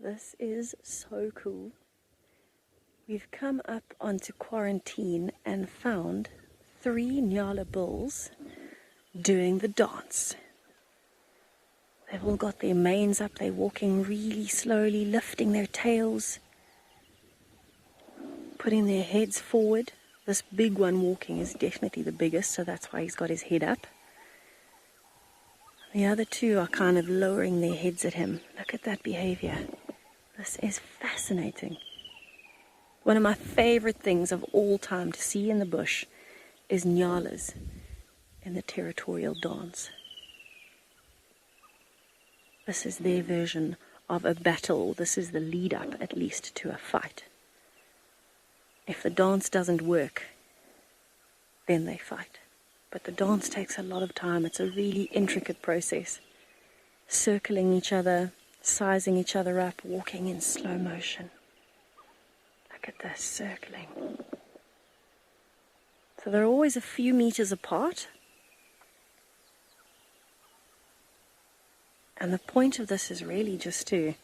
This is so cool. We've come up onto Quarantine and found 3 Nyala bulls doing the dance. They've all got their manes up, they're walking really slowly, lifting their tails, putting their heads forward. This big one walking is definitely the biggest, so that's why he's got his head up. The other 2 are kind of lowering their heads at him. Look at that behavior. This is fascinating. One of my favorite things of all time to see in the bush is Nyalas in the territorial dance. This is their version of a battle. This is the lead up, at least, to a fight. If the dance doesn't work, then they fight. But the dance takes a lot of time. It's a really intricate process. Circling each other, sizing each other up, walking in slow motion. Look at this circling. So they're always a few meters apart. And the point of this is really just to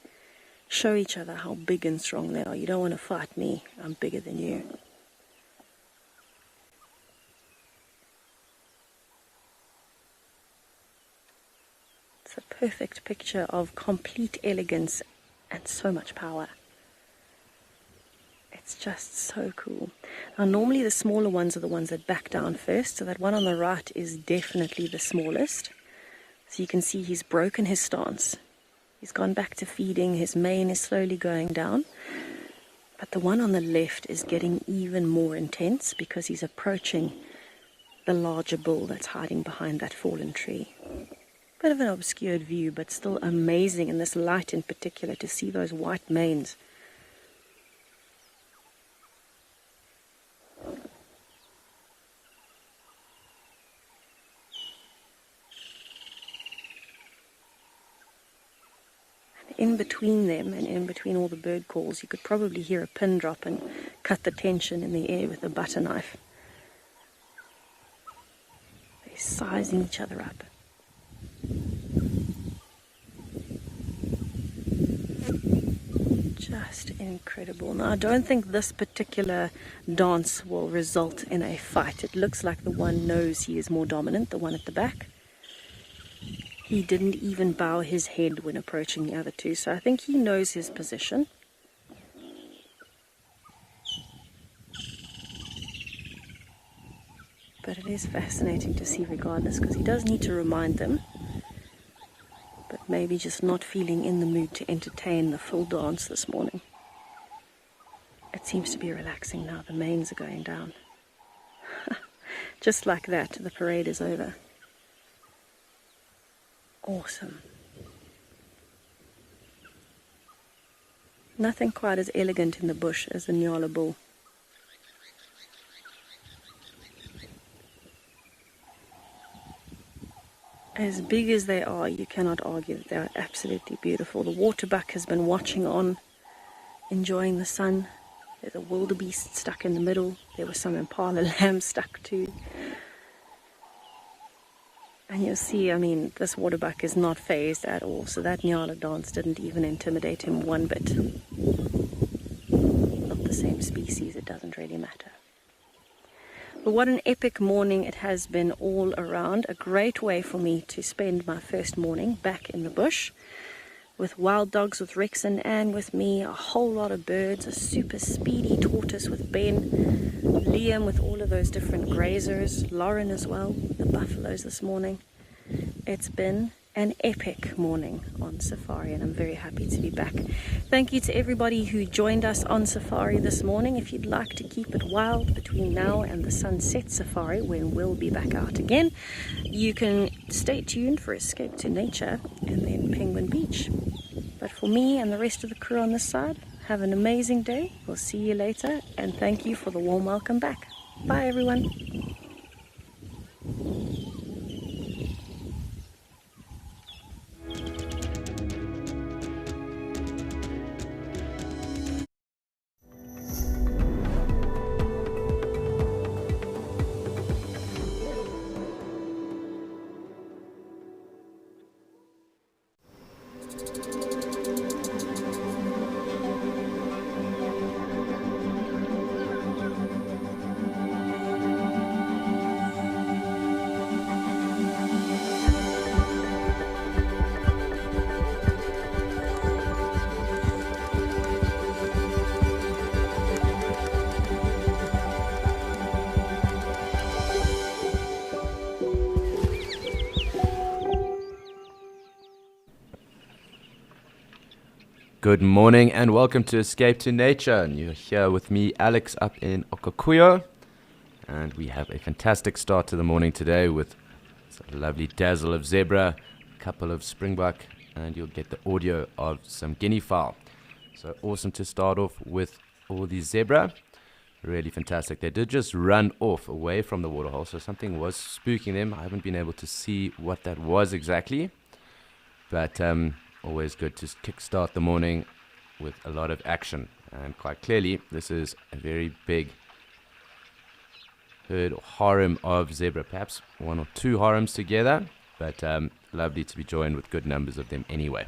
show each other how big and strong they are. You don't want to fight me. I'm bigger than you. It's a perfect picture of complete elegance and so much power. It's just so cool. Now normally the smaller ones are the ones that back down first, so that one on the right is definitely the smallest. So you can see he's broken his stance. He's gone back to feeding, his mane is slowly going down. But the one on the left is getting even more intense because he's approaching the larger bull that's hiding behind that fallen tree. Bit of an obscured view, but still amazing in this light in particular to see those white manes. In between them and in between all the bird calls, you could probably hear a pin drop and cut the tension in the air with a butter knife. They're sizing each other up. Just incredible. Now, I don't think this particular dance will result in a fight. It looks like the one knows he is more dominant, the one at the back. He didn't even bow his head when approaching the other 2, so I think he knows his position. But it is fascinating to see regardless, because he does need to remind them, but maybe just not feeling in the mood to entertain the full dance this morning. It seems to be relaxing now. The manes are going down. Just like that, the parade is over. Awesome. Nothing quite as elegant in the bush as the Nyala bull. As big as they are, you cannot argue that they are absolutely beautiful. The waterbuck has been watching on, enjoying the sun. There's a wildebeest stuck in the middle. There was some impala lambs stuck too. And you'll see, I mean, this waterbuck is not phased at all, so that Nyala dance didn't even intimidate him one bit. Not the same species, it doesn't really matter. But what an epic morning it has been all around. A great way for me to spend my first morning back in the bush with wild dogs, with Rex and Anne with me, a whole lot of birds, a super speedy tortoise with Ben, Liam with all of those different grazers, Lauren as well, the buffaloes this morning. It's been an epic morning on safari, and I'm very happy to be back. Thank you to everybody who joined us on safari this morning. If you'd like to keep it wild between now and the sunset safari, when we'll be back out again, you can stay tuned for Escape to Nature and then Penguin Beach. But for me and the rest of the crew on this side, have an amazing day. We'll see you later, and thank you for the warm welcome back. Bye everyone. Good morning and welcome to Escape to Nature. And you're here with me, Alex, up in Okakuyo. And we have a fantastic start to the morning today with a lovely dazzle of zebra, a couple of springbuck, and you'll get the audio of some guinea fowl. So awesome to start off with all these zebra. Really fantastic. They did just run off away from the waterhole, so something was spooking them. I haven't been able to see what that was exactly. But always good to kickstart the morning with a lot of action. And quite clearly, this is a very big herd or harem of zebra, perhaps one or two harems together, but lovely to be joined with good numbers of them anyway.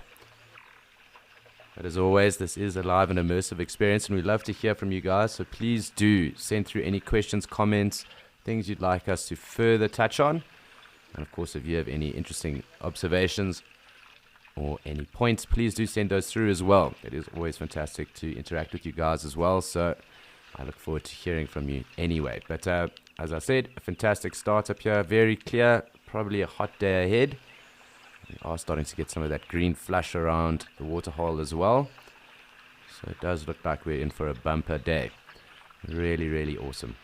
But as always, this is a live and immersive experience, and we'd love to hear from you guys, so please do send through any questions, comments, things you'd like us to further touch on. And of course, if you have any interesting observations or any points, please do send those through as well. It is always fantastic to interact with you guys as well, so I look forward to hearing from you anyway. But as I said, a fantastic start up here, very clear, probably a hot day ahead. We are starting to get some of that green flush around the waterhole as well, so it does look like we're in for a bumper day. Really, really awesome.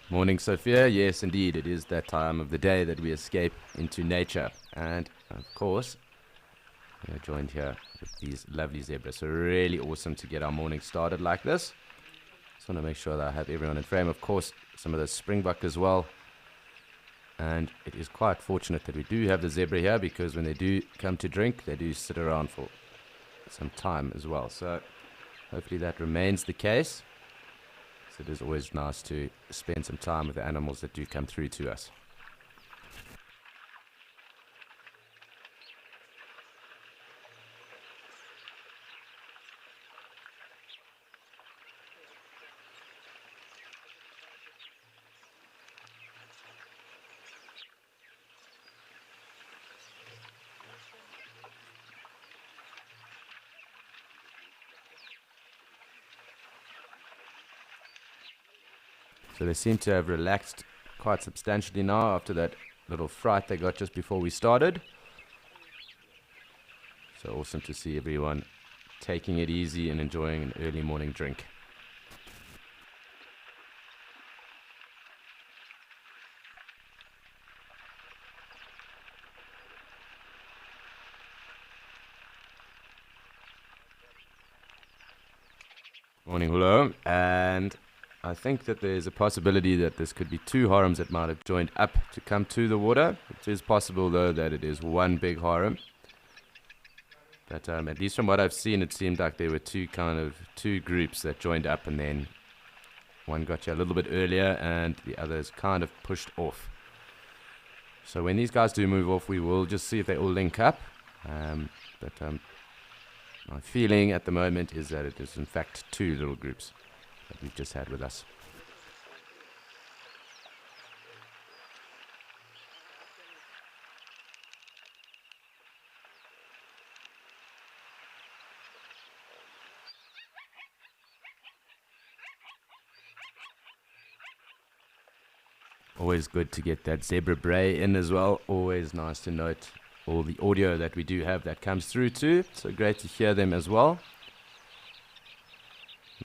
Morning, Sophia. Yes, indeed, it is that time of the day that we escape into nature. And, of course, we are joined here with these lovely zebras. So really awesome to get our morning started like this. Just want to make sure that I have everyone in frame. Of course, some of the springbuck as well. And it is quite fortunate that we do have the zebra here, because when they do come to drink, they do sit around for some time as well. So hopefully that remains the case. It is always nice to spend some time with the animals that do come through to us. So they seem to have relaxed quite substantially now after that little fright they got just before we started. So awesome to see everyone taking it easy and enjoying an early morning drink. Morning, hello. And I think that there's a possibility that this could be two harems that might have joined up to come to the water. It is possible, though, that it is one big harem. But at least from what I've seen, it seemed like there were two groups that joined up, and then one got here a little bit earlier and the others kind of pushed off. So when these guys do move off, we will just see if they all link up. But my feeling at the moment is that it is in fact two little groups that we've just had with us. Always good to get that zebra bray in as well. Always nice to note all the audio that we do have that comes through too. So great to hear them as well.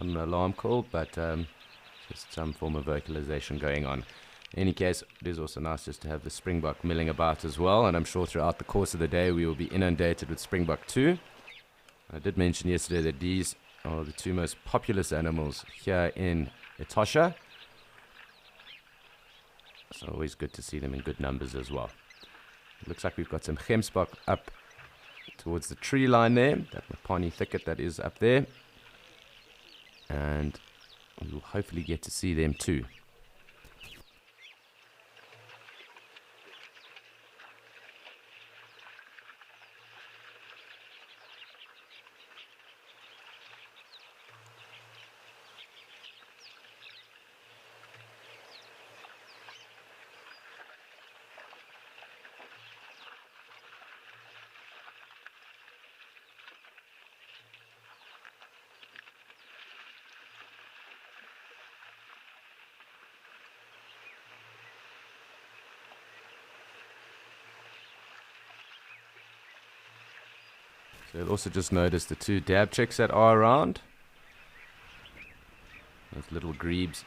Not an alarm call, but just some form of vocalization going on. In any case, it is also nice just to have the springbuck milling about as well, and I'm sure throughout the course of the day we will be inundated with springbuck too. I did mention yesterday that these are the two most populous animals here in Etosha. So always good to see them in good numbers as well. It looks like we've got some gemsbok up towards the tree line there, that Mapani thicket that is up there. And we will hopefully get to see them too. So you'll also just notice the 2 dab chicks that are around. Those little grebes,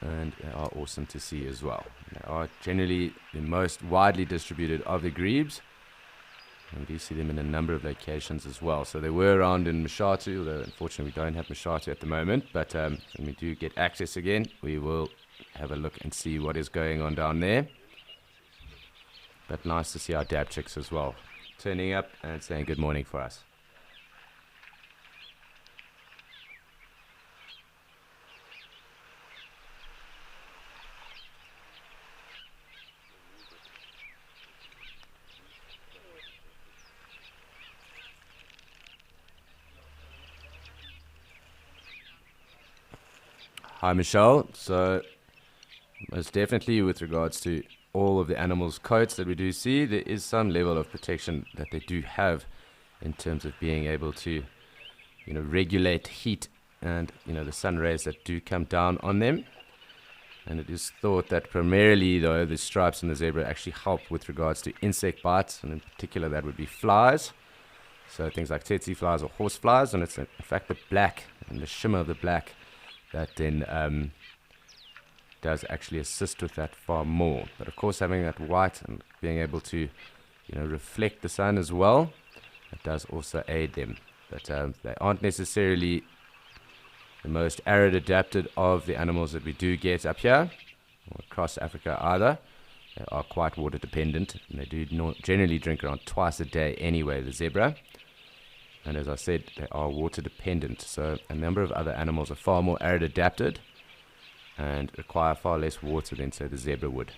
and they are awesome to see as well. They are generally the most widely distributed of the grebes. And we do see them in a number of locations as well. So they were around in Mashatu, although unfortunately we don't have Mashatu at the moment. But when we do get access again, we will have a look and see what is going on down there. But nice to see our dab chicks as well, turning up and saying good morning for us. Hi Michelle. So most definitely with regards to all of the animals' coats that we do see, there is some level of protection that they do have in terms of being able to, regulate heat and, the sun rays that do come down on them. And it is thought that primarily, though, the stripes in the zebra actually help with regards to insect bites, and in particular that would be flies. So things like tsetse flies or horse flies, and it's in fact the black and the shimmer of the black that then does actually assist with that far more. But of course, having that white and being able to, reflect the sun as well, it does also aid them. But they aren't necessarily the most arid adapted of the animals that we do get up here or across Africa either. They are quite water dependent, and they do generally drink around twice a day anyway, the zebra. And as I said, they are water dependent, so a number of other animals are far more arid adapted and require far less water than, say, the zebra would.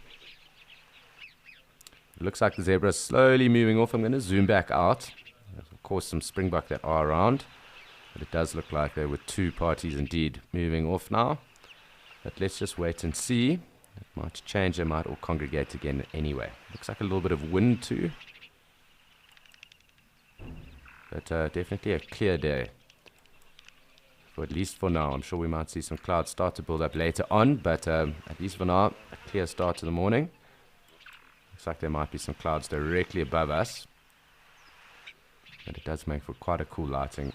It looks like the zebra is slowly moving off. I'm going to zoom back out. There's, of course, some springbuck that are around, but it does look like there were 2 parties indeed moving off now. But let's just wait and see. It might change. They might all congregate again anyway. Looks like a little bit of wind too. But definitely a clear day, for at least for now. I'm sure we might see some clouds start to build up later on, but at least for now, a clear start to the morning. Looks like there might be some clouds directly above us, but it does make for quite a cool lighting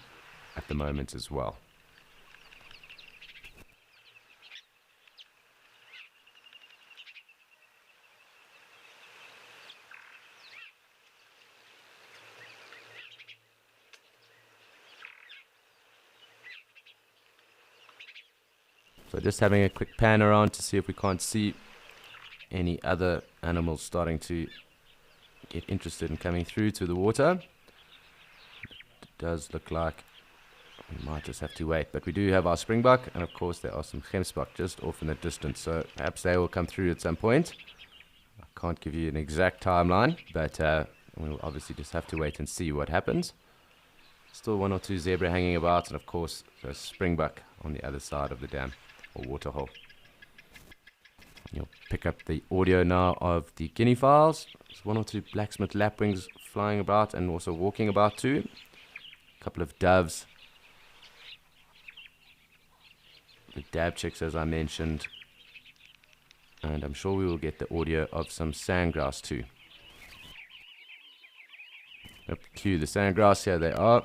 at the moment as well. So just having a quick pan around to see if we can't see any other animals starting to get interested in coming through to the water. It does look like we might just have to wait, but we do have our springbuck, and of course there are some gemsbuck just off in the distance, so perhaps they will come through at some point. I can't give you an exact timeline, but we'll obviously just have to wait and see what happens. Still 1 or 2 zebra hanging about, and of course a springbuck on the other side of the dam or waterhole. You'll pick up the audio now of the guinea fowls. There's 1 or 2 blacksmith lapwings flying about and also walking about too. A couple of doves. The dab chicks, as I mentioned. And I'm sure we will get the audio of some sandgrouse too. Up to the sandgrouse, here they are.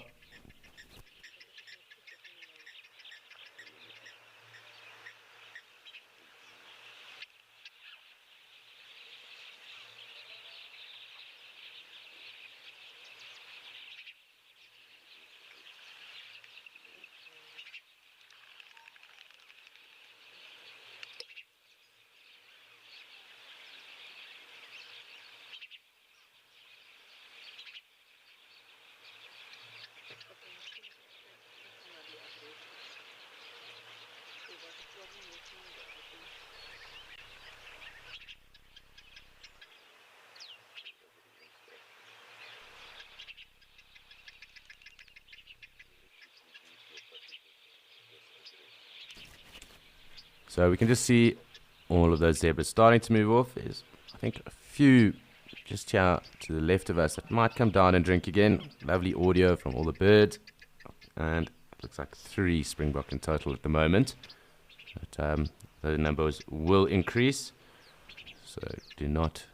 So we can just see all of those zebras starting to move off. There's, I think, a few just here to the left of us that might come down and drink again. Lovely audio from all the birds. And it looks like 3 springbok in total at the moment. But the numbers will increase. So do not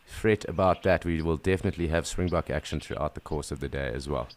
fret about that. We will definitely have springbok action throughout the course of the day as well.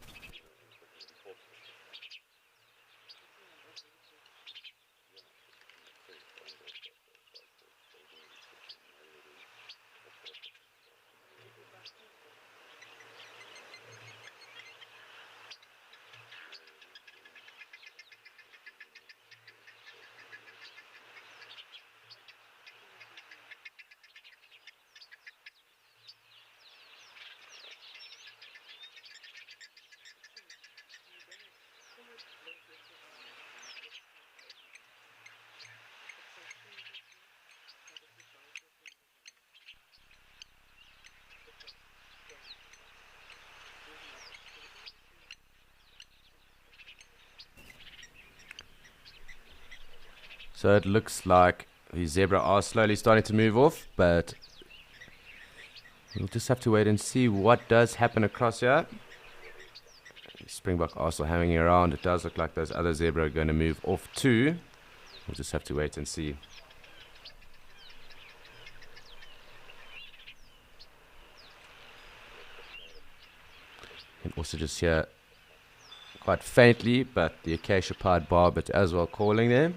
So it looks like the zebra are slowly starting to move off, but we'll just have to wait and see what does happen across here. The springbok are still hanging around. It does look like those other zebra are going to move off too. We'll just have to wait and see. You can also just hear quite faintly, but the acacia-pied barbet as well calling them.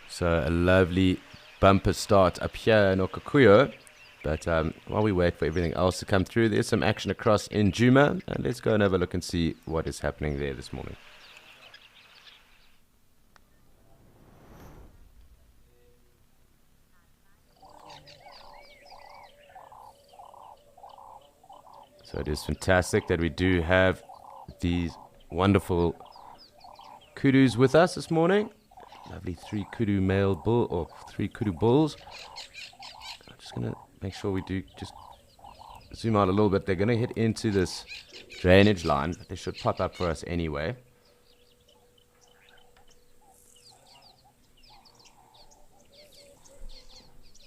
So a lovely bumper start up here in Okakuyo. But while we wait for everything else to come through, there's some action across in Djuma. And let's go and have a look and see what is happening there this morning. So it is fantastic that we do have these wonderful kudus with us this morning. Lovely 3 kudu male bull, or 3 kudu bulls. I'm just going to make sure we do just zoom out a little bit. They're going to hit into this drainage line, but they should pop up for us anyway.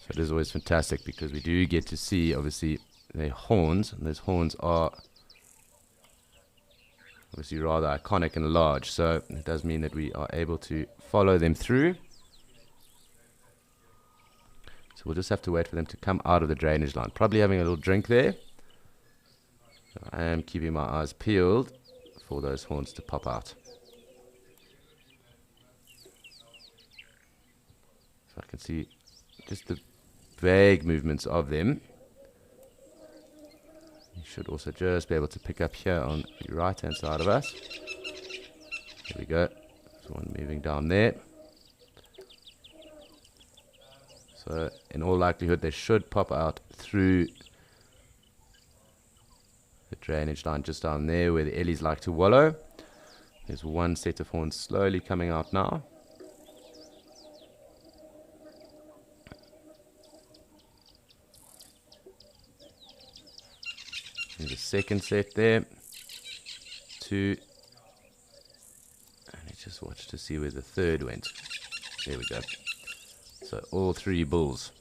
So it is always fantastic because we do get to see, obviously, their horns, and those horns are obviously rather iconic and large, so it does mean that we are able to follow them through. So we'll just have to wait for them to come out of the drainage line. Probably having a little drink there. So I am keeping my eyes peeled for those horns to pop out. So I can see just the vague movements of them. You should also just be able to pick up here on the right hand side of us. There we go. There's one moving down there. So in all likelihood they should pop out through the drainage line just down there where the ellies like to wallow. There's one set of horns slowly coming out now. There's a second set there. 2. And let's just watch to see where the third went. There we go. So all 3 bulls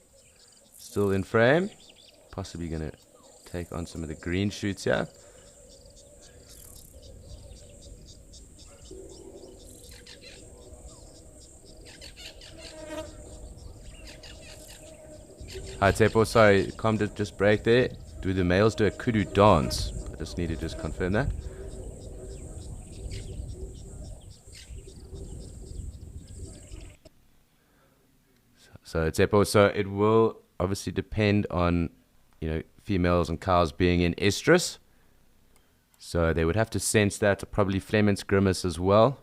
still in frame. Possibly going to take on some of the green shoots here. Hi Tepo, sorry, come to just break there. Do the males do a kudu dance? I just need to just confirm that. So Tepo, so it will obviously depend on, you know, females and cows being in estrus. So they would have to sense that, probably Fleming's grimace as well.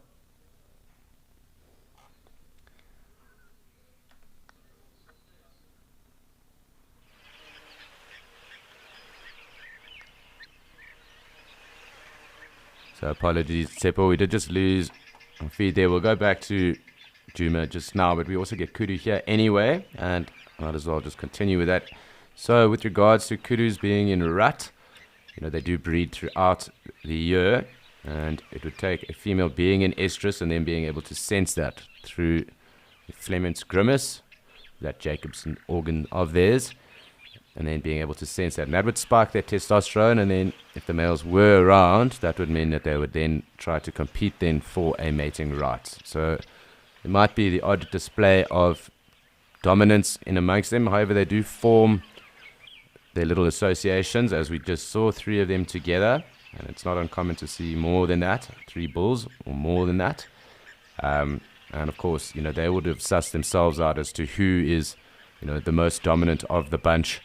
So apologies, Tsepo. We did just lose a feed there. We'll go back to Djuma just now, but we also get kudu here anyway, and I might as well just continue with that. So with regards to kudus being in rut, they do breed throughout the year, and it would take a female being in estrus and then being able to sense that through the Fleming's grimace, that Jacobson organ of theirs, and then being able to sense that. And that would spike their testosterone, and then if the males were around, that would mean that they would then try to compete then for a mating right. So it might be the odd display of dominance in amongst them. However, they do form their little associations, as we just saw, 3 of them together. And it's not uncommon to see more than that, 3 bulls or more than that. And of course, they would have sussed themselves out as to who is, the most dominant of the bunch,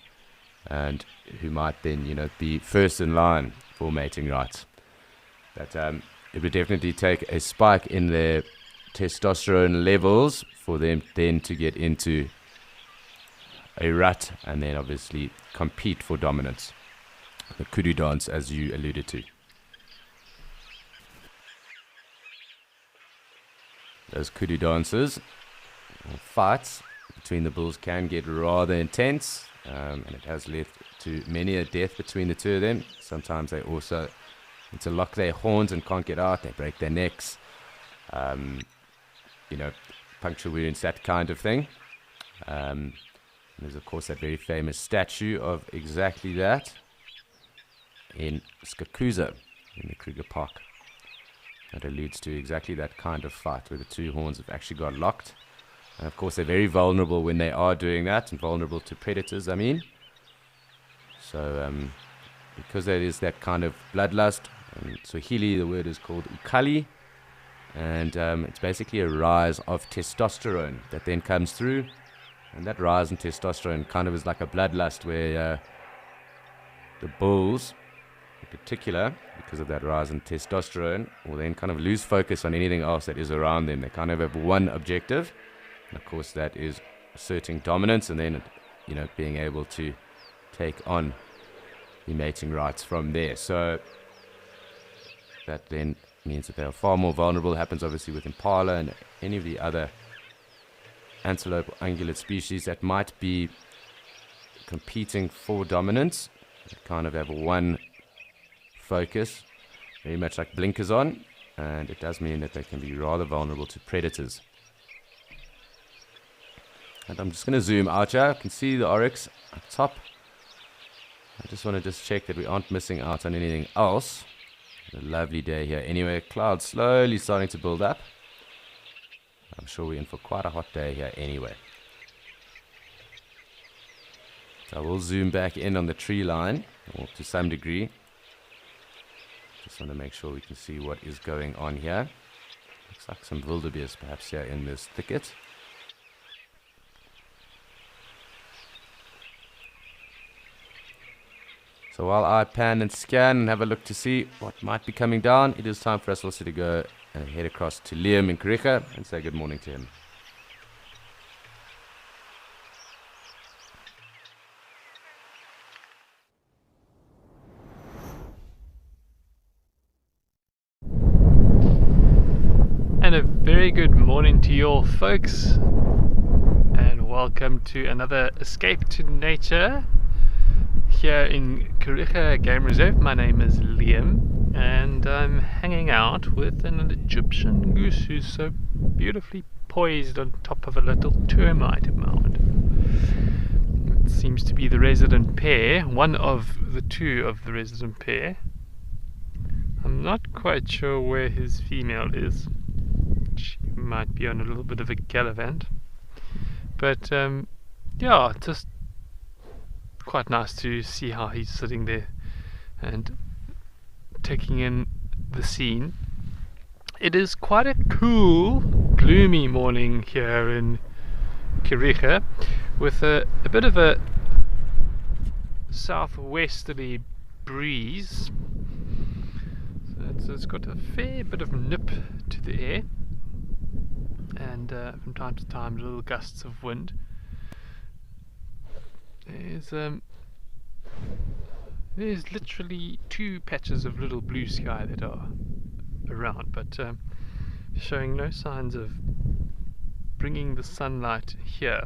and who might then, be first in line for mating rights. That it would definitely take a spike in their testosterone levels for them then to get into a rut and then obviously compete for dominance. The kudu dance, as you alluded to. Those kudu dances or fights between the bulls can get rather intense, and it has led to many a death between the 2 of them. Sometimes they also interlock their horns and can't get out. They break their necks, puncture wounds, that kind of thing. There's of course that very famous statue of exactly that in Skakuza in the Kruger Park. That alludes to exactly that kind of fight where the 2 horns have actually got locked. And of course, they're very vulnerable when they are doing that, and vulnerable to predators, So, because there is that kind of bloodlust, in Swahili the word is called ukali, and it's basically a rise of testosterone that then comes through. And that rise in testosterone kind of is like a bloodlust where the bulls, in particular, because of that rise in testosterone, will then kind of lose focus on anything else that is around them. They kind of have one objective, and of course that is asserting dominance and then, being able to take on the mating rights from there. So that then means that they are far more vulnerable. It happens obviously with impala and any of the other antelope or ungulate species that might be competing for dominance. They kind of have one focus, very much like blinkers on, and it does mean that they can be rather vulnerable to predators. And I'm just going to zoom out here. I can see the oryx up top. I just want to check that we aren't missing out on anything else. A lovely day here. Anyway, clouds slowly starting to build up. I'm sure we're in for quite a hot day here anyway. So I will zoom back in on the tree line, or to some degree. Just want to make sure we can see what is going on here. Looks like some wildebeest perhaps here in this thicket. So while I pan and scan and have a look to see what might be coming down, it is time for us also to go and head across to Liam in Kariega and say good morning to him. And a very good morning to you all, folks, and welcome to another Escape to Nature here in Kariega Game Reserve. My name is Liam, and I'm hanging out with an Egyptian goose who's so beautifully poised on top of a little termite mound. It seems to be the resident pair, one of the 2 of the resident pair. I'm not quite sure where his female is. She might be on a little bit of a gallivant, but yeah, just quite nice to see how he's sitting there and taking in the scene. It is quite a cool, gloomy morning here in Kariega, with a bit of a southwesterly breeze. So it's got a fair bit of nip to the air, and from time to time little gusts of wind. There's literally 2 patches of little blue sky that are around, but showing no signs of bringing the sunlight here.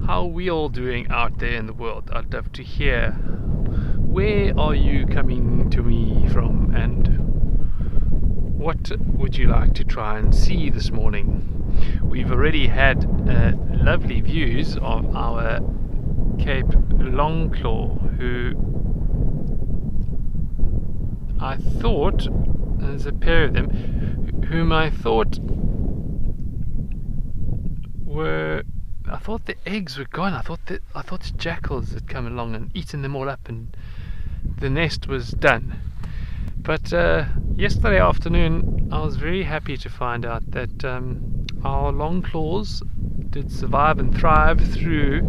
How are we all doing out there in the world? I'd love to hear. Where are you coming to me from, and what would you like to try and see this morning? We've already had lovely views of our Cape Longclaw, who I thought, there's a pair of them, whom I thought the eggs were gone. I thought the jackals had come along and eaten them all up and the nest was done. But yesterday afternoon I was very happy to find out that our longclaws did survive and thrive through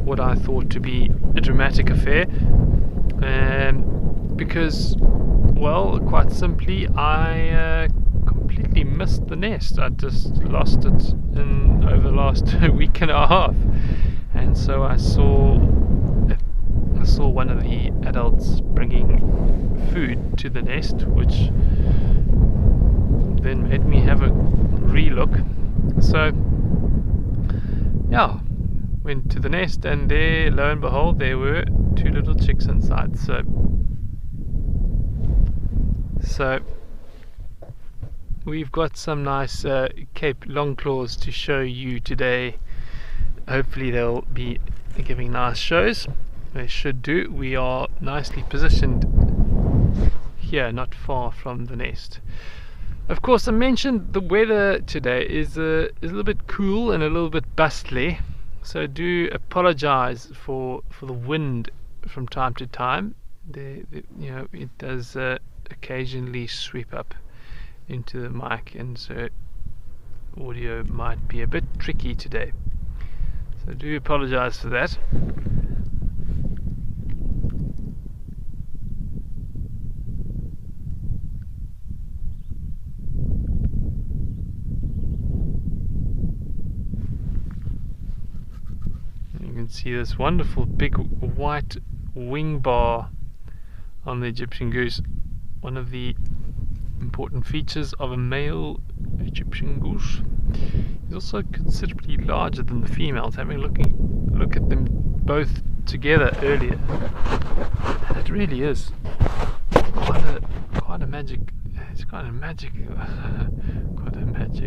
what I thought to be a dramatic affair, because, well, quite simply, I completely missed the nest. I just lost it over the last week and a half, and so I saw one of the adults bringing food to the nest, which then made me have a re-look. So yeah, went to the nest, and there, lo and behold, there were 2 little chicks inside. So we've got some nice Cape Longclaws to show you today. Hopefully they'll be giving nice shows. They should do. We are nicely positioned here, not far from the nest. Of course, I mentioned the weather today is a little bit cool and a little bit bustly, so do apologize for the wind from time to time. It does occasionally sweep up into the mic, and so audio might be a bit tricky today. So do apologize for that. You can see this wonderful big white wing bar on the Egyptian goose, one of the important features of a male Egyptian goose. He's also considerably larger than the females. Having a look at them both together earlier, it really is quite a magic. It's quite a magic.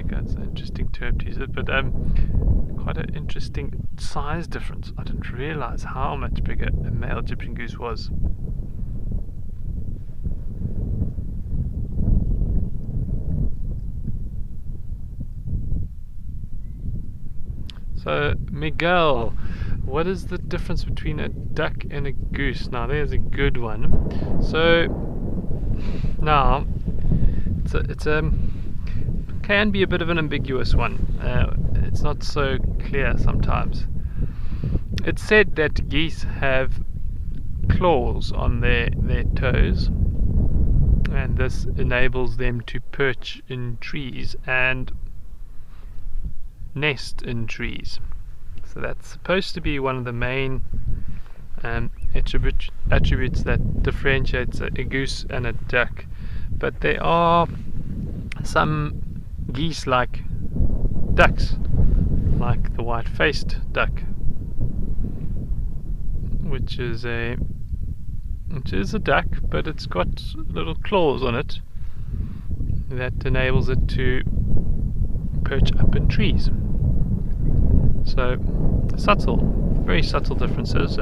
That's an interesting term to use it, but quite an interesting size difference. I didn't realize how much bigger a male Egyptian goose was. So, Miguel, what is the difference between a duck and a goose? Now, there's a good one. So, now, it's can be a bit of an ambiguous one. It's not so clear sometimes. It's said that geese have claws on their toes, and this enables them to perch in trees and nest in trees. So that's supposed to be one of the main attributes that differentiates a goose and a duck. But there are some geese like ducks, like the white-faced duck, which is a duck, but it's got little claws on it that enables it to perch up in trees. So very subtle differences.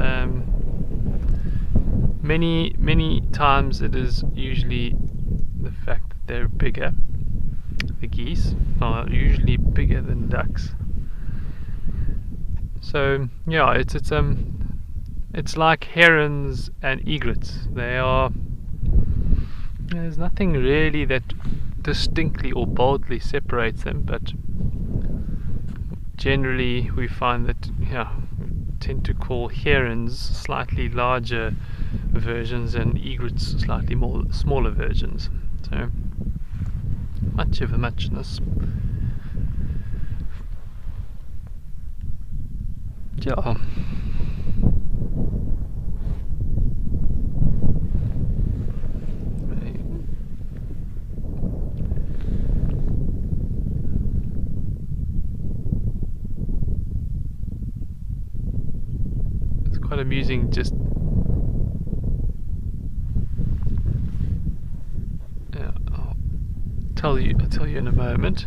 Many times it is usually the fact that they're bigger. The geese are usually bigger than ducks. So yeah, it's like herons and egrets. There's nothing really that distinctly or boldly separates them, but generally we find that we tend to call herons slightly larger versions and egrets slightly smaller versions. So much of a muchness. quite amusing. Just I'll tell you in a moment.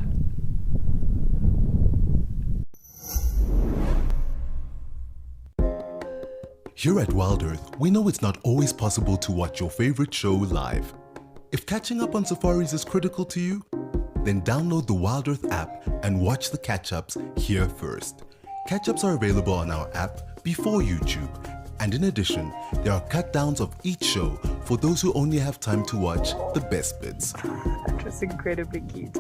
Here at Wild Earth, we know it's not always possible to watch your favorite show live. If catching up on safaris is critical to you, then download the Wild Earth app and watch the catch-ups here first. Catch-ups are available on our app before YouTube, and in addition, there are cut-downs of each show for those who only have time to watch the best bits. That was incredibly cute.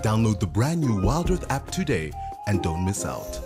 Download the brand new Wild Earth app today and don't miss out.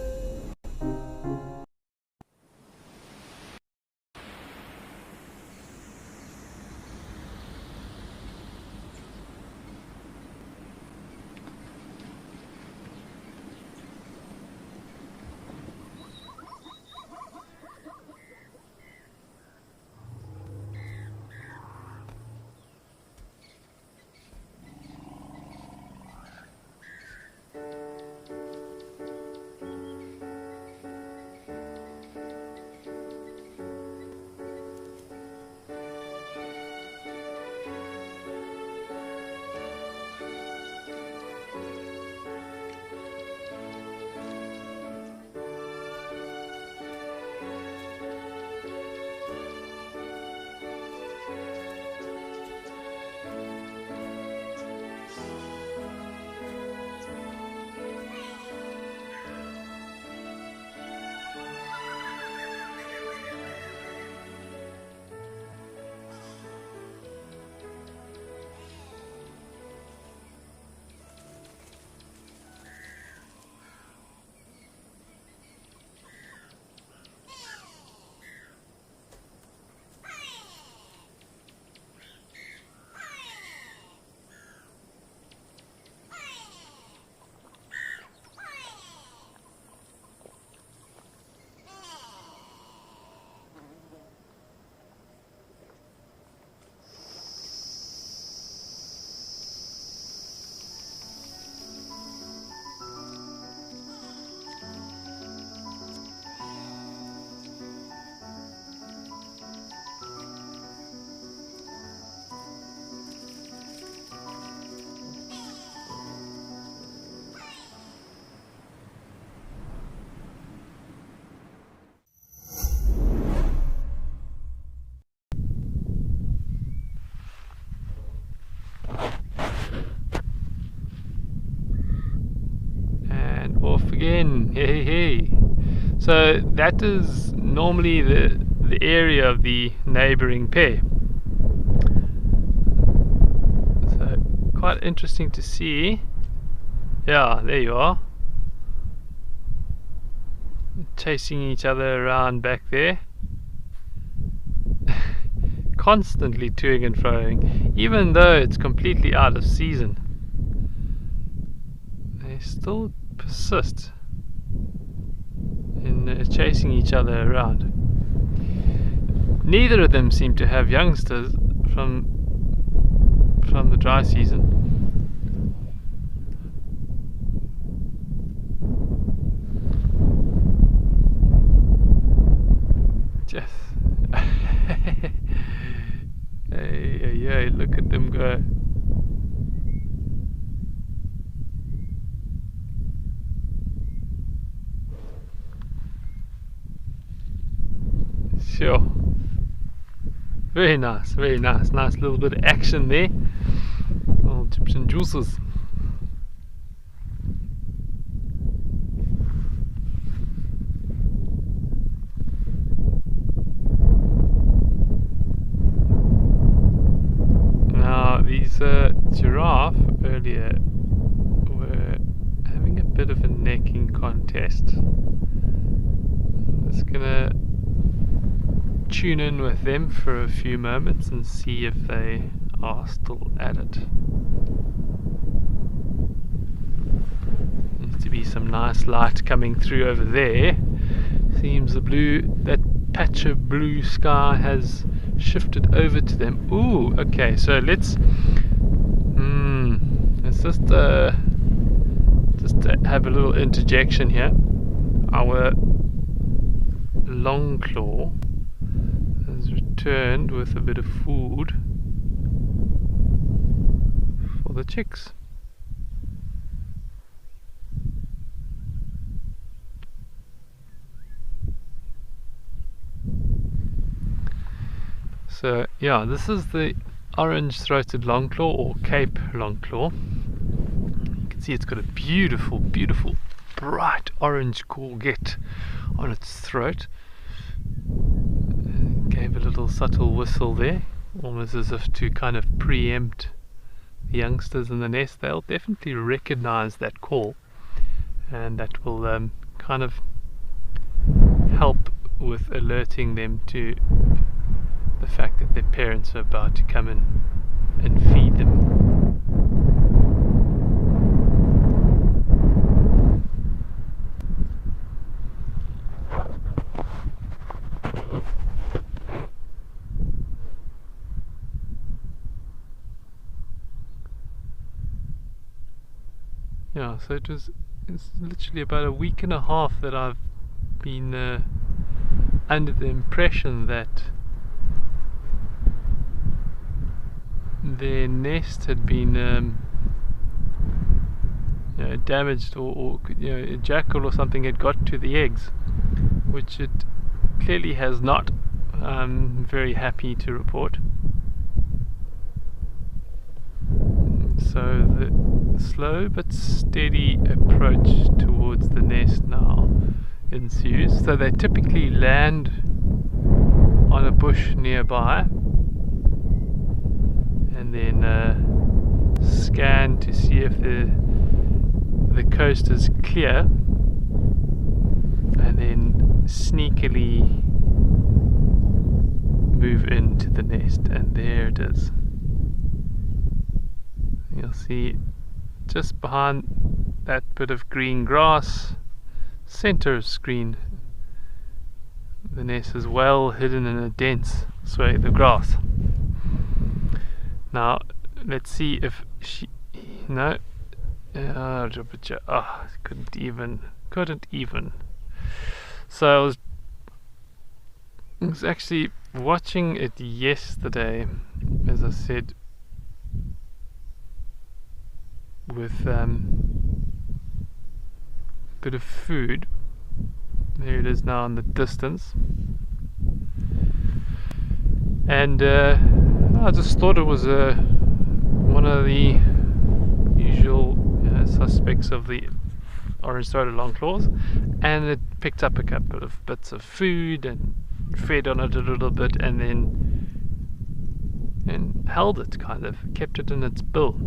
Again, hey. So that is normally the area of the neighboring pair. So quite interesting to see. Yeah, there you are. Chasing each other around back there. Constantly toing and froing, even though it's completely out of season. They still persist in chasing each other around. Neither of them seem to have youngsters from the dry season. Just hey, look at them go. Sure. Very nice, very nice. Nice little bit of action there. Little Egyptian juices. Now, these giraffe earlier were having a bit of a necking contest. I'm just gonna tune in with them for a few moments and see if they are still at it. Needs to be some nice light coming through over there. Seems that patch of blue sky has shifted over to them. Ooh, okay, so let's just have a little interjection here. Our longclaw has returned with a bit of food for the chicks. So yeah, this is the orange-throated longclaw, or Cape longclaw. You can see it's got a beautiful, beautiful, bright orange gorget on its throat. Gave a little subtle whistle there, almost as if to kind of preempt the youngsters in the nest. They'll definitely recognize that call, and that will kind of help with alerting them to the fact that their parents are about to come in and feed them. Yeah, so it's literally about a week and a half that I've been under the impression that their nest had been damaged, or a jackal or something had got to the eggs, which it clearly has not. I'm very happy to report. So the slow but steady approach towards the nest now ensues. So they typically land on a bush nearby and then scan to see if the coast is clear, and then sneakily move into the nest, and there it is. You'll see just behind that bit of green grass, center of screen, the nest is well hidden in a dense swathe of grass. Now let's see if she, no, couldn't even. So I was actually watching it yesterday, as I said, with bit of food. There it is now in the distance, and I just thought it was one of the usual suspects of the orange-throated longclaws, and it picked up a couple of bits of food and fed on it a little bit, and then held it, kind of kept it in its bill.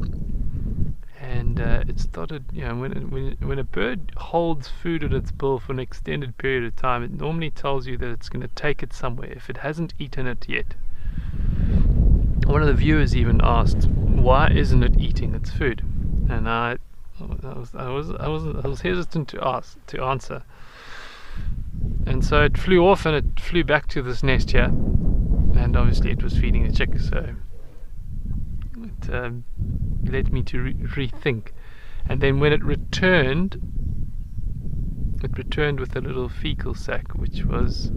And it started, when a bird holds food in its bill for an extended period of time, it normally tells you that it's going to take it somewhere if it hasn't eaten it yet. One of the viewers even asked, why isn't it eating its food? And I was hesitant to answer. And so it flew off, and it flew back to this nest here, and obviously it was feeding the chick, so it led me to rethink. And then when it returned with a little fecal sac, which was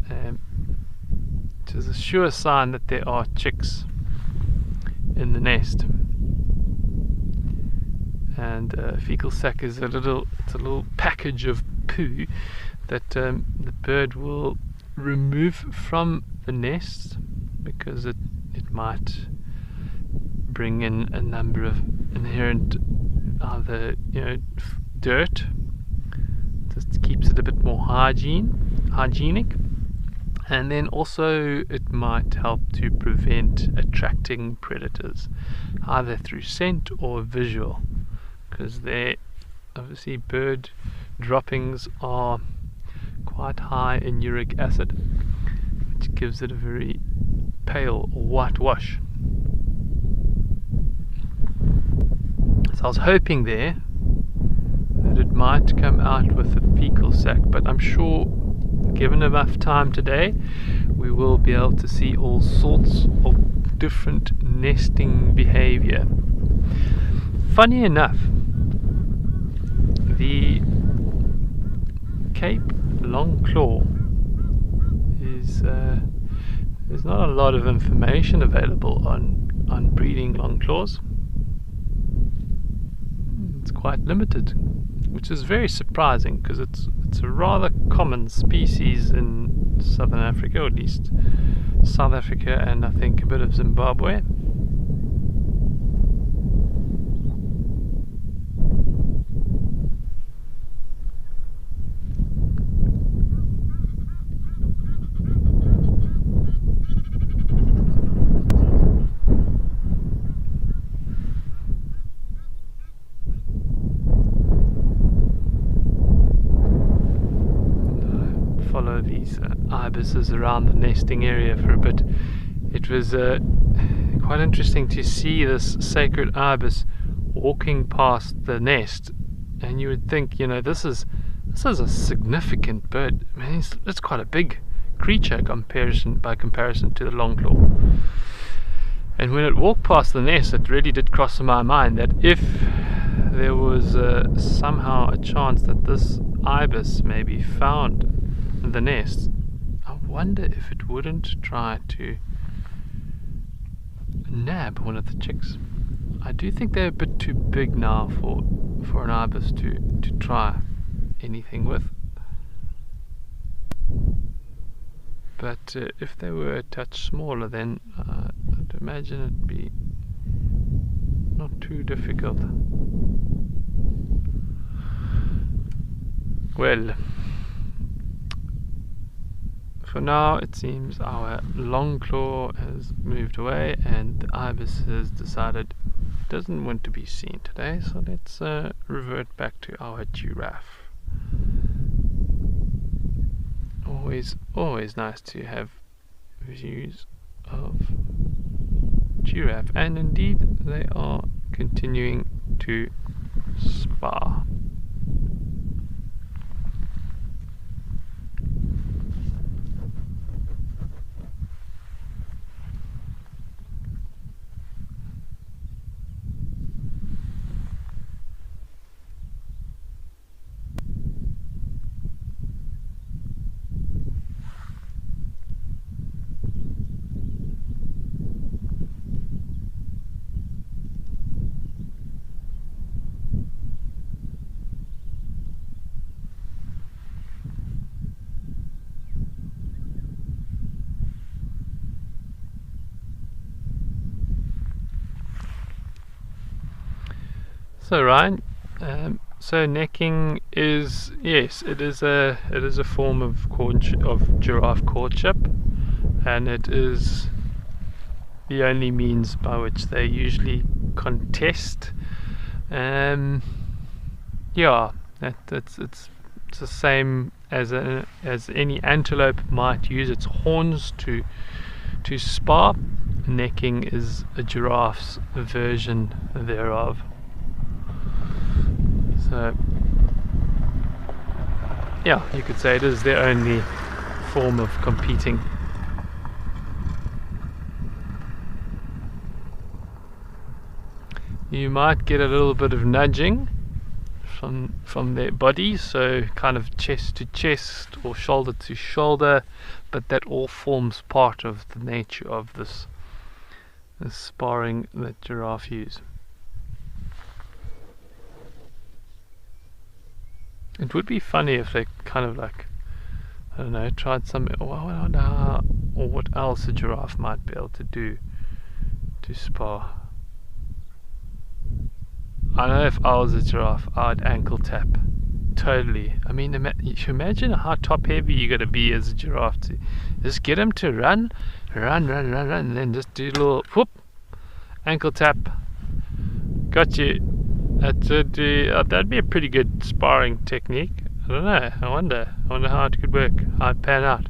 a sure sign that there are chicks in the nest. And fecal sac is a little package of poo that the bird will remove from the nest, because it might bring in a number of inherent either dirt, just keeps it a bit more hygienic, and then also it might help to prevent attracting predators either through scent or visual, because obviously bird droppings are quite high in uric acid, which gives it a very pale or white wash. So I was hoping there that it might come out with a fecal sac, but I'm sure, given enough time today, we will be able to see all sorts of different nesting behavior. Funny enough, the Cape long claw is there's not a lot of information available on breeding long claws. It's quite limited, which is very surprising because it's a rather common species in southern Africa, or at least South Africa and I think a bit of Zimbabwe. Follow these ibises around the nesting area for a bit. It was quite interesting to see this sacred ibis walking past the nest, and you would think, this is a significant bird. I mean, it's quite a big creature by comparison to the longclaw. And when it walked past the nest, it really did cross my mind that if there was somehow a chance that this ibis may be found in the nest, I wonder if it wouldn't try to nab one of the chicks. I do think they're a bit too big now for an ibis to try anything with. But if they were a touch smaller, then I'd imagine it'd be not too difficult. Well, for now it seems our longclaw has moved away and the ibis has decided it doesn't want to be seen today, so let's revert back to our giraffe. Always nice to have views of giraffe, and indeed they are continuing to spar. So Ryan, so necking is, yes, it is a form of giraffe courtship, and it is the only means by which they usually contest. Yeah, it's the same as any antelope might use its horns to spar. Necking is a giraffe's version thereof. So, yeah, you could say it is their only form of competing. You might get a little bit of nudging from their bodies, so kind of chest to chest or shoulder to shoulder, but that all forms part of the nature of this sparring that giraffe use. It would be funny if they kind of like, I don't know, tried some, I wonder how, or what else a giraffe might be able to do to spar. I know if I was a giraffe, I'd ankle tap. Totally. I mean, imagine how top heavy you got to be as a giraffe to just get him to run, and then just do a little whoop, ankle tap. Got you. That'd be a pretty good sparring technique. I don't know. I wonder how it could work. How it'd pan out.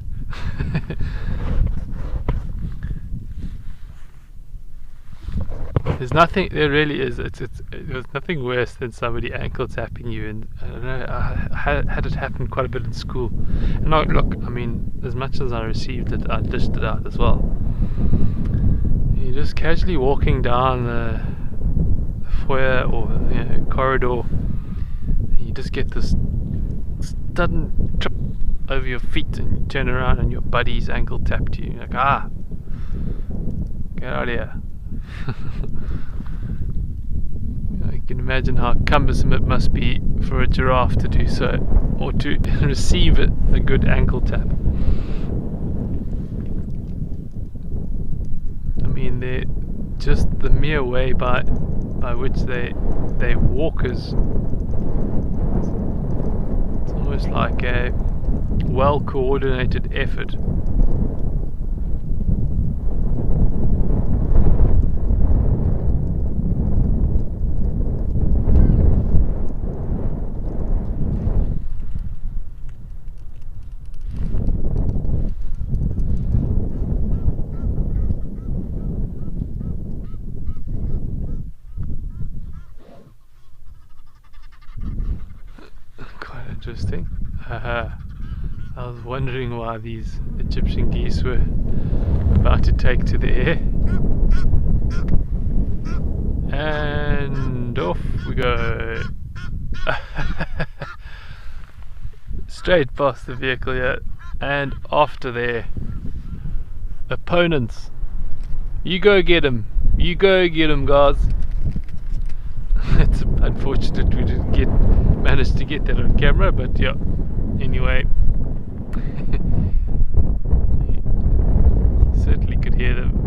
There's nothing. There really is. There's nothing worse than somebody ankle tapping you. And I don't know. I had it happen quite a bit in school. And look, I mean, as much as I received it, I dished it out as well. You're just casually walking down the foyer or corridor, and you just get this sudden trip over your feet and you turn around and your buddy's ankle tapped you. You're like, get out of here. You can imagine how cumbersome it must be for a giraffe to do so, or to receive a good ankle tap. I mean, they're just the mere way by which they walk is, it's almost like a well coordinated effort. Interesting. I was wondering why these Egyptian geese were about to take to the air. And off we go. Straight past the vehicle here and after their opponents. You go get them. You go get them, guys. It's unfortunate we didn't manage to get that on camera, but yeah, anyway. Certainly could hear them.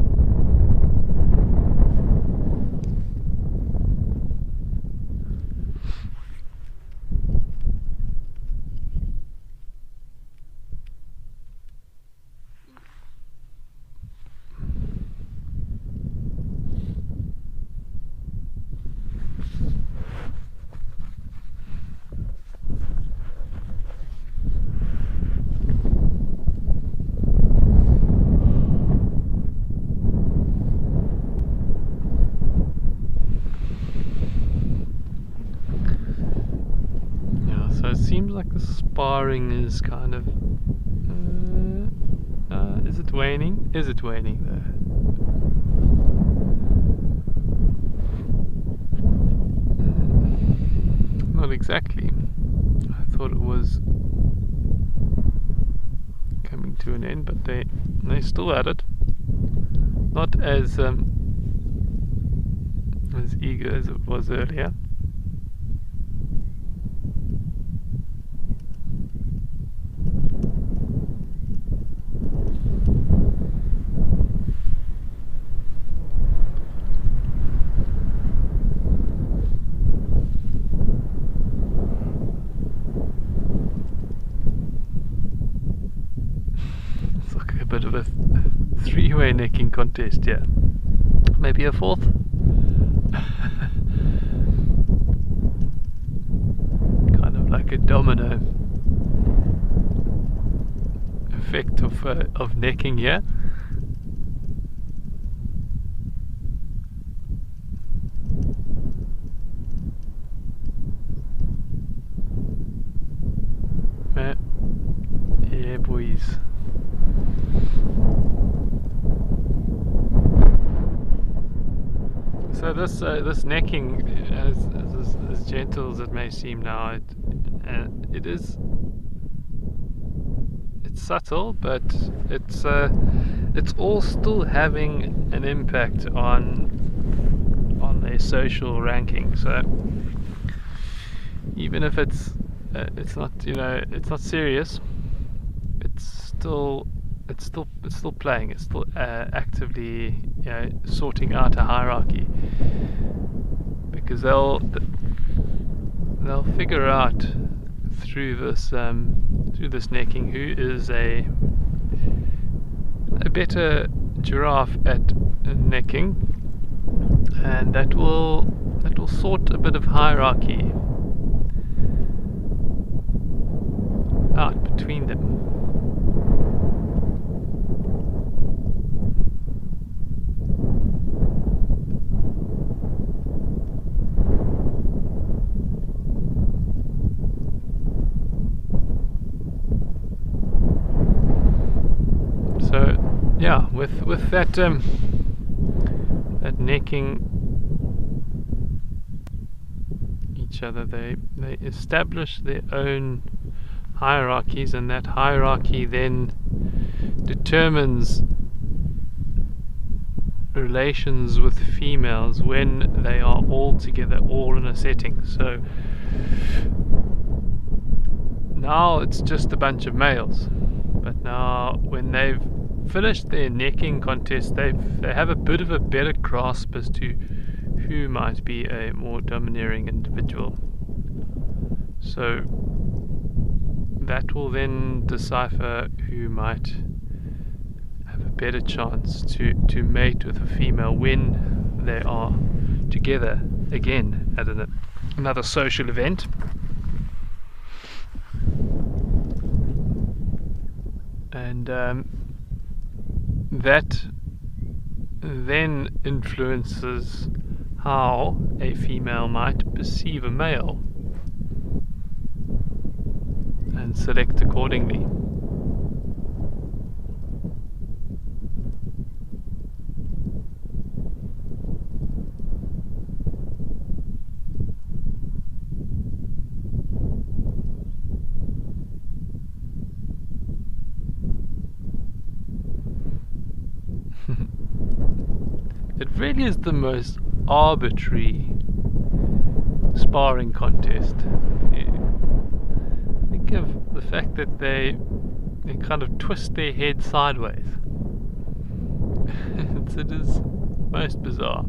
Seems like the sparring is kind of is it waning? Is it waning there? Not exactly. I thought it was coming to an end, but they still at it. Not as eager as it was earlier. Bit of a three-way necking contest, yeah. Maybe a fourth. Kind of like a domino effect of necking here. Yeah, boys. So this necking, as gentle as it may seem now, it's subtle, but it's all still having an impact on their social ranking. So even if it's not, it's not serious, it's still playing. It's still actively, sorting out a hierarchy, because they'll figure out through this necking who is a better giraffe at necking, and that will sort a bit of hierarchy out between them. So yeah, with that that necking each other, they establish their own hierarchies, and that hierarchy then determines relations with females when they are all together, all in a setting. So now it's just a bunch of males, but now when they've finished their necking contest, they have a bit of a better grasp as to who might be a more domineering individual. So that will then decipher who might have a better chance to mate with a female when they are together again at another social event. And that then influences how a female might perceive a male and select accordingly. It really is the most arbitrary sparring contest. Think of the fact that they kind of twist their head sideways. It is most bizarre.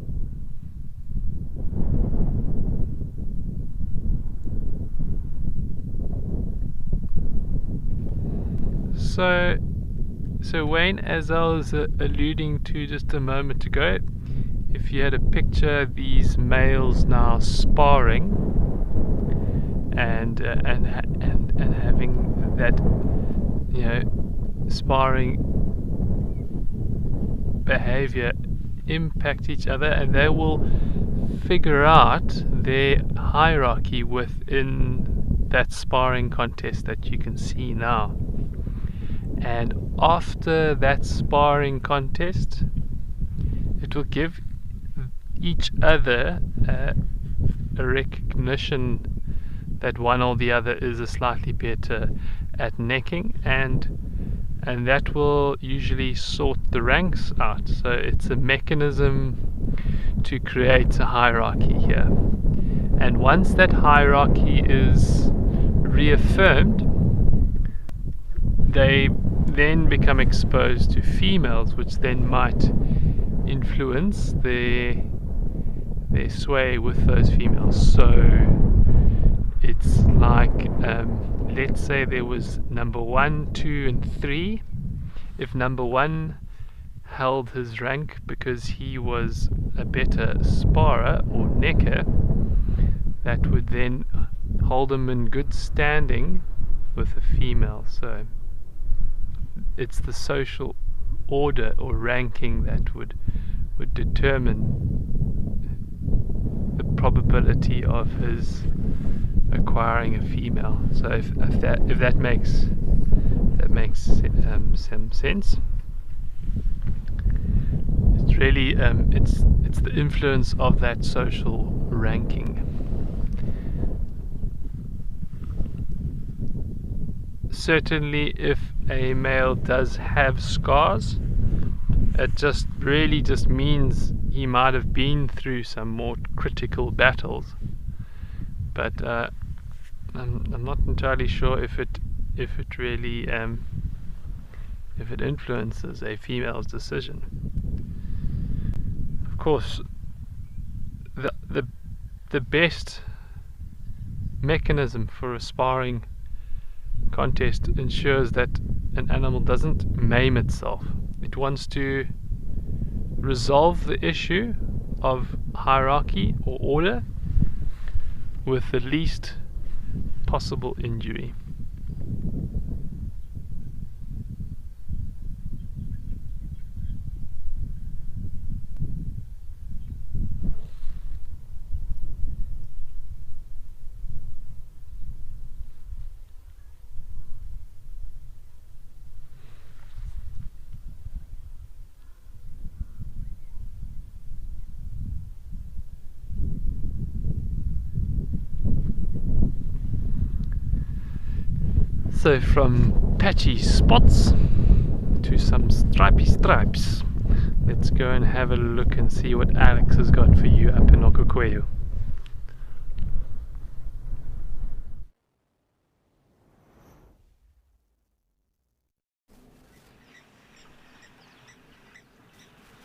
So Wayne, as I was alluding to just a moment ago, if you had a picture these males now sparring and having that, you know, sparring behavior impact each other, and they will figure out their hierarchy within that sparring contest that you can see now. And after that sparring contest, it will give each other a recognition that one or the other is a slightly better at necking, and that will usually sort the ranks out. So it's a mechanism to create a hierarchy here. And once that hierarchy is reaffirmed, they then become exposed to females, which then might influence their sway with those females. So it's like, let's say there was number 1, 2 and 3. If number 1 held his rank because he was a better sparrer or necker, that would then hold him in good standing with a female. So it's the social order or ranking that would determine the probability of his acquiring a female. So if that makes some sense, it's really it's the influence of that social ranking. Certainly, if a male does have scars, it just means he might have been through some more critical battles. But I'm not entirely sure if it really if it influences a female's decision. Of course, the best mechanism for a sparring contest ensures that an animal doesn't maim itself. It wants to resolve the issue of hierarchy or order with the least possible injury. So from patchy spots to some stripy stripes. Let's go and have a look and see what Alex has got for you up in Okukwelu.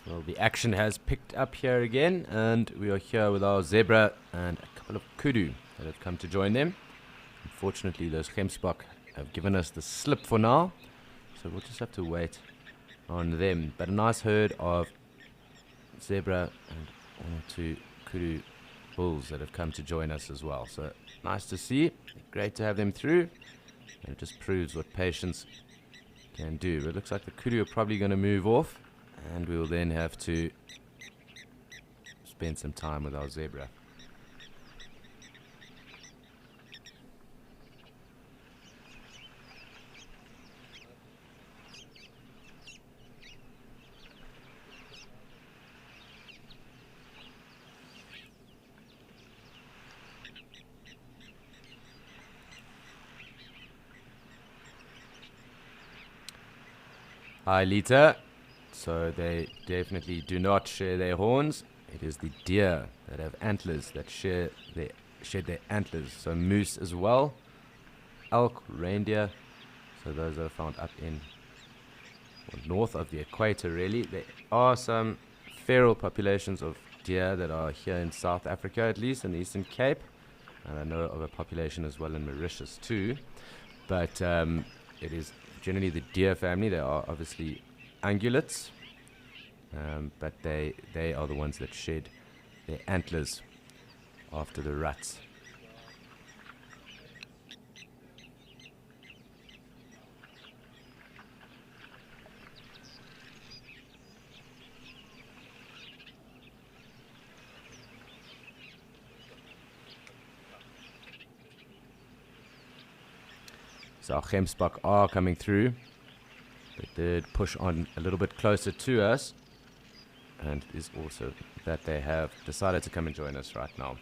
Well, the action has picked up here again, and we are here with our zebra and a couple of kudu that have come to join them. Unfortunately, those Gemsbok have given us the slip for now, so we'll just have to wait on them. But a nice herd of zebra and 1 or 2 kudu bulls that have come to join us as well. So nice to see, great to have them through, and it just proves what patience can do. But it looks like the kudu are probably going to move off, and we will then have to spend some time with our zebra. Hi, Lita. So they definitely do not share their horns. It is the deer that have antlers that shed their antlers. So moose as well, elk, reindeer. So those are found up in north of the equator, really. There are some feral populations of deer that are here in South Africa, at least in the Eastern Cape. And I know of a population as well in Mauritius too. But it is generally the deer family. They are obviously ungulates, but they are the ones that shed their antlers after the ruts. So our Gemsbok are coming through. They did push on a little bit closer to us, and it is also that they have decided to come and join us right now.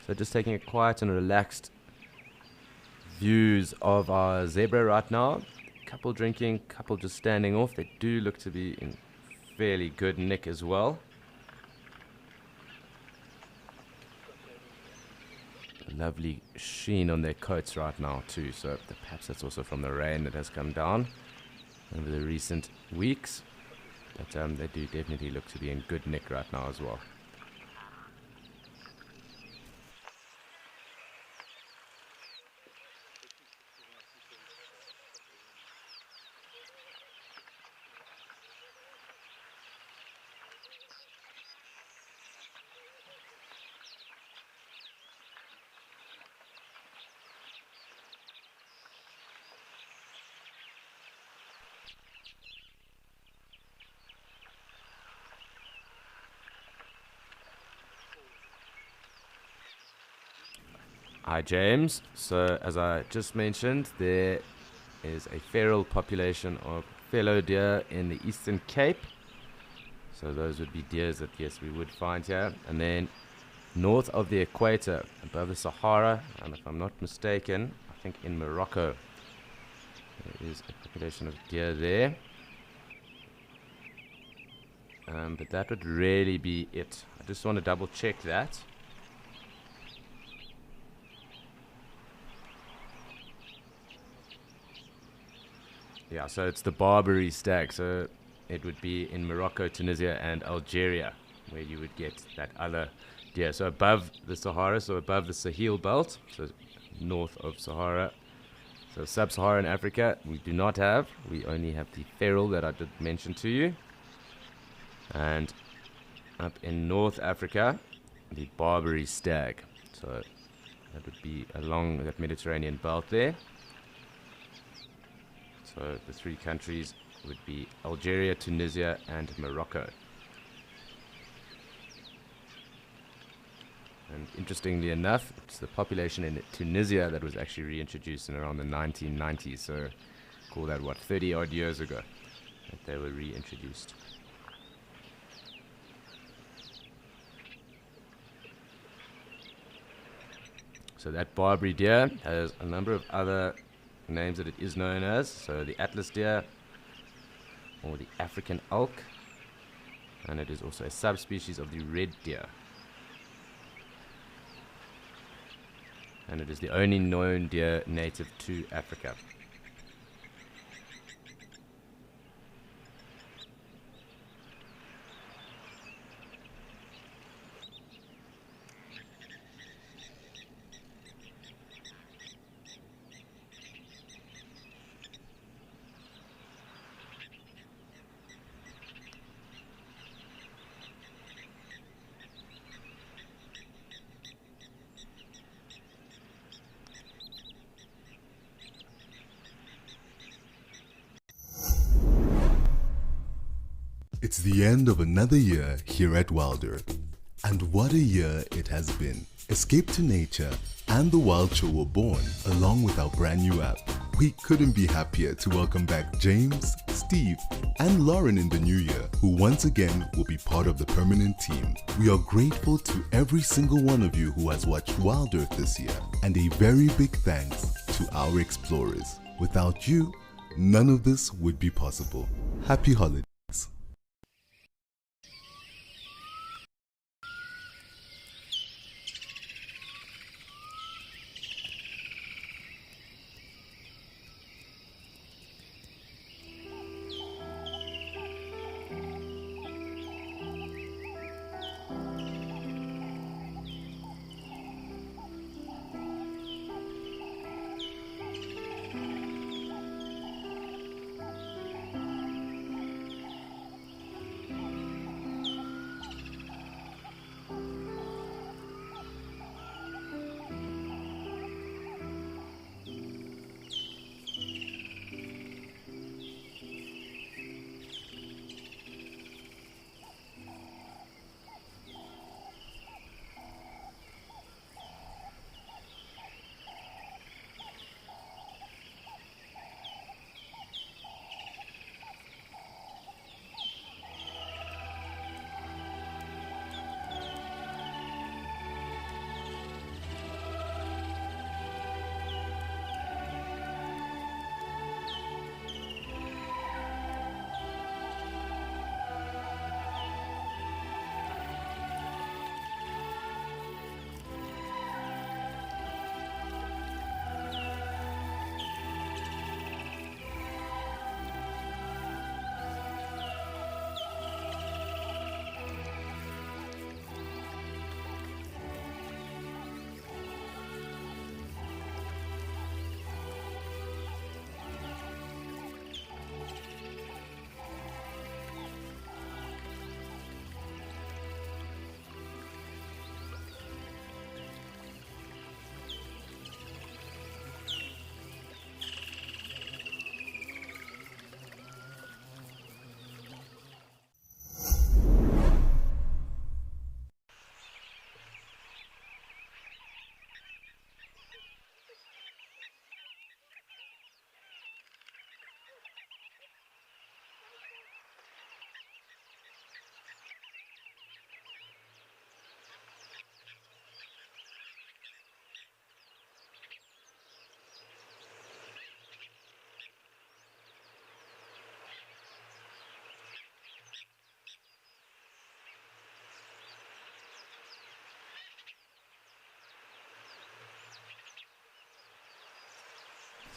So just taking a quiet and relaxed views of our zebra right now. Couple drinking, couple just standing off. They do look to be in fairly good nick as well. Lovely sheen on their coats right now too. So perhaps that's also from the rain that has come down over the recent weeks. But they do definitely look to be in good nick right now as well. Hi James, so as I just mentioned, there is a feral population of fallow deer in the Eastern Cape. So those would be deers that, yes, we would find here. And then north of the equator, above the Sahara, and if I'm not mistaken, I think in Morocco, there is a population of deer there. But that would really be it. I just want to double check that. Yeah, so it's the Barbary stag. So it would be in Morocco, Tunisia, and Algeria, where you would get that other deer. So above the Sahara, so above the Sahel belt, so north of Sahara. So sub-Saharan Africa, we do not have. We only have the feral that I did mention to you. And up in North Africa, the Barbary stag. So that would be along that Mediterranean belt there. So the three countries would be Algeria, Tunisia, and Morocco. interestingly enough, it's the population in Tunisia that was actually reintroduced in around the 1990s. So call that, 30 odd years ago that they were reintroduced. So that Barbary deer has a number of other names that it is known as. So the Atlas deer, or the African elk, and it is also a subspecies of the red deer. And it is the only known deer native to Africa. It's the end of another year here at Wild Earth. And what a year it has been. Escape to Nature and The Wild Show were born along with our brand new app. We couldn't be happier to welcome back James, Steve, and Lauren in the new year, who once again will be part of the permanent team. We are grateful to every single one of you who has watched Wild Earth this year, and a very big thanks to our explorers. Without you, none of this would be possible. Happy holidays.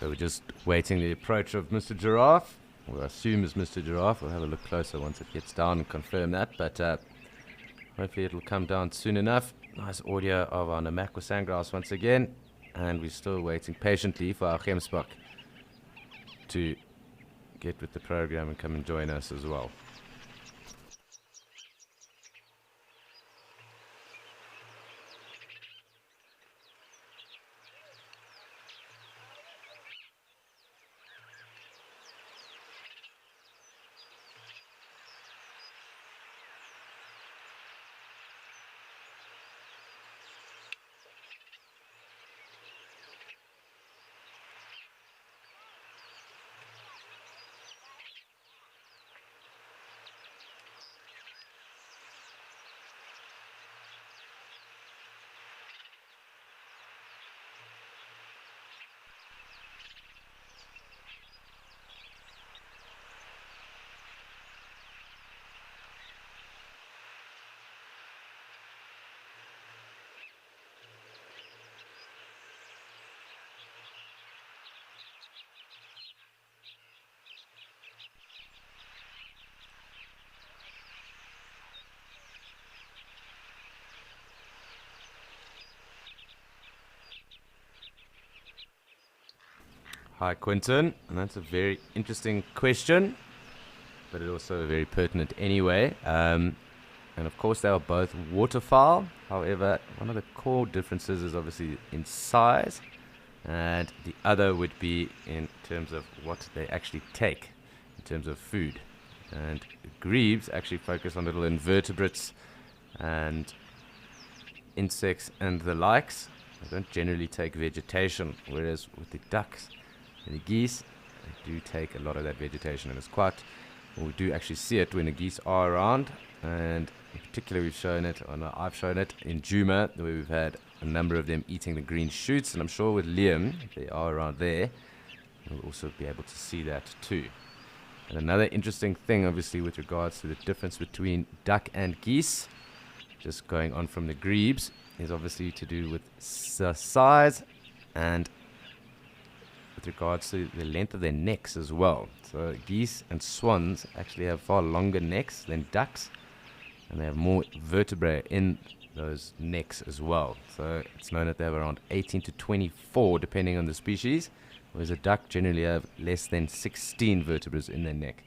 So we're just waiting the approach of Mr. Giraffe. We'll assume it's Mr. Giraffe. We'll have a look closer once it gets down and confirm that. But hopefully it'll come down soon enough. Nice audio of our Namakwa sandgrouse once again. And we're still waiting patiently for our Gemsbok to get with the program and come and join us as well. Hi, Quinton. And that's a very interesting question, but it's also very pertinent anyway. And of course, they are both waterfowl. However, one of the core differences is obviously in size, and the other would be in terms of what they actually take in terms of food. And grebes actually focus on little invertebrates and insects and the likes. They don't generally take vegetation, whereas with the ducks and the geese, they do take a lot of that vegetation, and it's quite, well, we do actually see it when the geese are around. And in particular, we've shown it, I've shown it in Djuma, where we've had a number of them eating the green shoots, and I'm sure with Liam, if they are around there, we'll also be able to see that too. And another interesting thing, obviously, with regards to the difference between duck and geese, just going on from the grebes, is obviously to do with size and with regards to the length of their necks as well. So geese and swans actually have far longer necks than ducks, and they have more vertebrae in those necks as well. So it's known that they have around 18 to 24 depending on the species, whereas a duck generally have less than 16 vertebrae in their neck.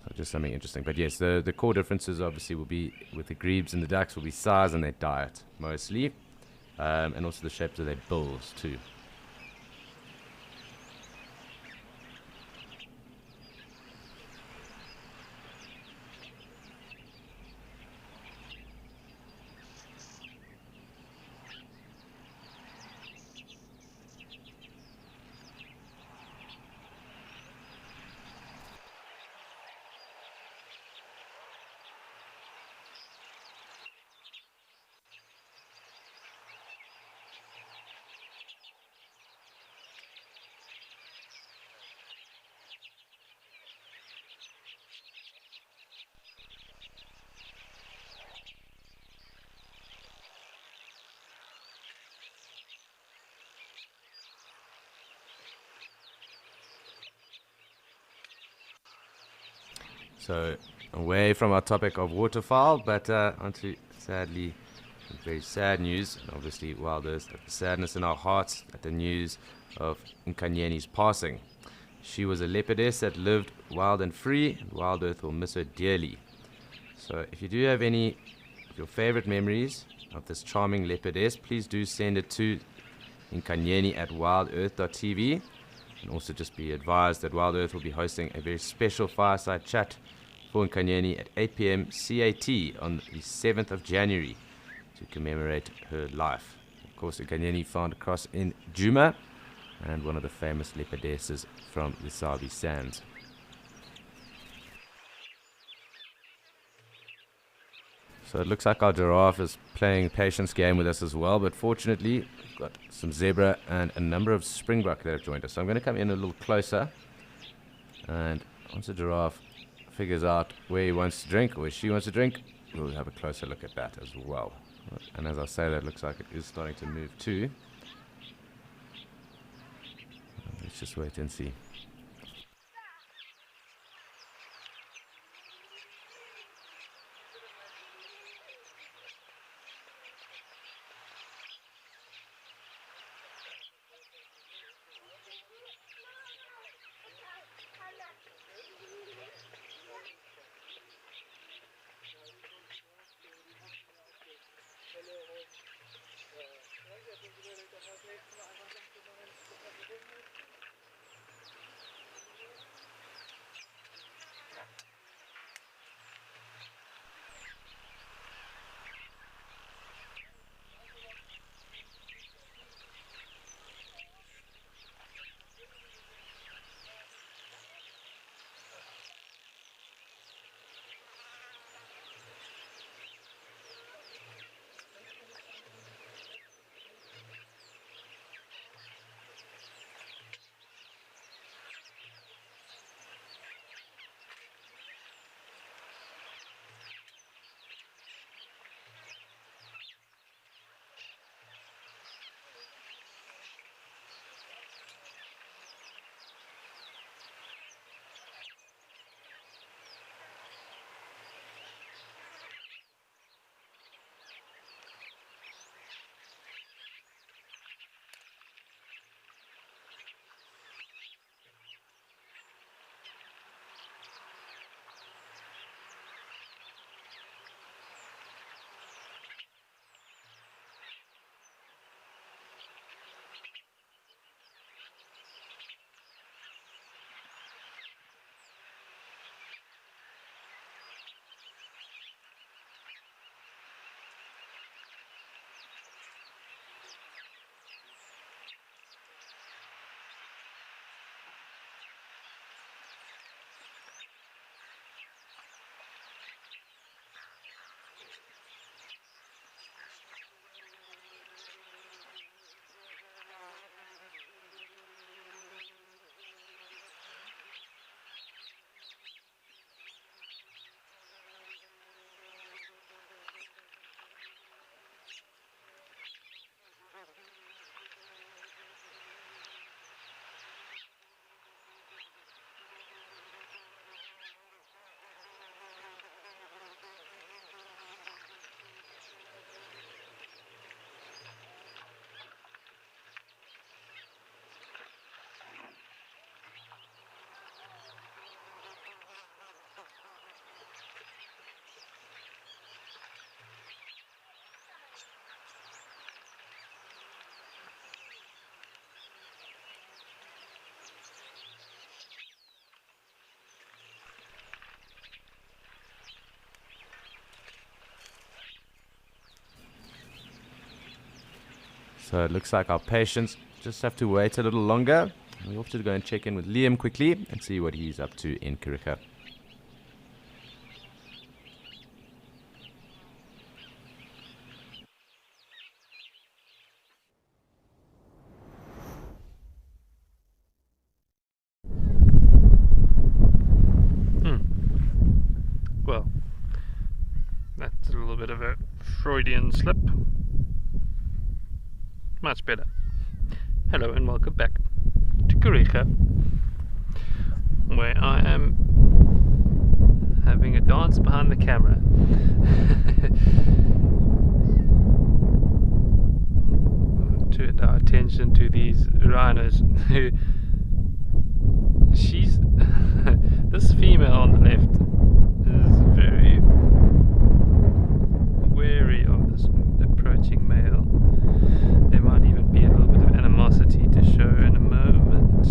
So just something interesting. But yes, the core differences obviously will be with the grebes and the ducks will be size and their diet mostly, and also the shapes of their bills too. So away from our topic of waterfowl, but onto sadly very sad news, and obviously while there's the sadness in our hearts at the news of Nkanyeni's passing. She was a leopardess that lived wild and free, and Wild Earth will miss her dearly. So if you do have any of your favorite memories of this charming leopardess, please do send it to Nkanyeni at wildearth.tv. And also just be advised that Wild Earth will be hosting a very special fireside chat for Nkanyeni at 8 p.m. CAT on the 7th of January to commemorate her life. Of course, Nkanyeni found a cross in Djuma and one of the famous leopardesses from the Sabi Sands. So it looks like our giraffe is playing patience game with us as well, but fortunately we've got some zebra and a number of springbok that have joined us. So I'm going to come in a little closer, and once the giraffe figures out where he wants to drink or where she wants to drink, we'll have a closer look at that as well. And as I say, that looks like it is starting to move too. Let's just wait and see. So it looks like our patients just have to wait a little longer. We're off to go and check in with Liam quickly and see what he's up to in Kariega. Well, that's a little bit of a Freudian slip. Much better. Hello and welcome back to Kariega, where I am having a dance behind the camera. Turned our attention to these rhinos. She's this female on the left is very wary of this approaching male. There might even be a little bit of animosity to show in a moment.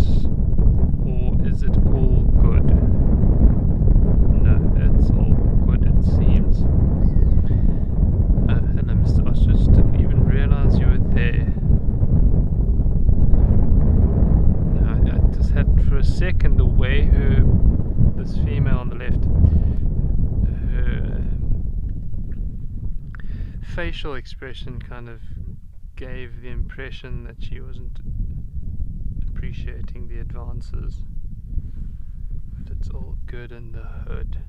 Or is it all good? No, it's all good, it seems. Hello, Mr. Ostrich. Didn't even realize you were there. I just had for a second the way this female on the left, her facial expression kind of gave the impression that she wasn't appreciating the advances. But it's all good in the hood.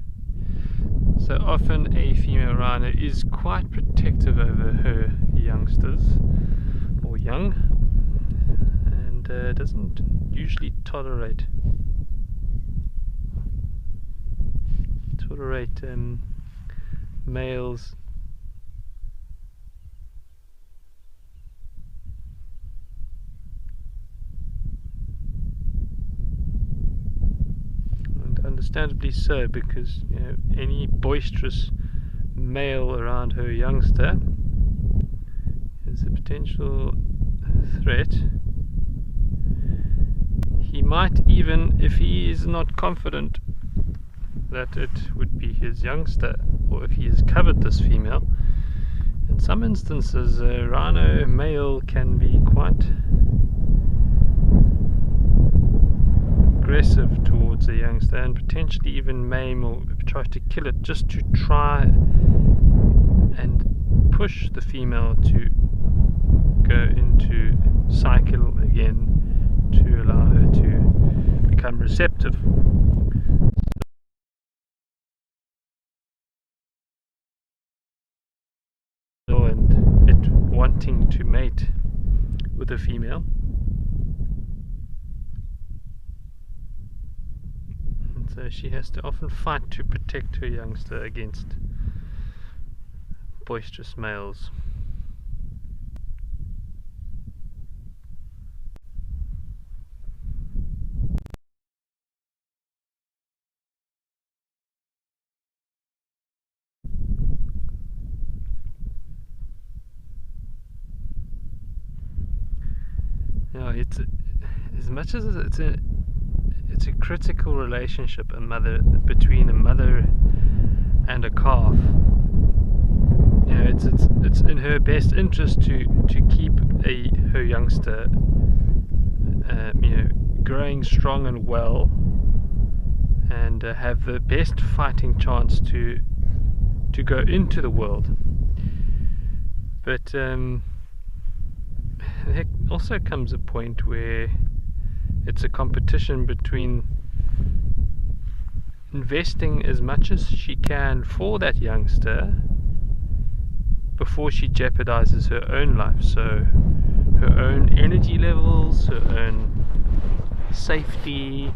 So often a female rhino is quite protective over her youngsters, or young, and doesn't usually tolerate males understandably so, because any boisterous male around her youngster is a potential threat. He might, even if he is not confident that it would be his youngster, or if he has covered this female, in some instances a rhino male can be quite aggressive towards a youngster and potentially even maim or try to kill it, just to try and push the female to go into cycle again, to allow her to become receptive. And it wanting to mate with a female. So she has to often fight to protect her youngster against boisterous males. It's as much as it's a critical relationship between a mother and a calf. It's in her best interest to keep her youngster growing strong and well, and have the best fighting chance to go into the world. But there also comes a point where it's a competition between investing as much as she can for that youngster before she jeopardizes her own life. So her own energy levels, her own safety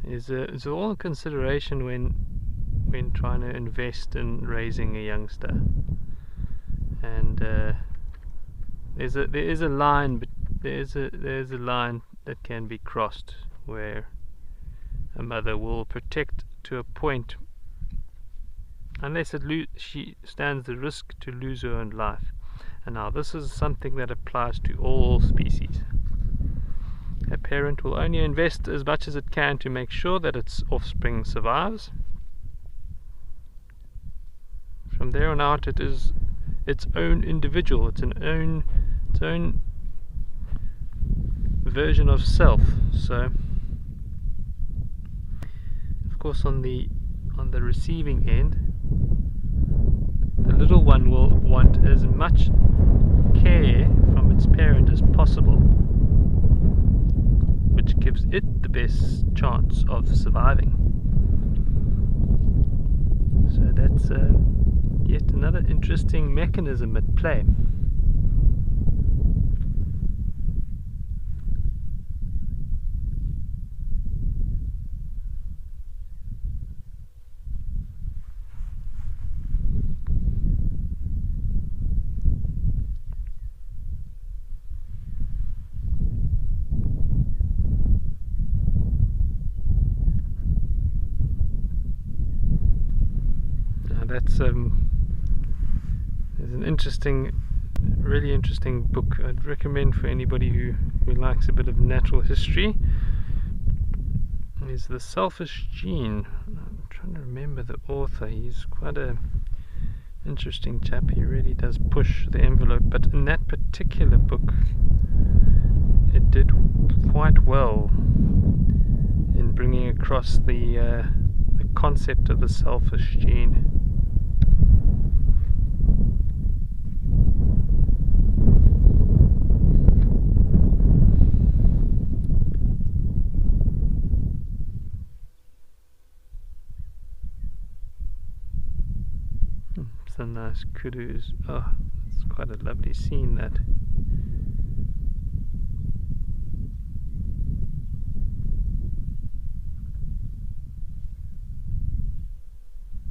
is all a consideration when trying to invest in raising a youngster. And there is a line that can be crossed where a mother will protect to a point, unless she stands the risk to lose her own life. And now this is something that applies to all species. A parent will only invest as much as it can to make sure that its offspring survives. From there on out, it is its own individual. It's its own version of self. So, of course, on the receiving end, the little one will want as much care from its parent as possible, which gives it the best chance of surviving. So that's yet another interesting mechanism at play. That's there's an interesting, really interesting book I'd recommend for anybody who likes a bit of natural history. Is The Selfish Gene. I'm trying to remember the author. He's quite a interesting chap. He really does push the envelope, but in that particular book it did quite well in bringing across the concept of the selfish gene. Some nice kudus. Oh, it's quite a lovely scene, that.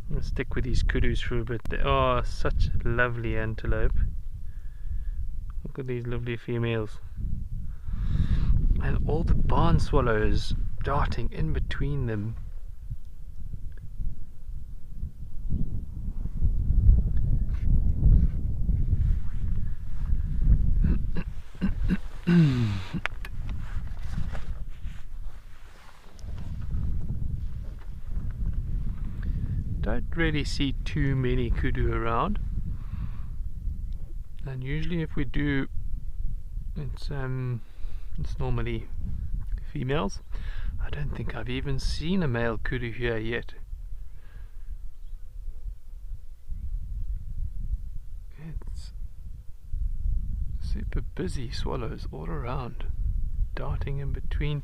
I'm going to stick with these kudus for a bit. They are such a lovely antelope. Look at these lovely females. And all the barn swallows darting in between them. Don't really see too many kudu around, and usually if we do, it's normally females. I don't think I've even seen a male kudu here yet. It's super busy swallows all around, darting in between,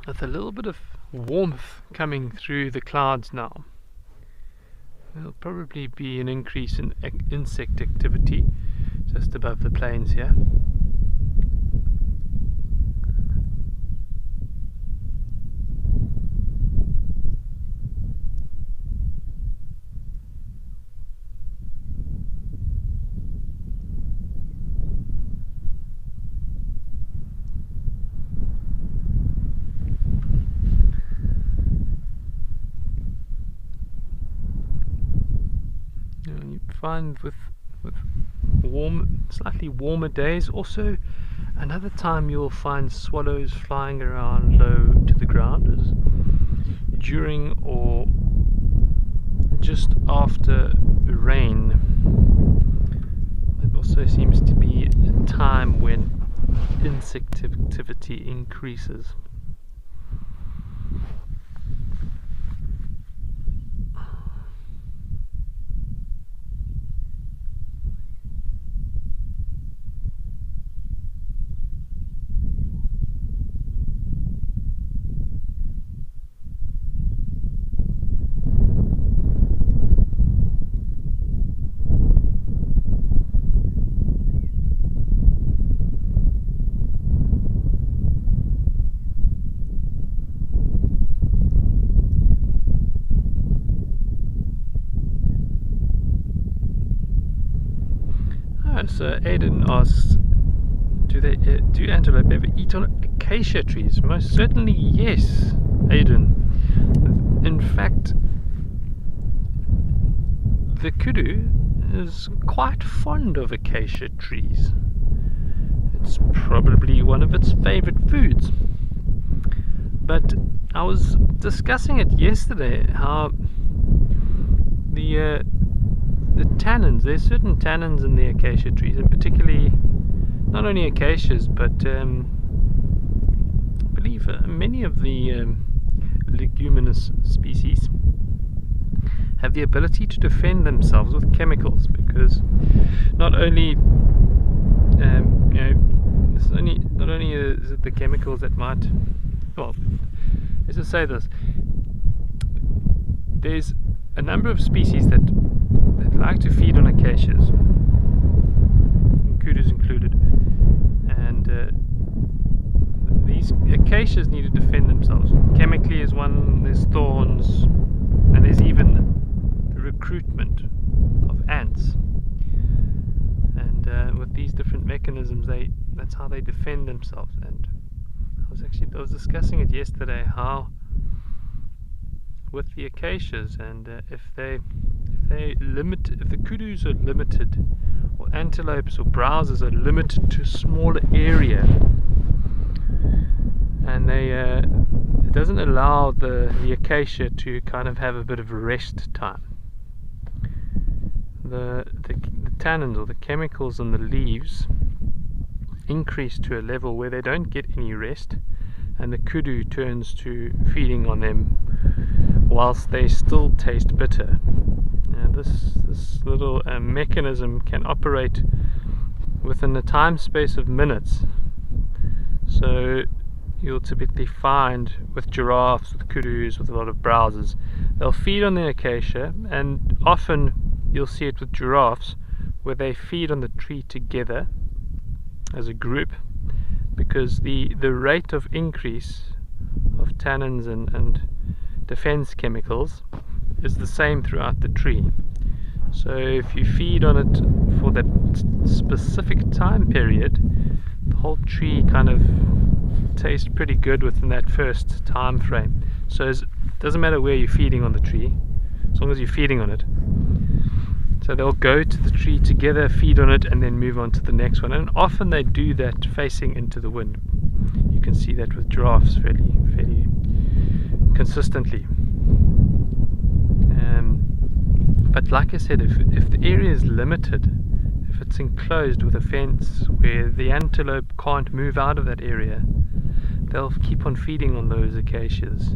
with a little bit of warmth coming through the clouds now. There'll probably be an increase in insect activity just above the plains here. You find with slightly warmer days, also another time you'll find swallows flying around low to the ground is during or just after rain. It also seems to be a time when insect activity increases. So Aidan asks, do antelope ever eat on acacia trees? Most certainly yes, Aidan. In fact, the kudu is quite fond of acacia trees. It's probably one of its favorite foods. But I was discussing it yesterday, how the the tannins, there's certain tannins in the acacia trees, and particularly not only acacias, but I believe many of the leguminous species have the ability to defend themselves with chemicals, because not only not only is it the chemicals that might, well, let's just say this, there's a number of species that like to feed on acacias, kudus included, and these acacias need to defend themselves. Chemically is one, there's thorns, and there's even the recruitment of ants. And with these different mechanisms, that's how they defend themselves. And I was discussing it yesterday, how with the acacias, and if the kudus are limited, or antelopes or browsers are limited to a smaller area, and it doesn't allow the acacia to kind of have a bit of a rest time. The tannins, or the chemicals on the leaves, increase to a level where they don't get any rest, and the kudu turns to feeding on them whilst they still taste bitter. This little mechanism can operate within a time space of minutes. So you'll typically find with giraffes, with kudus, with a lot of browsers, they'll feed on the acacia, and often you'll see it with giraffes where they feed on the tree together as a group, because the rate of increase of tannins and defense chemicals is the same throughout the tree. So if you feed on it for that specific time period, the whole tree kind of tastes pretty good within that first time frame. So it doesn't matter where you're feeding on the tree, as long as you're feeding on it. So they'll go to the tree together, feed on it, and then move on to the next one. And often they do that facing into the wind. You can see that with giraffes fairly consistently. But like I said, if the area is limited, if it's enclosed with a fence where the antelope can't move out of that area, they'll keep on feeding on those acacias,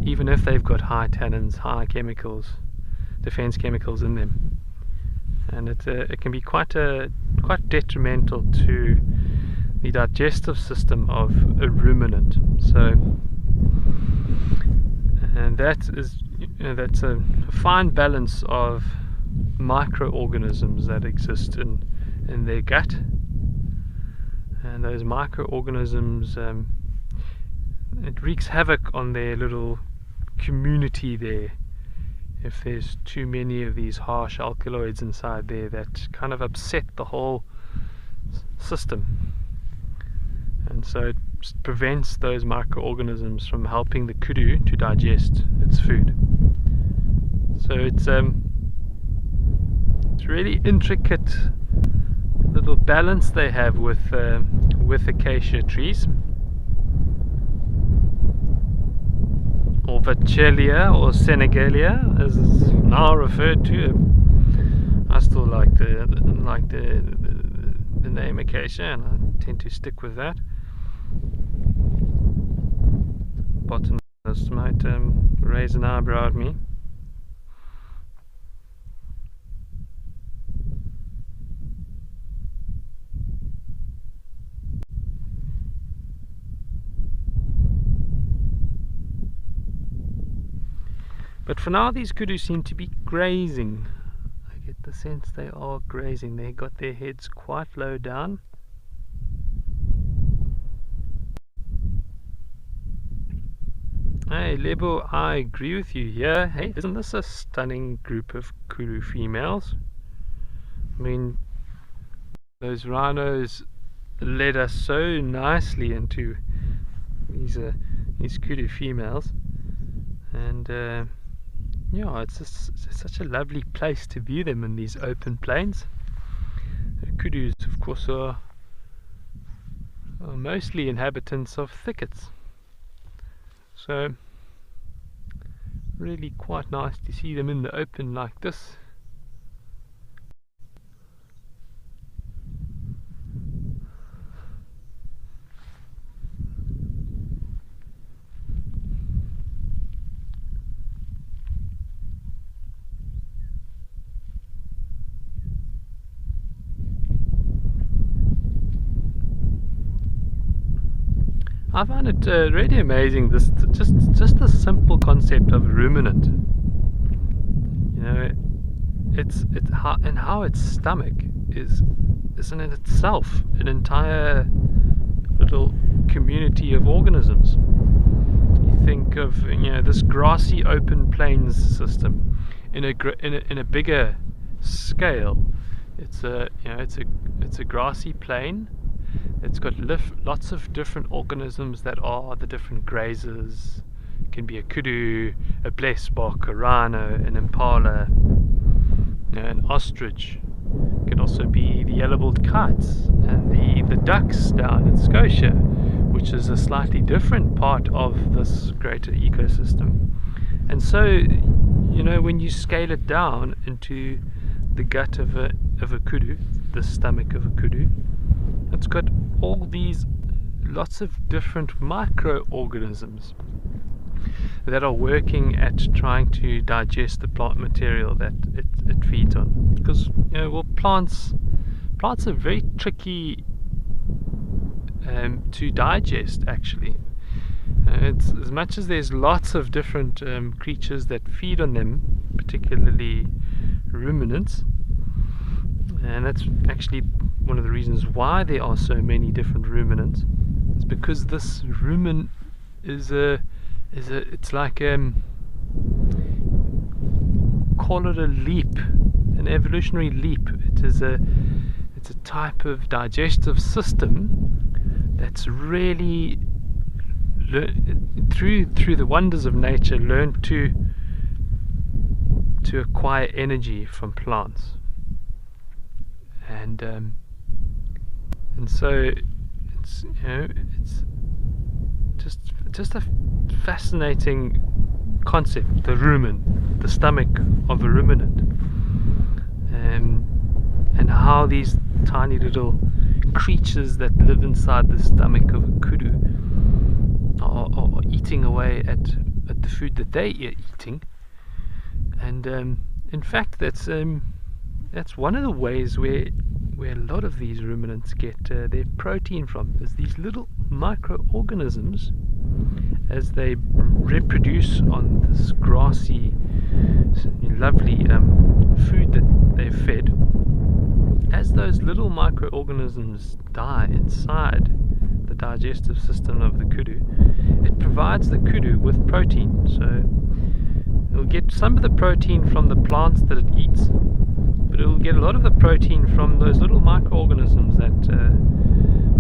even if they've got high tannins, high chemicals, defense chemicals in them. And it can be quite detrimental to the digestive system of a ruminant. So, and that is, that's a fine balance of microorganisms that exist in their gut, and those microorganisms, it wreaks havoc on their little community there. If there's too many of these harsh alkaloids inside there, that kind of upset the whole system, and so it prevents those microorganisms from helping the kudu to digest its food. So it's really intricate little balance they have with acacia trees, or Vachelia, or Senegalia, as it's now referred to. I still like the name acacia, and I tend to stick with that. Botanists might raise an eyebrow at me. But for now, these kudu seem to be grazing. I get the sense they are grazing. They got their heads quite low down. Hey Lebo, I agree with you here. Hey, isn't this a stunning group of kudu females? I mean, those rhinos led us so nicely into these kudu females, and yeah, it's such a lovely place to view them in these open plains. Kudus, of course, are mostly inhabitants of thickets, so really quite nice to see them in the open like this. I find it really amazing. Just the simple concept of a ruminant. You know, it's how its stomach is in itself an entire little community of organisms. You think of this grassy open plains system in a bigger scale. It's a grassy plain. It's got lots of different organisms that are the different grazers. It can be a kudu, a blesbok, a rhino, an impala, an ostrich. It can also be the yellow-billed kites and the ducks down in Scotia, which is a slightly different part of this greater ecosystem. And so, when you scale it down into the gut of a kudu, the stomach of a kudu, it's got all these lots of different microorganisms that are working at trying to digest the plant material that it feeds on. Because plants are very tricky to digest, actually. It's as much as there's lots of different creatures that feed on them, particularly ruminants, and that's actually one of the reasons why there are so many different ruminants. It's because this rumen it's like call it a leap, an evolutionary leap. It's a type of digestive system that's really through the wonders of nature learned to acquire energy from plants, and so it's just a fascinating concept, the rumen, the stomach of a ruminant, and how these tiny little creatures that live inside the stomach of a kudu are eating away at the food that they are eating. And in fact, that's one of the ways where a lot of these ruminants get their protein from, is these little microorganisms as they reproduce on this grassy, lovely food that they're fed. As those little microorganisms die inside the digestive system of the kudu, it provides the kudu with protein. So it'll get some of the protein from the plants that it eats, but it will get a lot of the protein from those little microorganisms that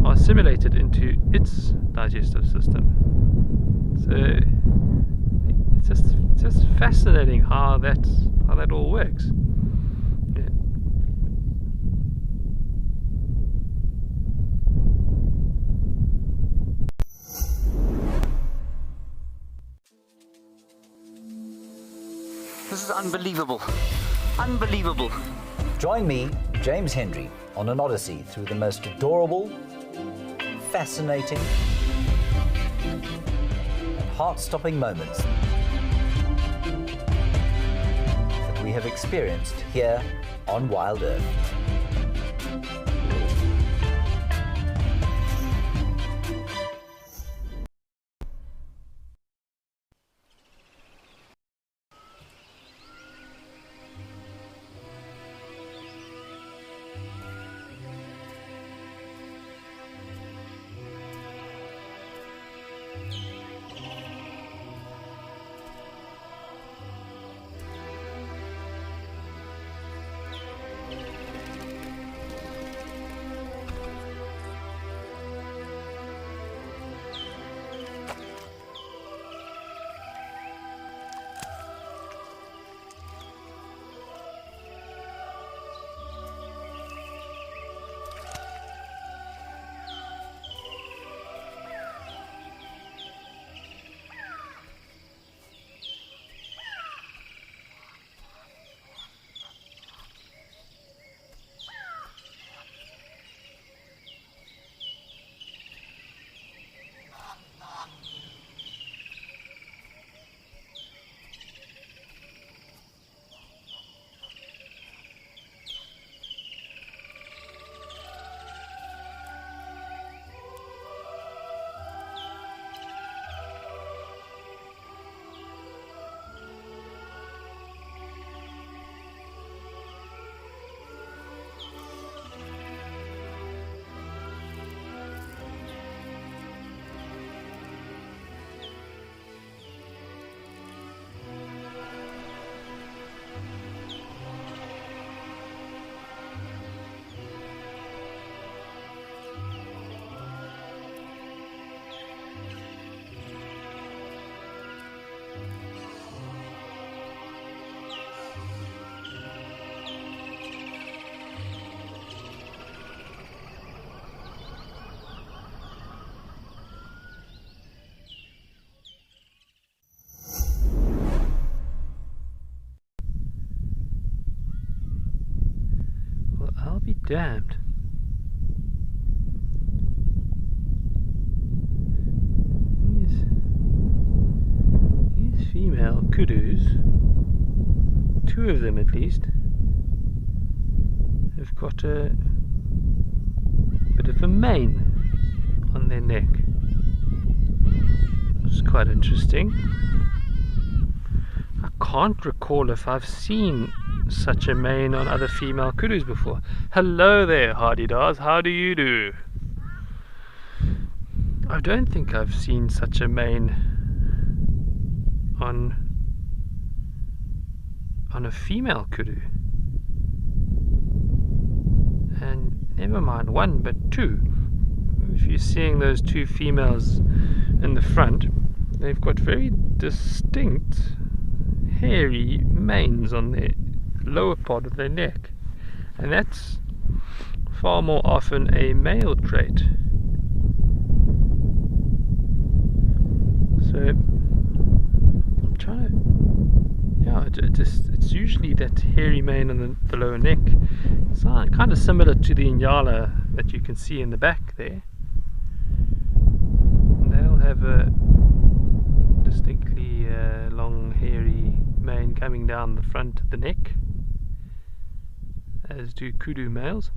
are assimilated into its digestive system. So it's just fascinating how that all works. Yeah. This is unbelievable. Unbelievable. Join me, James Hendry, on an odyssey through the most adorable, fascinating, and heart-stopping moments that we have experienced here on Wild Earth. I'll be damned. These female kudus, two of them at least, have got a bit of a mane on their neck. It's quite interesting. I can't recall if I've seen such a mane on other female kudus before. Hello there, hardy-dars, how do you do? I don't think I've seen such a mane on a female kudu. And never mind one, but two. If you're seeing those two females in the front, they've got very distinct hairy manes on their lower part of their neck, and that's far more often a male trait. So I'm trying to, yeah, it's usually that hairy mane on the lower neck. It's kind of similar to the Inyala that you can see in the back there. They'll have a distinctly long hairy mane coming down the front of the neck, as do kudu males.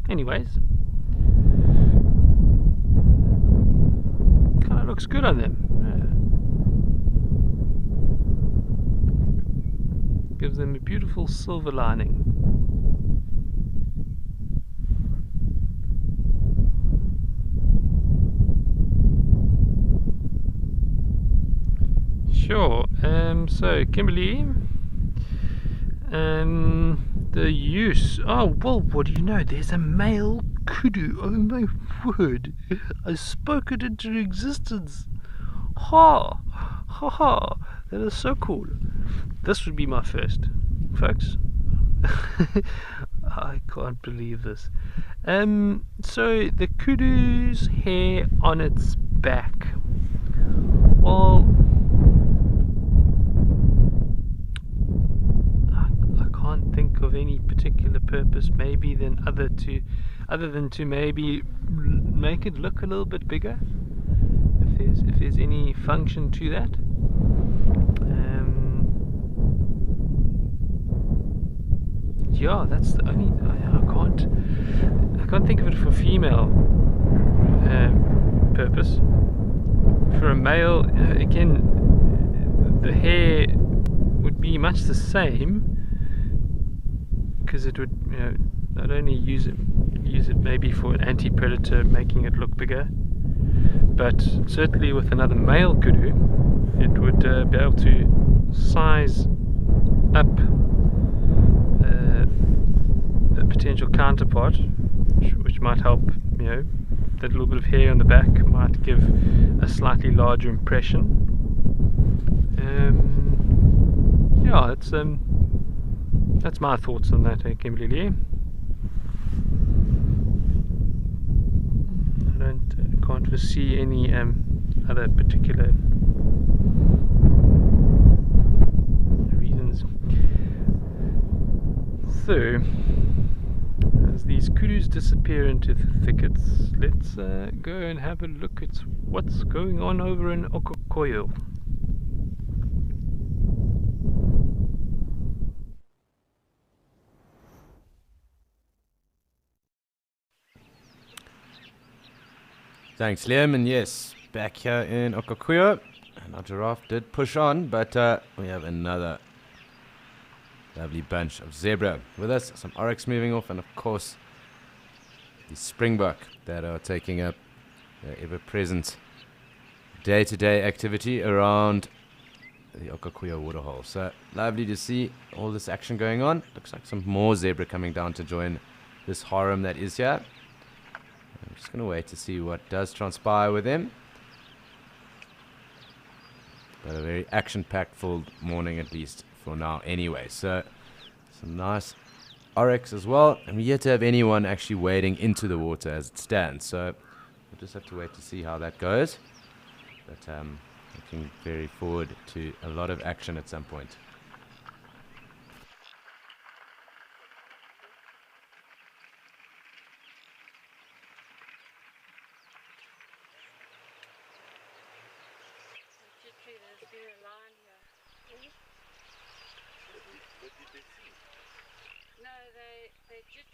Anyways, kind of looks good on them. Gives them a beautiful silver lining. Sure. So Kimberly, the use. Oh well, what do you know? There's a male kudu. Oh my word! I spoke it into existence. Ha ha ha! That is so cool. This would be my first, folks. I can't believe this. So the kudu's hair on its back. Well, I can't think of any particular purpose, maybe other than to maybe make it look a little bit bigger. If there's any function to that. Yeah, that's the only. I can't think of it for female purpose. For a male, again, the hair would be much the same, because it would, not only use it maybe for an anti-predator, making it look bigger, but certainly with another male kudu, it would be able to size up a potential counterpart, which might help. That little bit of hair on the back might give a slightly larger impression. Yeah, that's my thoughts on that, Kimberly Lee. I can't foresee any other particular reasons. So, as these kudus disappear into the thickets, let's go and have a look at what's going on over in Okokoyo. Thanks, Liam, and yes, back here in Okokoyo, and our giraffe did push on, but we have another lovely bunch of zebra with us, some oryx moving off, and of course the springbok that are taking up their ever-present day-to-day activity around the Okokoyo waterhole. So lovely to see all this action going on. Looks like some more zebra coming down to join this harem that is here. I'm just going to wait to see what does transpire with them. But a very action-packed full morning, at least for now anyway. So some nice oryx as well, and we're yet to have anyone actually wading into the water as it stands, so we'll just have to wait to see how that goes. But looking very forward to a lot of action at some point.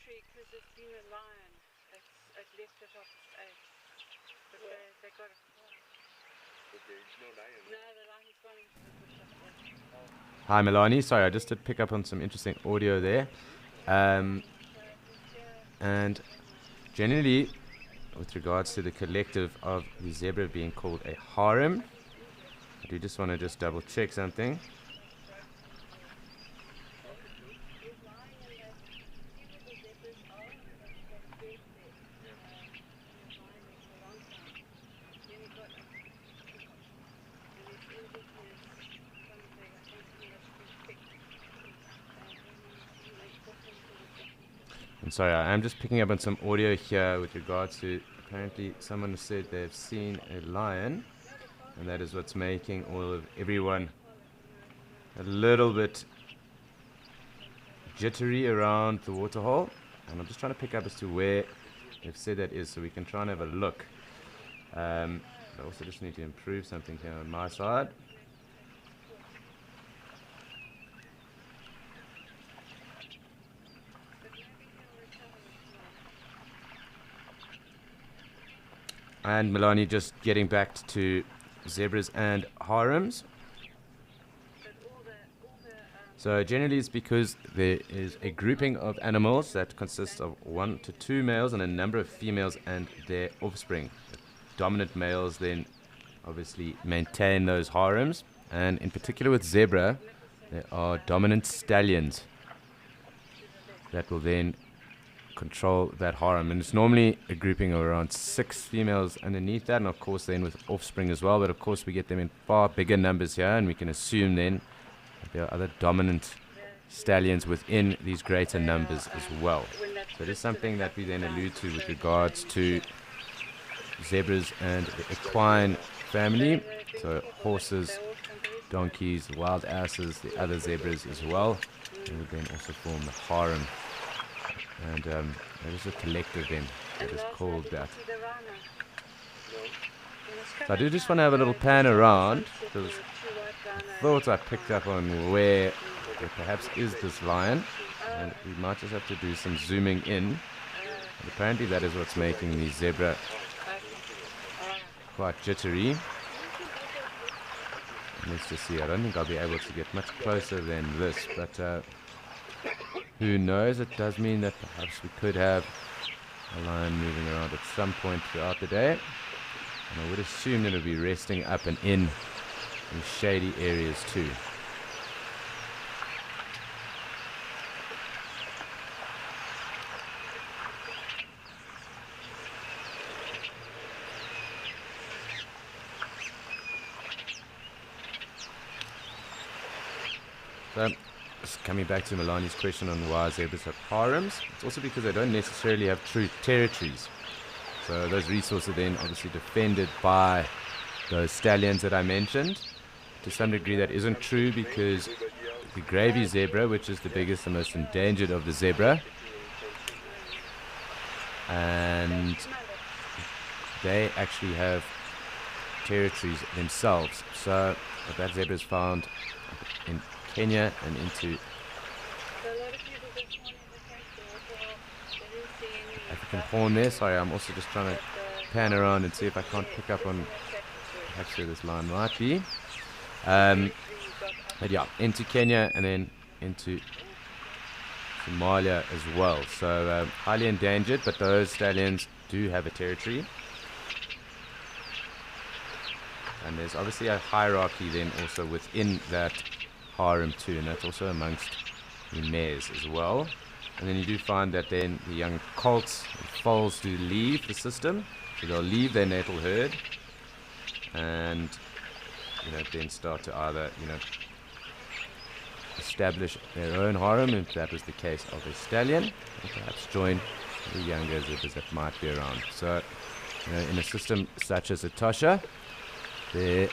tree because it's been a lion. It left it off its egg. But they got it. But there's no lion. No, the lion's gone into the bush up there. Hi, Milani. Sorry, I just did pick up on some interesting audio there. And generally, with regards to the collective of the zebra being called a harem, I do just want to just double check something. I'm sorry, I'm just picking up on some audio here with regards to, apparently someone said they've seen a lion, and that is what's making everyone a little bit jittery around the waterhole. And I'm just trying to pick up as to where they've said that is, so we can try and have a look. I also just need to improve something here on my side. And Milani, just getting back to zebras and harems. So generally it's because there is a grouping of animals that consists of 1 to 2 males and a number of females and their offspring. Dominant males then obviously maintain those harems, and in particular with zebra there are dominant stallions that will then control that harem, and it's normally a grouping of around 6 females underneath that, and of course then with offspring as well, but of course we get them in far bigger numbers here, and we can assume then that there are other dominant stallions within these greater numbers as well. So it is something that we then allude to with regards to zebras and the equine family, so horses, donkeys, wild asses, the other zebras as well, and would then also form the harem. And there is a collective then that is called that. So I do just want to have a little pan around, because I thought I picked up on where there perhaps is this lion, and we might just have to do some zooming in. And apparently that is what's making the zebra quite jittery. Let's just see, I don't think I'll be able to get much closer than this, but who knows, it does mean that perhaps we could have a lion moving around at some point throughout the day. And I would assume that it would be resting up and in shady areas too. So, just coming back to Milani's question on why zebras have harems, it's also because they don't necessarily have true territories. So those resources are then obviously defended by those stallions that I mentioned. To some degree that isn't true, because the gravy zebra, which is the biggest and most endangered of the zebra, and they actually have territories themselves. So that zebra is found in Kenya and into African horn there. Sorry, I'm also just trying to pan around and see if I can't pick up on perhaps where this line might be. But yeah, into Kenya and then into Somalia as well. So highly endangered, but those stallions do have a territory. And there's obviously a hierarchy then also within that harem too, and that's also amongst the mares as well. And then you do find that then the young colts and foals do leave the system, so they'll leave their natal herd and then start to either establish their own harem, if that was the case of a stallion, and perhaps join the younger zebras that might be around. So in a system such as Etosha, there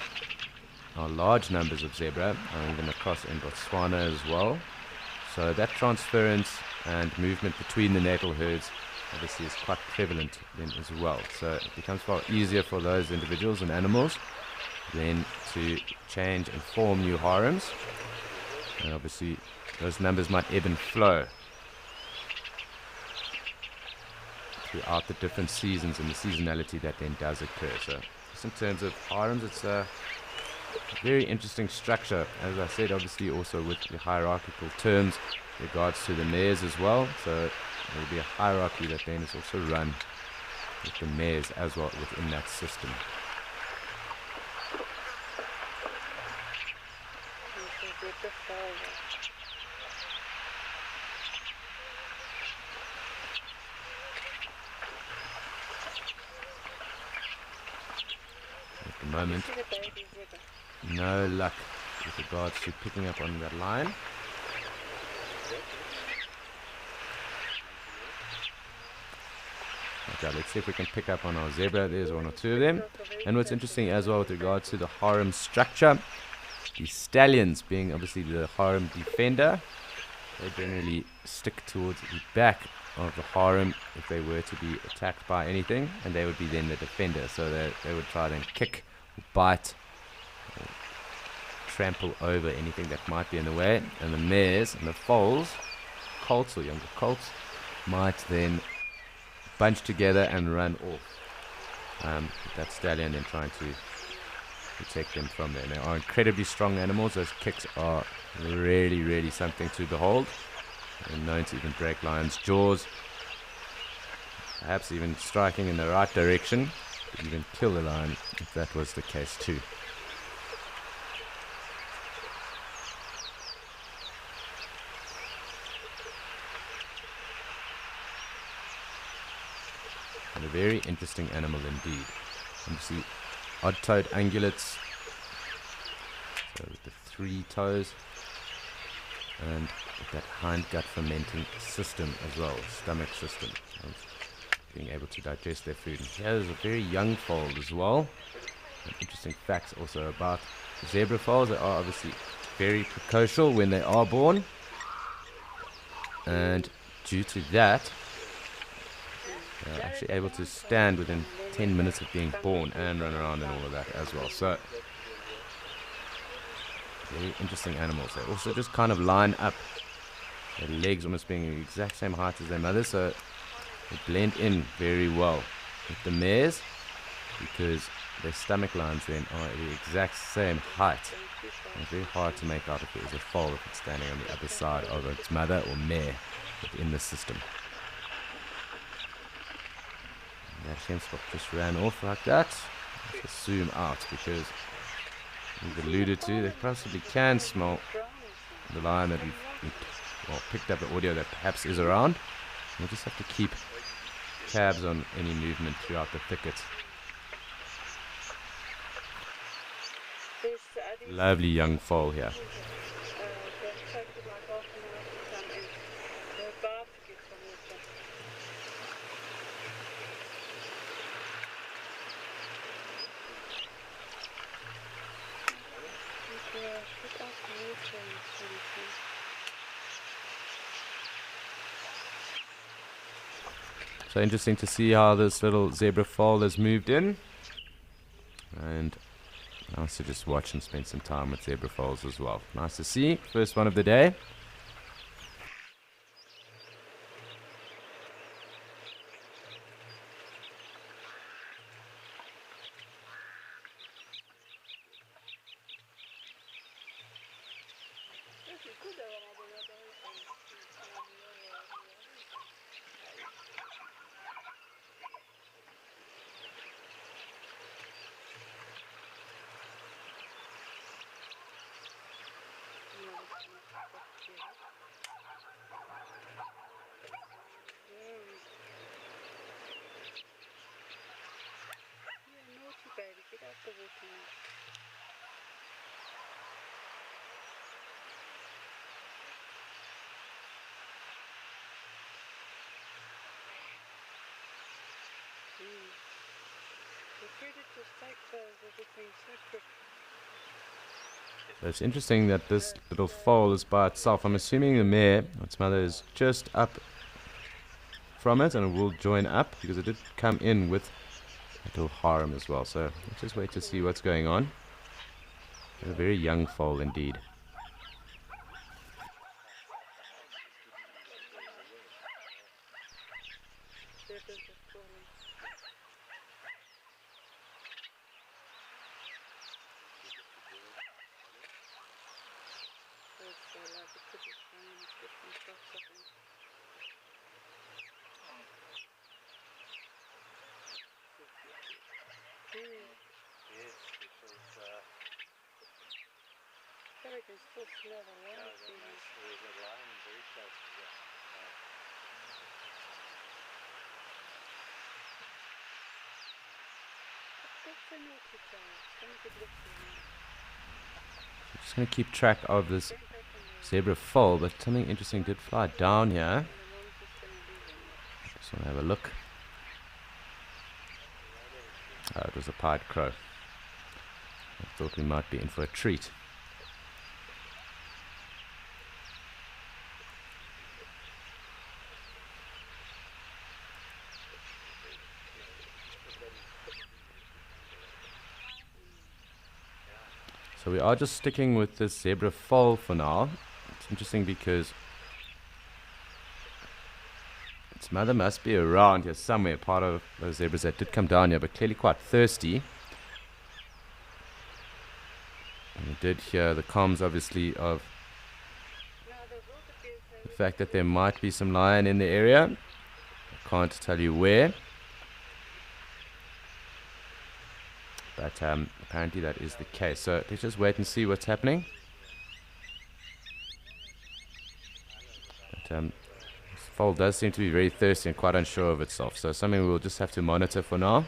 are large numbers of zebra, even across in Botswana as well. So that transference and movement between the natal herds obviously is quite prevalent then as well. So it becomes far easier for those individuals and animals then to change and form new harems. And obviously those numbers might ebb and flow. throughout the different seasons and the seasonality that then does occur. So just in terms of harems, it's a very interesting structure. As I said, obviously also with the hierarchical terms in regards to the mares as well. So there will be a hierarchy that then is also run with the mares as well within that system. At the moment, no luck with regards to picking up on that line. Okay, let's see if we can pick up on our zebra. There's one or two of them. And what's interesting as well with regards to the harem structure, the stallions being obviously the harem defender, they generally stick towards the back of the harem if they were to be attacked by anything, and they would be then the defender. So they would try and kick, bite, or trample over anything that might be in the way. And the mares and the foals, colts or younger colts, might then bunch together and run off. That stallion then trying to protect them from there. They are incredibly strong animals. Those kicks are really something to behold. They're known to even break lions' jaws, perhaps even striking in the right direction, could even kill a lion if that was the case too. And a very interesting animal indeed. And you see odd-toed ungulates, so with the 3 toes, and with that hindgut fermenting system as well, stomach system, being able to digest their food. And here's a very young foal as well. And interesting facts also about zebra foals. They are obviously very precocial when they are born, and due to that, they're actually able to stand within 10 minutes of being born and run around and all of that as well. So, very interesting animals. They also just kind of line up, their legs almost being the exact same height as their mother, so they blend in very well with the mares, because their stomach lines then are the exact same height. And it's very hard to make out if it is a foal if it's standing on the other side of its mother or mare within the system. That henspot just ran off like that. Let's zoom out, because we've alluded to, they possibly can smell the lion that we've picked up the audio that perhaps is around. We'll just have to keep tabs on any movement throughout the thicket. Lovely young foal here. So interesting to see how this little zebra foal has moved in, and nice to just watch and spend some time with zebra foals as well. Nice to see. First one of the day. Baby, get out the water now. The predators take everything so quick. So it's interesting that this little foal is by itself. I'm assuming the mare, its mother, is just up from it, and it will join up because it did come in with a little harem as well. So let's just wait to see what's going on. A very young foal indeed. like because it's rain, it's different shots of him. Yes, because So we can still smell the light. there's a lion very close to that. That's a naughty child. Don't get look for him. Just going to keep track of this zebra foal, but something interesting did fly down here. And the mom's just going to leave him. Just want to have a look. Oh, it was a pied crow. I thought we might be in for a treat. So we are just sticking with this zebra foal for now. It's interesting because its mother must be around here somewhere, part of those zebras that did come down here, but clearly quite thirsty. And we did hear the comms, obviously, of the fact that there might be some lion in the area. I can't tell you where. But apparently that is the case. So let's just wait and see what's happening. But this foal does seem to be very thirsty and quite unsure of itself. So something we'll just have to monitor for now.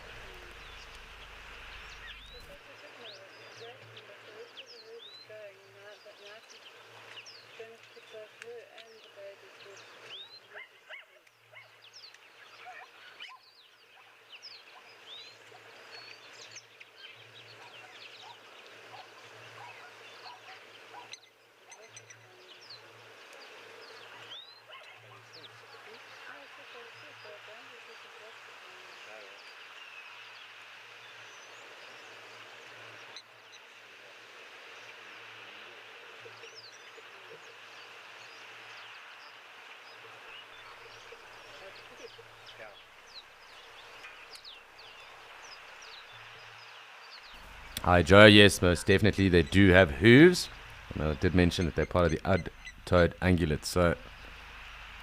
Hi Joe, yes, most definitely they do have hooves. And I did mention that they're part of the odd-toed ungulates. So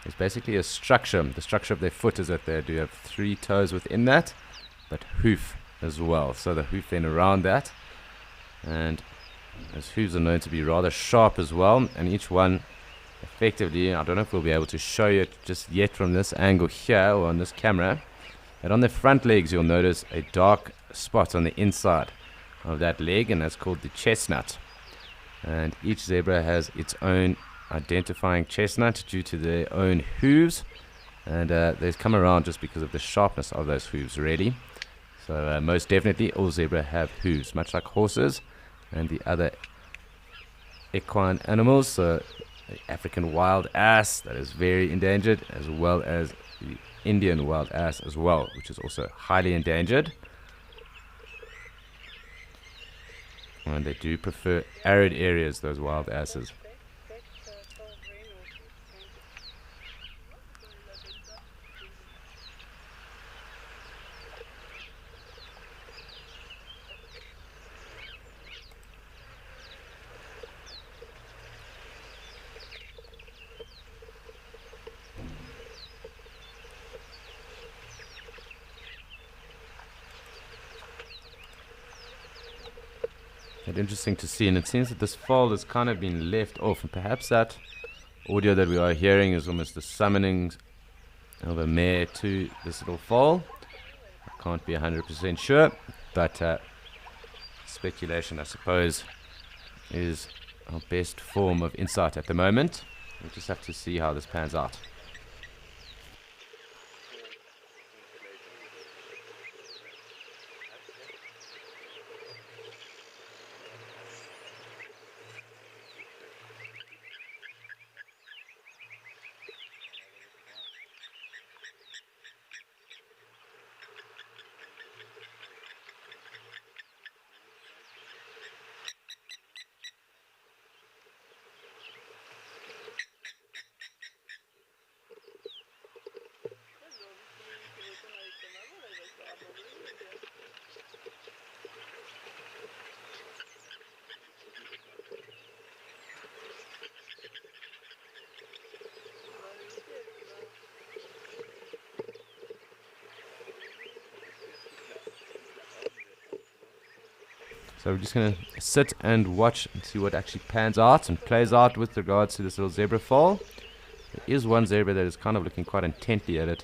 it's basically a structure. The structure of their foot is that they do have 3 toes within that, but hoof as well. So the hoof then around that. And those hooves are known to be rather sharp as well. And each one effectively, I don't know if we'll be able to show you it just yet from this angle here or on this camera, but on their front legs you'll notice a dark spot on the inside of that leg, and that's called the chestnut. And each zebra has its own identifying chestnut due to their own hooves, and they've come around just because of the sharpness of those hooves, really. So most definitely all zebra have hooves, much like horses and the other equine animals. So the African wild ass, that is very endangered, as well as the Indian wild ass as well, which is also highly endangered. And they do prefer arid areas, those wild asses. It's interesting to see, and it seems that this foal has kind of been left off, and perhaps that audio that we are hearing is almost the summoning of a mare to this little foal. I can't be 100% sure, but speculation, I suppose, is our best form of insight at the moment. We'll just have to see how this pans out. So we're just going to sit and watch and see what actually pans out and plays out with regards to this little zebra foal. There is one zebra that is kind of looking quite intently at it.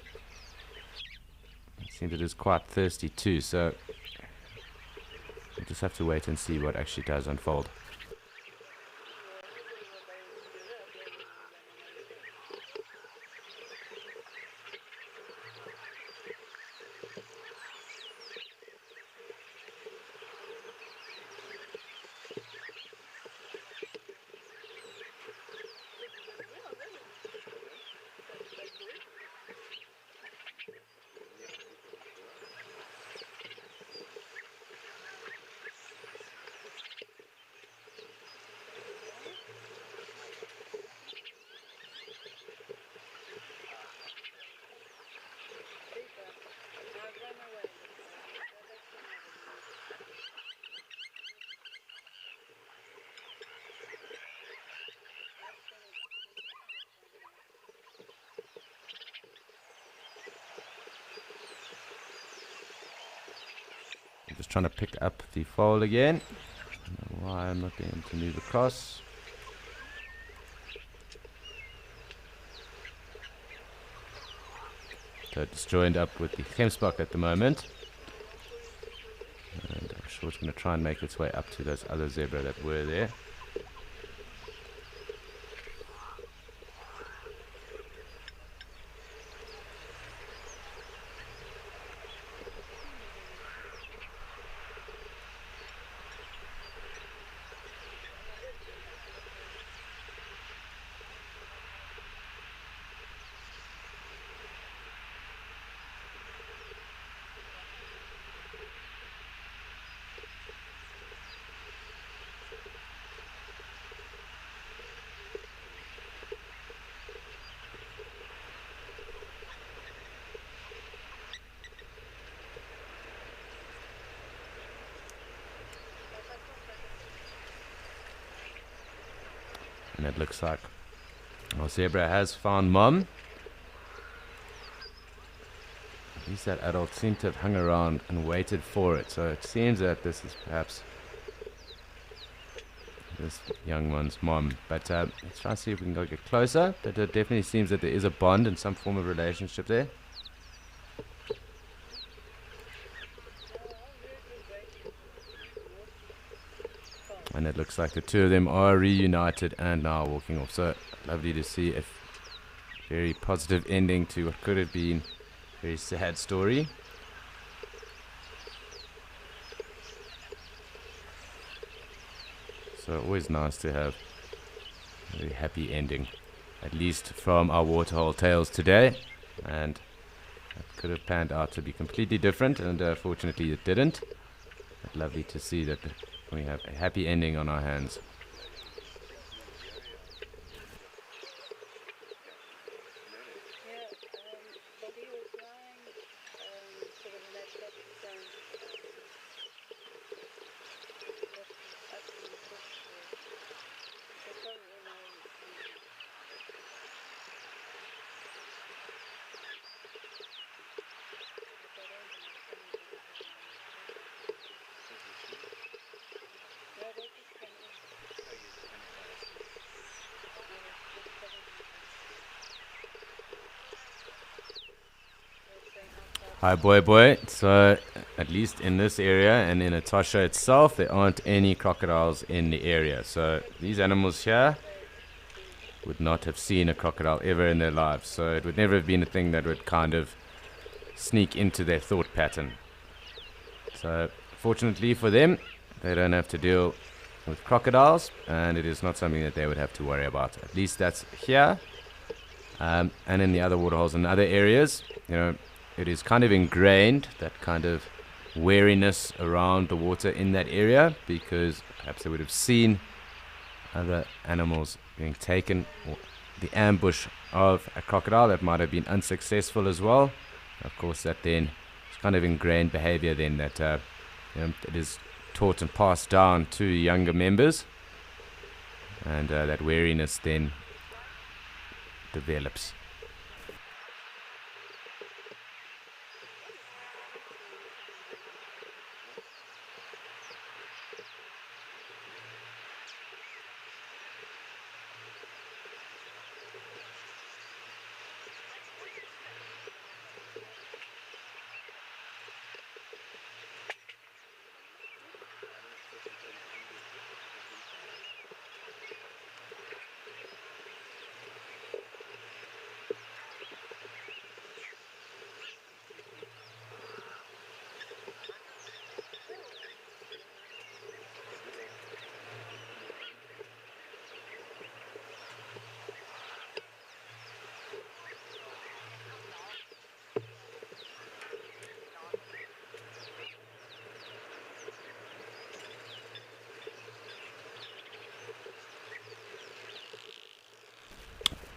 It seems it is quite thirsty too, so we'll just have to wait and see what actually does unfold. I'm just trying to pick up the foal again. I don't know why I'm not being able to move across. So it's joined up with the Gemsbok at the moment. And I'm sure it's going to try and make its way up to those other zebra that were there. And it looks like our zebra has found mom. At least that adult seemed to have hung around and waited for it. So it seems that this is perhaps this young one's mom. But let's try and see if we can go get closer. But it definitely seems that there is a bond and some form of relationship there. And it looks like the two of them are reunited and now walking off. So lovely to see a very positive ending to what could have been a very sad story. So always nice to have a very happy ending, at least from our Waterhole Tales today. And it could have panned out to be completely different, and fortunately it didn't. But lovely to see that we have a happy ending on our hands. Hi boy. So at least in this area and in Etosha itself, there aren't any crocodiles in the area. So these animals here would not have seen a crocodile ever in their lives. So it would never have been a thing that would kind of sneak into their thought pattern. So fortunately for them, they don't have to deal with crocodiles, and it is not something that they would have to worry about. At least that's here. And in the other waterholes and other areas, you know, it is kind of ingrained, that kind of wariness around the water in that area, because perhaps they would have seen other animals being taken, or the ambush of a crocodile that might have been unsuccessful as well. Of course, that then is kind of ingrained behavior then that it is taught and passed down to younger members, and that wariness then develops.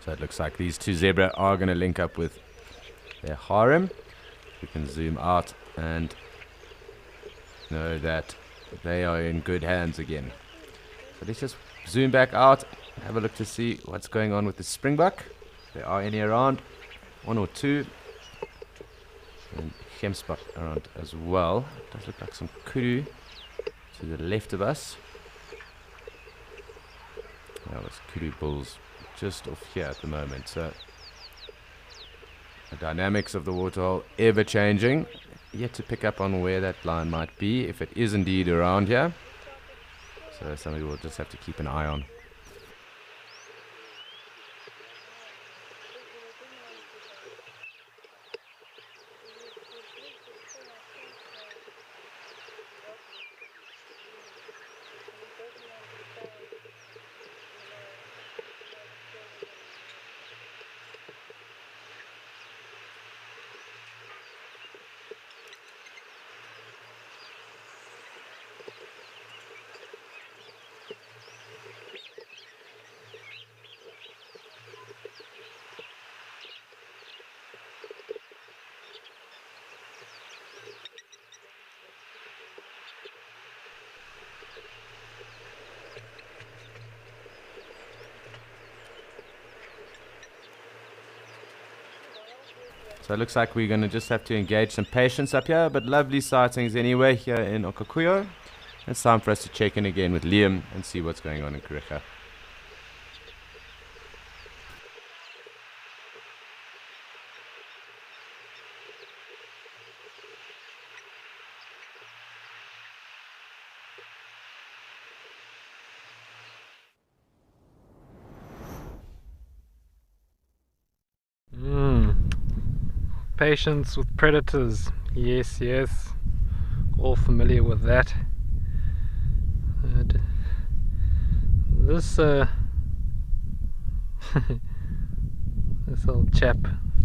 So it looks like these two zebra are going to link up with their harem. We can zoom out and know that they are in good hands again. So let's just zoom back out and have a look to see what's going on with the springbok. If there are any around, one or two. And gemsbok around as well. It does look like some kudu to the left of us. Now there's kudu bulls just off here at the moment. So the dynamics of the waterhole ever changing. Yet to pick up on where that line might be, if it is indeed around here. So something we'll just have to keep an eye on. So it looks like we're going to just have to engage some patience up here, but lovely sightings anyway here in Okakuyo. It's time for us to check in again with Liam and see what's going on in Kariega. Patience with predators. Yes, yes. All familiar with that. This this old chap,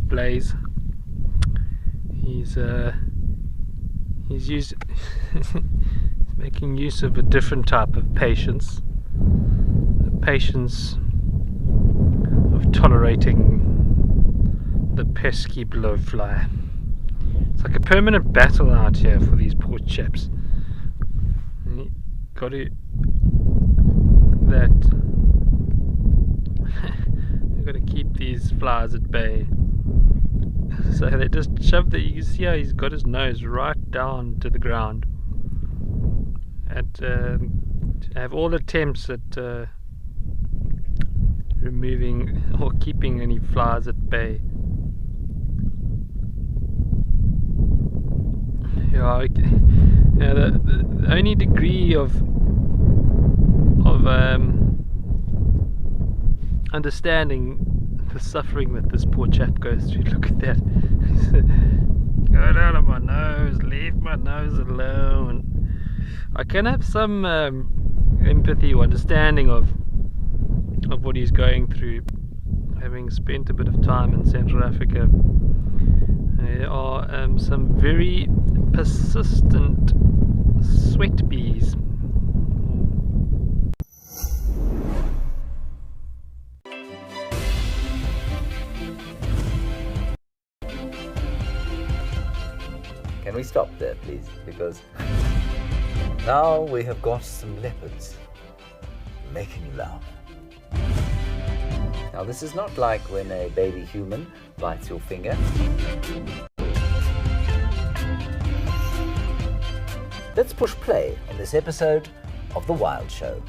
Blaze, he's used he's making use of a different type of patience. The patience of tolerating the pesky blowfly. It's like a permanent battle out here for these poor chaps. And you got to you've got to keep these flies at bay. So they just shove the. You can see how he's got his nose right down to the ground, and have all attempts at removing or keeping any flies at bay. The only degree of understanding the suffering that this poor chap goes through. Look at that. Get out of my nose, leave my nose alone. I can have some empathy or understanding of what he's going through, having spent a bit of time in Central Africa. There are some very persistent sweat bees. Can we stop there, please? Because now we have got some leopards making you laugh. Now, this is not like when a baby human bites your finger. Let's push play on this episode of The Wild Show.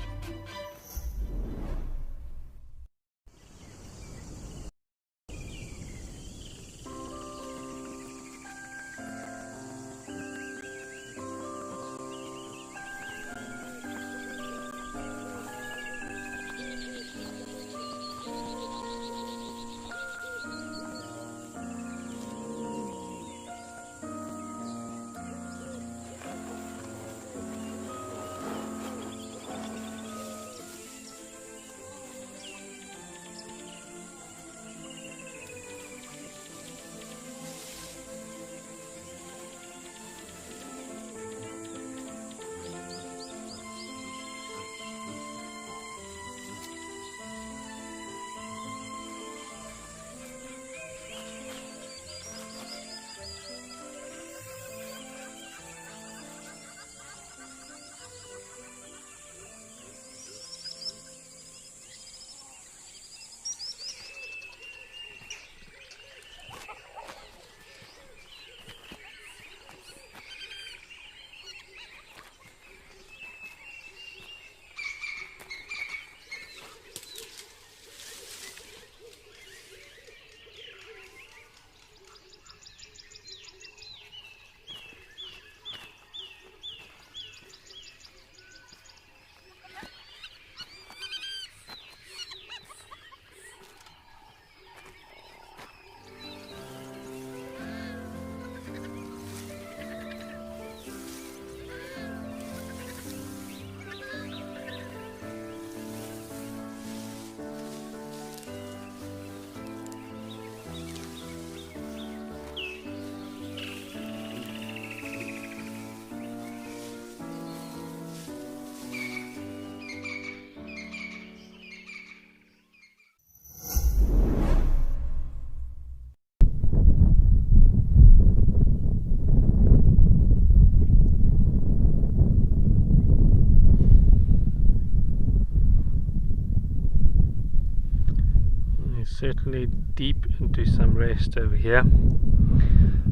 certainly deep into some rest over here.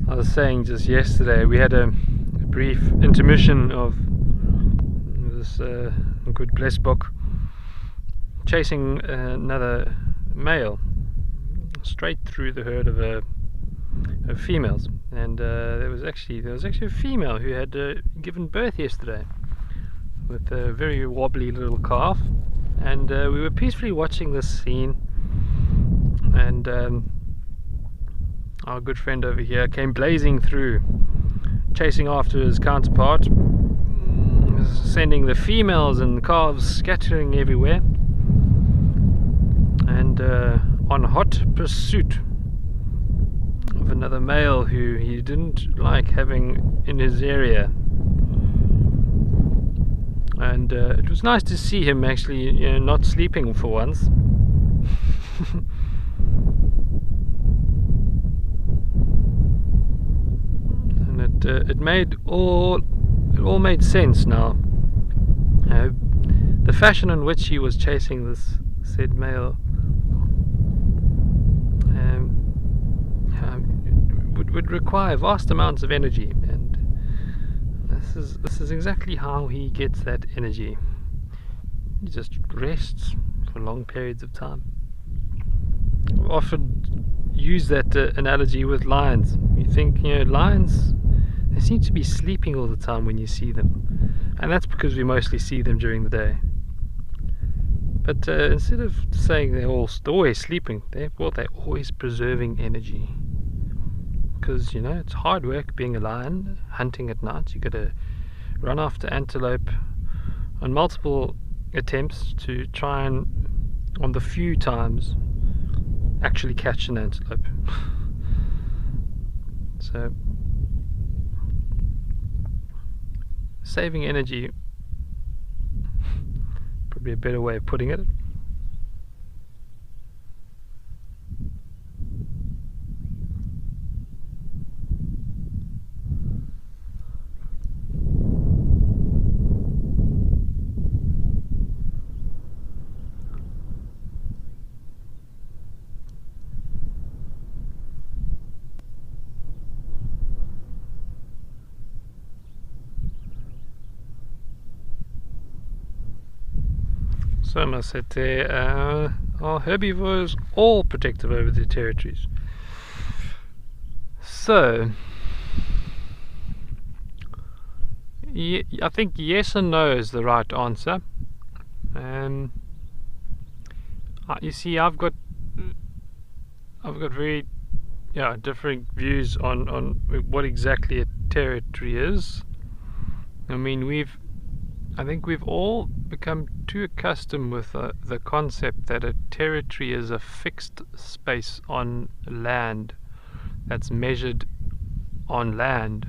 I was saying just yesterday we had a brief intermission of this good blesbok chasing another male straight through the herd of females, and there was actually a female who had given birth yesterday with a very wobbly little calf, and we were peacefully watching this scene, and our good friend over here came blazing through, chasing after his counterpart, sending the females and calves scattering everywhere, and on hot pursuit of another male who he didn't like having in his area. And it was nice to see him actually, not sleeping for once. And it all made sense now. The fashion in which he was chasing this said male would require vast amounts of energy, and this is exactly how he gets that energy. He just rests for long periods of time. I often use that analogy with lions. You think, lions, they seem to be sleeping all the time when you see them, and that's because we mostly see them during the day. But instead of saying they're always sleeping, they're always preserving energy. Because it's hard work being a lion, hunting at night. You got to run after antelope on multiple attempts to try and, on the few times, actually catch an antelope. So saving energy, probably a better way of putting it. So I must say there are herbivores all protective over their territories. So I think yes and no is the right answer. You see, I've got very different views on what exactly a territory is. I think we've all become too accustomed with the concept that a territory is a fixed space on land that's measured on land,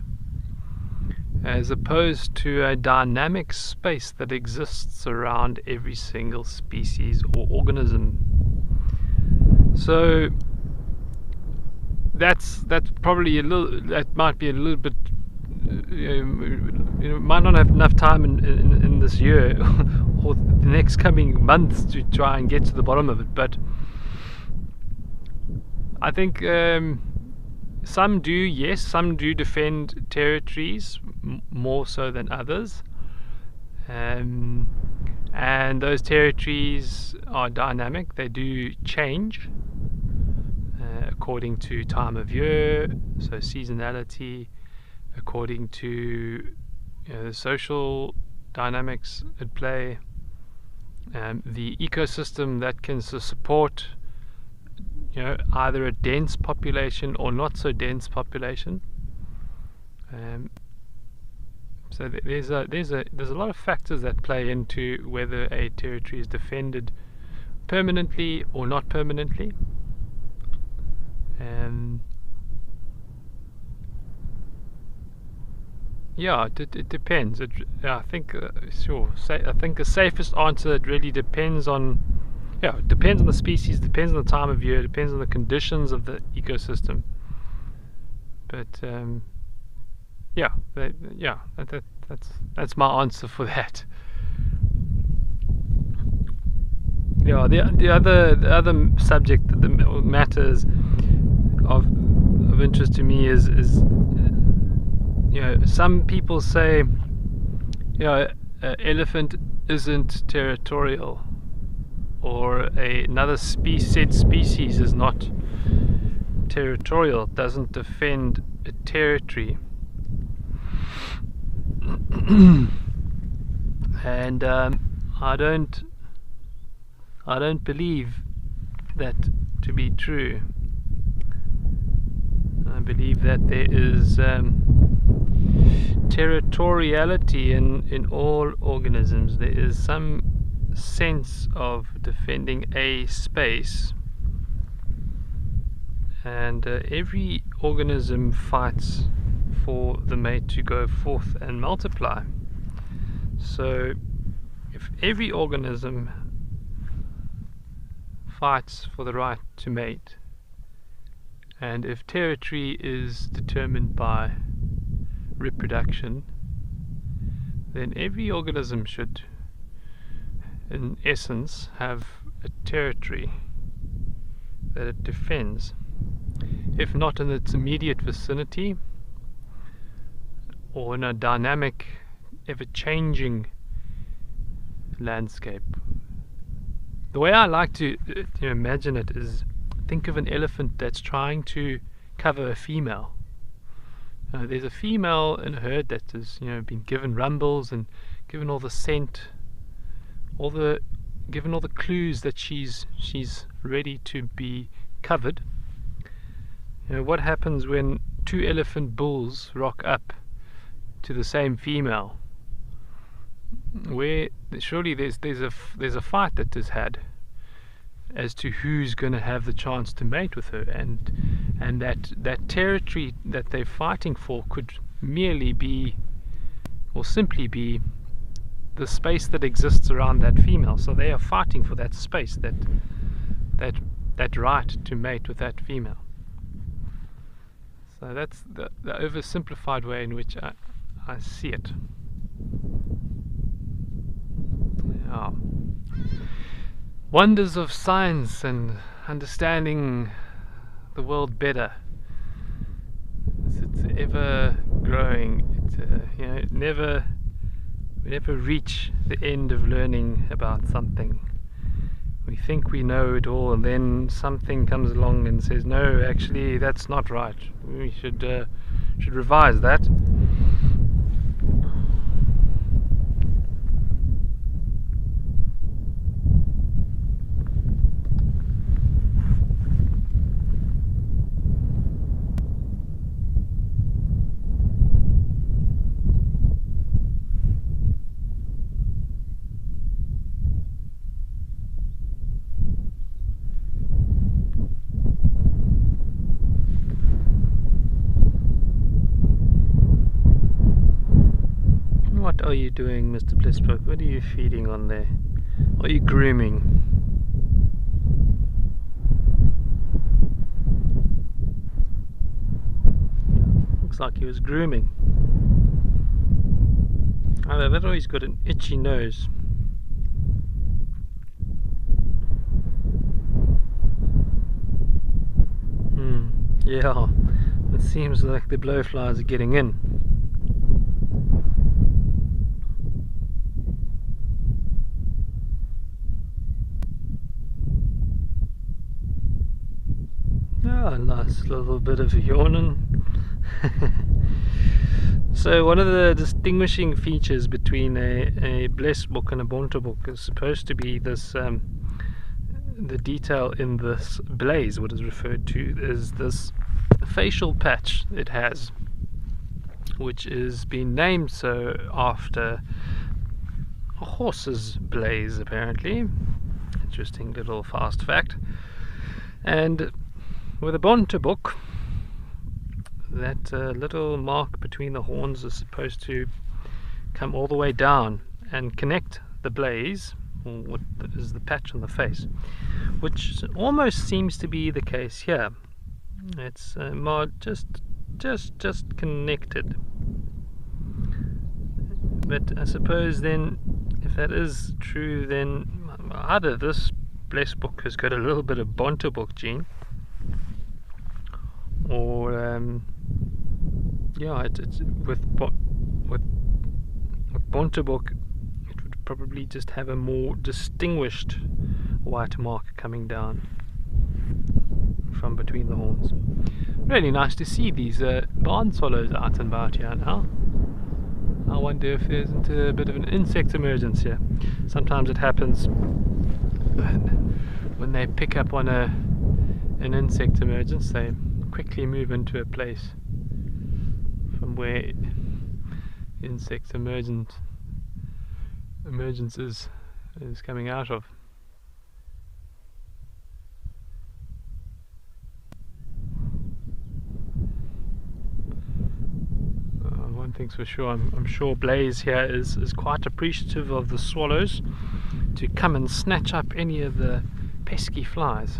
as opposed to a dynamic space that exists around every single species or organism. So that's probably that might be a little bit, might not have enough time in this year or the next coming months to try and get to the bottom of it, but I think some do defend territories more so than others, and those territories are dynamic. They do change according to time of year, so seasonality, according to the social dynamics at play, the ecosystem that can support either a dense population or not so dense population. So there's a lot of factors that play into whether a territory is defended permanently or not permanently. It depends. I think I think the safest answer, it really depends on. It depends on the species, depends on the time of year, depends on the conditions of the ecosystem. But that's my answer for that. Yeah, the other subject that matters of interest to me is some people say elephant isn't territorial, or another said species is not territorial, doesn't defend a territory. And I don't believe that to be true. I believe that there is territoriality in all organisms. There is some sense of defending a space, and every organism fights for the mate to go forth and multiply. So if every organism fights for the right to mate, and if territory is determined by reproduction, then every organism should, in essence, have a territory that it defends, if not in its immediate vicinity, or in a dynamic, ever-changing landscape. The way I like to imagine it is, think of an elephant that's trying to cover a female. There's a female in a herd that has been given rumbles and given all the scent, given all the clues that she's ready to be covered. What happens when two elephant bulls rock up to the same female? Where surely there's a fight that is had as to who's going to have the chance to mate with her, and that territory that they're fighting for could merely be, or simply be, the space that exists around that female. So they are fighting for that space, that right to mate with that female. So that's the oversimplified way in which I see it. Yeah. Wonders of science and understanding the world better. It's ever growing. We never reach the end of learning about something. We think we know it all, and then something comes along and says, no, actually that's not right. We should revise that. What are you doing, Mr. Blissbrook? What are you feeding on there? Are you grooming? Looks like he was grooming. Either that or he's got an itchy nose. Yeah, it seems like the blowflies are getting in. Oh, a nice little bit of yawning. So one of the distinguishing features between a blesbok and a bontebok is supposed to be this, the detail in this blaze, what is referred to as this facial patch it has, which is been named so after a horse's blaze, apparently. Interesting little fast fact. And with a bontebok, that little mark between the horns is supposed to come all the way down and connect the blaze, or what is the patch on the face, which almost seems to be the case here. It's just connected. But I suppose then, if that is true, then either this Blesbok has got a little bit of Bontebok gene, or yeah, it's with Bontebok, it would probably just have a more distinguished white mark coming down from between the horns. Really nice to see these barn swallows out and about here now. I wonder if there isn't a bit of an insect emergence here. Sometimes it happens when they pick up on an insect emergence, they quickly move into a place from where insect emergence is coming out of. One thing's for sure, I'm sure Blaze here is quite appreciative of the swallows to come and snatch up any of the pesky flies.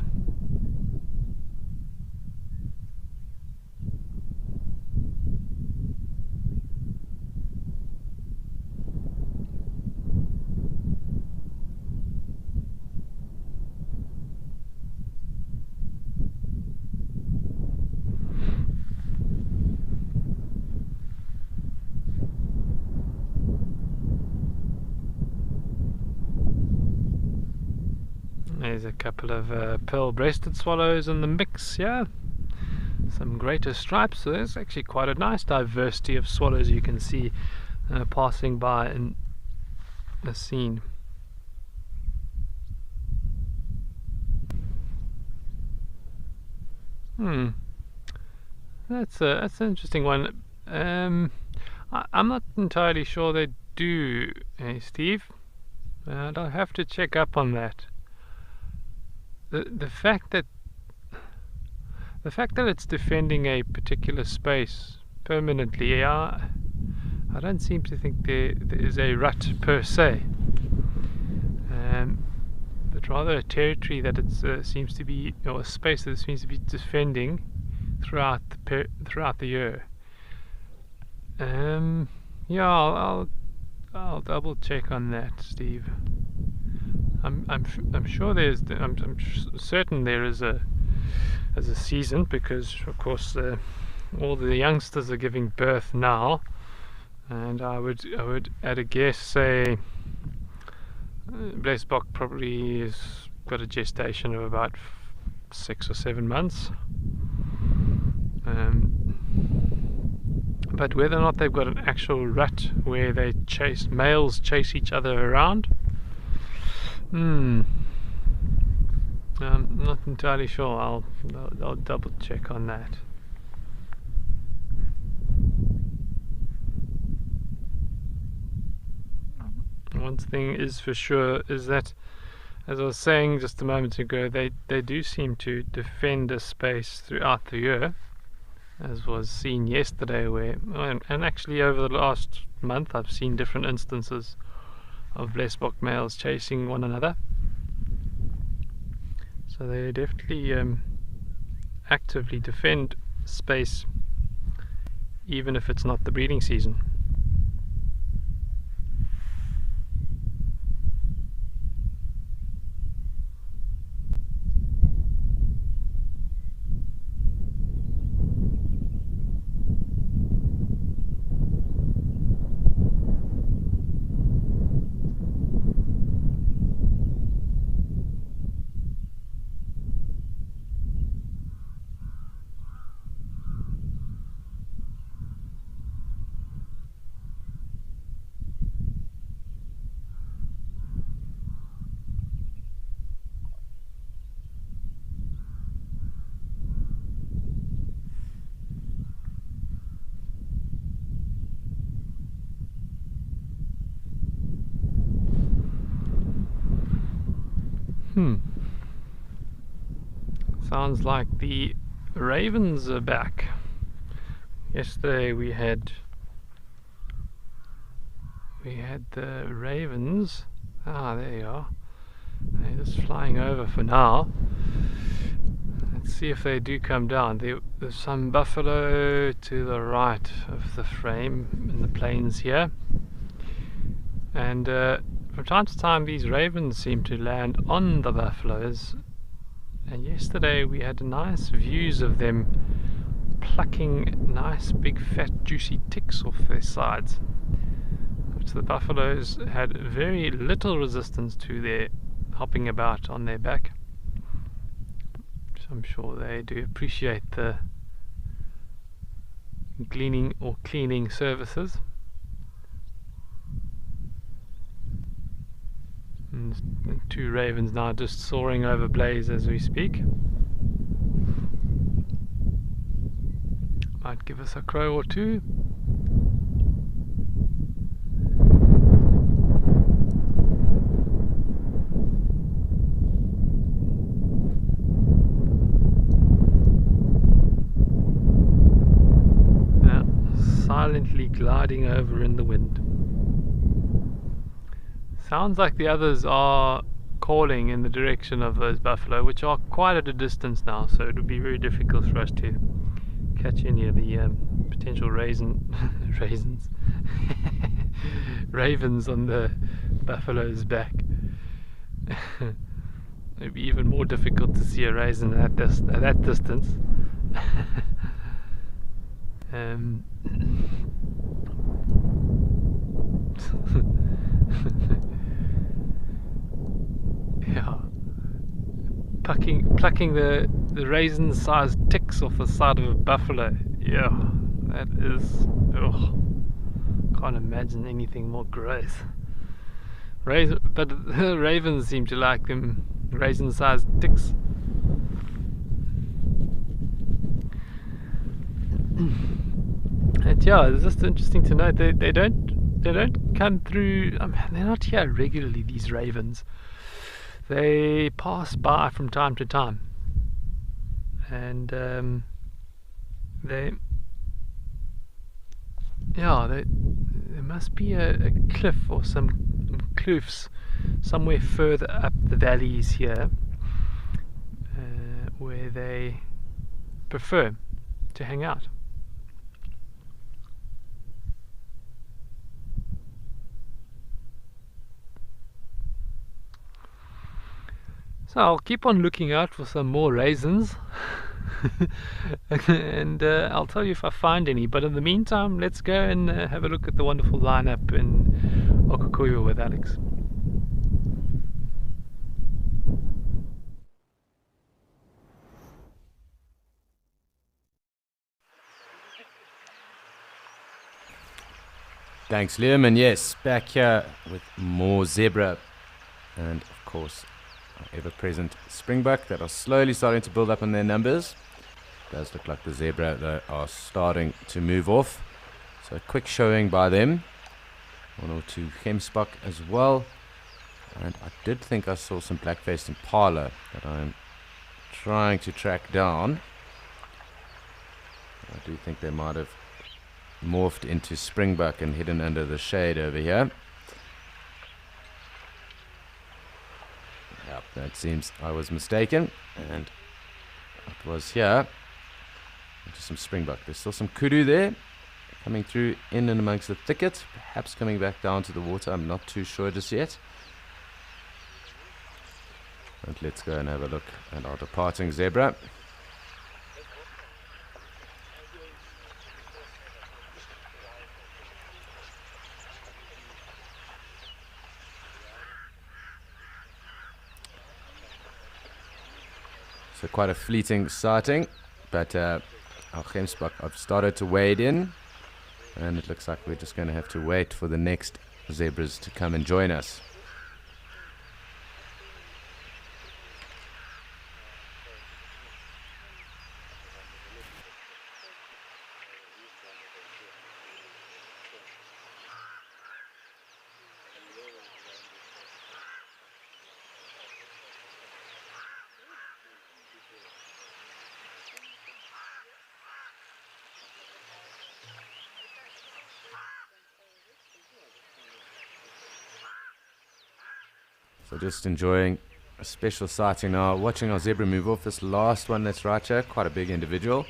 There's a couple of pearl-breasted swallows in the mix here. Some greater stripes. So there's actually quite a nice diversity of swallows you can see passing by in the scene. That's an interesting one. I'm not entirely sure they do, Steve. I'll have to check up on that. The fact that it's defending a particular space permanently, I don't seem to think there is a rut per se, but rather a territory that it seems to be, or a space that it seems to be defending throughout the year. Yeah, I'll double check on that, Steve. I'm sure there's. I'm certain there is a season, because of course all the youngsters are giving birth now, and I would at a guess say Blesbok probably has got a gestation of about 6 or 7 months. But whether or not they've got an actual rut where males chase each other around, I'm not entirely sure. I'll double check on that. One thing is for sure is that, as I was saying just a moment ago, they do seem to defend a space throughout the year, as was seen yesterday, and actually over the last month I've seen different instances of Blesbok males chasing one another. So they definitely actively defend space, even if it's not the breeding season. Sounds like the ravens are back. Yesterday we had the ravens. There you are. They're just flying over for now. Let's see if they do come down. There's some buffalo to the right of the frame in the plains here, and From time to time these ravens seem to land on the buffaloes, and yesterday we had nice views of them plucking nice big fat juicy ticks off their sides, which the buffaloes had very little resistance to their hopping about on their back. So I'm sure they do appreciate the gleaning or cleaning services. And the two ravens now just soaring over Blaze as we speak. Might give us a crow or two. Now, silently gliding over in the wind. Sounds like the others are calling in the direction of those buffalo, which are quite at a distance now, so it would be very difficult for us to catch any of the potential ravens on the buffalo's back. It would be even more difficult to see a raisin at that distance. Yeah, plucking the raisin-sized ticks off the side of a buffalo. Yeah, that is. Can't imagine anything more gross. But the ravens seem to like them raisin-sized ticks. And yeah, it's just interesting to note they don't come through. They're not here regularly, these ravens. They pass by from time to time, and there must be a cliff or some kloofs somewhere further up the valleys here, where they prefer to hang out. So I'll keep on looking out for some more raisins and I'll tell you if I find any, but in the meantime let's go and have a look at the wonderful lineup in Okukuyu with Alex. Thanks, Liam, and yes, back here with more zebra and of course our ever-present springbuck that are slowly starting to build up in their numbers. It does look like the zebra though are starting to move off, so a quick showing by them. One or two gemsbuck as well, and I did think I saw some black-faced impala that I'm trying to track down. I do think they might have morphed into springbuck and hidden under the shade over here. Yep, that seems I was mistaken, and it was here. Just some springbuck. There's still some kudu there, coming through in and amongst the thicket, perhaps coming back down to the water. I'm not too sure just yet. But let's go and have a look at our departing zebra. So quite a fleeting sighting, but our gemsbuck have started to wade in, and it looks like we're just going to have to wait for the next zebras to come and join us. So just enjoying a special sighting now, watching our zebra move off. This last one that's right here, quite a big individual.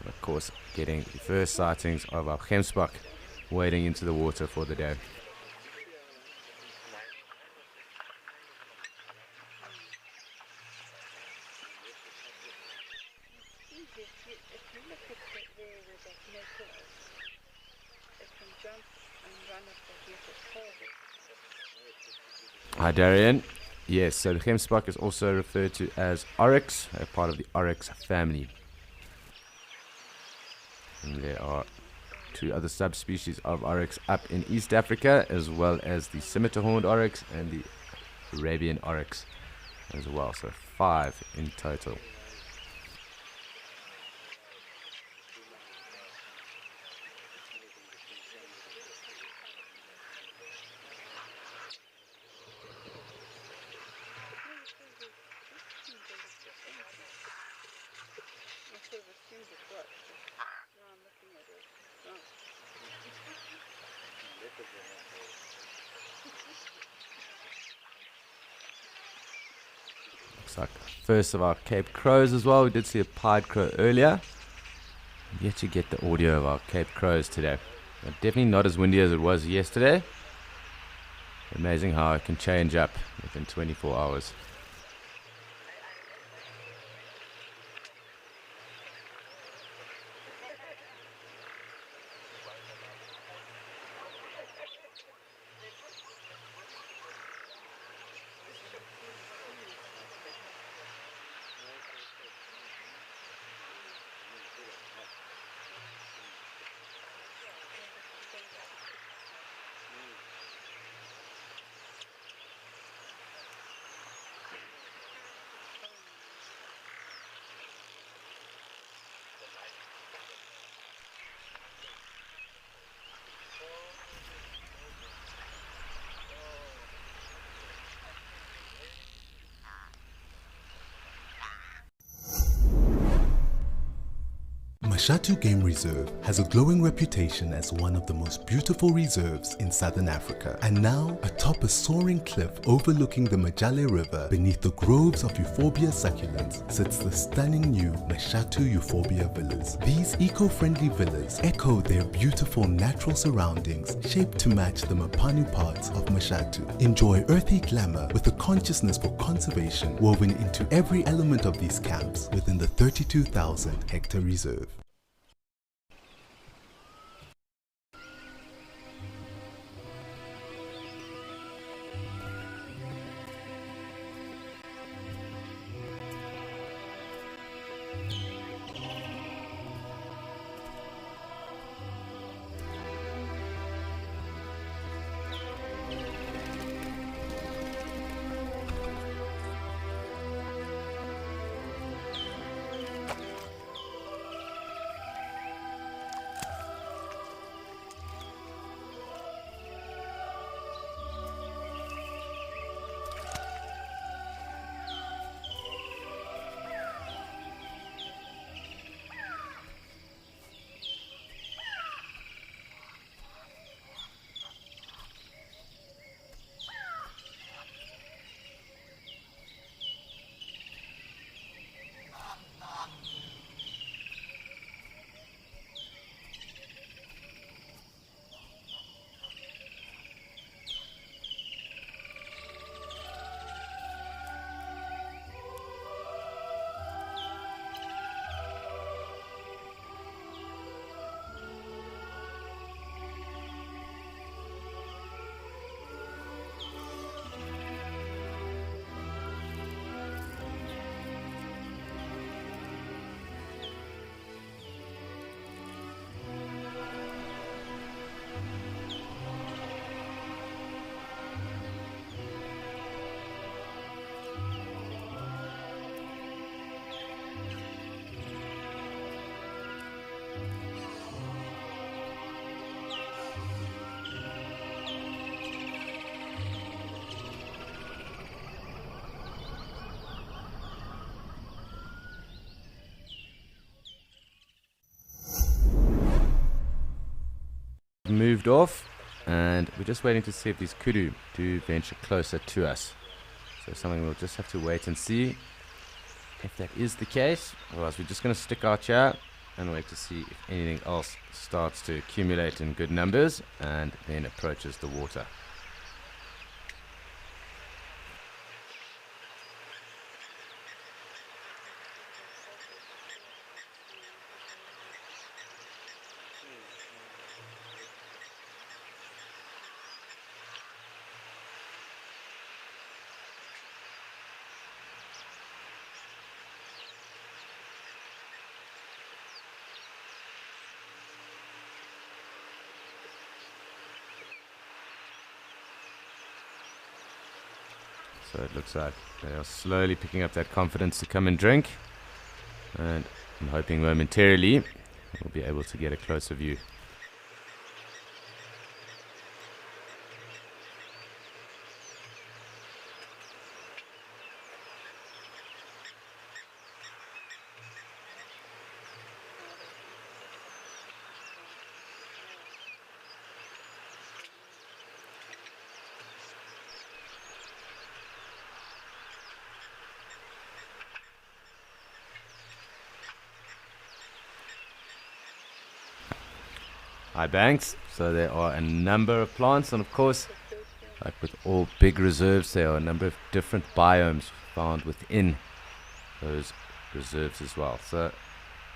And of course, getting the first sightings of our gemsbuck wading into the water for the day. Hi Darian. Yes, so the gemsbok is also referred to as oryx, a part of the oryx family. And there are 2 other subspecies of oryx up in East Africa, as well as the scimitar horned oryx and the Arabian oryx as well. So 5 in total. Looks like first of our Cape Crows as well. We did see a pied crow earlier. Yet to get the audio of our Cape Crows today. But definitely not as windy as it was yesterday. Amazing how it can change up within 24 hours. Mashatu Game Reserve has a glowing reputation as one of the most beautiful reserves in southern Africa. And now, atop a soaring cliff overlooking the Majale River, beneath the groves of Euphorbia succulents, sits the stunning new Mashatu Euphorbia Villas. These eco-friendly villas echo their beautiful natural surroundings, shaped to match the Mapanu parts of Mashatu. Enjoy earthy glamour with a consciousness for conservation woven into every element of these camps within the 32,000 hectare reserve. Moved off, and we're just waiting to see if these kudu do venture closer to us. So something we'll just have to wait and see if that is the case. Otherwise, we're just going to stick our chair and wait to see if anything else starts to accumulate in good numbers and then approaches the water. So it looks like they are slowly picking up that confidence to come and drink. And I'm hoping momentarily we'll be able to get a closer view. High banks, so there are a number of plants, and of course, like with all big reserves, there are a number of different biomes found within those reserves as well. So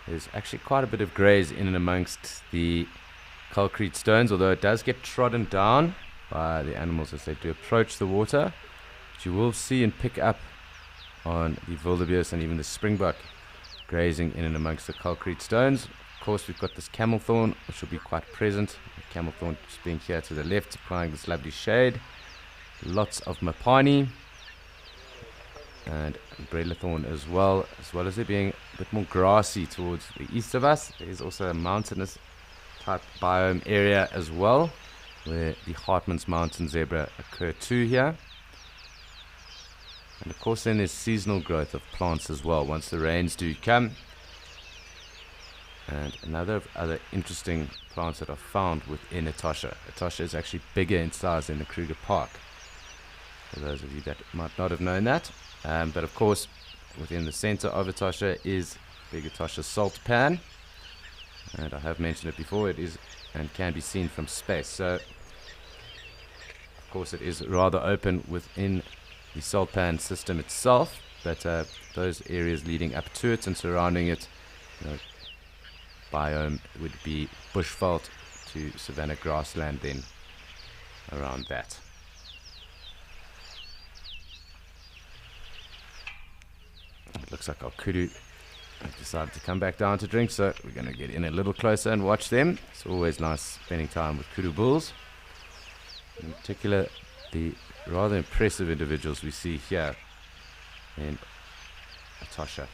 there's actually quite a bit of graze in and amongst the concrete stones, although it does get trodden down by the animals as they do approach the water. But you will see and pick up on the wildebeest and even the springbok grazing in and amongst the concrete stones. Of course, we've got this camel thorn, which will be quite present. The camel thorn just being here to the left, supplying this lovely shade. Lots of mapani and umbrella thorn as well as it being a bit more grassy towards the east of us. There's also a mountainous type biome area as well, where the Hartmann's mountain zebra occur too here. And of course then there's seasonal growth of plants as well once the rains do come. And another of other interesting plants that are found within Etosha. Etosha is actually bigger in size than the Kruger Park, for those of you that might not have known that. But of course, within the center of Etosha is Big Etosha Salt Pan. And I have mentioned it before, it is and can be seen from space. So, of course, it is rather open within the salt pan system itself, but those areas leading up to it and surrounding it, biome would be bushveld to savanna grassland then around that. It looks like our kudu have decided to come back down to drink, so we're going to get in a little closer and watch them. It's always nice spending time with kudu bulls, in particular the rather impressive individuals we see here in Etosha.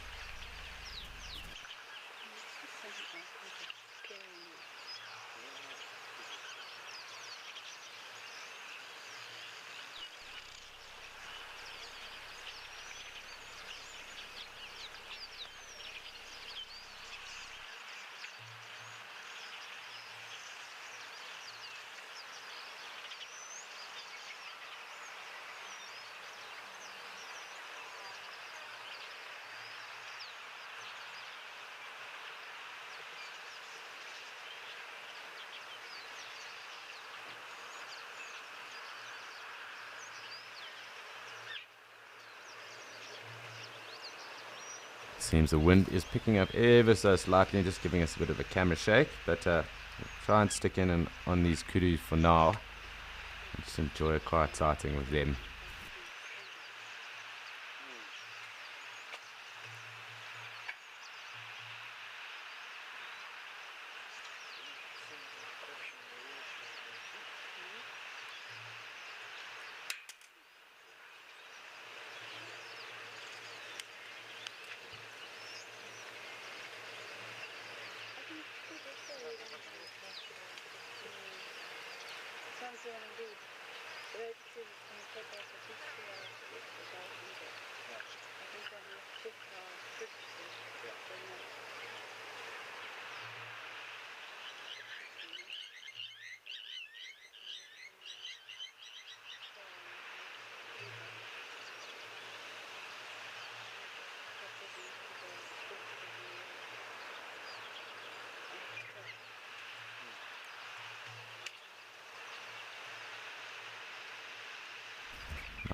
Seems the wind is picking up ever so slightly, just giving us a bit of a camera shake, but we'll try and stick in and on these kudu for now and just enjoy a quiet sighting with them.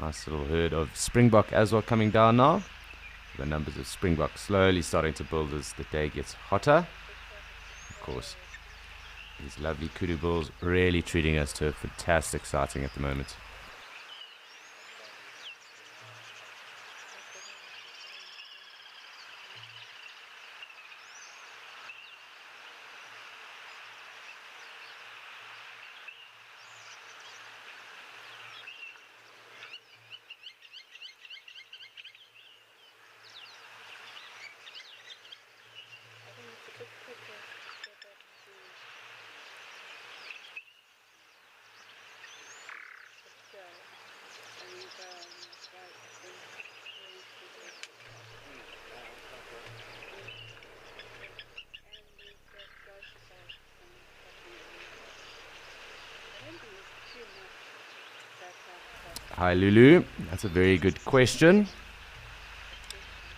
Nice little herd of springbok as well coming down now. The numbers of springbok slowly starting to build as the day gets hotter. Of course, these lovely kudu bulls really treating us to a fantastic sighting at the moment. Hi Lulu, that's a very good question.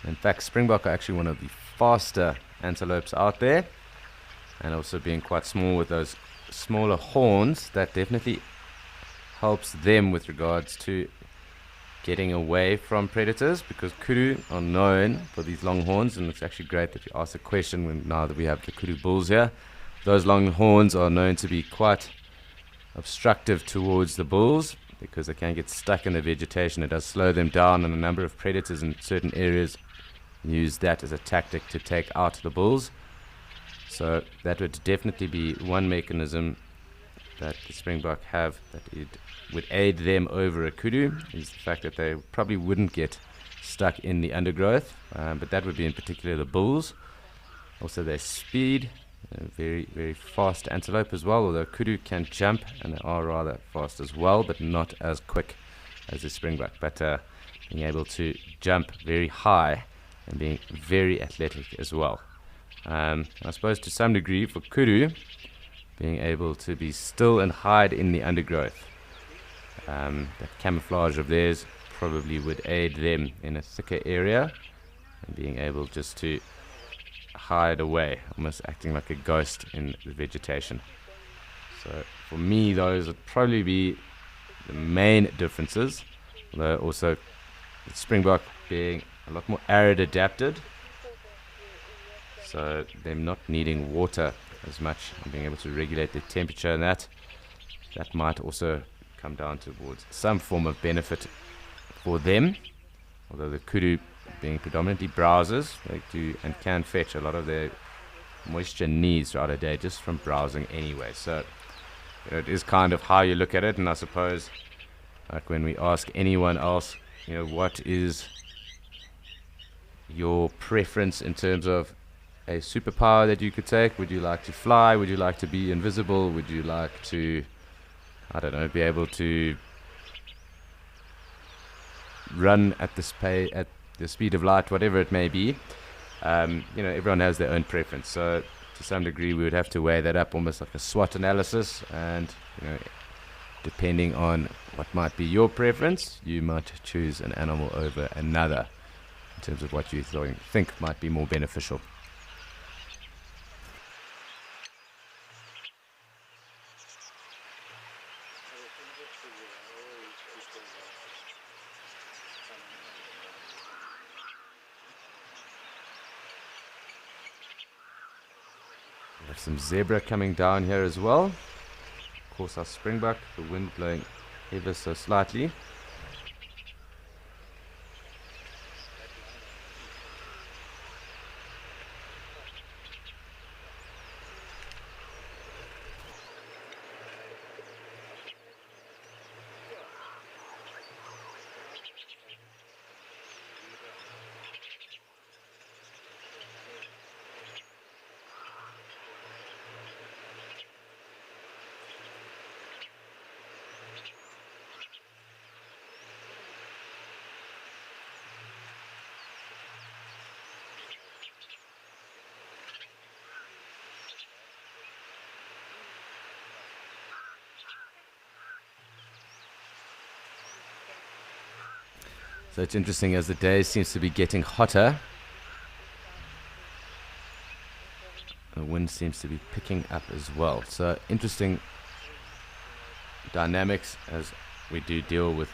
In fact, springbok are actually one of the faster antelopes out there, and also being quite small with those smaller horns, that definitely helps them with regards to getting away from predators, because kudu are known for these long horns, and it's actually great that you asked the question when now that we have the kudu bulls here. Those long horns are known to be quite obstructive towards the bulls because they can get stuck in the vegetation. It does slow them down, and a number of predators in certain areas use that as a tactic to take out the bulls. So that would definitely be one mechanism that the springbok have that it would aid them over a kudu, is the fact that they probably wouldn't get stuck in the undergrowth, but that would be in particular the bulls. Also their speed, very, very fast antelope as well, although kudu can jump and they are rather fast as well, but not as quick as the springbok. But being able to jump very high and being very athletic as well. I suppose to some degree for kudu, being able to be still and hide in the undergrowth. That camouflage of theirs probably would aid them in a thicker area and being able just to hide away, almost acting like a ghost in the vegetation. So for me, those would probably be the main differences, although also the springbok being a lot more arid adapted, so them not needing water as much and being able to regulate the temperature, and that might also come down towards some form of benefit for them. Although the kudu being predominantly browsers, they do and can fetch a lot of their moisture needs throughout the day just from browsing anyway. So it is kind of how you look at it, and I suppose like when we ask anyone else, what is your preference in terms of a superpower that you could take? Would you like to fly? Would you like to be invisible? Would you like to, I don't know, be able to run at the speed of light, whatever it may be? Everyone has their own preference. So to some degree, we would have to weigh that up almost like a SWOT analysis, and depending on what might be your preference, you might choose an animal over another in terms of what you think might be more beneficial. We have some zebra coming down here as well. Of course, our springbok, the wind blowing ever so slightly. So it's interesting, as the day seems to be getting hotter, the wind seems to be picking up as well. So interesting dynamics as we do deal with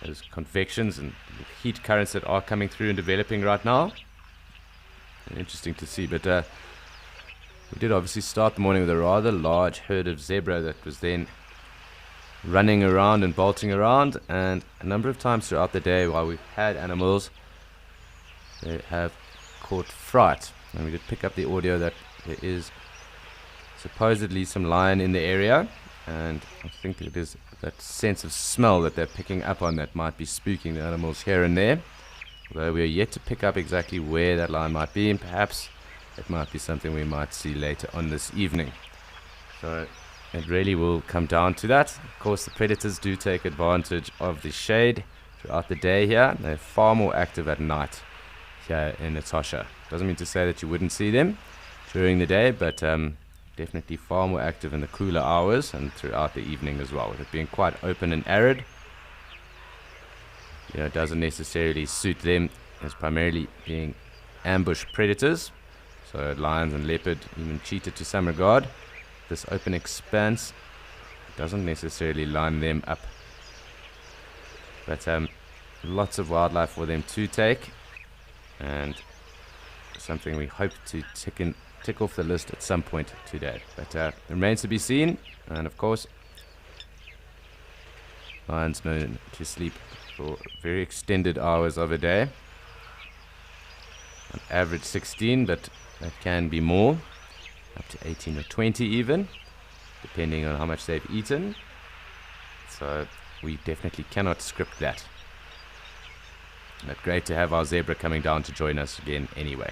those convections and heat currents that are coming through and developing right now. And interesting to see, but we did obviously start the morning with a rather large herd of zebra that was then running around and bolting around, and a number of times throughout the day while we've had animals, they have caught fright. And we did pick up the audio that there is supposedly some lion in the area, and I think it is that sense of smell that they're picking up on that might be spooking the animals here and there, although we are yet to pick up exactly where that lion might be, and perhaps it might be something we might see later on this evening. So it really will come down to that. Of course, the predators do take advantage of the shade throughout the day here. They're far more active at night here in Etosha. Doesn't mean to say that you wouldn't see them during the day, but definitely far more active in the cooler hours and throughout the evening as well. With it being quite open and arid, doesn't necessarily suit them, as primarily being ambush predators. So lions and leopard, even cheetah to some regard. This open expanse doesn't necessarily line them up. But lots of wildlife for them to take, and something we hope to tick off the list at some point today. But remains to be seen. And of course, lions known to sleep for very extended hours of a day. On average 16, but that can be more, up to 18 or 20 even, depending on how much they've eaten. So we definitely cannot script that. But great to have our zebra coming down to join us again anyway.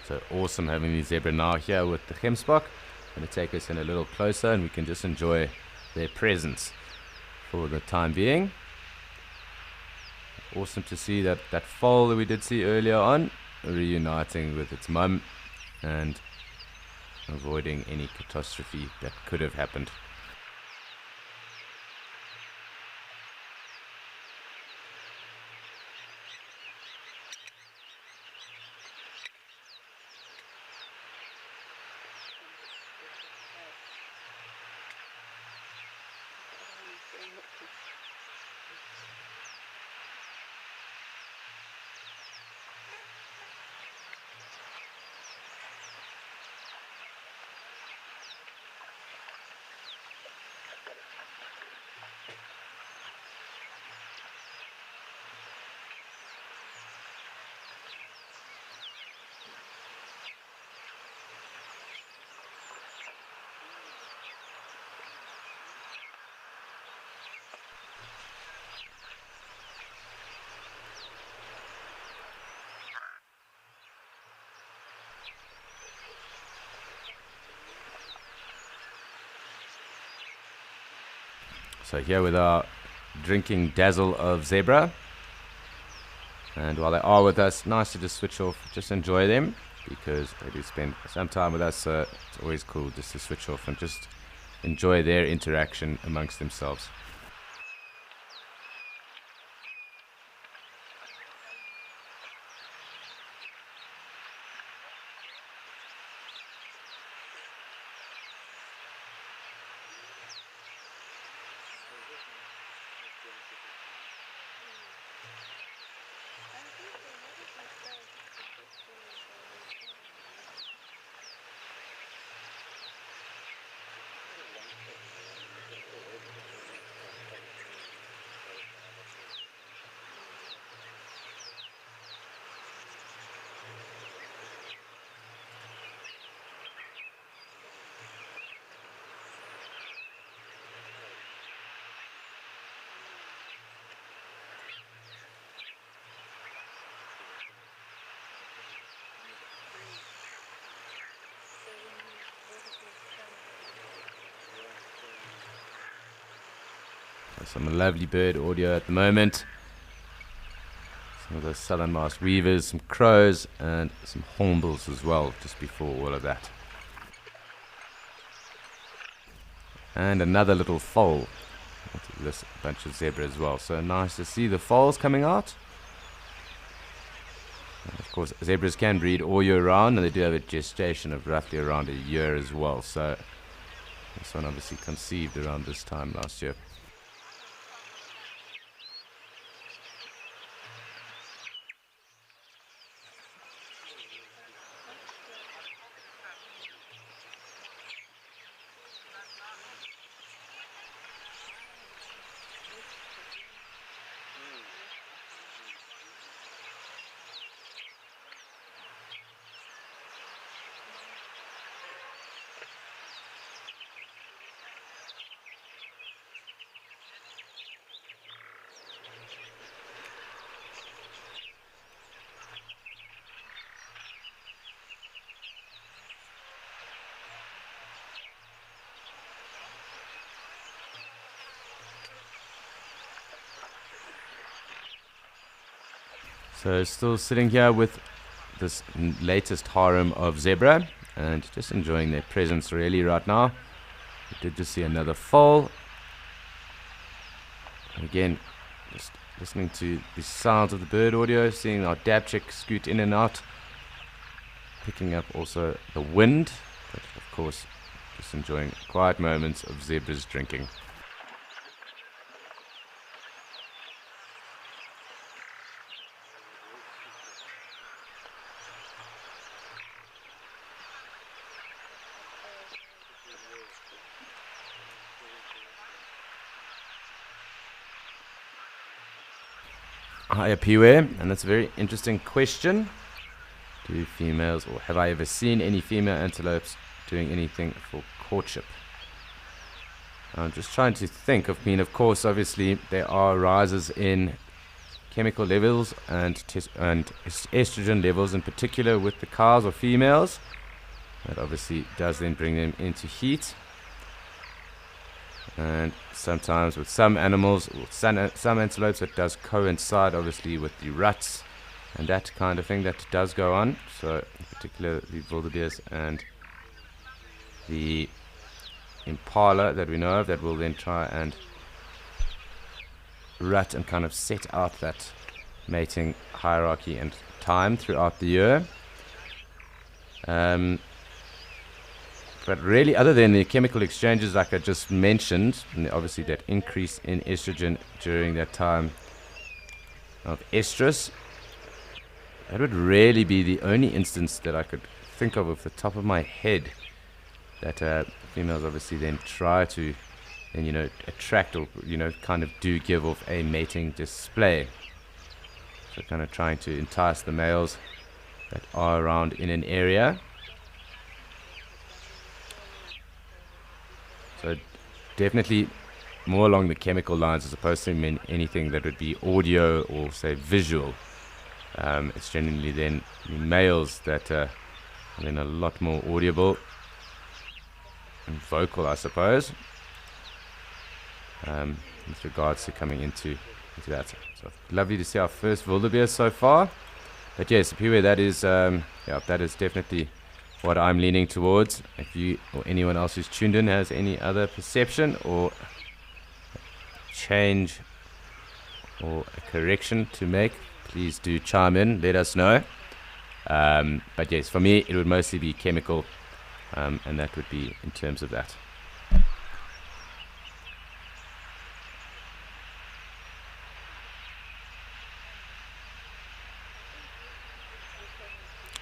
So awesome having the zebra now here with the Gemsbok. Going to take us in a little closer and we can just enjoy their presence for the time being. Awesome to see that foal that we did see earlier on reuniting with its mum and avoiding any catastrophe that could have happened. So here with our drinking dazzle of zebra, and while they are with us, nice to just switch off, just enjoy them, because they do spend some time with us, so it's always cool just to switch off and just enjoy their interaction amongst themselves. Some lovely bird audio at the moment. Some of those southern masked weavers, some crows, and some hornbills as well, just before all of that. And another little foal. This bunch of zebra as well. So nice to see the foals coming out. And of course, zebras can breed all year round, and they do have a gestation of roughly around a year as well. So this one obviously conceived around this time last year. So still sitting here with this latest harem of zebra and just enjoying their presence really right now. We did just see another foal. Again, just listening to the sounds of the bird audio, seeing our dab chick scoot in and out, picking up also the wind, but of course just enjoying quiet moments of zebras drinking. Hi, Piwe, and that's a very interesting question. Do females, or have I ever seen any female antelopes doing anything for courtship? I'm just trying to think. Of course, obviously, there are rises in chemical levels and estrogen levels in particular with the cows or females. That obviously does then bring them into heat. And sometimes with some animals, or some antelopes, it does coincide obviously with the ruts and that kind of thing that does go on. So in particular the wildebeest and the impala that we know of, that will then try and rut and kind of set out that mating hierarchy and time throughout the year. But really, other than the chemical exchanges like I just mentioned, and obviously that increase in estrogen during that time of estrus, that would really be the only instance that I could think of off the top of my head that females obviously then try to, then, attract or, kind of do give off a mating display. So kind of trying to entice the males that are around in an area. So definitely more along the chemical lines as opposed to anything that would be audio or say visual. It's generally then the males that are then a lot more audible and vocal, I suppose, with regards to coming into that. So lovely to see our first wildebeest so far. But yes, Piwe, that is definitely what I'm leaning towards. If you or anyone else who's tuned in has any other perception or change or a correction to make, please do chime in, let us know. But yes, for me it would mostly be chemical, and that would be in terms of that.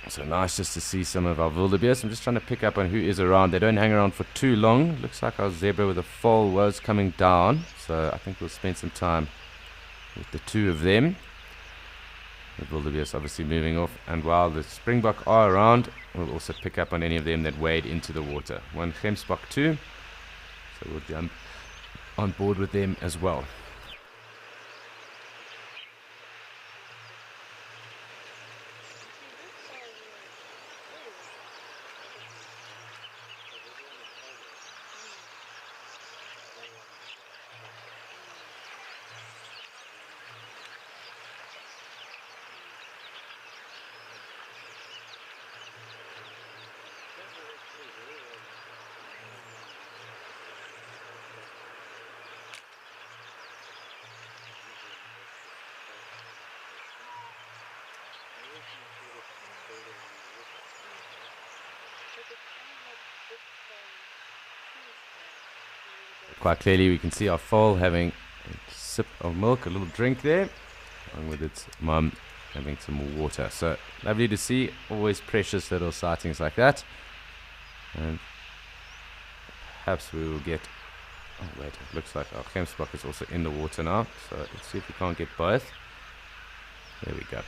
So nice just to see some of our wildebeest. I'm just trying to pick up on who is around. They don't hang around for too long. Looks like our zebra with a foal was coming down, so I think we'll spend some time with the two of them. The wildebeest obviously moving off, and while the springbok are around, we'll also pick up on any of them that wade into the water. One gemsbok too, so we'll jump on board with them as well. Quite clearly we can see our foal having a sip of milk, a little drink there, along with its mum having some more water. So lovely to see, always precious little sightings like that. And perhaps we will get, oh wait, it looks like our gemsbok is also in the water now, so let's see if we can't get both. There we go.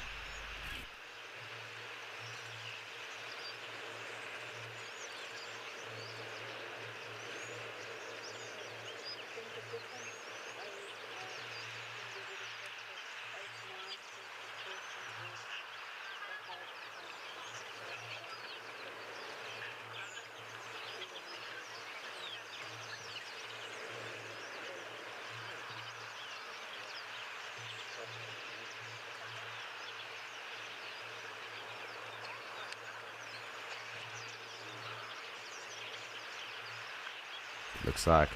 Looks like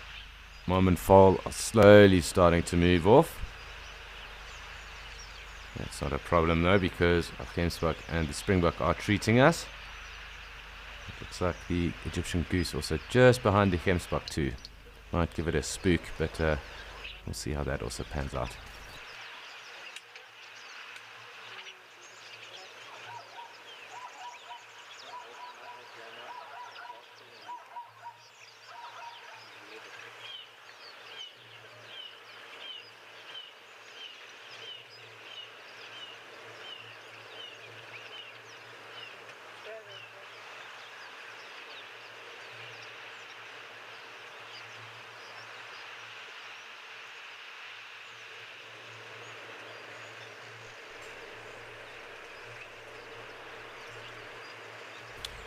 Mom and Foal are slowly starting to move off. That's not a problem though, because our Gemsbok and the Springbok are treating us. It looks like the Egyptian goose also just behind the Gemsbok too. Might give it a spook, but we'll see how that also pans out.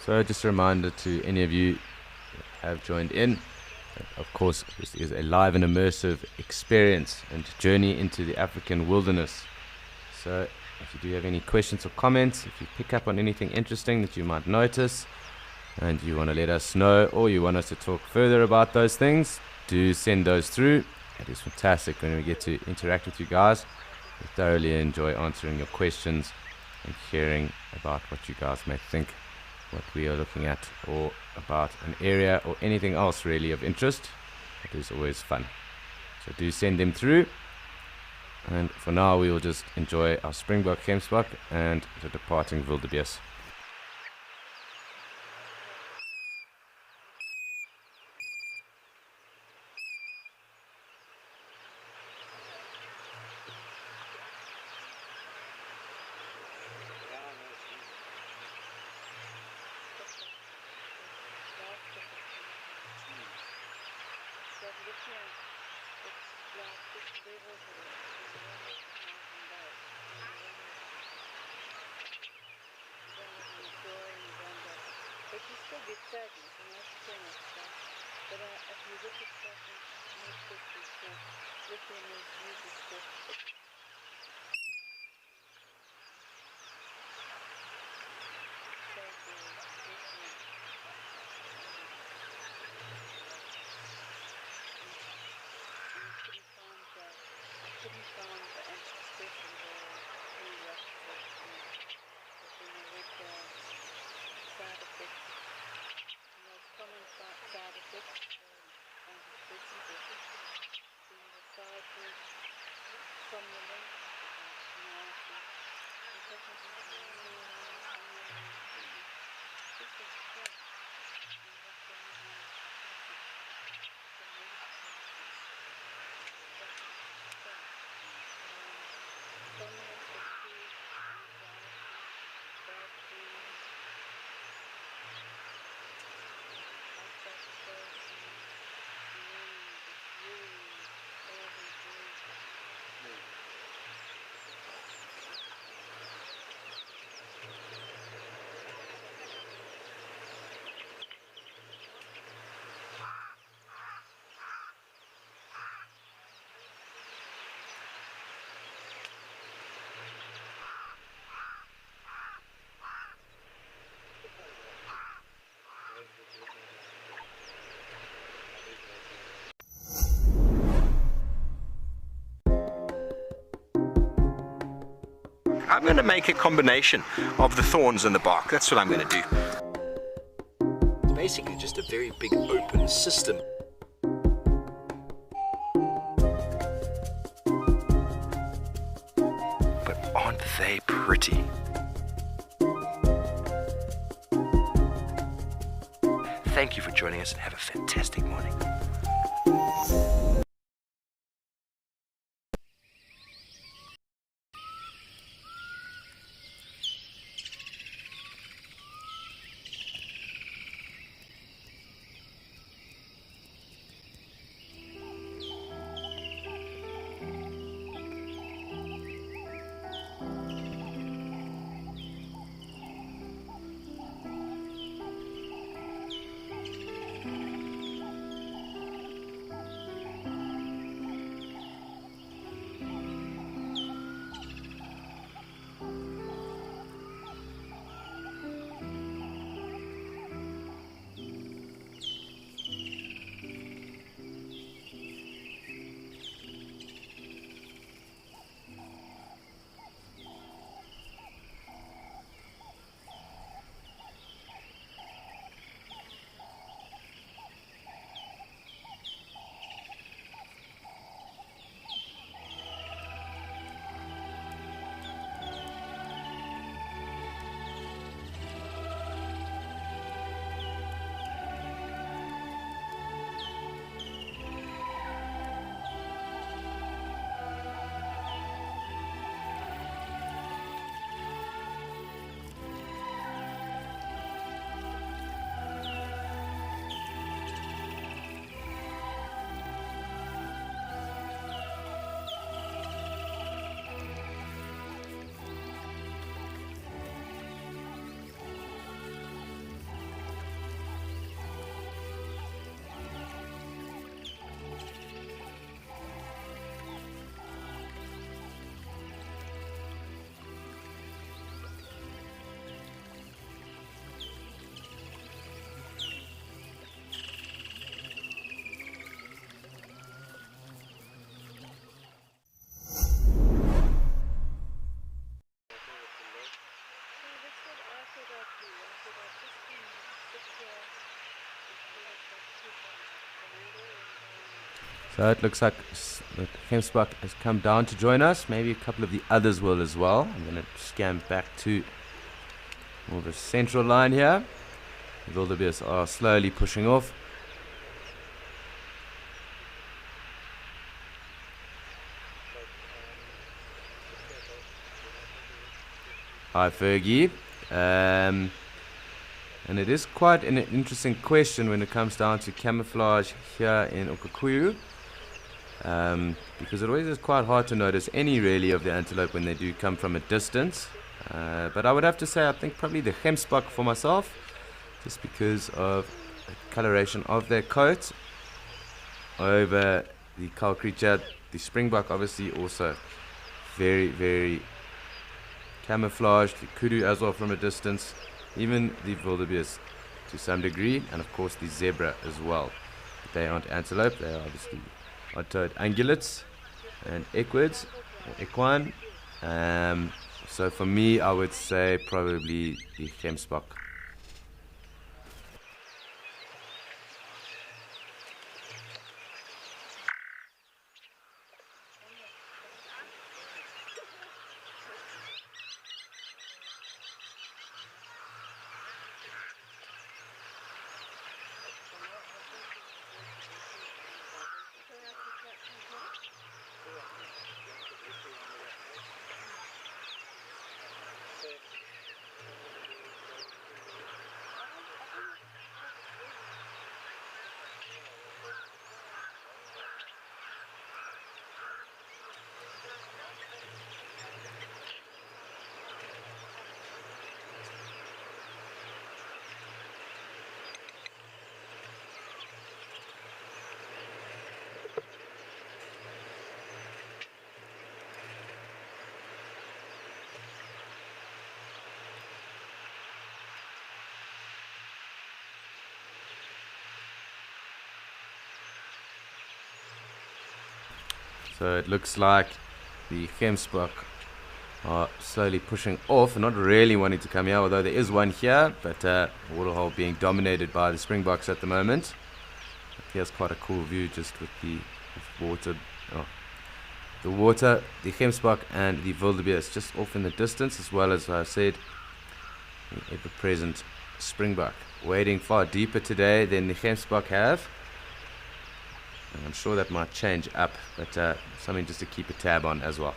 So just a reminder to any of you that have joined in, that of course this is a live and immersive experience and journey into the African wilderness. So if you do have any questions or comments, if you pick up on anything interesting that you might notice and you want to let us know, or you want us to talk further about those things, do send those through. It is fantastic when we get to interact with you guys. We thoroughly enjoy answering your questions and hearing about what you guys may think, what we are looking at, or about an area or anything else really of interest. It is always fun. So do send them through. And for now we will just enjoy our Springbok Gemsbok and the departing wildebeest. I'm going to make a combination of the thorns and the bark. That's what I'm going to do. It's basically just a very big open system. But aren't they pretty? Thank you for joining us and have a fantastic morning. So it looks like the Gemsbok has come down to join us. Maybe a couple of the others will as well. I'm going to scan back to more the central line here. The wildebeest are slowly pushing off. Hi Fergie. And it is quite an interesting question when it comes down to camouflage here in Okaukuejo. Because it always is quite hard to notice any really of the antelope when they do come from a distance. But I would have to say I think probably the Gemsbok for myself, just because of the coloration of their coat over the cull creature. The springbok obviously also very, very camouflaged. The kudu as well from a distance. Even the wildebeest to some degree, and of course the zebra as well. They aren't antelope, they are obviously odd-toed ungulates and equids or equine. So for me, I would say probably the Gemsbok. So it looks like the Gemsbok are slowly pushing off and not really wanting to come here, although there is one here, but Waterhole being dominated by the Springboks at the moment. Here's quite a cool view just with the water. The water, the Gemsbok and the wildebeest just off in the distance, as well as I said, the ever-present Springbok. Wading far deeper today than the Gemsbok have. And I'm sure that might change up, but something just to keep a tab on as well.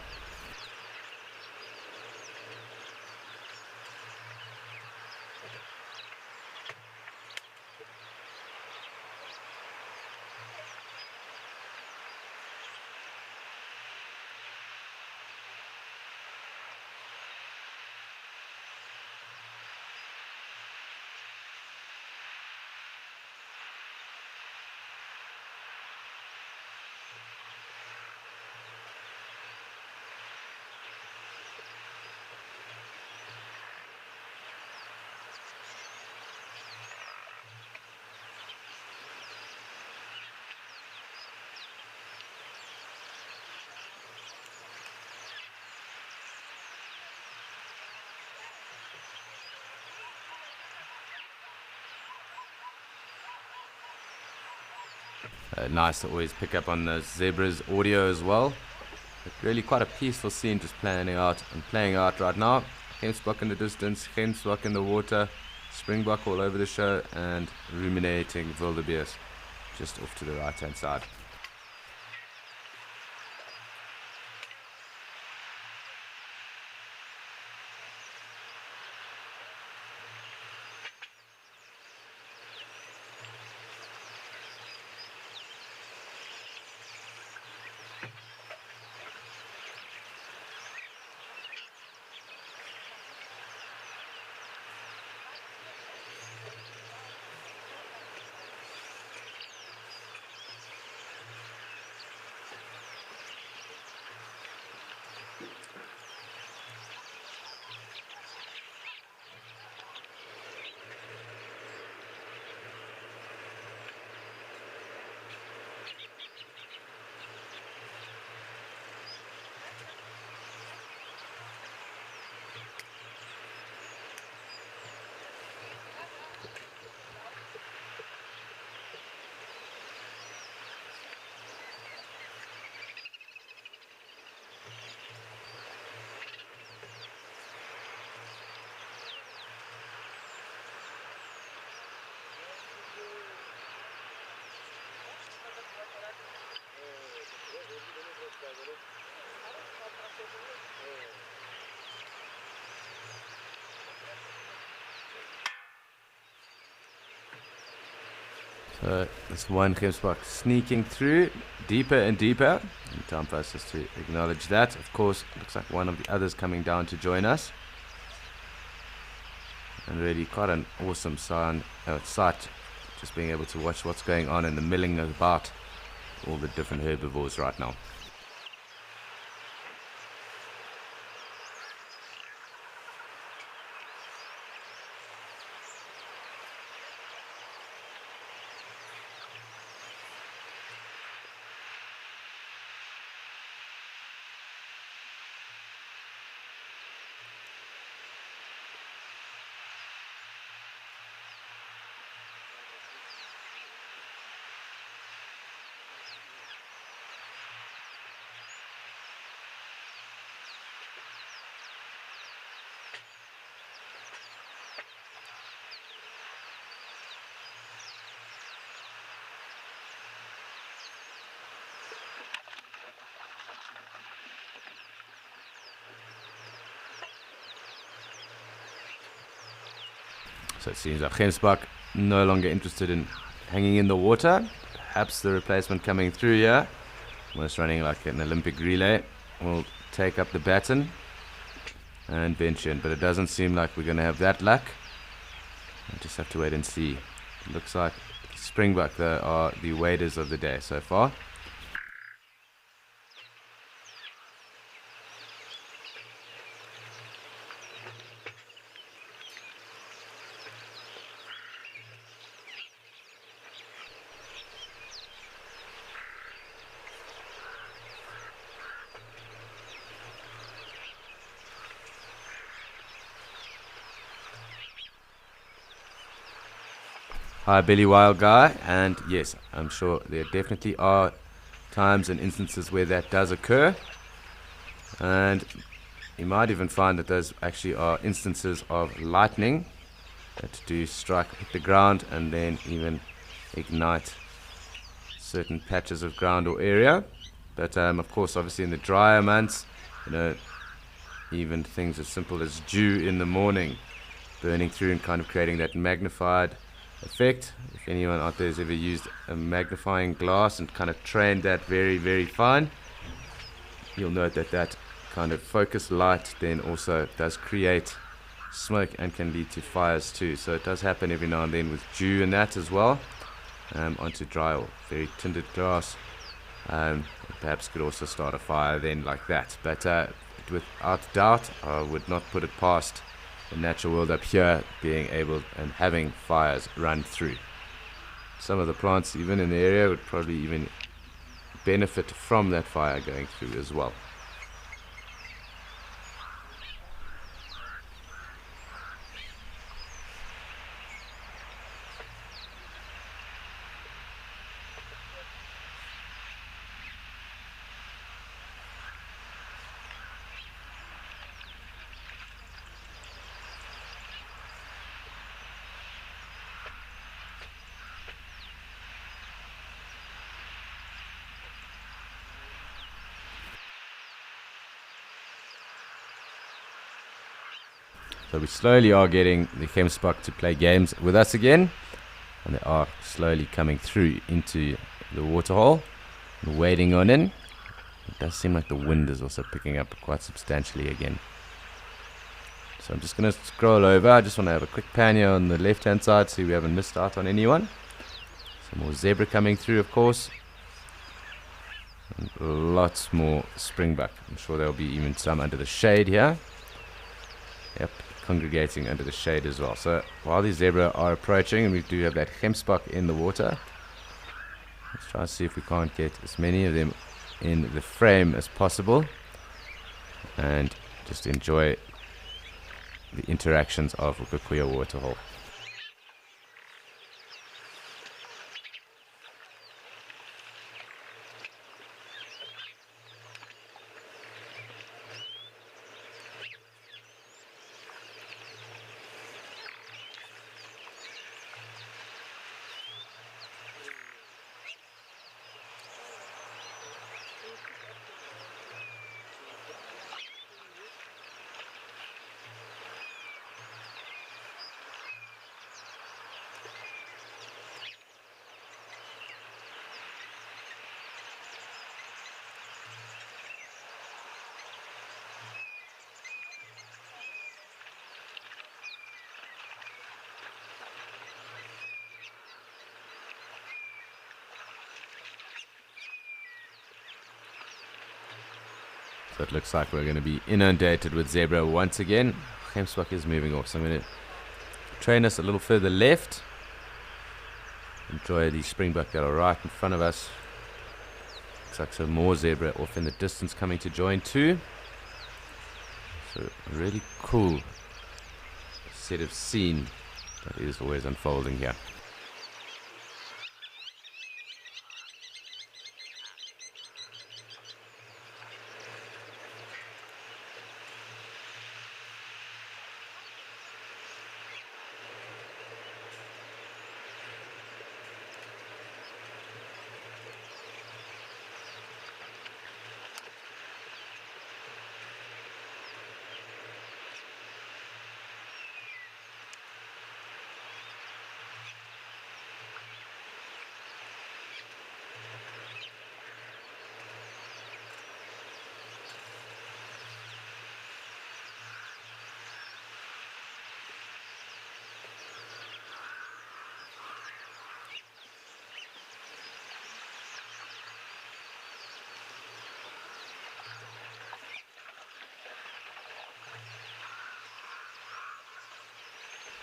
Nice to always pick up on the zebras audio as well. But really quite a peaceful scene just playing out right now. Gemsbok in the distance, Gemsbok in the water, Springbok all over the show, and ruminating wildebeest just off to the right hand side. So this one gemsbok sneaking through deeper and deeper. And time for us just to acknowledge that. Of course, looks like one of the others coming down to join us. And really quite an awesome sight, just being able to watch what's going on and the milling about all the different herbivores right now. So it seems like gemsbok no longer interested in hanging in the water. Perhaps the replacement coming through here, almost running like an Olympic relay, will take up the baton and venture in. But it doesn't seem like we're going to have that luck. We'll just have to wait and see. It looks like springbok though are the waders of the day so far. Hi, Billy Wild Guy, and yes, I'm sure there definitely are times and instances where that does occur, and you might even find that those actually are instances of lightning that do strike, hit the ground, and then even ignite certain patches of ground or area. But of course, obviously in the drier months, even things as simple as dew in the morning burning through and kind of creating that magnified effect. If anyone out there has ever used a magnifying glass and kind of trained that very, very fine, you'll note that that kind of focused light then also does create smoke and can lead to fires too. So it does happen every now and then with dew and that as well, onto dry or very tinted glass. Perhaps could also start a fire then like that. But without doubt, I would not put it past the natural world up here being able and having fires run through. Some of the plants even in the area would probably even benefit from that fire going through as well. So we slowly are getting the gemsbok to play games with us again, and they are slowly coming through into the waterhole and wading on in. It does seem like the wind is also picking up quite substantially again. So I'm just going to scroll over. I just want to have a quick pan here on the left hand side, see we haven't missed out on anyone. Some more zebra coming through, of course, and lots more springbok. I'm sure there'll be even some under the shade here. Yep, congregating under the shade as well. So while these zebra are approaching, and we do have that gemsbok in the water, let's try and see if we can't get as many of them in the frame as possible and just enjoy the interactions of Rukukuya Waterhole. So it looks like we're going to be inundated with zebra once again. Gemsbok is moving off, so I'm going to train us a little further left. Enjoy the springbok that are right in front of us. Looks like some more zebra off in the distance coming to join too. So a really cool set of scene that is always unfolding here.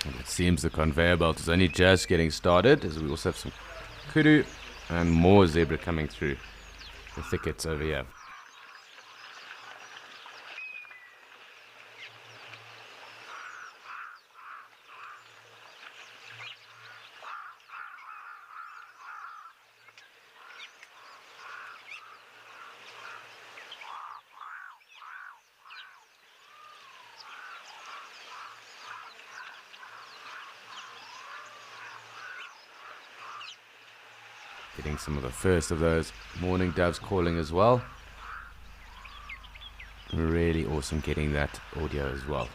And it seems the conveyor belt is only just getting started, as we also have some kudu and more zebra coming through the thickets over here. Getting some of the first of those morning doves calling as well. Really awesome getting that audio as well.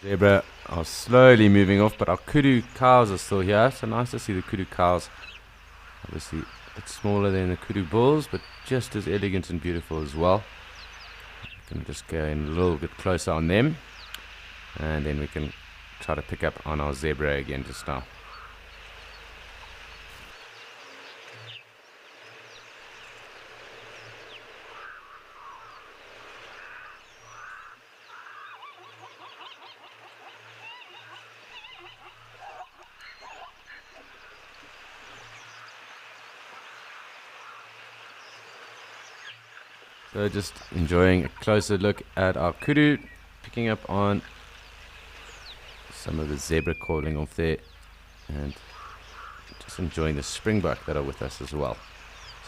Zebra are slowly moving off, but our kudu cows are still here. So nice to see the kudu cows. Obviously a bit smaller than the kudu bulls, but just as elegant and beautiful as well. Can just go in a little bit closer on them, and then we can try to pick up on our zebra again just now. So just enjoying a closer look at our kudu, picking up on some of the zebra calling off there, and just enjoying the springbok that are with us as well.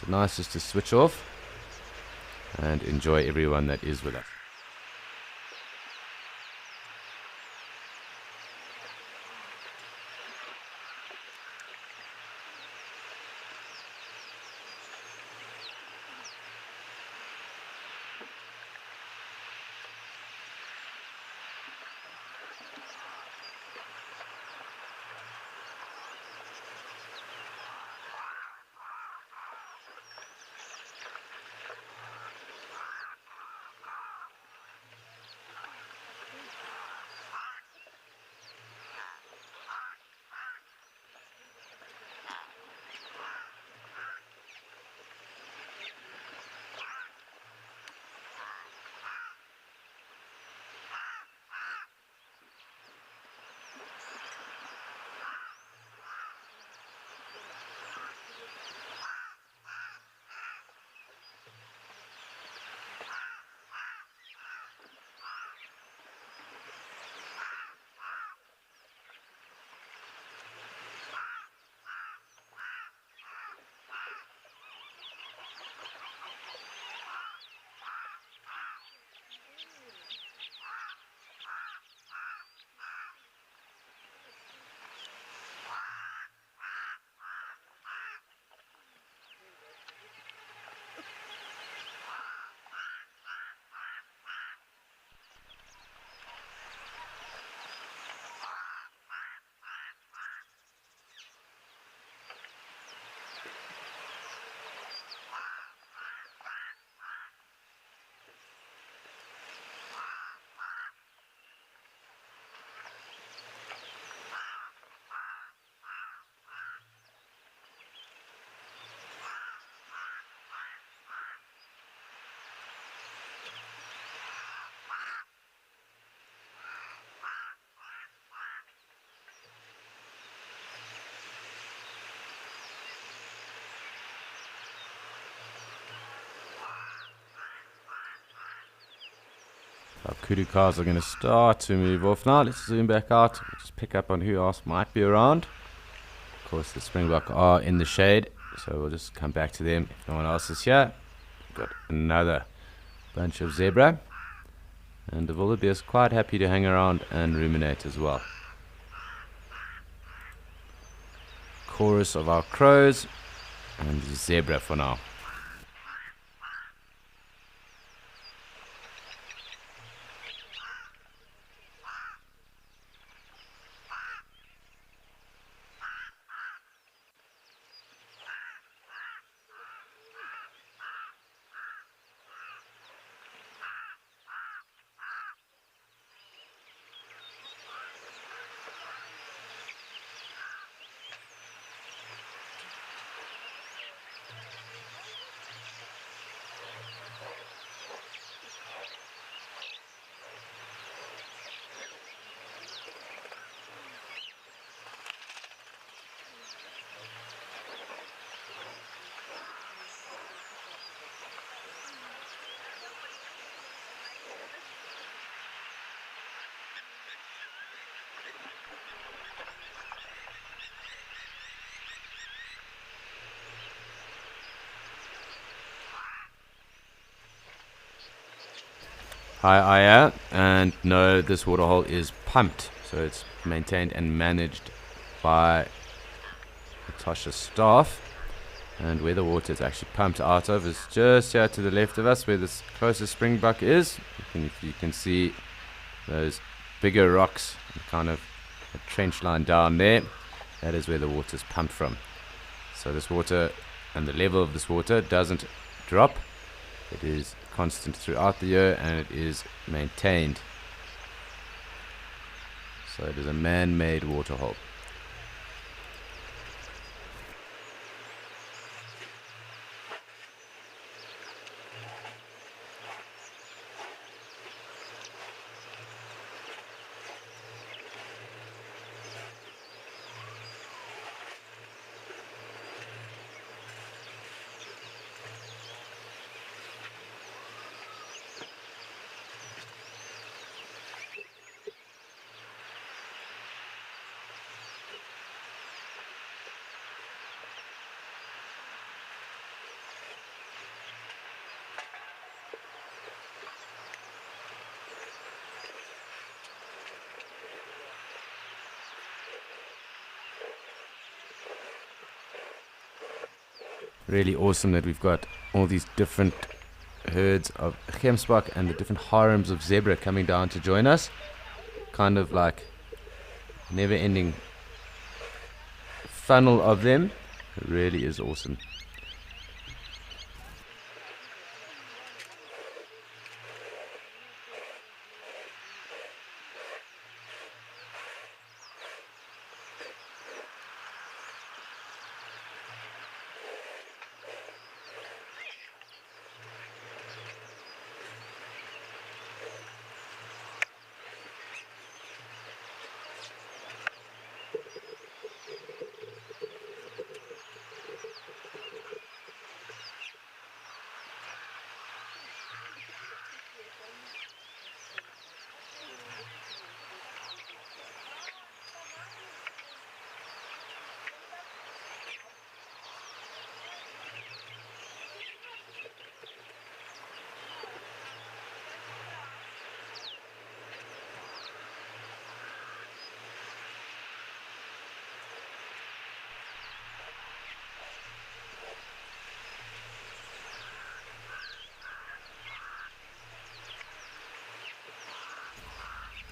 So nice just to switch off and enjoy everyone that is with us. kudu calves are going to start to move off now. Let's zoom back out. Just pick up on who else might be around. Of course, the springbok are in the shade, so we'll just come back to them if no one else is here. Got another bunch of zebra, and the wildebeest quite happy to hang around and ruminate as well. Chorus of our crows and zebra for now. Hi, Aya, and no, this waterhole is pumped, so it's maintained and managed by Natasha's staff. And where the water is actually pumped out of is just here to the left of us, where this closest springbuck is. You can see those bigger rocks, kind of a trench line down there. That is where the water is pumped from. So this water and the level of this water doesn't drop. It is constant throughout the year, and it is maintained. So it is a man-made waterhole. Really awesome that we've got all these different herds of gemsbok and the different harems of zebra coming down to join us. Kind of like never-ending funnel of them. It really is awesome.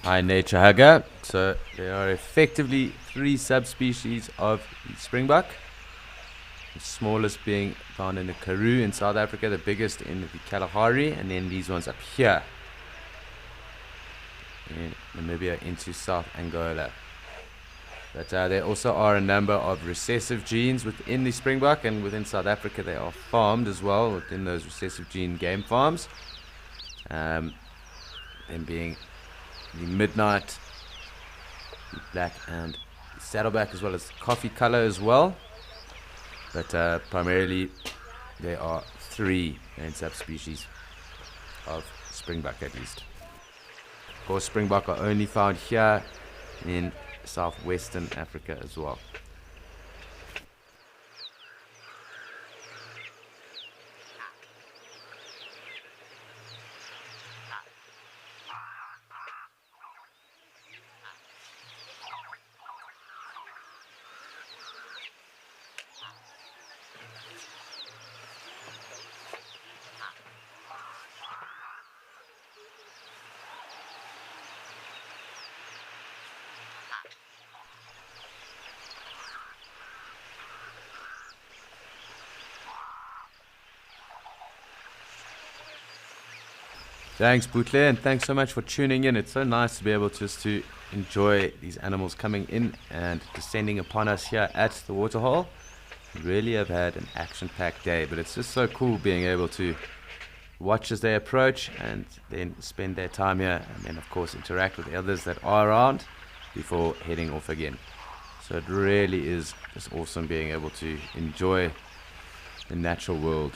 Hi, nature hugger. So there are effectively 3 subspecies of springbok. The smallest being found in the Karoo in South Africa, the biggest in the Kalahari, and then these ones up here in Namibia into South Angola. But there also are a number of recessive genes within the springbok, and within South Africa they are farmed as well within those recessive gene game farms. Them being the midnight, the black and the saddleback, as well as coffee color as well. But primarily there are 3 main subspecies of springbok at least. Of course, springbok are only found here in southwestern Africa as well. Thanks, Boutle, and thanks so much for tuning in. It's so nice to be able just to enjoy these animals coming in and descending upon us here at the waterhole. We really have had an action-packed day, but it's just so cool being able to watch as they approach and then spend their time here, and then of course interact with the others that are around before heading off again. So it really is just awesome being able to enjoy the natural world.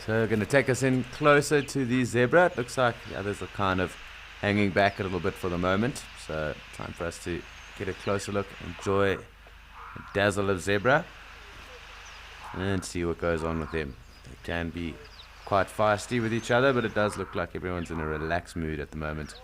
So going to take us in closer to the zebra. It looks like the others are kind of hanging back a little bit for the moment. So time for us to get a closer look, enjoy the dazzle of zebra, and see what goes on with them. They can be quite feisty with each other, but it does look like everyone's in a relaxed mood at the moment.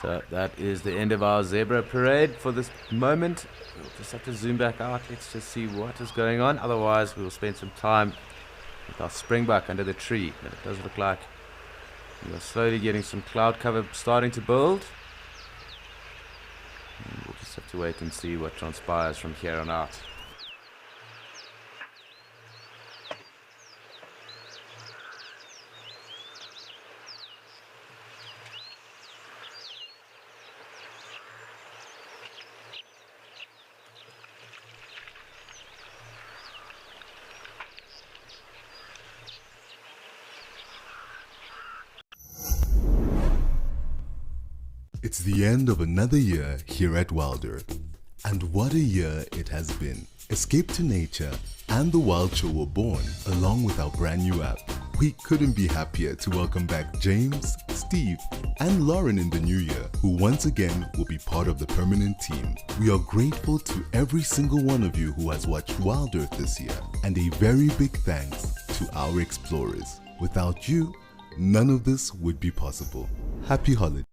So that is the end of our zebra parade for this moment. We'll just have to zoom back out. Let's just see what is going on. Otherwise, we'll spend some time with our springbok under the tree. But it does look like we are slowly getting some cloud cover starting to build. And we'll just have to wait and see what transpires from here on out. It's the end of another year here at Wild Earth. And what a year it has been. Escape to Nature and The Wild Show were born along with our brand new app. We couldn't be happier to welcome back James, Steve, and Lauren in the new year, who once again will be part of the permanent team. We are grateful to every single one of you who has watched Wild Earth this year, and a very big thanks to our explorers. Without you, none of this would be possible. Happy holidays.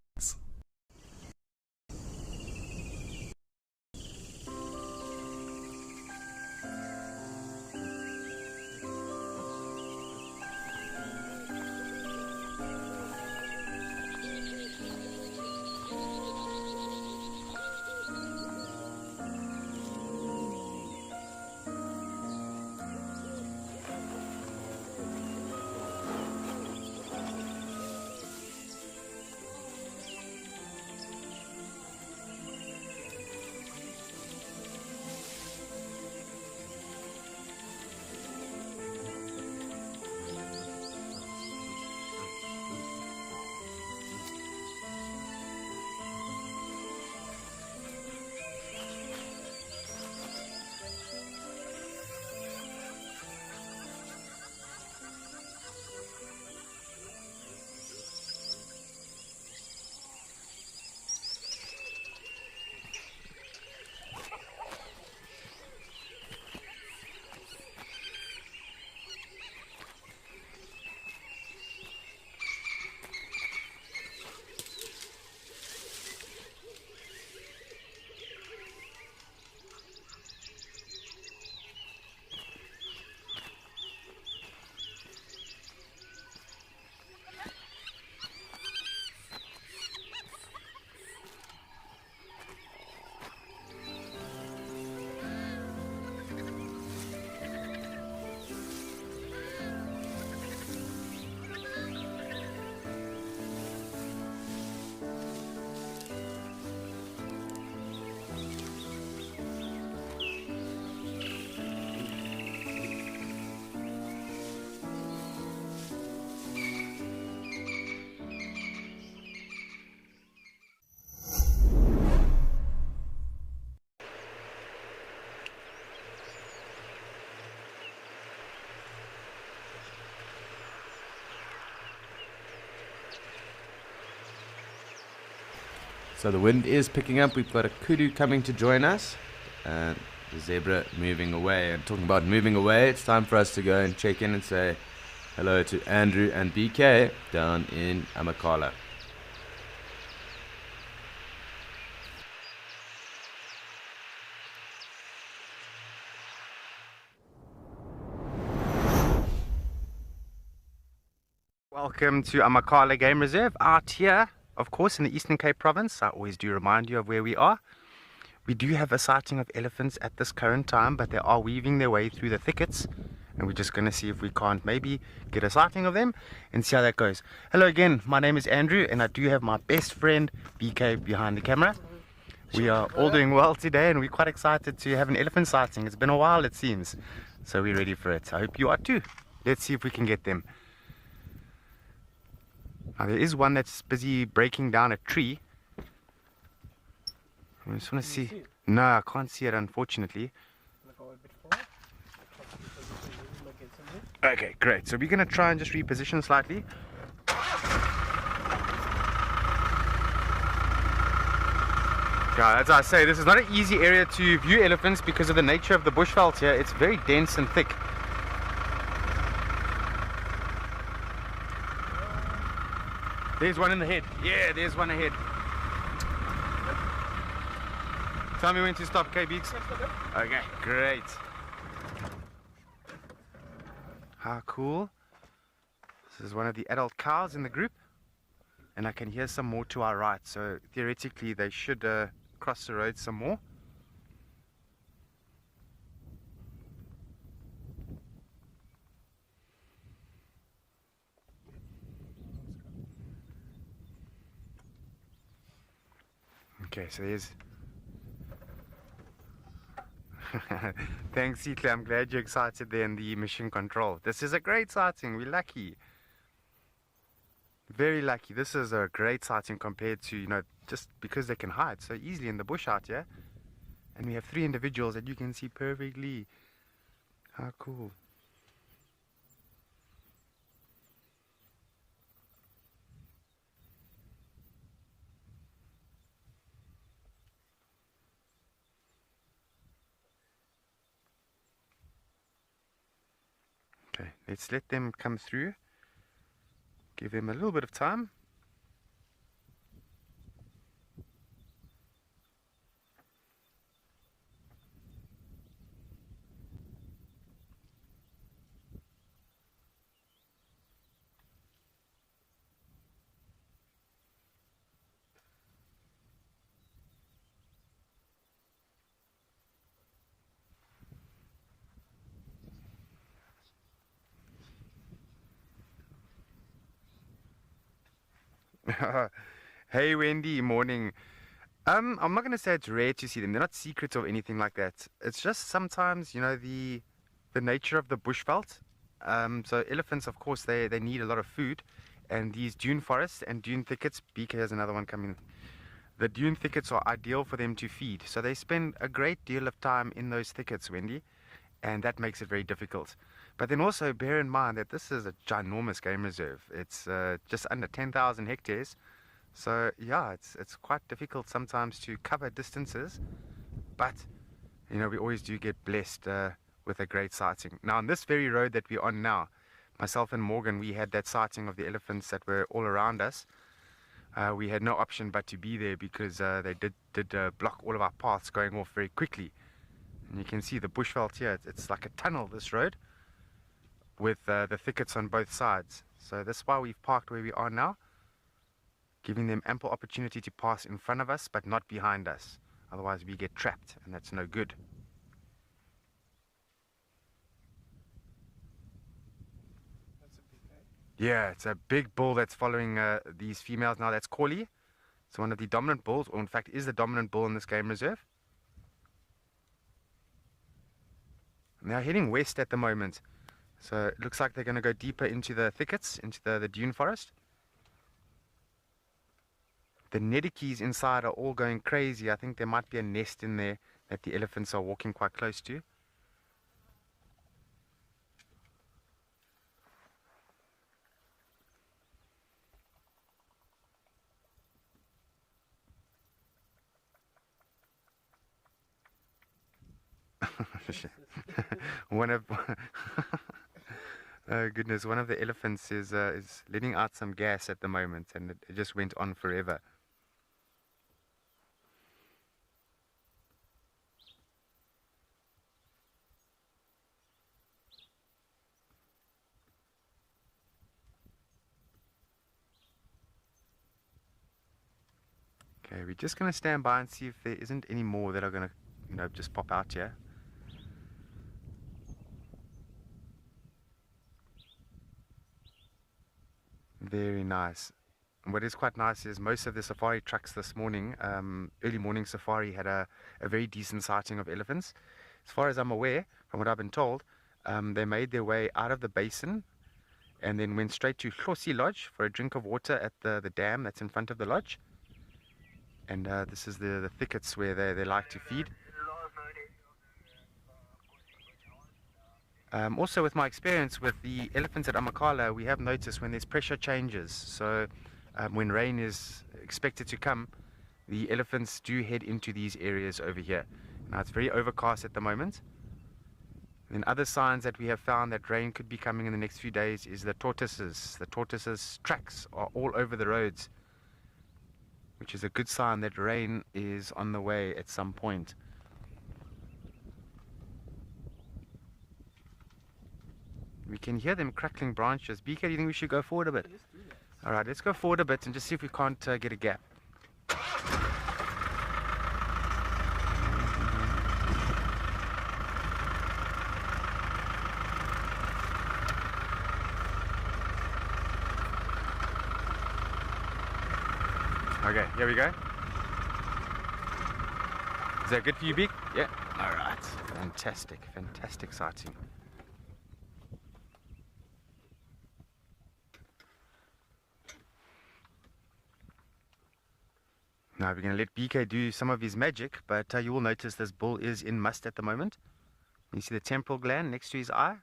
So the wind is picking up. We've got a kudu coming to join us, and the zebra moving away. And talking about moving away, it's time for us to go and check in and say hello to Andrew and BK down in Amakhala. Welcome to Amakhala Game Reserve, out here, of course, in the Eastern Cape Province. I always do remind you of where we are. We do have a sighting of elephants at this current time, but they are weaving their way through the thickets, and we're just going to see if we can't maybe get a sighting of them and see how that goes. Hello again, my name is Andrew, and I do have my best friend BK behind the camera. We are all doing well today, and we're quite excited to have an elephant sighting. It's been a while, it seems, so we're ready for it. I hope you are too. Let's see if we can get them. Now, there is one that's busy breaking down a tree. I just want to see. No, I can't see it, unfortunately. Okay, great. So we're going to try and just reposition slightly. Yeah, as I say, this is not an easy area to view elephants because of the nature of the bushveld here. It's very dense and thick. There's one in the head. Yeah, there's one ahead. Tell me when to stop, okay, Beeks? Okay, great. How cool. This is one of the adult cows in the group. And I can hear some more to our right. So theoretically, they should cross the road some more. Okay, so there's... Thanks, Heatley. I'm glad you're excited there in the mission control. This is a great sighting. We're lucky. Very lucky. This is a great sighting compared to, you know, just because they can hide so easily in the bush out here. And we have 3 individuals that you can see perfectly. How cool. Okay, let's let them come through. Give them a little bit of time. Hey Wendy, morning. I'm not going to say it's rare to see them. They're not secrets or anything like that. It's just sometimes, you know, the nature of the bushveld. So elephants, of course, they need a lot of food. And these dune forests and dune thickets, BK has another one coming. The dune thickets are ideal for them to feed. So they spend a great deal of time in those thickets, Wendy. And that makes it very difficult. But then also bear in mind that this is a ginormous game reserve. It's just under 10,000 hectares. So yeah, it's quite difficult sometimes to cover distances. But, you know, we always do get blessed with a great sighting. Now on this very road that we're on now, myself and Morgan, we had that sighting of the elephants that were all around us. We had no option but to be there because they did block all of our paths going off very quickly. And you can see the bushveld here. It's like a tunnel, this road, with the thickets on both sides. So that's why we've parked where we are now, giving them ample opportunity to pass in front of us but not behind us. Otherwise we get trapped, and that's no good. That's a big egg. Yeah, it's a big bull that's following these females now. That's Corley. It's one of the dominant bulls, or in fact is the dominant bull in this game reserve. And they're heading west at the moment. So it looks like they're going to go deeper into the thickets, into the dune forest. The nedikis inside are all going crazy. I think there might be a nest in there that the elephants are walking quite close to. One of oh goodness, one of the elephants is letting out some gas at the moment, and it just went on forever. Okay, we're just going to stand by and see if there isn't any more that are going to, you know, just pop out here. Very nice. And what is quite nice is most of the safari trucks this morning, early morning safari, had a very decent sighting of elephants. As far as I'm aware, from what I've been told, they made their way out of the basin and then went straight to Hlosi Lodge for a drink of water at the dam that's in front of the lodge. And this is the thickets where they like to feed. Also, with my experience with the elephants at Amakhala, we have noticed when there's pressure changes, so when rain is expected to come, the elephants do head into these areas over here. Now it's very overcast at the moment. And then other signs that we have found that rain could be coming in the next few days is the tortoises. The tortoises' tracks are all over the roads, which is a good sign that rain is on the way at some point. We can hear them crackling branches. BK, do you think we should go forward a bit? Let's do that. Alright, let's go forward a bit and just see if we can't get a gap. Okay, here we go. Is that good for you, Beak? Yeah. Alright. Fantastic, fantastic sighting. Now we're going to let BK do some of his magic, but you will notice this bull is in must at the moment. You see the temporal gland next to his eye?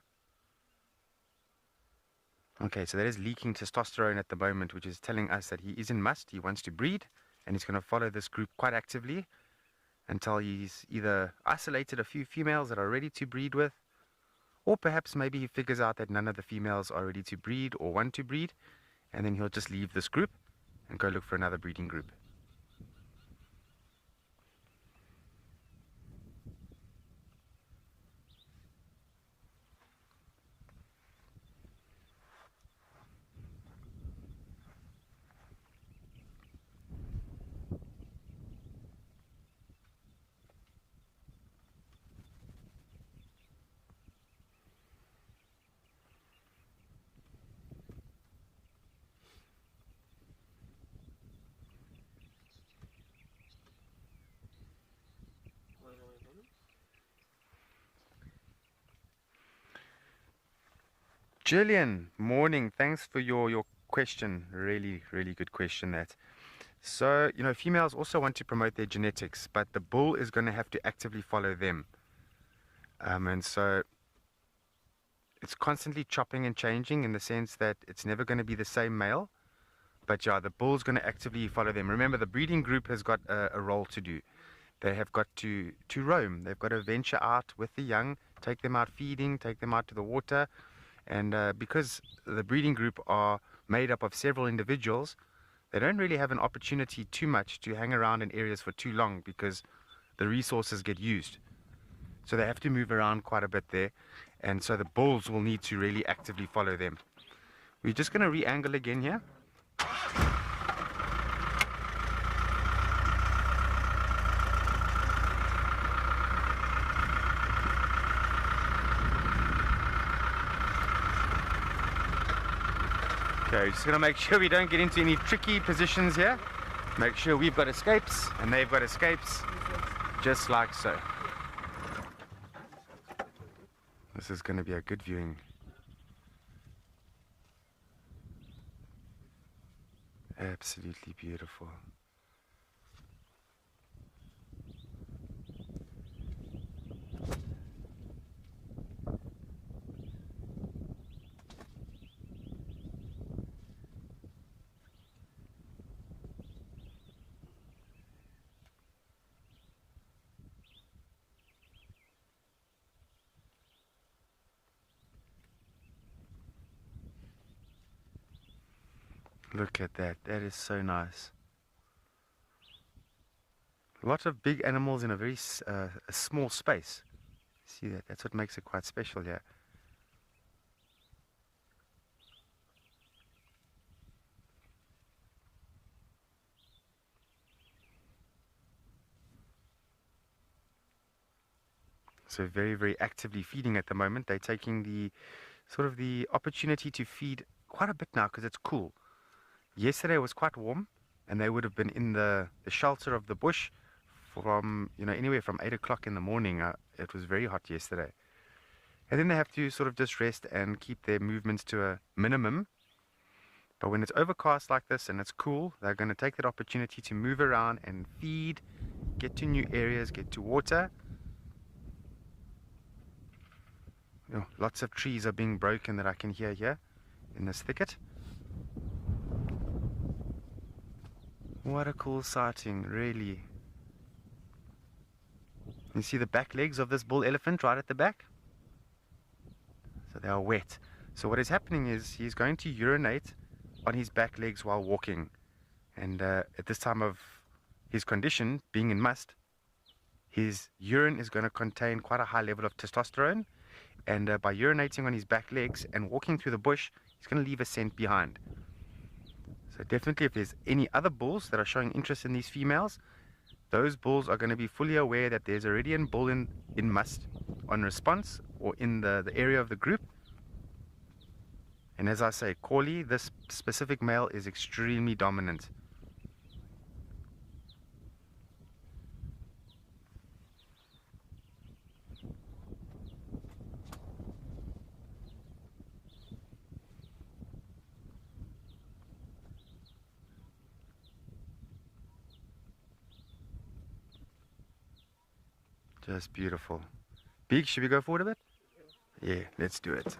Okay, so that is leaking testosterone at the moment, which is telling us that he is in must. He wants to breed, and he's going to follow this group quite actively until he's either isolated a few females that are ready to breed with, or perhaps maybe he figures out that none of the females are ready to breed or want to breed, and then he'll just leave this group and go look for another breeding group. Julian, morning. Thanks for your question. Really good question that. So, females also want to promote their genetics, but the bull is going to have to actively follow them. And so it's constantly chopping and changing in the sense that it's never going to be the same male. But yeah, the bull's going to actively follow them. Remember, the breeding group has got a role to do. They have got to roam. They've got to venture out with the young, take them out feeding, take them out to the water. And because the breeding group are made up of several individuals, they don't really have an opportunity too much to hang around in areas for too long because the resources get used. So they have to move around quite a bit there. And so the bulls will need to really actively follow them. We're just going to re-angle again here. Okay, just going to make sure we don't get into any tricky positions here. Make sure we've got escapes and they've got escapes, just like so. This is going to be a good viewing. Absolutely beautiful. Look at that, that is so nice. A lot of big animals in a very a small space. See that, that's what makes it quite special here. So very actively feeding at the moment. They're taking the sort of the opportunity to feed quite a bit now because it's cool. Yesterday was quite warm and they would have been in the shelter of the bush from anywhere from 8 o'clock in the morning. It was very hot yesterday, and then they have to sort of just rest and keep their movements to a minimum. But when it's overcast like this and it's cool, they're going to take that opportunity to move around and feed, get to new areas, get to water. Lots of trees are being broken that I can hear here in this thicket. What a cool sighting, really. You see the back legs of this bull elephant right at the back? So they are wet. So what is happening is he's going to urinate on his back legs while walking. And at this time of his condition, being in must, his urine is going to contain quite a high level of testosterone. And by urinating on his back legs and walking through the bush, he's going to leave a scent behind. So definitely if there's any other bulls that are showing interest in these females, those bulls are going to be fully aware that there's already a bull in must on response or in the area of the group. And as I say, Corley, this specific male is extremely dominant. Just beautiful. Big, should we go forward a bit? Yeah, let's do it.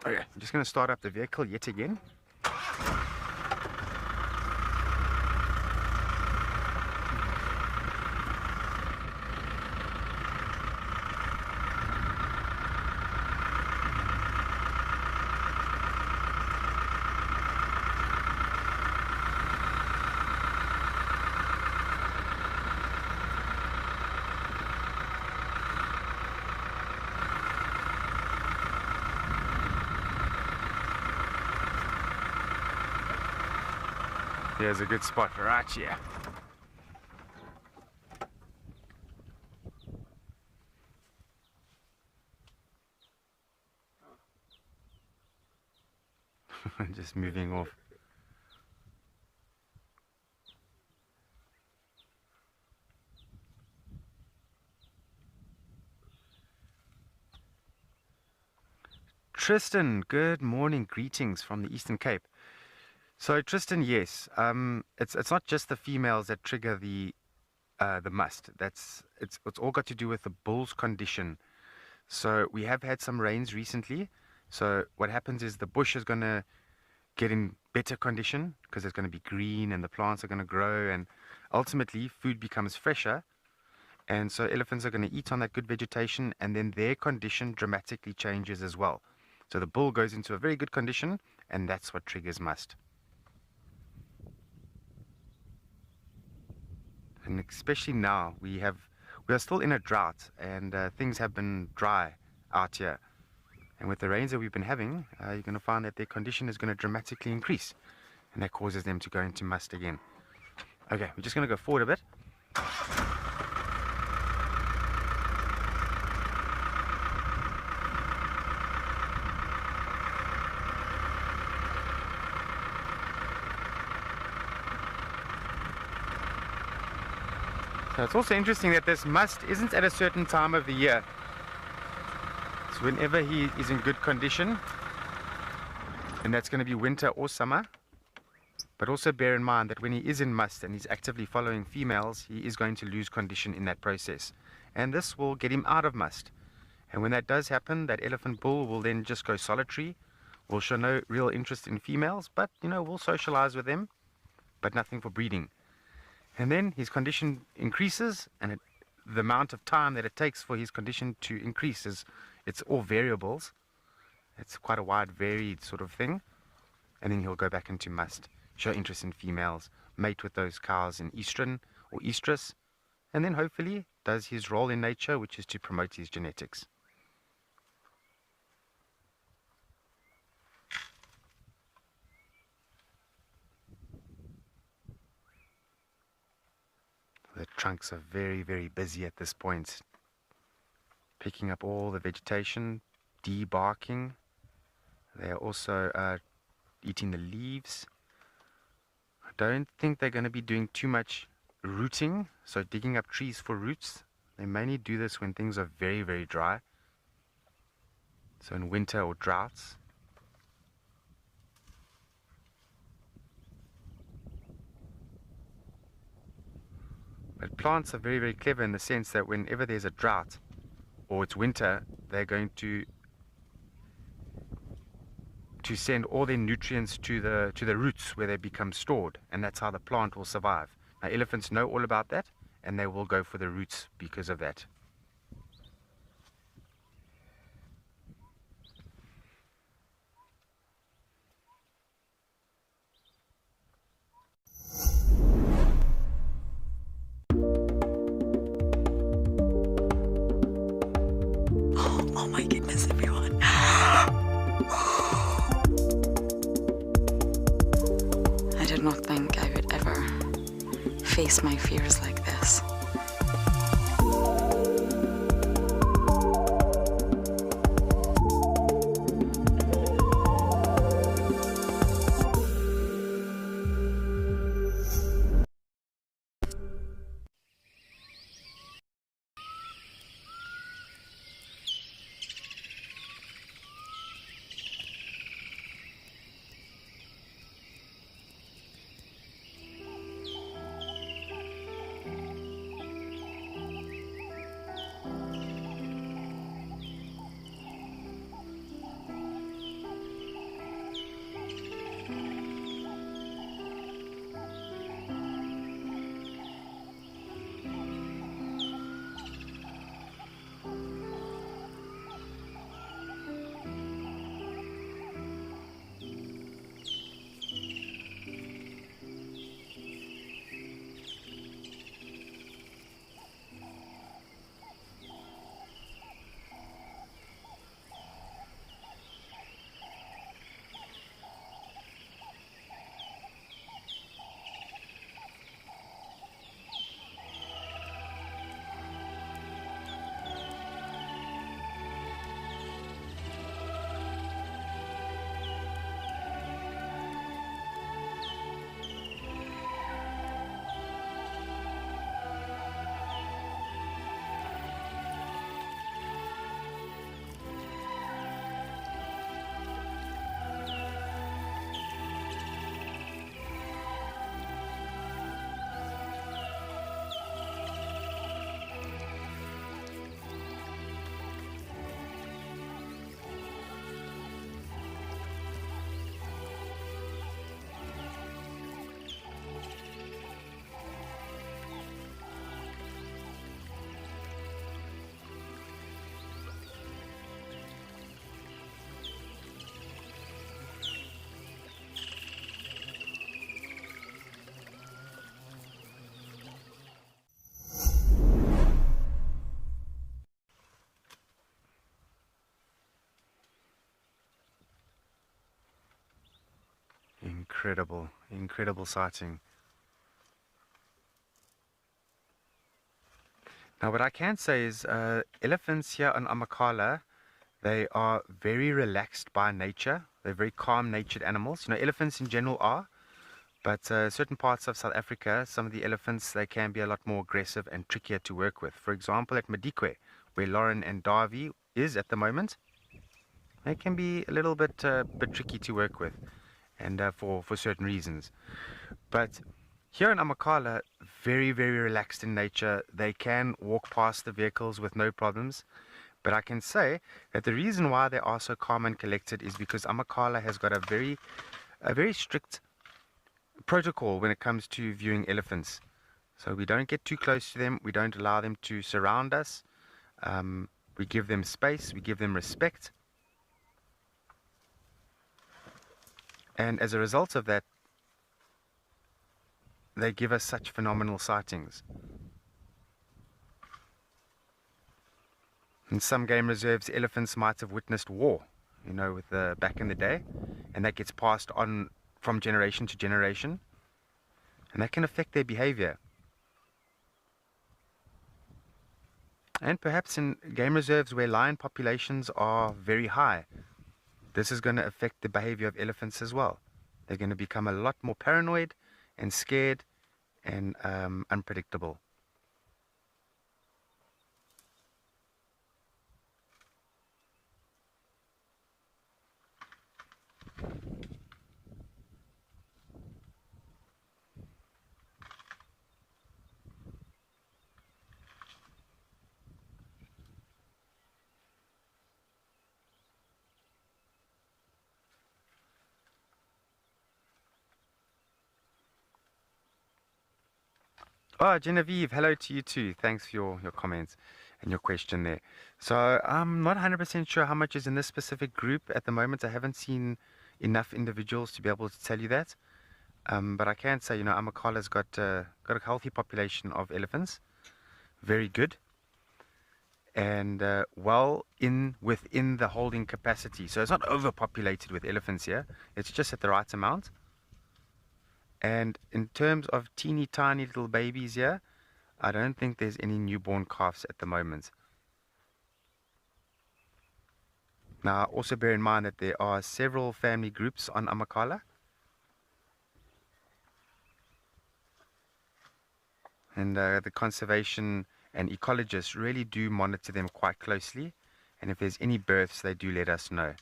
Okay, I'm just going to start up the vehicle yet again. Here's a good spot right here. Just moving off. Tristan, good morning, greetings from the Eastern Cape. So Tristan, yes, it's not just the females that trigger the must. It's all got to do with the bull's condition. So we have had some rains recently. So what happens is the bush is going to get in better condition because it's going to be green and the plants are going to grow, and ultimately food becomes fresher. And so elephants are going to eat on that good vegetation, and then their condition dramatically changes as well. So the bull goes into a very good condition, and that's what triggers must. And especially now, we are still in a drought, and things have been dry out here. And with the rains that we've been having, you're going to find that their condition is going to dramatically increase, and that causes them to go into must again. Okay, we're just going to go forward a bit. So it's also interesting that this must isn't at a certain time of the year. It's whenever he is in good condition, and that's going to be winter or summer. But also bear in mind that when he is in must and he's actively following females, he is going to lose condition in that process. And this will get him out of must. And when that does happen, that elephant bull will then just go solitary, will show no real interest in females, but, will socialize with them, but nothing for breeding. And then his condition increases, and the amount of time that it takes for his condition to increase it's all variables. It's quite a wide, varied sort of thing. And then he'll go back into must, show interest in females, mate with those cows in estrus or estrus, and then hopefully does his role in nature, which is to promote his genetics. The trunks are very, very busy at this point, picking up all the vegetation, debarking. They are also eating the leaves. I don't think they're going to be doing too much rooting, so digging up trees for roots. They mainly do this when things are very, very dry, so in winter or droughts. But plants are very, very clever in the sense that whenever there's a drought or it's winter, they're going to send all their nutrients to the roots where they become stored, and that's how the plant will survive. Now, elephants know all about that, and they will go for the roots because of that. Oh my goodness, everyone. I did not think I would ever face my fears like this. Incredible, incredible sighting. Now what I can say is elephants here on Amakhala, they are very relaxed by nature. They're very calm natured animals. You know, elephants in general are, but certain parts of South Africa, some of the elephants, they can be a lot more aggressive and trickier to work with. For example, at Madikwe, where Lauren and Davy is at the moment, they can be a little bit tricky to work with, and for certain reasons. But here in Amakhala, very, very relaxed in nature. They can walk past the vehicles with no problems. But I can say that the reason why they are so calm and collected is because Amakhala has got a very strict protocol when it comes to viewing elephants. So we don't get too close to them. We don't allow them to surround us. We give them space. We give them respect. And as a result of that, they give us such phenomenal sightings. In some game reserves, elephants might have witnessed war, you know, with back in the day, and that gets passed on from generation to generation, and that can affect their behavior. And perhaps in game reserves where lion populations are very high, this is going to affect the behavior of elephants as well. They're going to become a lot more paranoid and scared and unpredictable. Oh, Genevieve, hello to you too. Thanks for your comments and your question there. So I'm not 100% sure how much is in this specific group at the moment. I haven't seen enough individuals to be able to tell you that. But I can say, you know, Amakhala's got a healthy population of elephants. Very good. And within the holding capacity. So it's not overpopulated with elephants here. It's just at the right amount. And in terms of teeny tiny little babies here, I don't think there's any newborn calves at the moment. Now, also bear in mind that there are several family groups on Amakhala. And the conservation and ecologists really do monitor them quite closely. And if there's any births, they do let us know.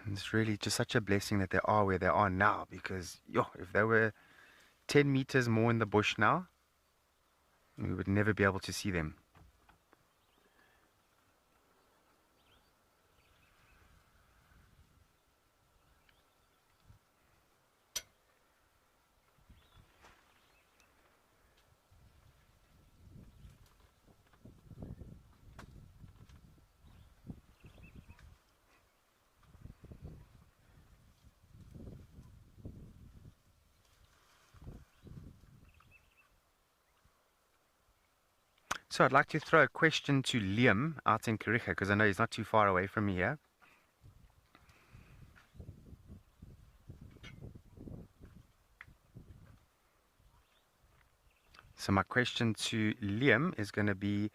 And it's really just such a blessing that they are where they are now, because if they were 10 meters more in the bush now, we would never be able to see them. So I'd like to throw a question to Liam out in Kariega, because I know he's not too far away from me here. So my question to Liam is going to be,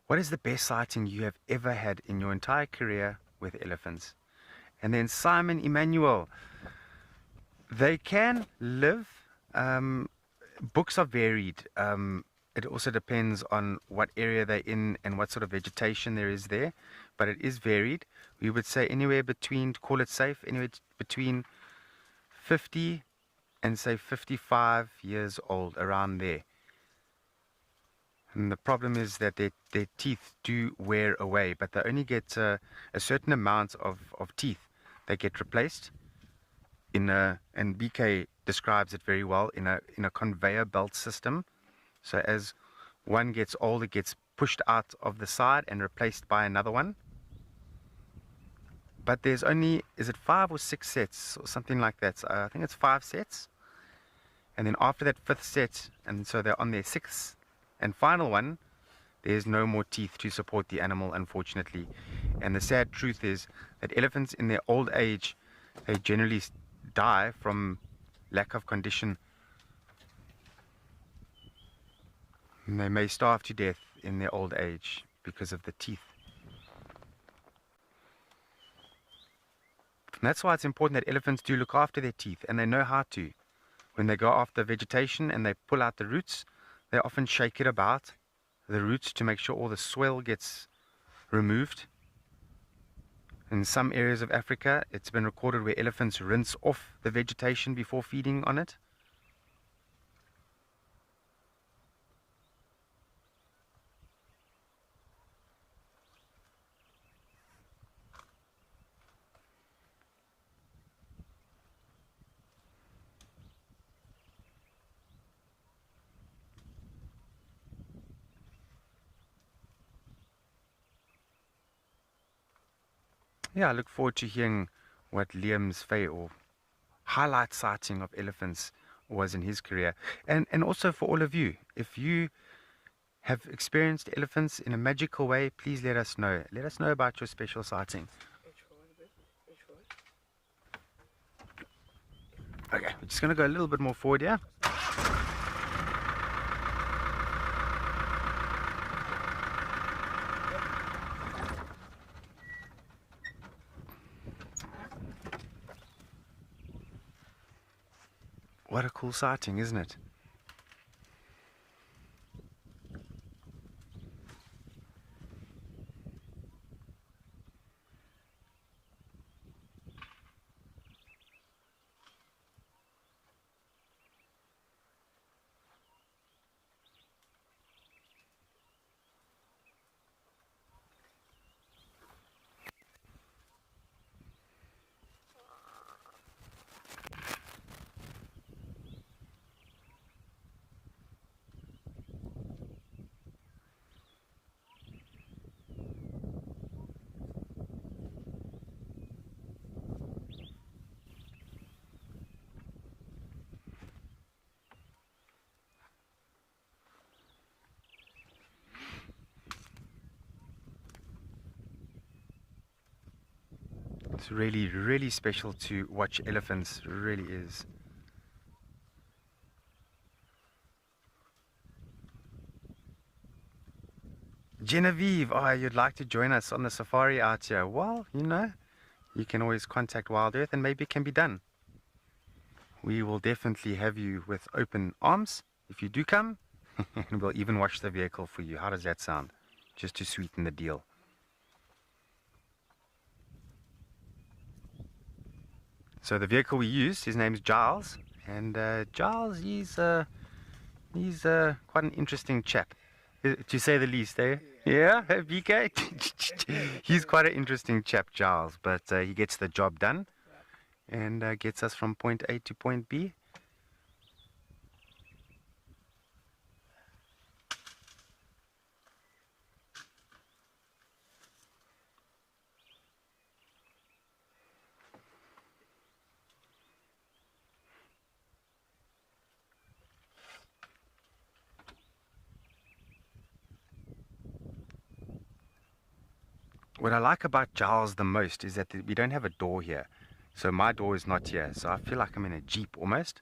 what is the best sighting you have ever had in your entire career with elephants? And then Simon Emmanuel, they can live, books are varied. It also depends on what area they're in and what sort of vegetation there is there, but it is varied. We would say anywhere between, to call it safe, anywhere between 50 and say 55 years old, around there. And the problem is that their teeth do wear away, but they only get a certain amount of teeth. They get replaced and BK describes it very well, in a conveyor belt system. So as one gets old, it gets pushed out of the side and replaced by another one. but there's only, is it 5 or 6 sets or something like that? So, I think it's 5 sets. And then after that 5th set, and so they're on their 6th and final one, there's no more teeth to support the animal, unfortunately. And the sad truth is that elephants in their old age, they generally die from lack of condition. And they may starve to death in their old age because of the teeth. And that's why it's important that elephants do look after their teeth, and they know how to. When they go after vegetation and they pull out the roots, they often shake it about, the roots, to make sure all the soil gets removed. In some areas of Africa, it's been recorded where elephants rinse off the vegetation before feeding on it. Yeah, I look forward to hearing what Liam's or highlight sighting of elephants was in his career. And also for all of you, if you have experienced elephants in a magical way, please let us know. Let us know about your special sighting. Okay, we're just going to go a little bit more forward here. What a cool sighting, isn't it? It's really, really special to watch elephants, it really is. Genevieve, oh, you'd like to join us on the safari out here? Well, you know, you can always contact Wild Earth and maybe it can be done. We will definitely have you with open arms if you do come, and we'll even wash the vehicle for you. How does that sound? Just to sweeten the deal. So the vehicle we use, his name's Giles, and Giles, he's quite an interesting chap, to say the least, eh? Yeah, BK? He's quite an interesting chap, Giles, but he gets the job done and gets us from point A to point B. What I like about Giles the most is that we don't have a door here. So my door is not here. So I feel like I'm in a Jeep almost.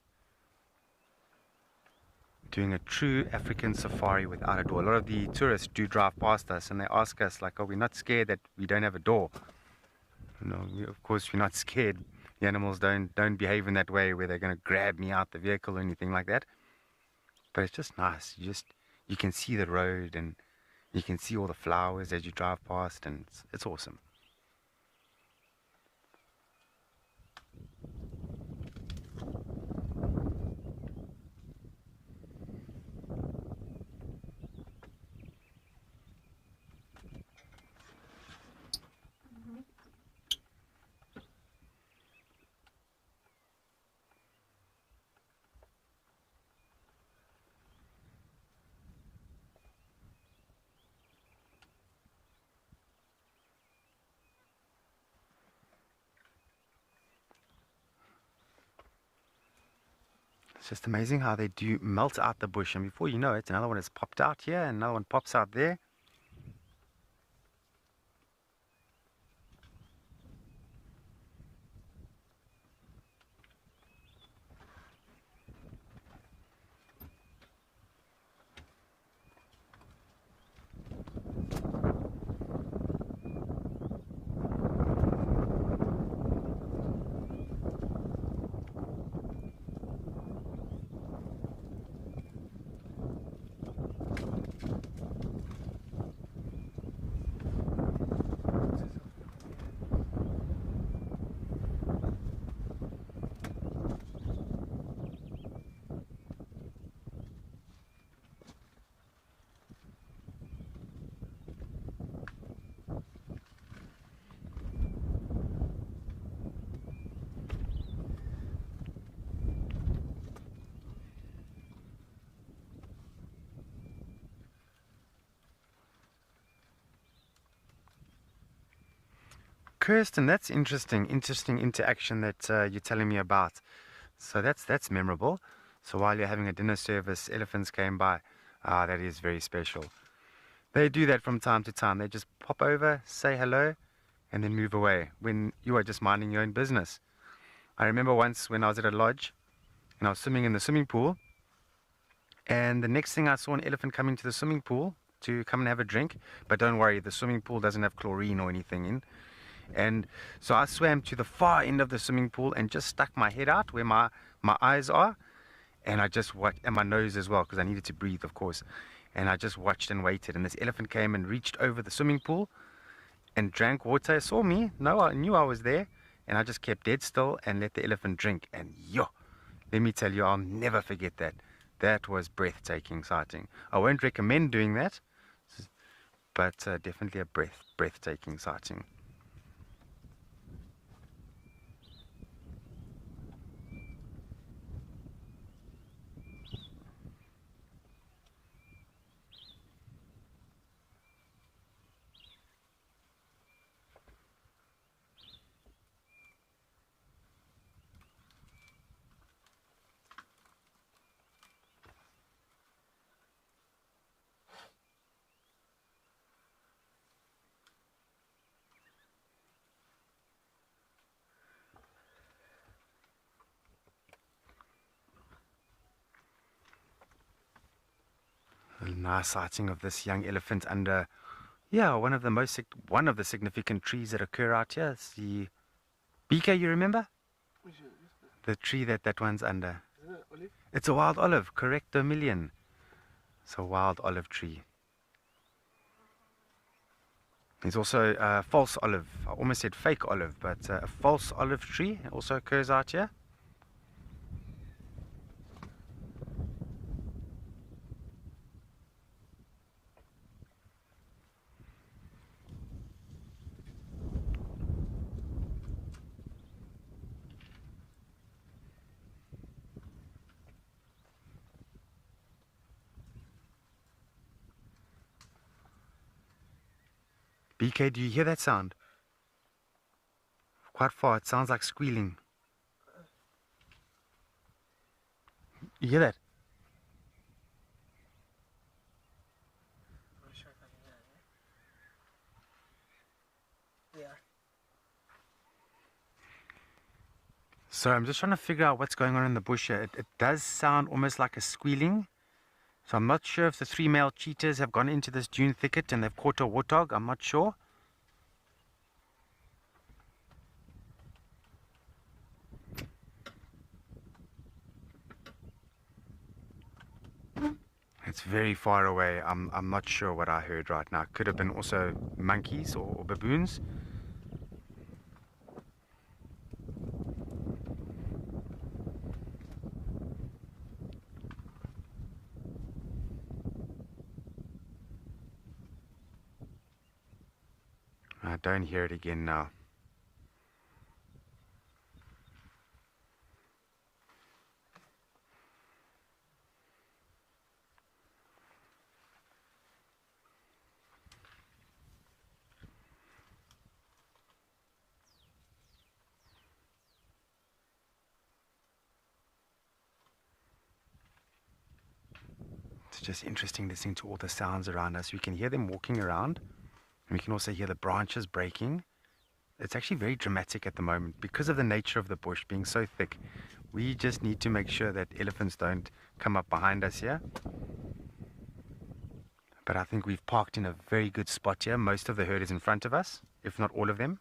Doing a true African safari without a door. A lot of the tourists do drive past us and they ask us like, are we not scared that we don't have a door? No, of course we're not scared. The animals don't behave in that way where they're going to grab me out the vehicle or anything like that. But it's just nice. You can see the road and you can see all the flowers as you drive past, and it's awesome. It's just amazing how they do melt out the bush, and before you know it, another one has popped out here, and another one pops out there. Kirsten, that's interesting interaction that you're telling me about. So that's memorable. So while you're having a dinner service, elephants came by. That is very special. They do that from time to time. They just pop over, say hello, and then move away when you are just minding your own business. I remember once when I was at a lodge and I was swimming in the swimming pool, and the next thing I saw an elephant coming to the swimming pool to come and have a drink. But don't worry, the swimming pool doesn't have chlorine or anything in. And so I swam to the far end of the swimming pool and just stuck my head out where my eyes are, and I just watched, and my nose as well, because I needed to breathe, of course. And I just watched and waited, and this elephant came and reached over the swimming pool and drank water, saw me, I knew I was there, and I just kept dead still and let the elephant drink. And yo, let me tell you, I'll never forget that. That was breathtaking sighting. I won't recommend doing that, but definitely a breathtaking sighting. A nice sighting of this young elephant under, one of the significant trees that occur out here. It's the BK, you remember? The tree that one's under. Isn't it olive? It's a wild olive, correcto million. It's a wild olive tree. There's also a false olive. I almost said fake olive, but a false olive tree also occurs out here. BK, do you hear that sound? Quite far, it sounds like squealing. You hear that? I'm not sure if I can hear it. Yeah. So I'm just trying to figure out what's going on in the bush here. It does sound almost like a squealing. So I'm not sure if the 3 male cheetahs have gone into this dune thicket and they've caught a warthog. I'm not sure. It's very far away. I'm not sure what I heard right now. Could have been also monkeys or baboons. I don't hear it again now. It's just interesting listening to all the sounds around us. We can hear them walking around, and we can also hear the branches breaking. It's actually very dramatic at the moment because of the nature of the bush being so thick. We just need to make sure that elephants don't come up behind us here. But I think we've parked in a very good spot here. Most of the herd is in front of us, if not all of them.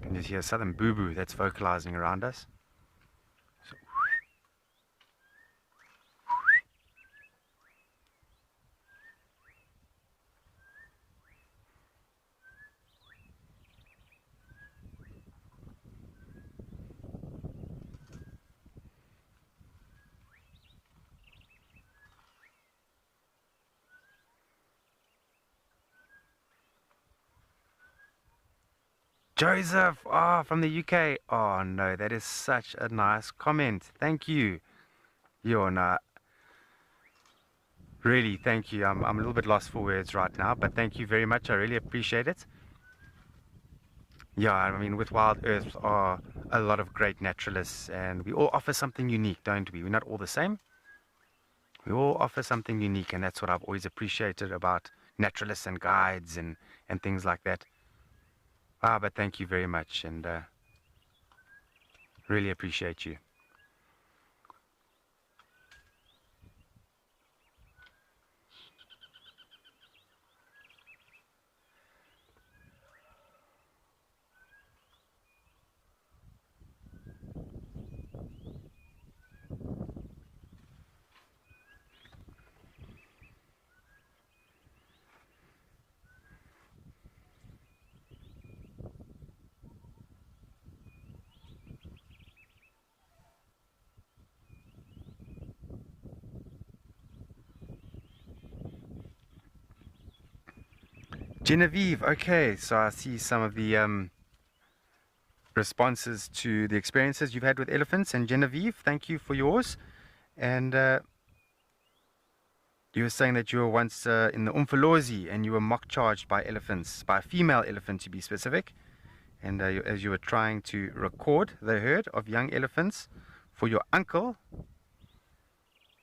And there's here a southern boo-boo that's vocalizing around us. So, Joseph, from the UK. Oh no, that is such a nice comment. Thank you. You're not. Really, thank you. I'm a little bit lost for words right now, but thank you very much. I really appreciate it. Yeah, I mean, with Wild Earth are a lot of great naturalists, and we all offer something unique, don't we? We're not all the same. We all offer something unique, and that's what I've always appreciated about naturalists and guides and things like that. But thank you very much, and really appreciate you. Genevieve, okay, so I see some of the responses to the experiences you've had with elephants. And Genevieve, thank you for yours. And you were saying that you were once in the Umfolozi and you were mock charged by elephants, by a female elephant to be specific. And as you were trying to record the herd of young elephants for your uncle,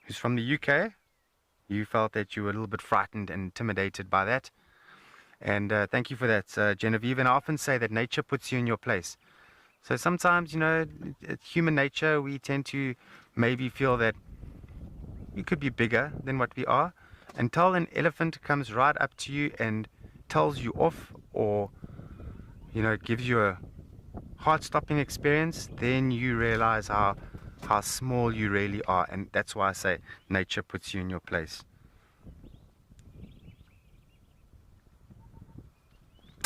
who's from the UK, you felt that you were a little bit frightened and intimidated by that. And thank you for that, Genevieve. And I often say that nature puts you in your place. So sometimes, you know, it's human nature. We tend to maybe feel that we could be bigger than what we are. Until an elephant comes right up to you and tells you off, or, you know, gives you a heart-stopping experience, then you realize how small you really are. And that's why I say nature puts you in your place.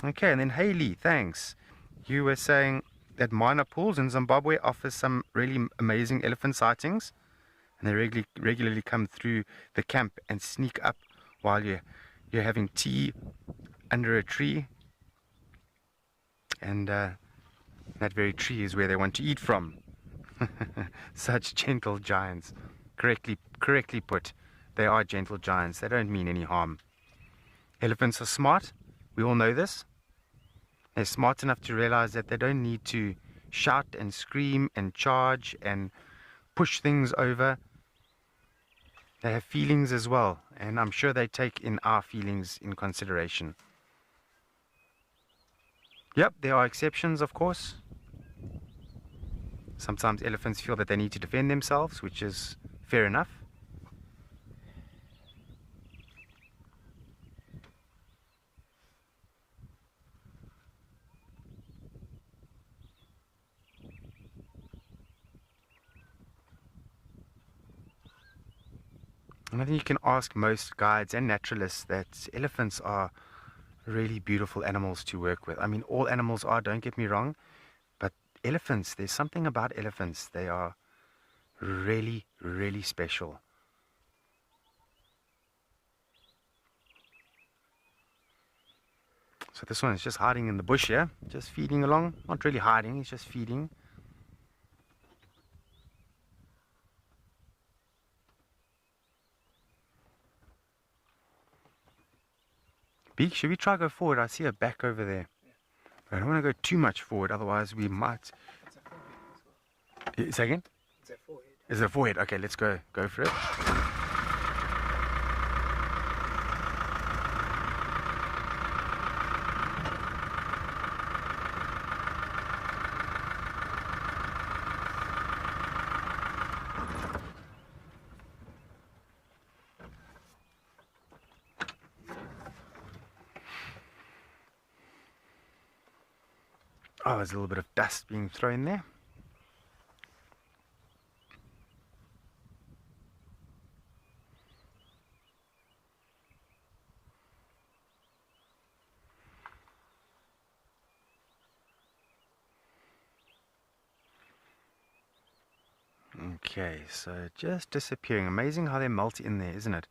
Okay, and then Haley, thanks. You were saying that minor pools in Zimbabwe offer some really amazing elephant sightings, and they regularly come through the camp and sneak up while you're having tea under a tree, and that very tree is where they want to eat from. Such gentle giants. Correctly put, they are gentle giants. They don't mean any harm. Elephants are smart. We all know this. They're smart enough to realize that they don't need to shout and scream and charge and push things over. They have feelings as well, and I'm sure they take in our feelings in consideration. Yep, there are exceptions, of course. Sometimes elephants feel that they need to defend themselves, which is fair enough. And I think you can ask most guides and naturalists that elephants are really beautiful animals to work with. I mean, all animals are, don't get me wrong, but elephants, there's something about elephants. They are really, really special. So this one is just hiding in the bush here, just feeding along. Not really hiding, he's just feeding. Beak, should we try go forward? I see a back over there. But I don't want to go too much forward, otherwise we might... Say again? It's a forehead. Is it a forehead? Okay, let's go for it. Oh, there's a little bit of dust being thrown there. Okay, so just disappearing. Amazing how they melt in there, isn't it?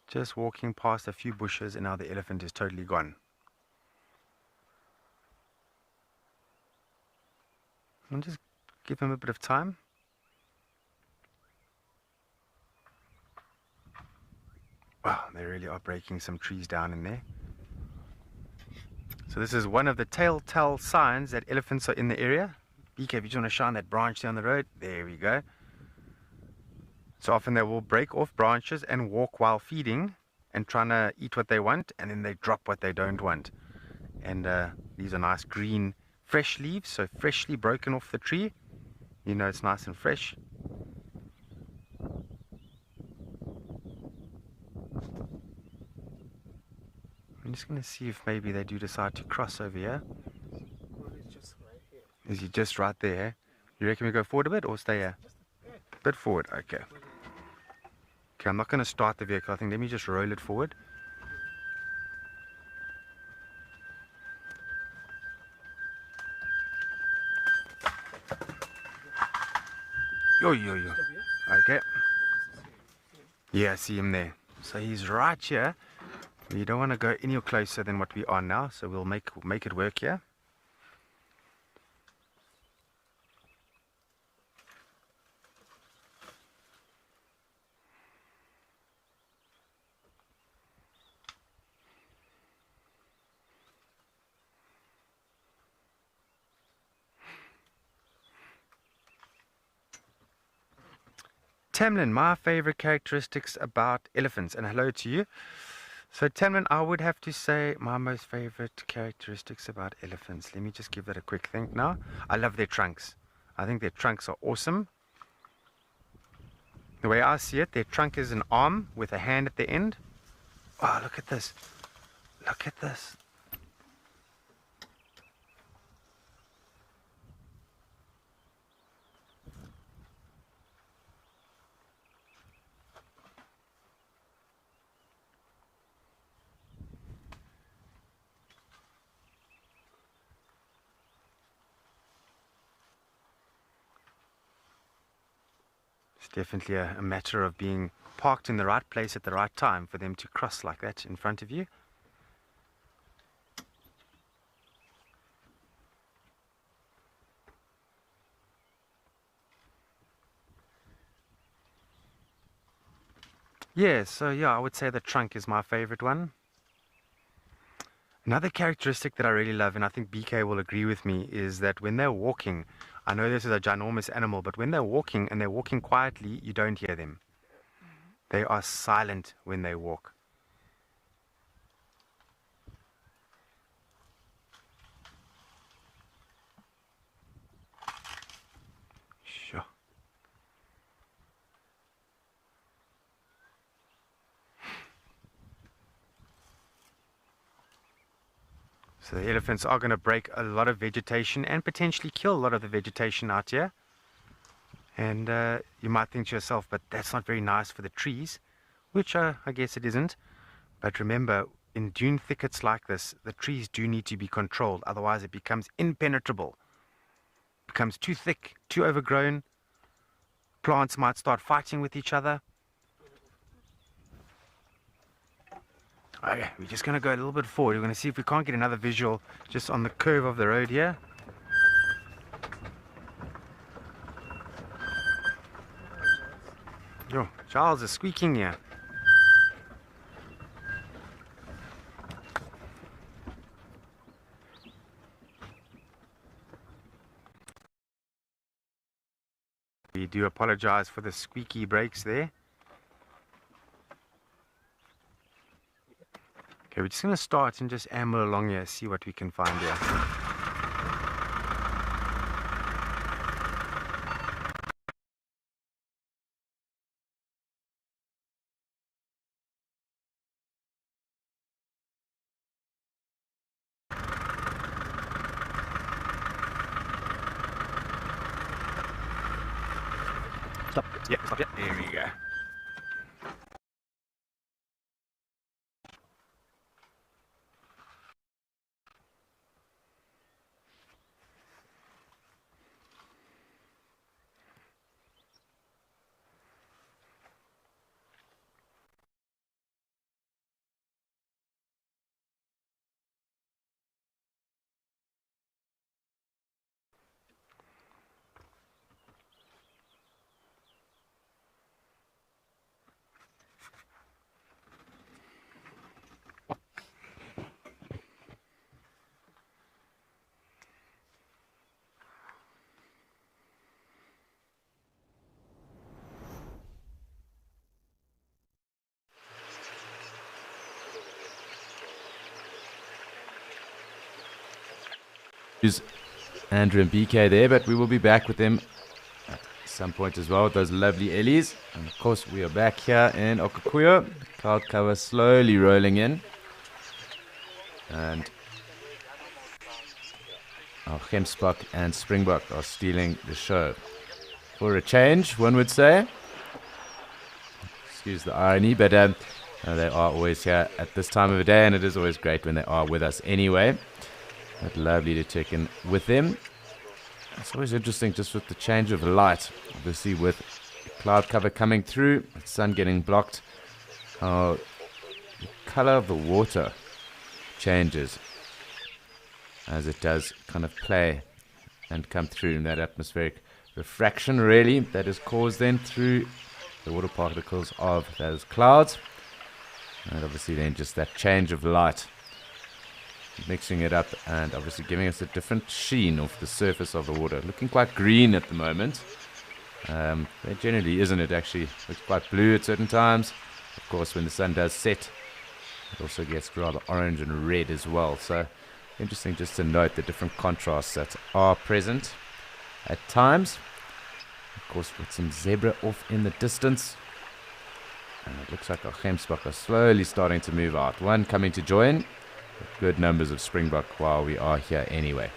Just walking past a few bushes and now the elephant is totally gone. I'll just give him a bit of time. Wow, they really are breaking some trees down in there. So this is one of the telltale signs that elephants are in the area. BK, if you just want to shine that branch down the road, there we go. So often they will break off branches and walk while feeding and trying to eat what they want, and then they drop what they don't want. And these are nice green fresh leaves, so freshly broken off the tree. You know it's nice and fresh. I'm just going to see if maybe they do decide to cross over here. Is he just right there? You reckon we go forward a bit or stay here? A bit forward, okay. Okay, I'm not going to start the vehicle. I think let me just roll it forward. Yo. Okay. Yeah, I see him there. So he's right here. We don't want to go any closer than what we are now, so we'll make it work here. Tamlin, my favorite characteristics about elephants, and hello to you. So Tamlin, I would have to say my most favorite characteristics about elephants. Let me just give that a quick think now. I love their trunks. I think their trunks are awesome. The way I see it, their trunk is an arm with a hand at the end. Oh, look at this. Look at this. It's definitely a matter of being parked in the right place at the right time for them to cross like that in front of you. Yeah, so yeah, I would say the trunk is my favorite one. Another characteristic that I really love, and I think BK will agree with me, is that when they're walking, I know this is a ginormous animal, but when they're walking and they're walking quietly, you don't hear them. They are silent when they walk. Sure. So the elephants are going to break a lot of vegetation and potentially kill a lot of the vegetation out here. And you might think to yourself, but that's not very nice for the trees, which I guess it isn't. But remember, in dune thickets like this, the trees do need to be controlled, otherwise it becomes impenetrable. It becomes too thick, too overgrown. Plants might start fighting with each other. Okay, we're just going to go a little bit forward. We're going to see if we can't get another visual just on the curve of the road here. Yo, Charles is squeaking here. We do apologize for the squeaky brakes there. Okay, we're just going to start and just amble along here, see what we can find here. Stop. Yeah, stop. Yeah, there we go. Andrew and BK there, but we will be back with them at some point as well with those lovely Ellies. And of course, we are back here in Okakuyo. Cloud cover slowly rolling in, and our Gemsbok and Springbok are stealing the show. For a change, one would say. Excuse the irony, but they are always here at this time of the day, and it is always great when they are with us anyway. But lovely to check in with them. It's always interesting just with the change of light. Obviously with cloud cover coming through, the sun getting blocked, how the color of the water changes as it does kind of play and come through in that atmospheric refraction really that is caused then through the water particles of those clouds. And obviously then just that change of light, mixing it up and obviously giving us a different sheen off the surface of the water. Looking quite green at the moment. It generally isn't. It actually looks quite blue at certain times. Of course, when the sun does set, it also gets rather orange and red as well. So interesting just to note the different contrasts that are present at times. Of course, with some zebra off in the distance. And it looks like our Gemsbok are slowly starting to move out. One coming to join. Good numbers of Springbok while we are here anyway.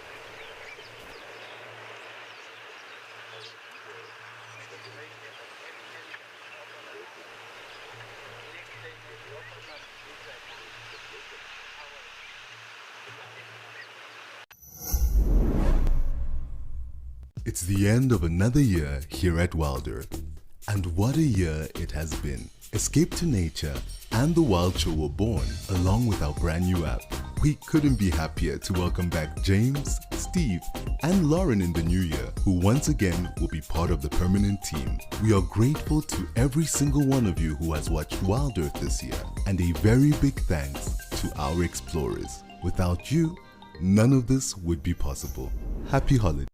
It's the end of another year here at Wild Earth. And what a year it has been. Escape to Nature and The Wild Show were born along with our brand new app. We couldn't be happier to welcome back James, Steve, and Lauren in the new year, who once again will be part of the permanent team. We are grateful to every single one of you who has watched Wild Earth this year, and a very big thanks to our explorers. Without you, none of this would be possible. Happy holidays.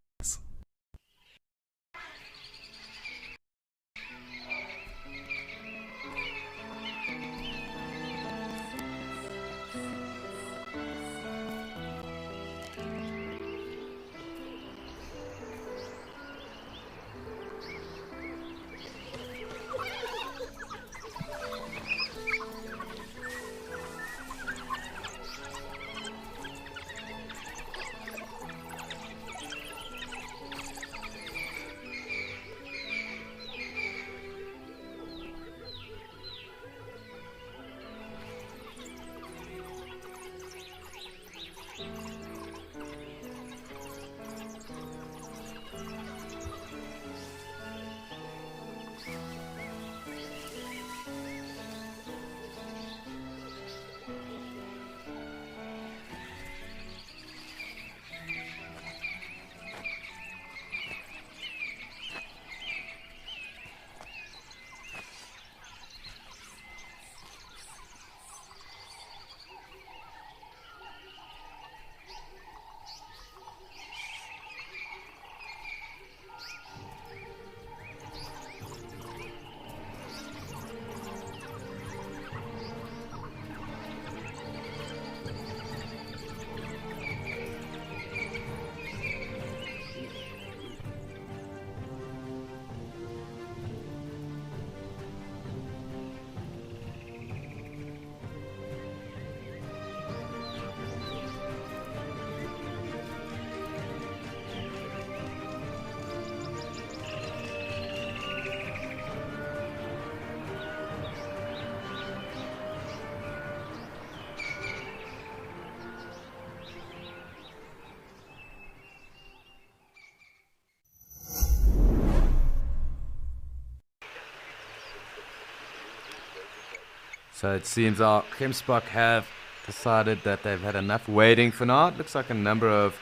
So it seems our Gemsbok have decided that they've had enough waiting for now. It looks like a number of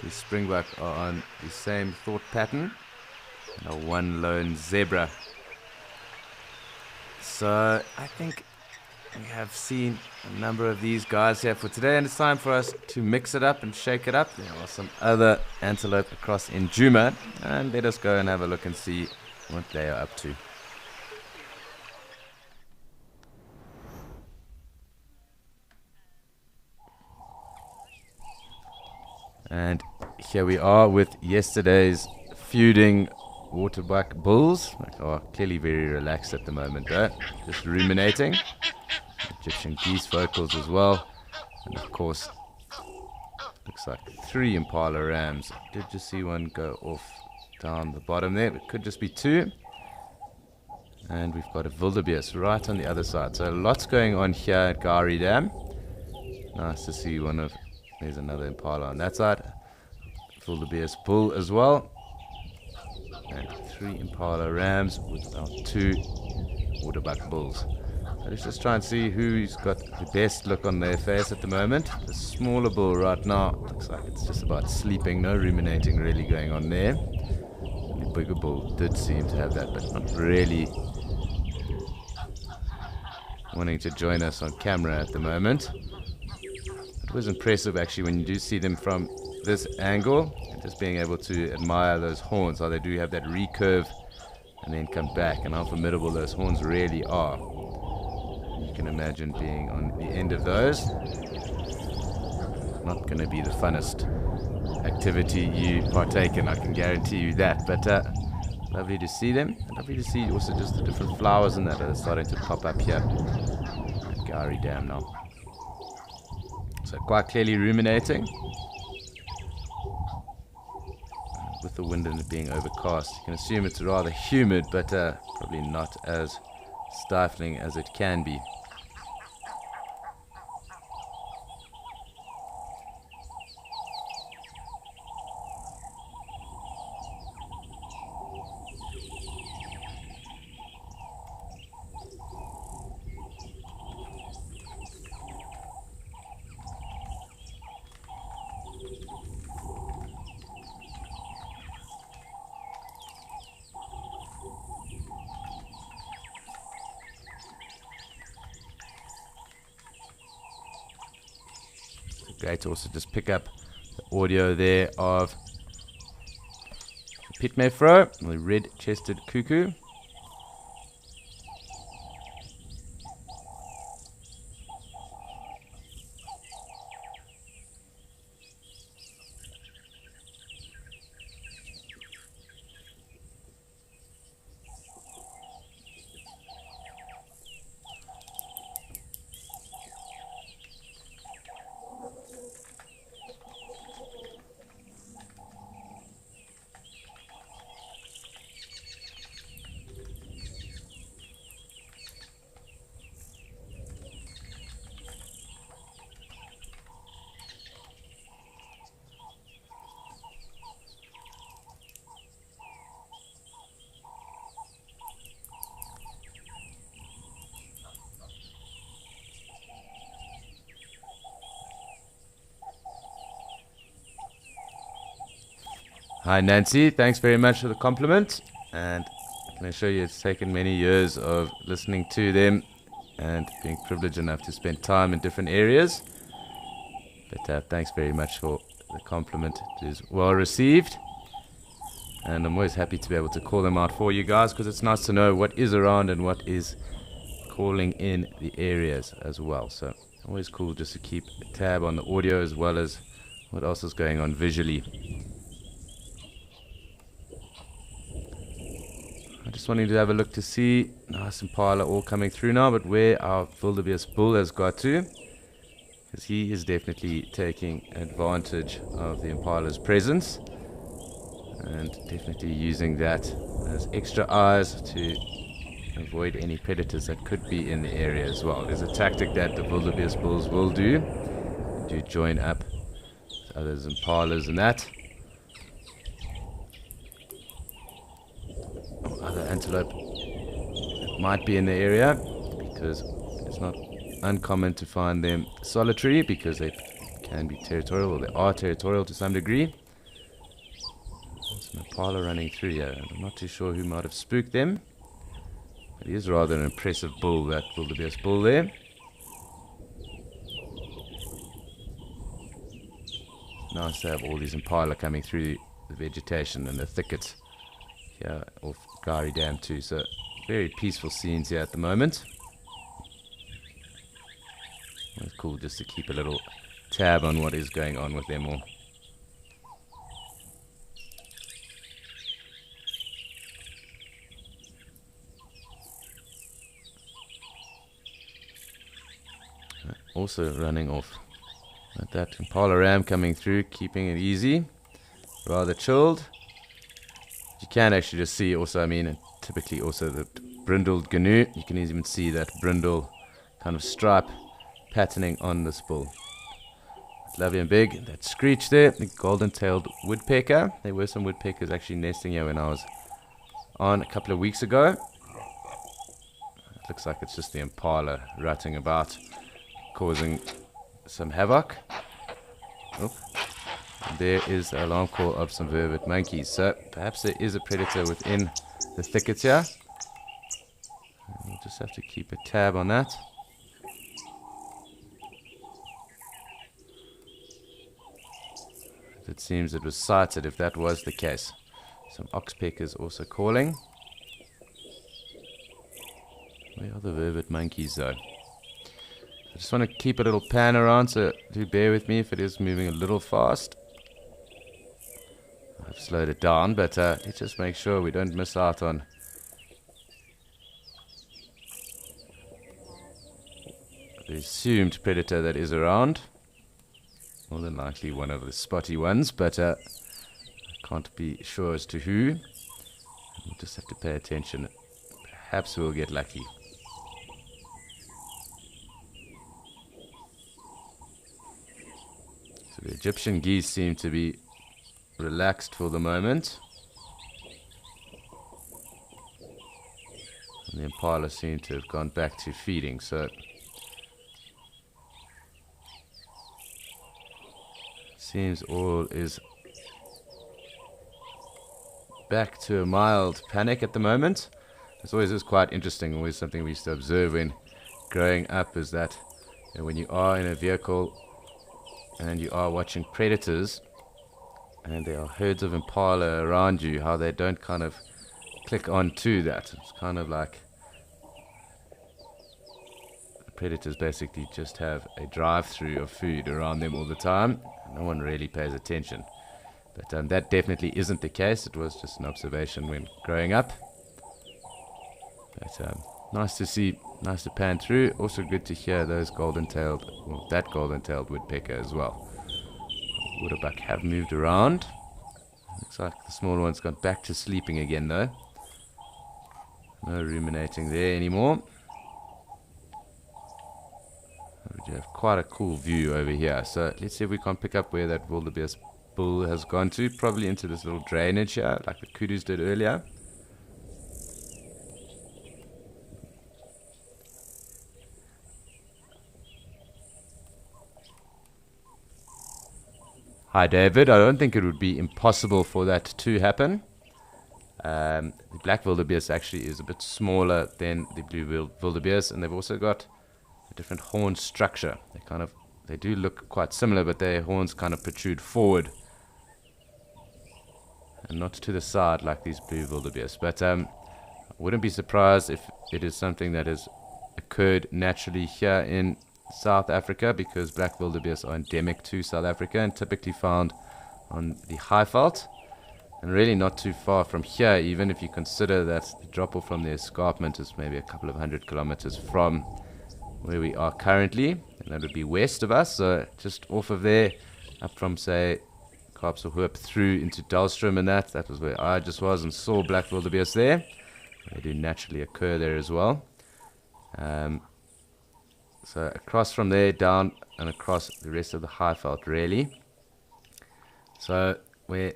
the springbok are on the same thought pattern. And one lone zebra. So I think we have seen a number of these guys here for today, and it's time for us to mix it up and shake it up. There are some other antelope across in Djuma, and let us go and have a look and see what they are up to. And here we are with yesterday's feuding waterbuck bulls. They are clearly very relaxed at the moment though, just ruminating. Egyptian geese vocals as well, and of course looks like 3 impala rams. I did just see one go off down the bottom there, it could just be 2. And we've got a wildebeest right on the other side, so lots going on here at Gari Dam. Nice to see there's another impala on that side, wildebeest bull as well, and 3 impala rams with our 2 waterbuck bulls. Let's just try and see who's got the best look on their face at the moment. The smaller bull right now looks like it's just about sleeping, no ruminating really going on there. The bigger bull did seem to have that, but not really wanting to join us on camera at the moment. It was impressive actually when you do see them from this angle, and just being able to admire those horns, how they do have that recurve and then come back, and how formidable those horns really are. You can imagine being on the end of those. Not going to be the funnest activity you partake in, I can guarantee you that, but lovely to see them. Lovely to see also just the different flowers and that are starting to pop up here at Gari Dam now. So quite clearly ruminating. With the wind and it being overcast, you can assume it's rather humid, but probably not as stifling as it can be. Great to also just pick up the audio there of the Pitmefro, the red-chested cuckoo. Hi Nancy, thanks very much for the compliment, and I can assure you it's taken many years of listening to them and being privileged enough to spend time in different areas, but thanks very much for the compliment. It is well received, and I'm always happy to be able to call them out for you guys, because it's nice to know what is around and what is calling in the areas as well. So always cool just to keep a tab on the audio as well as what else is going on visually. I'm just wanting to have a look to see nice impala all coming through now, but where our wildebeest bull has got to, because he is definitely taking advantage of the impala's presence and definitely using that as extra eyes to avoid any predators that could be in the area as well. There's a tactic that the wildebeest bulls will do join up with others impalas and that. Other antelope that might be in the area, because it's It's not uncommon to find them solitary because they can be territorial, or they are territorial to some degree. There's an impala running through here. I'm not too sure who might have spooked them. But he is rather an impressive bull, that wildebeest bull there. Nice to have all these impala coming through the vegetation and the thickets here off Gari Dam too. So very peaceful scenes here at the moment. It's cool just to keep a little tab on what is going on with them all. Also running off. Like that impala ram coming through, keeping it easy, rather chilled. You can actually just see also, I mean, typically also the brindled gnu. You can even see that brindle kind of stripe patterning on this bull. Lovely and big. That screech there, the golden-tailed woodpecker. There were some woodpeckers actually nesting here when I was on a couple of weeks ago. It looks like it's just the impala rutting about, causing some havoc. Oh, there is the alarm call of some vervet monkeys. So perhaps there is a predator within the thickets here. We'll just have to keep a tab on that. It seems it was sighted if that was the case. Some oxpeckers also calling. Where are the vervet monkeys though? I just want to keep a little pan around, so do bear with me if it is moving a little fast. I've slowed it down, but let's just make sure we don't miss out on the assumed predator that is around. More than likely one of the spotty ones, but I can't be sure as to who. We'll just have to pay attention. Perhaps we'll get lucky. So the Egyptian geese seem to be relaxed for the moment. And the impala seem to have gone back to feeding, so seems all is back to a mild panic at the moment. This always is quite interesting, always something we used to observe when growing up, is that when you are in a vehicle and you are watching predators and there are herds of impala around you, how they don't kind of click on to that. It's kind of like the predators basically just have a drive-through of food around them all the time. No one really pays attention. But that definitely isn't the case. It was just an observation when growing up. But nice to see, nice to pan through. Also good to hear those golden-tailed, well, that golden-tailed woodpecker as well. Waterbuck have moved around. Looks like the small one's gone back to sleeping again though. No ruminating there anymore. We have quite a cool view over here. So let's see if we can pick up where that wildebeest bull has gone to. Probably into this little drainage here, like the kudus did earlier. Hi David, I don't think it would be impossible for that to happen. The black wildebeest actually is a bit smaller than the blue wildebeest, and they've also got a different horn structure. They do look quite similar, but their horns kind of protrude forward and not to the side like these blue wildebeest. But I wouldn't be surprised if it is something that has occurred naturally here in South Africa, because black wildebeest are endemic to South Africa and typically found on the Highveld, and really not too far from here, even if you consider that the drop off from the escarpment is maybe a couple of 100 kilometers from where we are currently, and that would be west of us. So just off of there, up from say Kaapsehoop through into Dullstroom, and that was where I just was and saw black wildebeest there. They do naturally occur there as well. So across from there, down and across the rest of the Highveld really. So where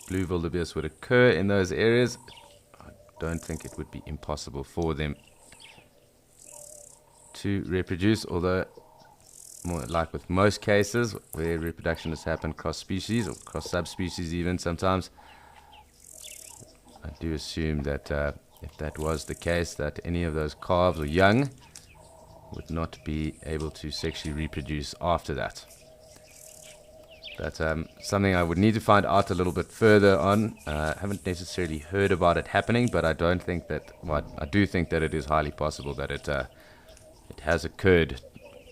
blue wildebeest would occur in those areas, I don't think it would be impossible for them to reproduce, although more like with most cases where reproduction has happened cross species or cross subspecies even sometimes, I do assume that if that was the case, that any of those calves or young would not be able to sexually reproduce after that. That's something I would need to find out a little bit further on. I haven't necessarily heard about it happening, but I don't think that. Well, I do think that it is highly possible that it has occurred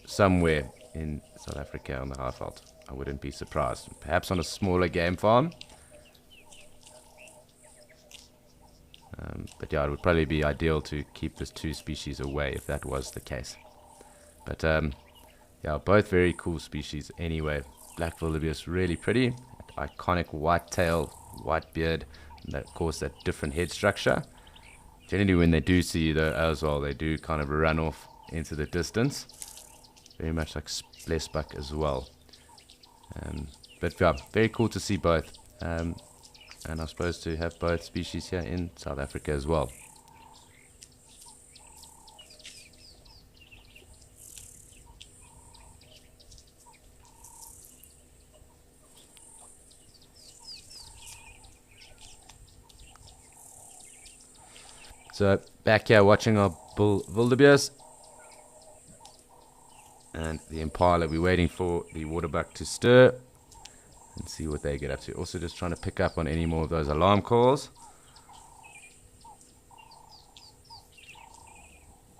somewhere in South Africa on the Highveld. I wouldn't be surprised. Perhaps on a smaller game farm. But yeah, it would probably be ideal to keep this two species away if that was the case. But yeah, both very cool species anyway. Black wildebeest, really pretty. That iconic white tail, white beard, and of course that different head structure. Generally when they do see you though as well, they do kind of run off into the distance. Very much like splesbuck as well. But yeah, very cool to see both. And I suppose to have both species here in South Africa as well. So back here watching our bull wildebeest and the impala. We're waiting for the waterbuck to stir and see what they get up to. Also just trying to pick up on any more of those alarm calls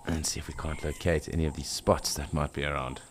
and see if we can't locate any of these spots that might be around.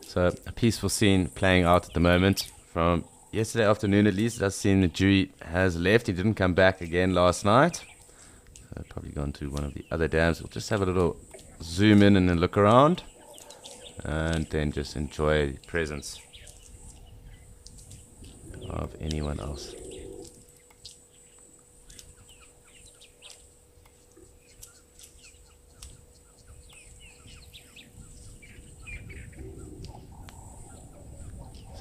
So a peaceful scene playing out at the moment. From yesterday afternoon at least, it does seem that Dewey has left. He didn't come back again last night. So probably gone to one of the other dams. We'll just have a little zoom in and then look around. And then just enjoy the presence of anyone else.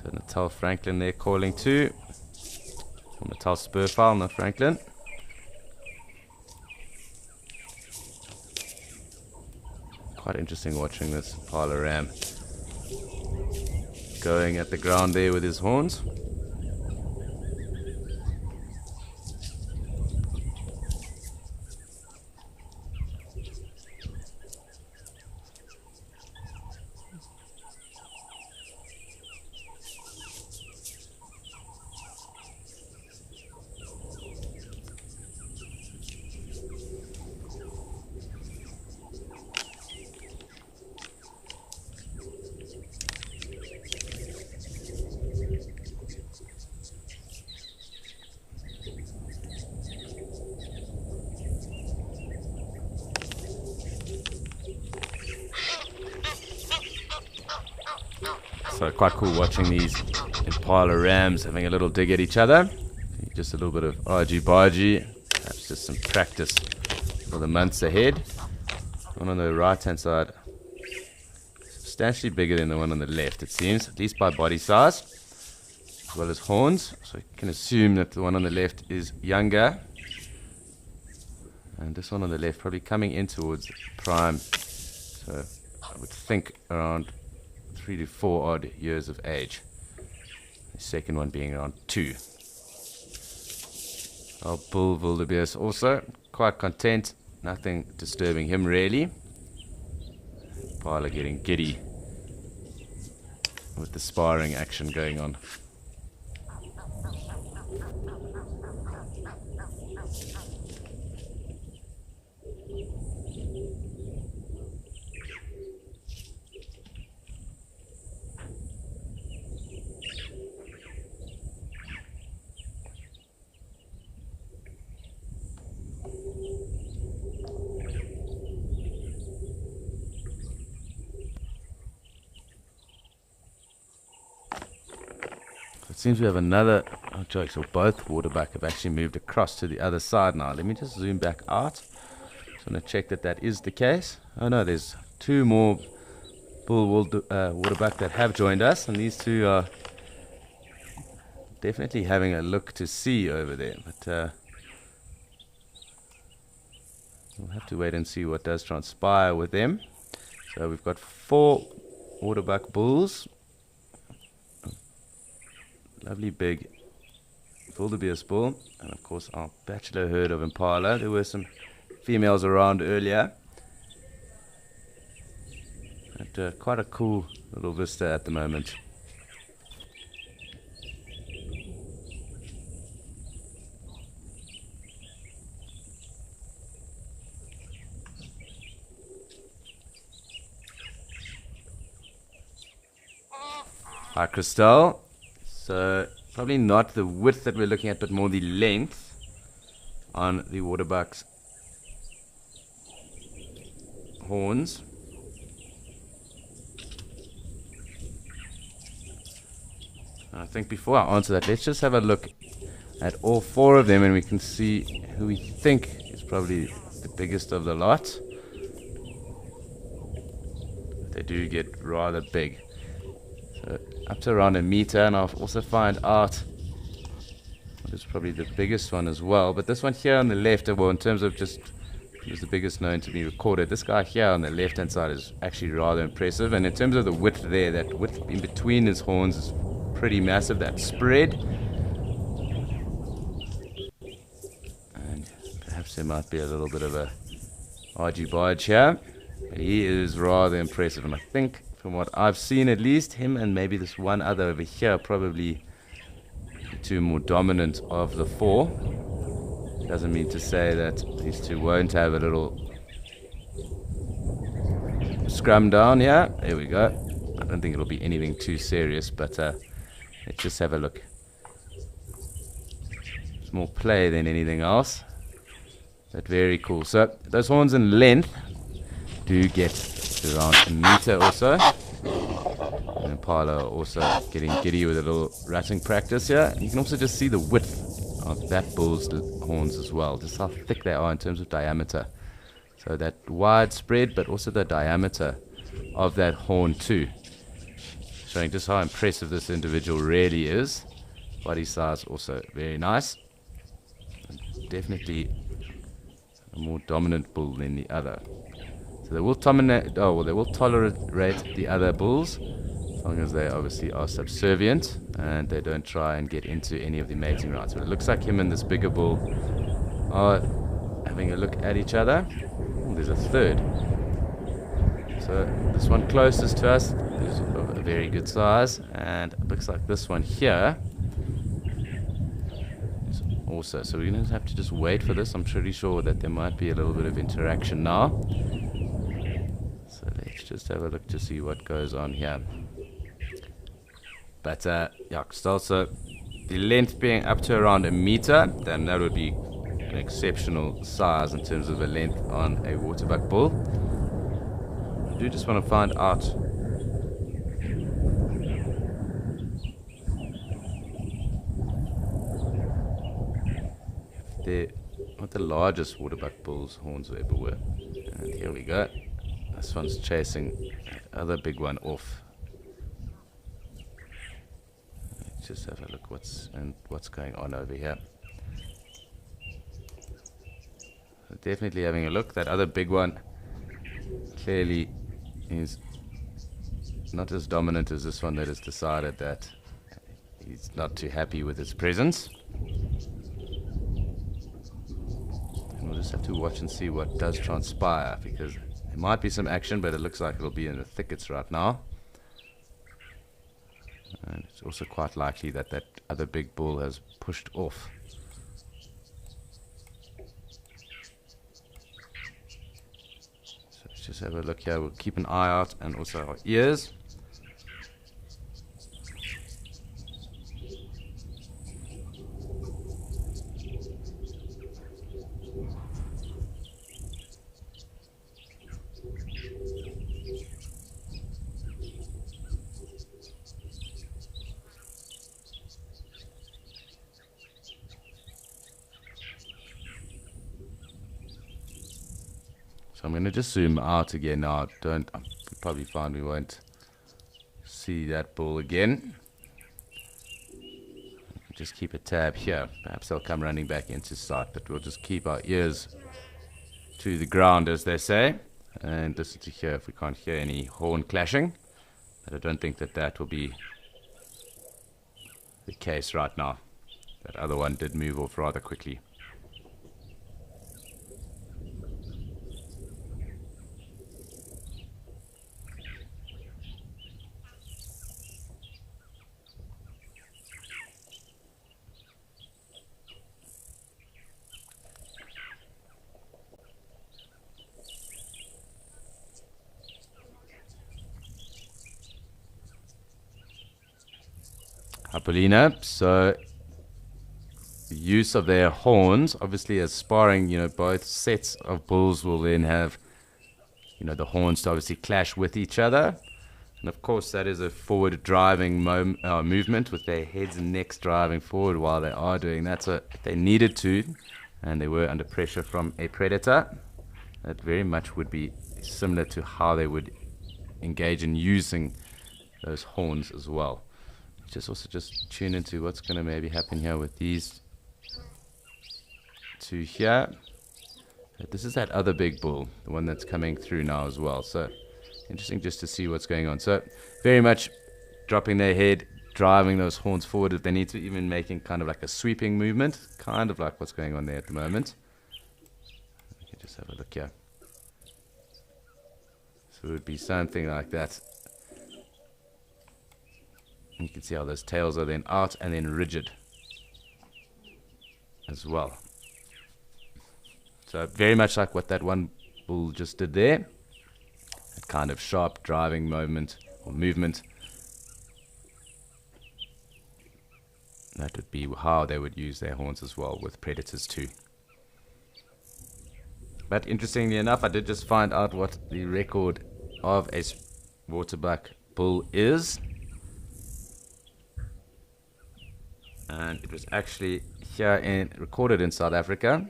So Natal Franklin there calling too. Natal Spurfowl, not Franklin. Quite interesting watching this Impala ram going at the ground there with his horns. So quite cool watching these Impala rams having a little dig at each other. Just a little bit of argy-bargy, perhaps just some practice for the months ahead. One on the right hand side, substantially bigger than the one on the left it seems, at least by body size, as well as horns. So you can assume that the one on the left is younger. And this one on the left probably coming in towards prime. So I would think around 3 to 4 odd years of age. The second one being around 2. Our bull wildebeest also quite content, nothing disturbing him really. Impala getting giddy with the sparring action going on. It seems we have another, oh jokes, or both waterbuck have actually moved across to the other side now. Let me just zoom back out. Just want to check that that is the case. Oh no, there's two more bull waterbuck that have joined us, and these two are definitely having a look to see over there. But we'll have to wait and see what does transpire with them. So we've got 4 waterbuck bulls. Lovely big wildebeest bull, and of course our bachelor herd of impala. There were some females around earlier. But quite a cool little vista at the moment. Hi Christelle. So probably not the width that we're looking at, but more the length on the waterbuck's horns. I think before I answer that, let's just have a look at all 4 of them, and we can see who we think is probably the biggest of the lot. They do get rather big. So up to around 1 meter, and I'll also find out what is probably the biggest one as well. But this one here on the left, well, in terms of just was the biggest known to be recorded, this guy here on the left hand side is actually rather impressive. And in terms of the width there, that width in between his horns is pretty massive, that spread. And perhaps there might be a little bit of a argy-bargy here, but he is rather impressive. And I think from what I've seen, at least him and maybe this one other over here, probably the 2 more dominant of the 4. Doesn't mean to say that these 2 won't have a little scrum down here. There we go. I don't think it'll be anything too serious, but let's just have a look. It's more play than anything else, but very cool. So those horns in length do get to around 1 meter or so. And Impala also getting giddy with a little ratting practice here. And you can also just see the width of that bull's horns as well, just how thick they are in terms of diameter. So that wide spread, but also the diameter of that horn too, showing just how impressive this individual really is. Body size also very nice. Definitely a more dominant bull than the other. So they will tolerate the other bulls, as long as they obviously are subservient and they don't try and get into any of the mating routes. But it looks like him and this bigger bull are having a look at each other. Oh, there's a third. So this one closest to us is of a very good size, and it looks like this one here is also. So we're going to have to just wait for this. I'm pretty sure that there might be a little bit of interaction now. So let's just have a look to see what goes on here. But yeah, still, so the length being up to around 1 meter, then that would be an exceptional size in terms of a length on a waterbuck bull. I do just want to find out what the largest waterbuck bull's horns ever were. And here we go. This one's chasing the other big one off. Let's just have a look what's going on over here. So definitely having a look. That other big one clearly is not as dominant as this one that has decided that he's not too happy with its presence. And we'll just have to watch and see what does transpire, because there might be some action, but it looks like it'll be in the thickets right now. And it's also quite likely that that other big bull has pushed off. So let's just have a look here. We'll keep an eye out, and also our ears. So I'm going to just zoom out again now. You'll probably find we won't see that bull again. Just keep a tab here. Perhaps they'll come running back into sight, but we'll just keep our ears to the ground, as they say, and listen to hear if we can't hear any horn clashing. But I don't think that will be the case right now. That other one did move off rather quickly. Apollina, so the use of their horns, obviously as sparring, both sets of bulls will then have, the horns to obviously clash with each other. And of course that is a forward driving movement with their heads and necks driving forward while they are doing that. So if they needed to, and they were under pressure from a predator, that very much would be similar to how they would engage in using those horns as well. Just tune into what's going to maybe happen here with these two here. This is that other big bull, the one that's coming through now as well. So interesting just to see what's going on. So very much dropping their head, driving those horns forward if they need to, even making kind of like a sweeping movement, kind of like what's going on there at the moment. We can just have a look here. So it would be something like that. You can see how those tails are then out and then rigid as well. So very much like what that one bull just did there. That kind of sharp driving moment or movement. That would be how they would use their horns as well with predators too. But interestingly enough, I did just find out what the record of a waterbuck bull is. And it was actually recorded in South Africa,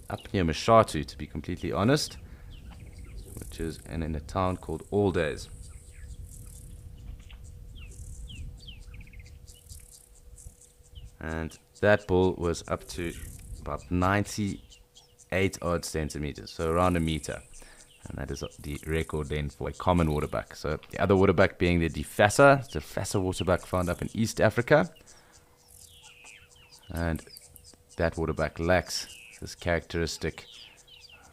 up near Mashatu, to be completely honest, which is in a town called Aldays. And that bull was up to about 98 odd centimeters, so around a meter. And that is the record then for a common waterbuck. So the other waterbuck being the Difasa. It's a Fassa waterbuck found up in East Africa. And that waterbuck lacks this characteristic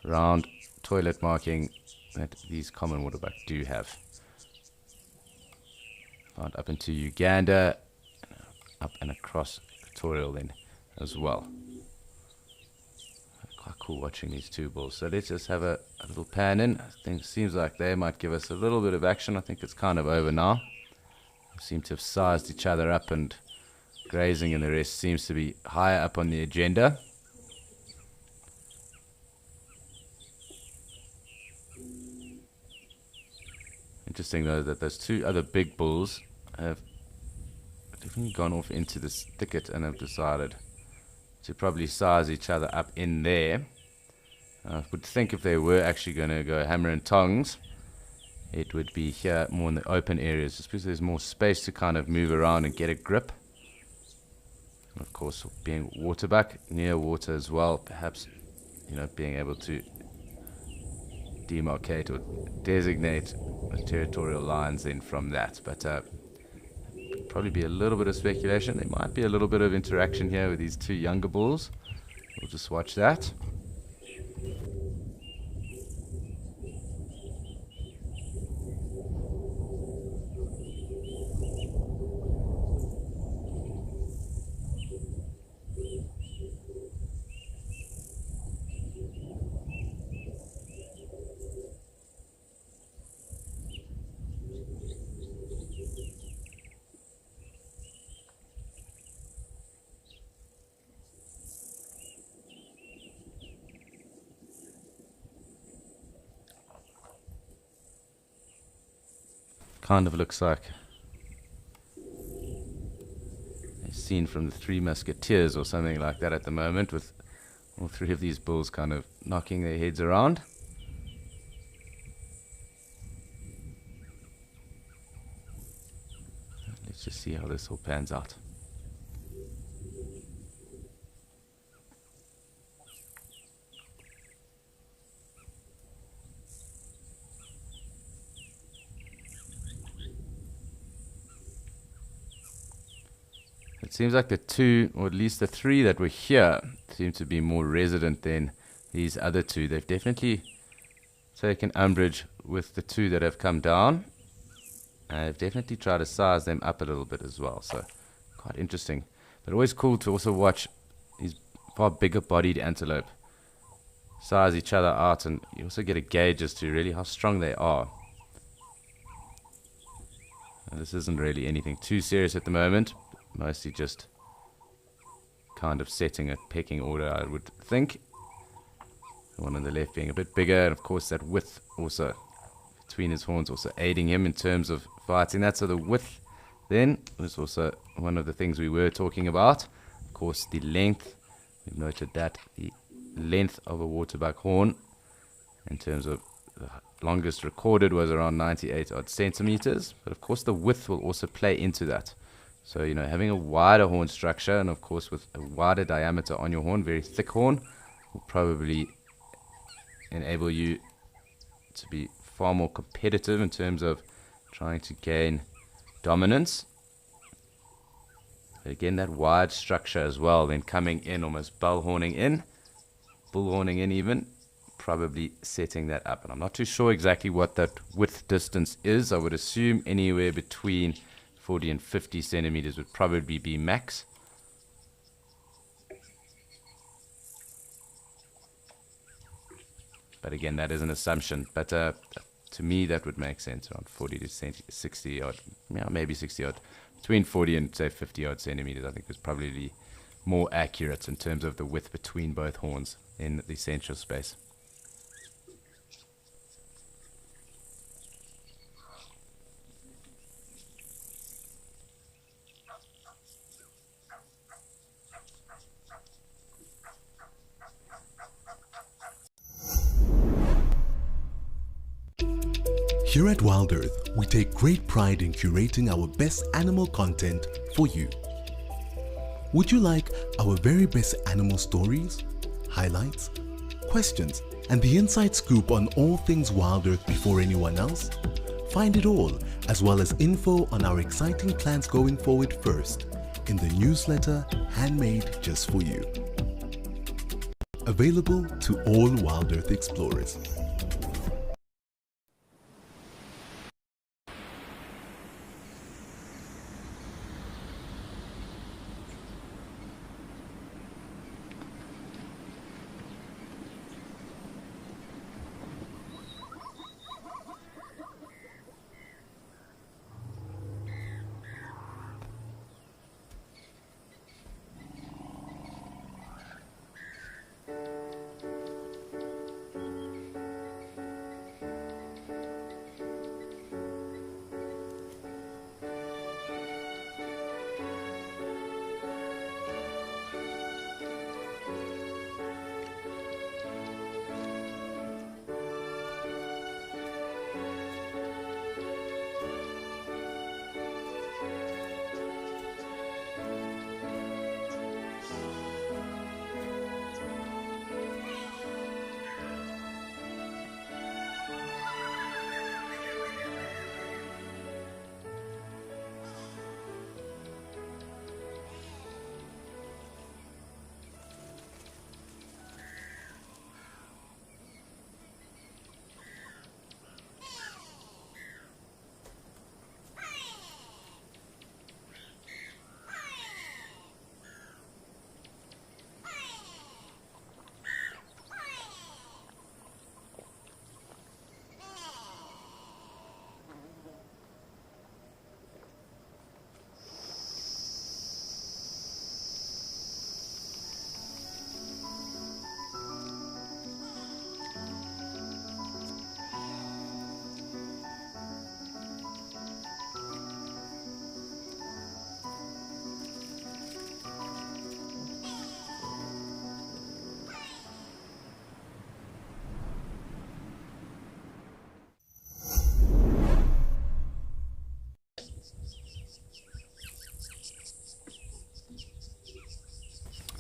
round toilet marking that these common waterbuck do have. Found up into Uganda, up and across Equatorial then as well. Quite cool watching these two bulls. So let's just have a little pan in. I think it seems like they might give us a little bit of action. I think it's kind of over now. They seem to have sized each other up, and grazing and the rest seems to be higher up on the agenda. Interesting though that those two other big bulls have definitely gone off into this thicket and have decided to probably size each other up in there. I would think if they were actually going to go hammer and tongs, it would be here more in the open areas, just because there's more space to kind of move around and get a grip. Of course, being waterbuck, near water as well, perhaps, being able to demarcate or designate territorial lines then from that. But probably be a little bit of speculation. There might be a little bit of interaction here with these two younger bulls. We'll just watch that. Kind of looks like a scene from the Three Musketeers or something like that at the moment, with all three of these bulls kind of knocking their heads around. see how this all pans out. It seems like the two, or at least the three that were here, seem to be more resident than these other two. They've definitely taken umbrage with the two that have come down. And they've definitely tried to size them up a little bit as well. So quite interesting. But always cool to also watch these far bigger bodied antelope size each other out, and you also get a gauge as to really how strong they are. And this isn't really anything too serious at the moment. Mostly just kind of setting a pecking order, I would think. The one on the left being a bit bigger, and of course that width also between his horns also aiding him in terms of fighting that. So the width then was also one of the things we were talking about. Of course the length, we've noted that the length of a waterbuck horn in terms of the longest recorded was around 98 odd centimeters, but of course the width will also play into that. So, you know, having a wider horn structure, and of course with a wider diameter on your horn, very thick horn, will probably enable you to be far more competitive in terms of trying to gain dominance. But again, that wide structure as well, then coming in, almost bullhorning in even, probably setting that up. And I'm not too sure exactly what that width distance is. I would assume anywhere between 40 and 50 centimeters would probably be max. But again, that is an assumption. But to me, that would make sense, around 40 to 60 odd, yeah, maybe 60 odd. Between 40 and say 50 odd centimeters, I think is probably more accurate in terms of the width between both horns in the central space. Here at Wild Earth, we take great pride in curating our best animal content for you. Would you like our very best animal stories, highlights, questions, and the inside scoop on all things Wild Earth before anyone else? Find it all, as well as info on our exciting plans going forward first, in the newsletter handmade just for you. Available to all Wild Earth explorers.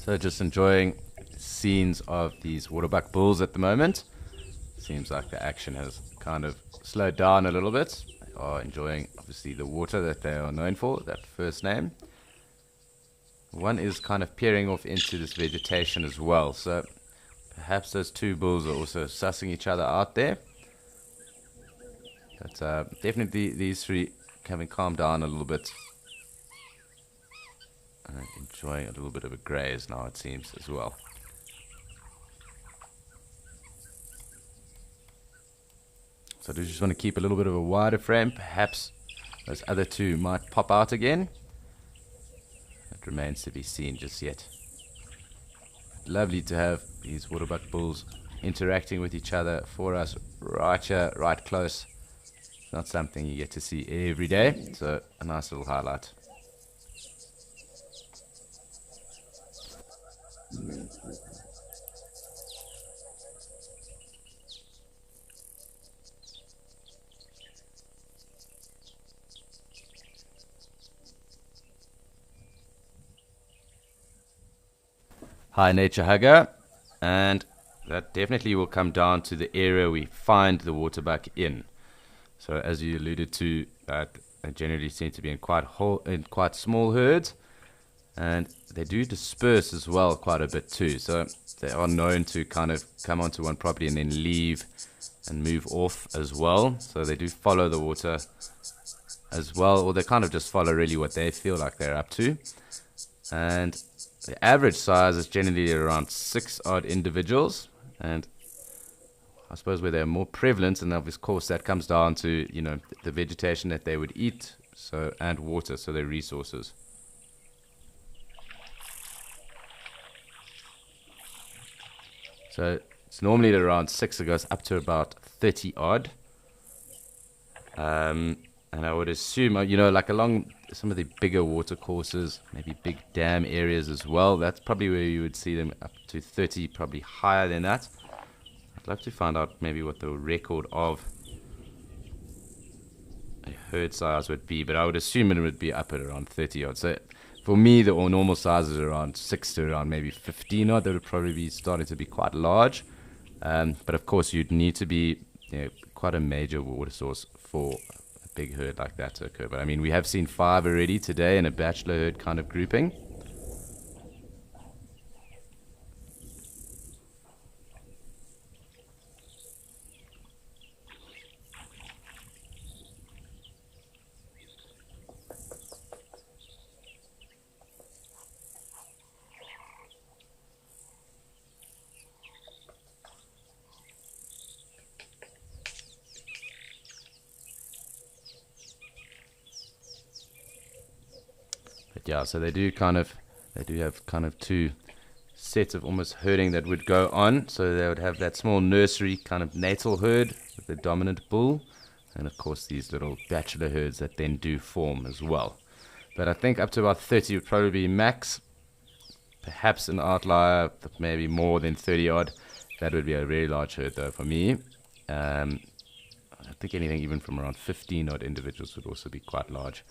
So just enjoying scenes of these waterbuck bulls at the moment. Seems like the action has kind of slowed down a little bit. They are enjoying obviously the water that they are known for, that first name. One is kind of peering off into this vegetation as well, so perhaps those two bulls are also sussing each other out there. But definitely these three having calmed down a little bit. And enjoying a little bit of a graze now, it seems, as well. So I do just want to keep a little bit of a wider frame. Perhaps those other two might pop out again. It remains to be seen just yet. Lovely to have these waterbuck bulls interacting with each other for us right here, right close. It's not something you get to see every day, so a nice little highlight. Hi Nature Hugger, and that definitely will come down to the area we find the waterbuck in. So as you alluded to, they generally seem to be in quite small herds, and they do disperse as well quite a bit too. So they are known to kind of come onto one property and then leave and move off as well. So they do follow the water as well, or they kind of just follow really what they feel like they're up to. And the average size is generally around 6 odd individuals, and I suppose where they're more prevalent, and of course that comes down to, you know, the vegetation that they would eat, so, and water, so their resources. So it's normally around 6, it goes up to about 30 odd. And I would assume, you know, like along some of the bigger water courses, maybe big dam areas as well, that's probably where you would see them up to 30, probably higher than that. I'd love to find out maybe what the record of a herd size would be, but I would assume it would be up at around 30 odd. So for me, the normal size is around 6 to around maybe 15 odd. That would probably be starting to be quite large. But of course, you'd need to be, you know, quite a major water source for a big herd like that to occur. But I mean, we have seen 5 already today in a bachelor herd kind of grouping. Yeah, so they do have kind of 2 sets of almost herding that would go on. So they would have that small nursery kind of natal herd with the dominant bull, and of course these little bachelor herds that then do form as well. But I think up to about 30 would probably be max. Perhaps an outlier, maybe more than 30 odd. That would be a very large herd though for me. I think anything even from around 15 odd individuals would also be quite large,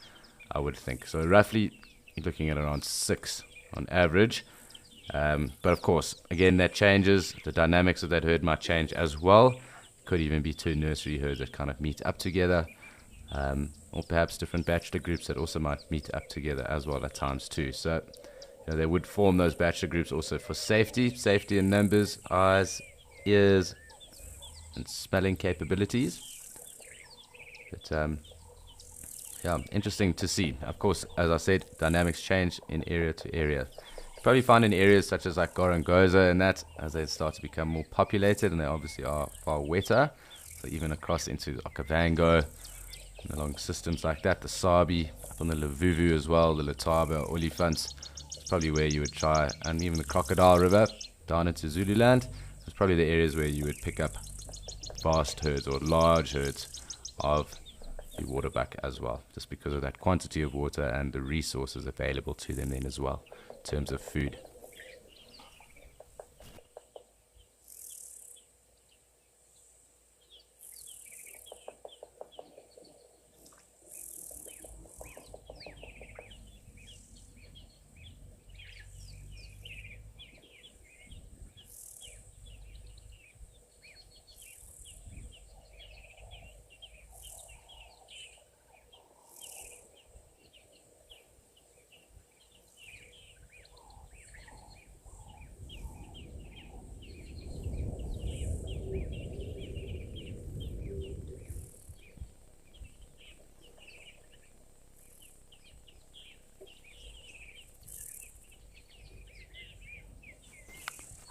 I would think. So roughly you're looking at around 6 on average. But of course, again, that changes. The dynamics of that herd might change as well. Could even be 2 nursery herds that kind of meet up together. Or perhaps different bachelor groups that also might meet up together as well at times too. So, you know, they would form those bachelor groups also for safety in numbers, eyes, ears, and smelling capabilities. But yeah, interesting to see. Of course, as I said, dynamics change in area to area. You probably find in areas such as like Gorongosa and that, as they start to become more populated, and they obviously are far wetter. So even across into Okavango, and along systems like that, the Sabi, up on the Lavuvu as well, the Letaba, Olifants, it's probably where you would try, and even the Crocodile River, down into Zululand, it's probably the areas where you would pick up vast herds or large herds of the waterbuck as well, just because of that quantity of water and the resources available to them then as well, in terms of food.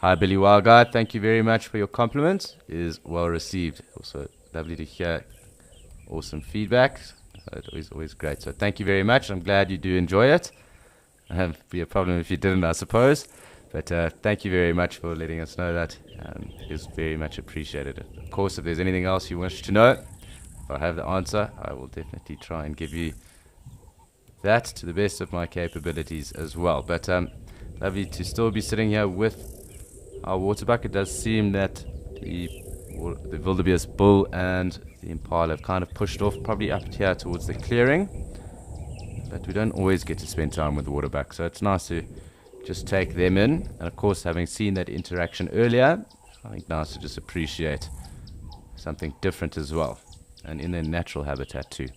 Hi, Billy Wild Guy. Thank you very much for your compliments. It is well received. Also, lovely to hear awesome feedback. It's always great. So thank you very much. I'm glad you do enjoy it. It'd be a problem if you didn't, I suppose. But thank you very much for letting us know that. It is very much appreciated. Of course, if there's anything else you wish to know, if I have the answer, I will definitely try and give you that to the best of my capabilities as well. But lovely to still be sitting here with our waterbuck. It does seem that the wildebeest bull and the impala have kind of pushed off, probably up here towards the clearing. But we don't always get to spend time with the waterbuck, so it's nice to just take them in. And of course, having seen that interaction earlier, I think nice to just appreciate something different as well, and in their natural habitat too.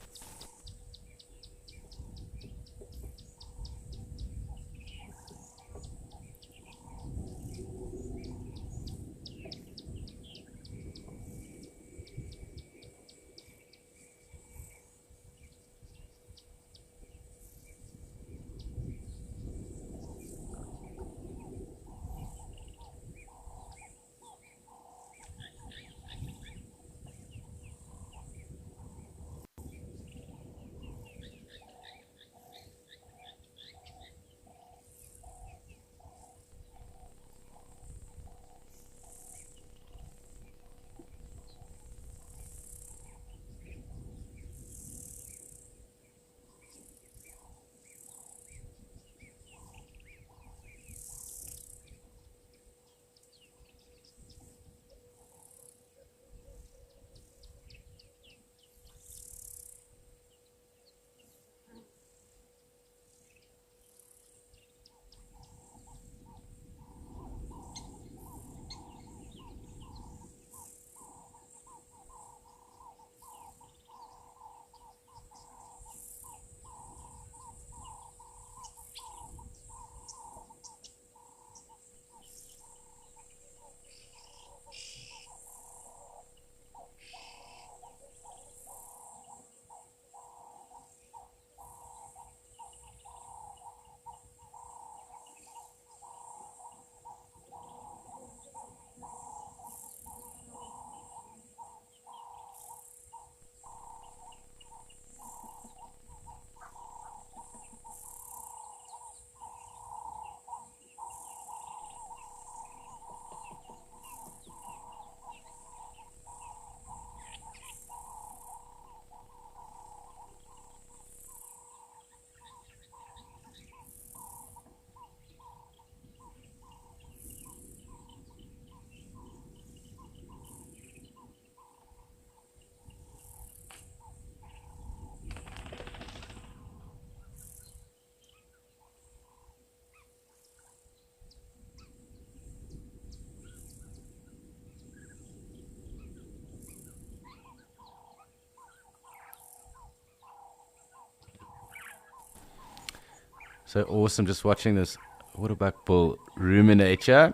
So awesome just watching this waterbuck bull ruminate here.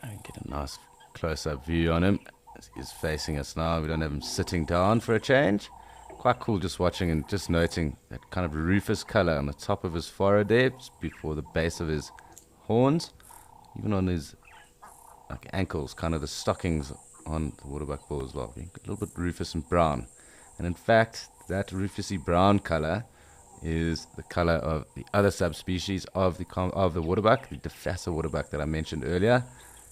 I get a nice close-up view on him as he's facing us now. We don't have him sitting down for a change. Quite cool just watching and just noting that kind of rufous color on the top of his forehead there, just before the base of his horns, even on his ankles, kind of the stockings on the waterbuck bull as well, being a little bit rufous and brown. And in fact, that rufusy brown color is the color of the other subspecies of the waterbuck, the Defasa waterbuck that I mentioned earlier.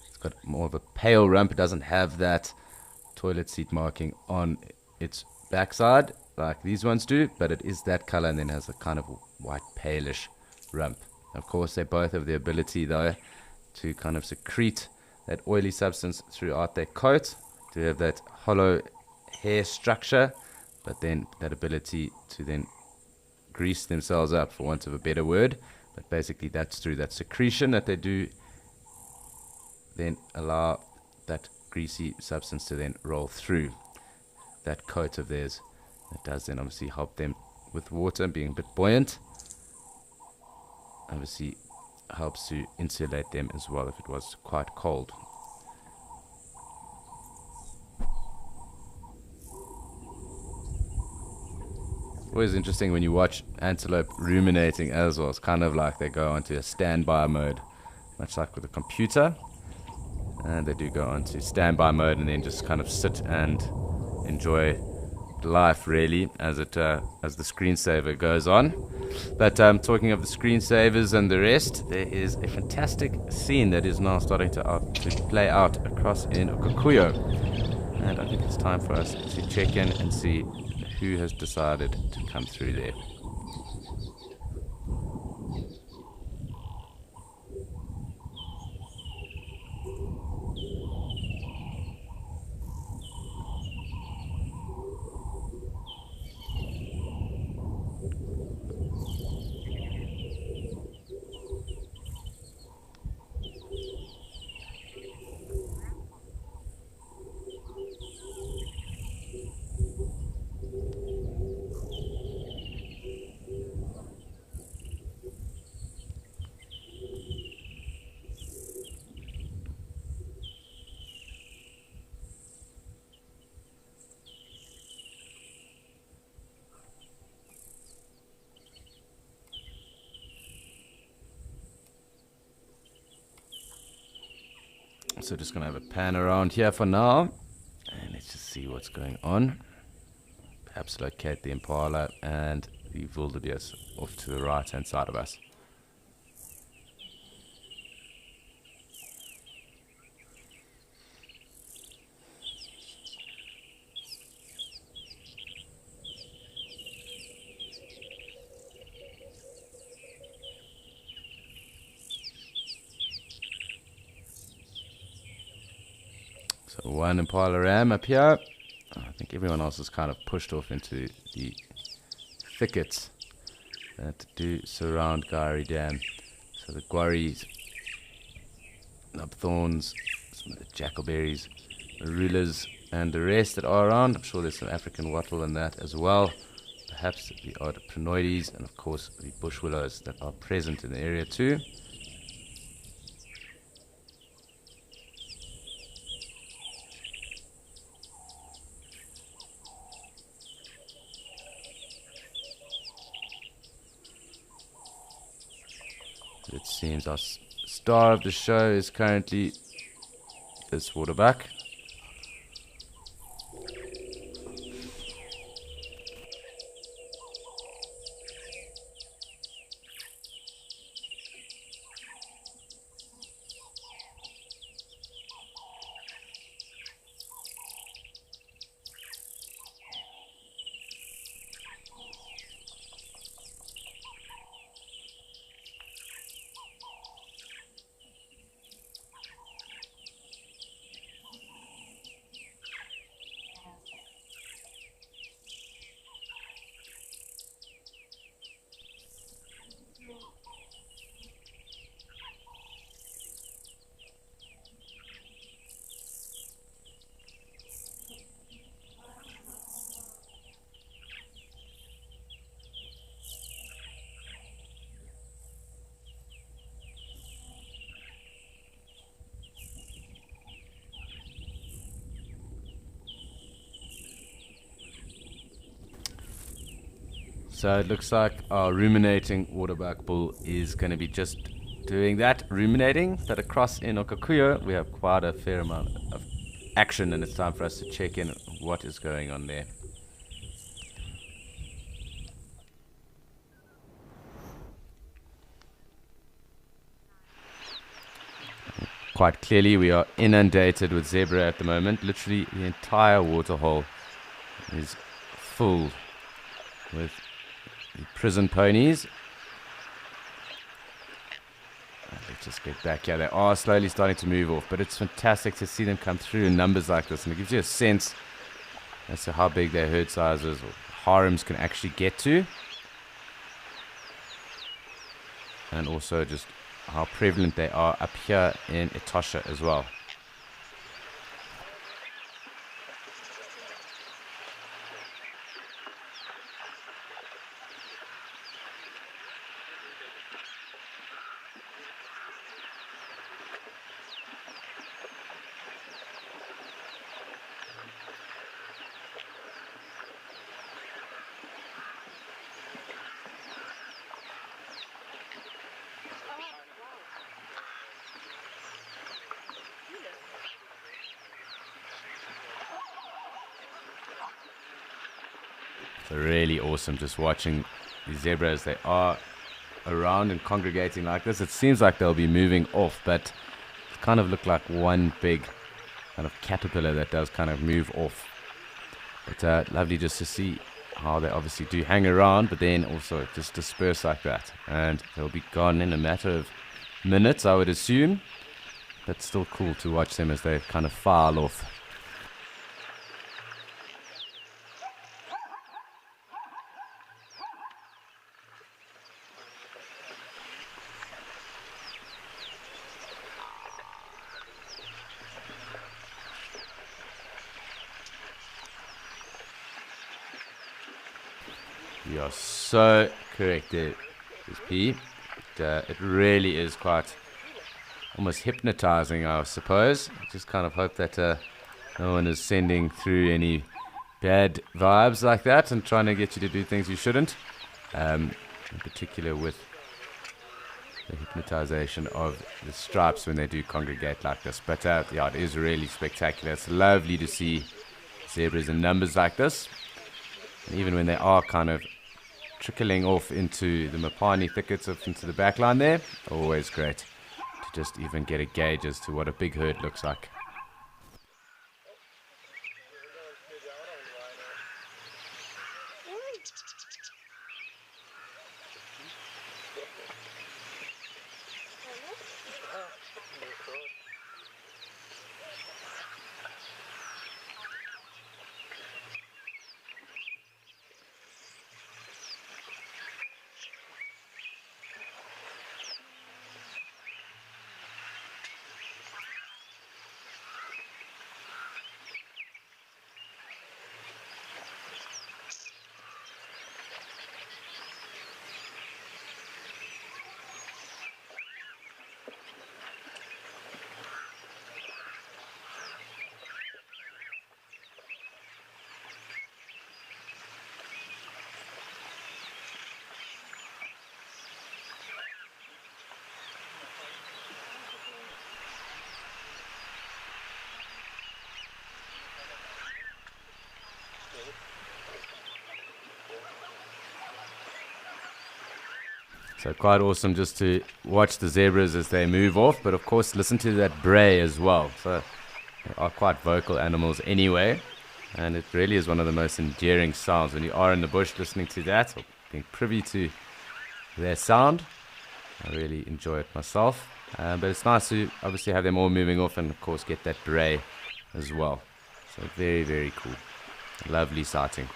It's got more of a pale rump. It doesn't have that toilet seat marking on its backside like these ones do, but it is that color and then has a kind of white palish rump. Of course, they both have the ability though to kind of secrete that oily substance throughout their coat, to have that hollow hair structure, but then that ability to then grease themselves up, for want of a better word. But basically that's through that secretion that they do then allow that greasy substance to then roll through that coat of theirs. That does then obviously help them with water being a bit buoyant. Obviously helps to insulate them as well if it was quite cold. Always interesting when you watch antelope ruminating as well. It's kind of like they go into a standby mode, much like with a computer. And they do go on to standby mode and then just kind of sit and enjoy life, really, as the screensaver goes on. But talking of the screensavers and the rest, there is a fantastic scene that is now starting to play out across in Okakuyo. And I think it's time for us to check in and see who has decided to come through there. So just going to have a pan around here for now. And let's just see what's going on. Perhaps locate the impala and the wildebeest off to the right hand side of us. So one impala ram up here. I think everyone else is kind of pushed off into the thickets that do surround Gowrie Dam. So the guarries, nubthorns, some of the jackalberries, marulas, and the rest that are around. I'm sure there's some African wattle in that as well. Perhaps the odd prinoides, and of course the bush willows that are present in the area too. It seems our star of the show is currently this waterbuck. So it looks like our ruminating waterbuck bull is going to be just doing that, ruminating. But across in Okakuyo, we have quite a fair amount of action, and it's time for us to check in what is going on there. Quite clearly, we are inundated with zebra at the moment. Literally, the entire waterhole is full with the prison ponies. Let's just get back here. They are slowly starting to move off, but it's fantastic to see them come through in numbers like this, and it gives you a sense as to how big their herd sizes or harems can actually get to, and also just how prevalent they are up here in Etosha as well. So really awesome just watching the zebras. They are around and congregating like this. It seems like they'll be moving off, but it kind of look like one big kind of caterpillar that does kind of move off. But lovely just to see how they obviously do hang around, but then also just disperse like that. And they'll be gone in a matter of minutes, I would assume. But still cool to watch them as they kind of file off. You are so correct there, P. It really is quite almost hypnotizing, I suppose. I just kind of hope that no one is sending through any bad vibes like that and trying to get you to do things you shouldn't. In particular with the hypnotization of the stripes when they do congregate like this. But yeah, it is really spectacular. It's lovely to see zebras in numbers like this. And even when they are kind of trickling off into the Mopani thickets, into the back line there, always great to just even get a gauge as to what a big herd looks like. So quite awesome just to watch the zebras as they move off, but of course listen to that bray as well. So they are quite vocal animals anyway, and it really is one of the most endearing sounds when you are in the bush listening to that, or being privy to their sound. I really enjoy it myself, but it's nice to obviously have them all moving off and of course get that bray as well. So very, very cool. Lovely sighting.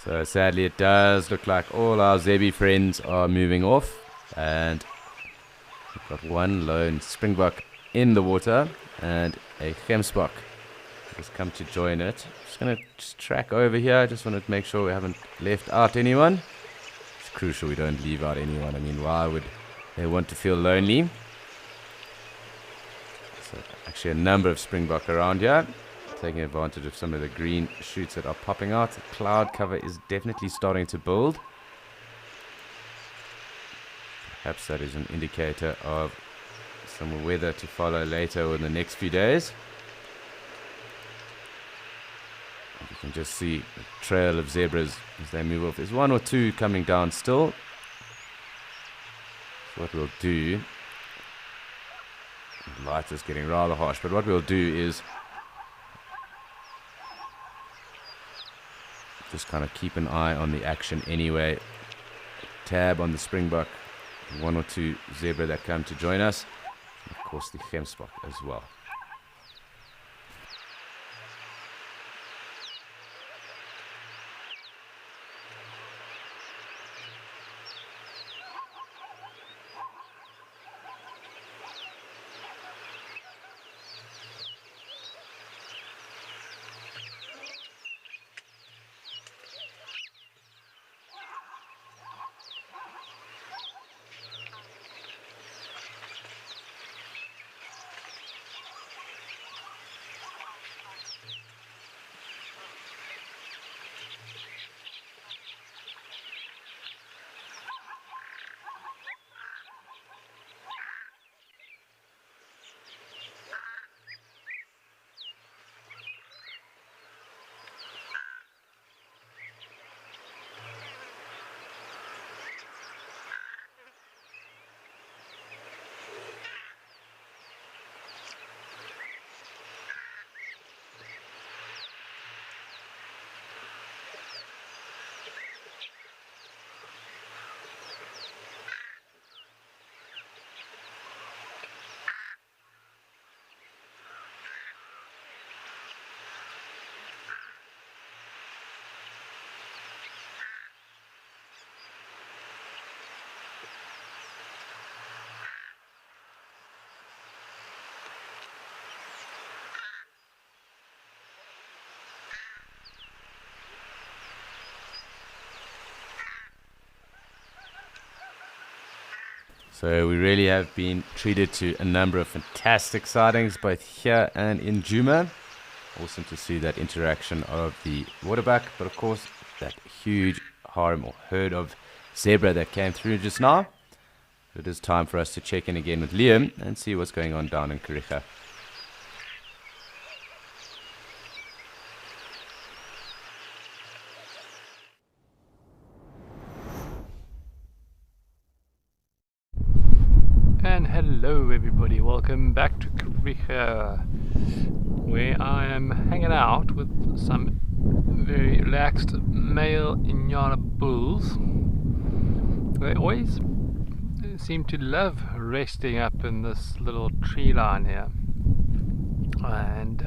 So sadly it does look like all our Zebi friends are moving off, and we've got one lone springbok in the water and a gemsbok has come to join it. Just going to track over here. Just wanted to make sure we haven't left out anyone. It's crucial we don't leave out anyone. I mean, why would they want to feel lonely? So actually a number of springbok around here, taking advantage of some of the green shoots that are popping out. The cloud cover is definitely starting to build. Perhaps that is an indicator of some weather to follow later or in the next few days. You can just see the trail of zebras as they move off. There's one or two coming down still. So what we'll do, the light is getting rather harsh, but what we'll do is just kind of keep an eye on the action anyway. Tab on the springbok one or two zebra that come to join us. And of course, the gemsbok as well. So we really have been treated to a number of fantastic sightings both here and in Djuma. Awesome to see that interaction of the waterbuck, but of course that huge harem or herd of zebra that came through just now. It is time for us to check in again with Liam and see what's going on down in Kariega. And hello everybody, welcome back to Kariega, where I am hanging out with some very relaxed male Inyala bulls. They always seem to love resting up in this little tree line here, and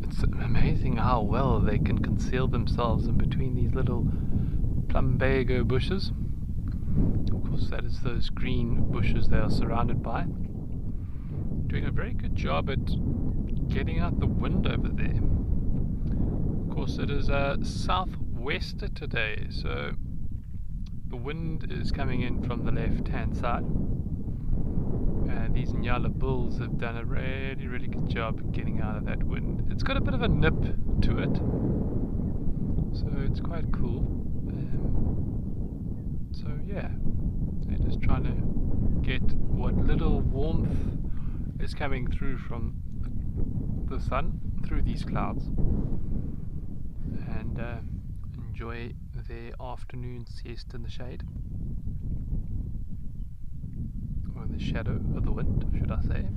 it's amazing how well they can conceal themselves in between these little plumbago bushes. Of course, that is those green bushes they are surrounded by. Doing a very good job at getting out the wind over there. Of course, it is a southwester today, so the wind is coming in from the left-hand side. And these Inyala bulls have done a really good job getting out of that wind. It's got a bit of a nip to it, so it's quite cool. So yeah, they're just trying to get what little warmth is coming through from the sun through these clouds, and enjoy their afternoon siesta in the shade, or in the shadow of the wind, should I say.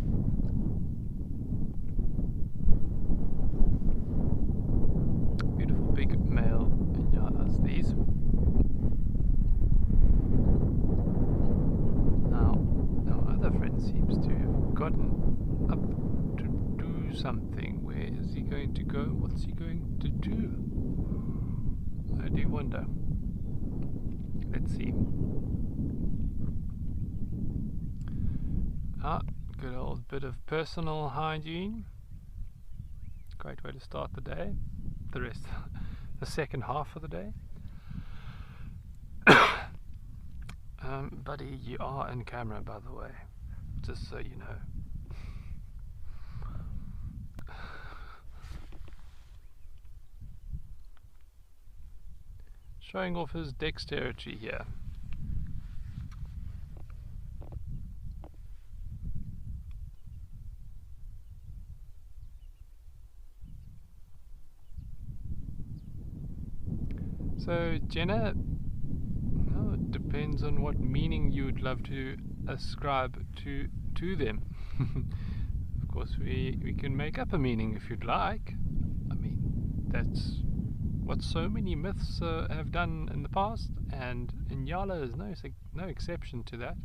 Beautiful big male Inyalas these. Friend seems to have gotten up to do something. Where is he going to go? What's he going to do? I do wonder. Let's see. Good old bit of personal hygiene. Great way to start the day. The second half of the day. Buddy, you are in camera, by the way. Just so you know. Showing off his dexterity here. So Jenna, well, it depends on what meaning you would love to ascribe to them. Of course, we can make up a meaning if you'd like. I mean, that's what so many myths have done in the past, and Inyala is no exception to that.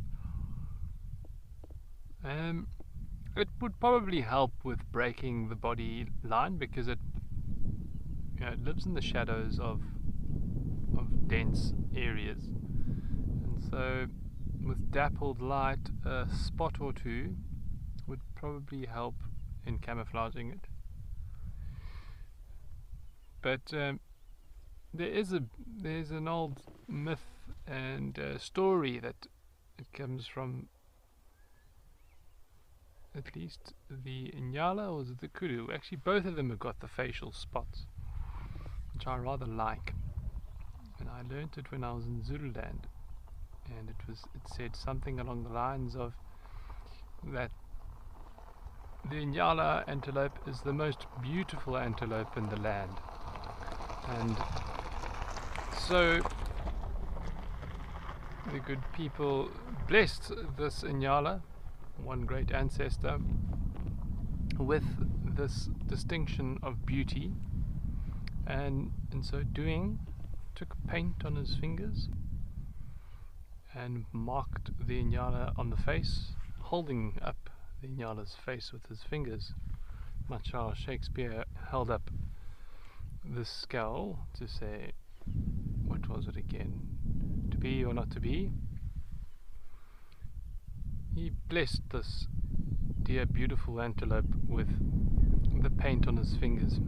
It would probably help with breaking the body line, because it lives in the shadows of dense areas, and so with dappled light, a spot or two would probably help in camouflaging it. But there's an old myth and story that it comes from, at least the Inyala, or is it the Kudu? Actually, both of them have got the facial spots, which I rather like. And I learnt it when I was in Zululand, and it said something along the lines of that the Inyala antelope is the most beautiful antelope in the land. And so the good people blessed this Inyala, one great ancestor, with this distinction of beauty, and in so doing took paint on his fingers and marked the Inyala on the face, holding up the Inyala's face with his fingers, much how Shakespeare held up the skull to say, what was it again? To be or not to be? He blessed this dear beautiful antelope with the paint on his fingers,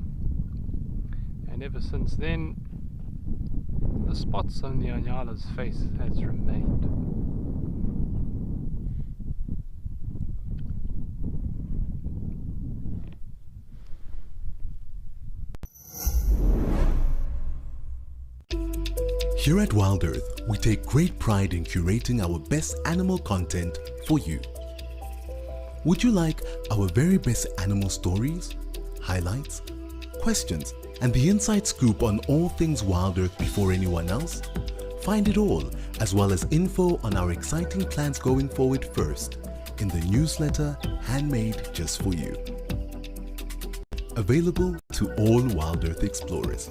and ever since then the spots on the Inyala's face has remained. Here at Wild Earth, we take great pride in curating our best animal content for you. Would you like our very best animal stories, highlights, questions, and the inside scoop on all things Wild Earth before anyone else? Find it all, as well as info on our exciting plans going forward first, in the newsletter handmade just for you. Available to all Wild Earth explorers.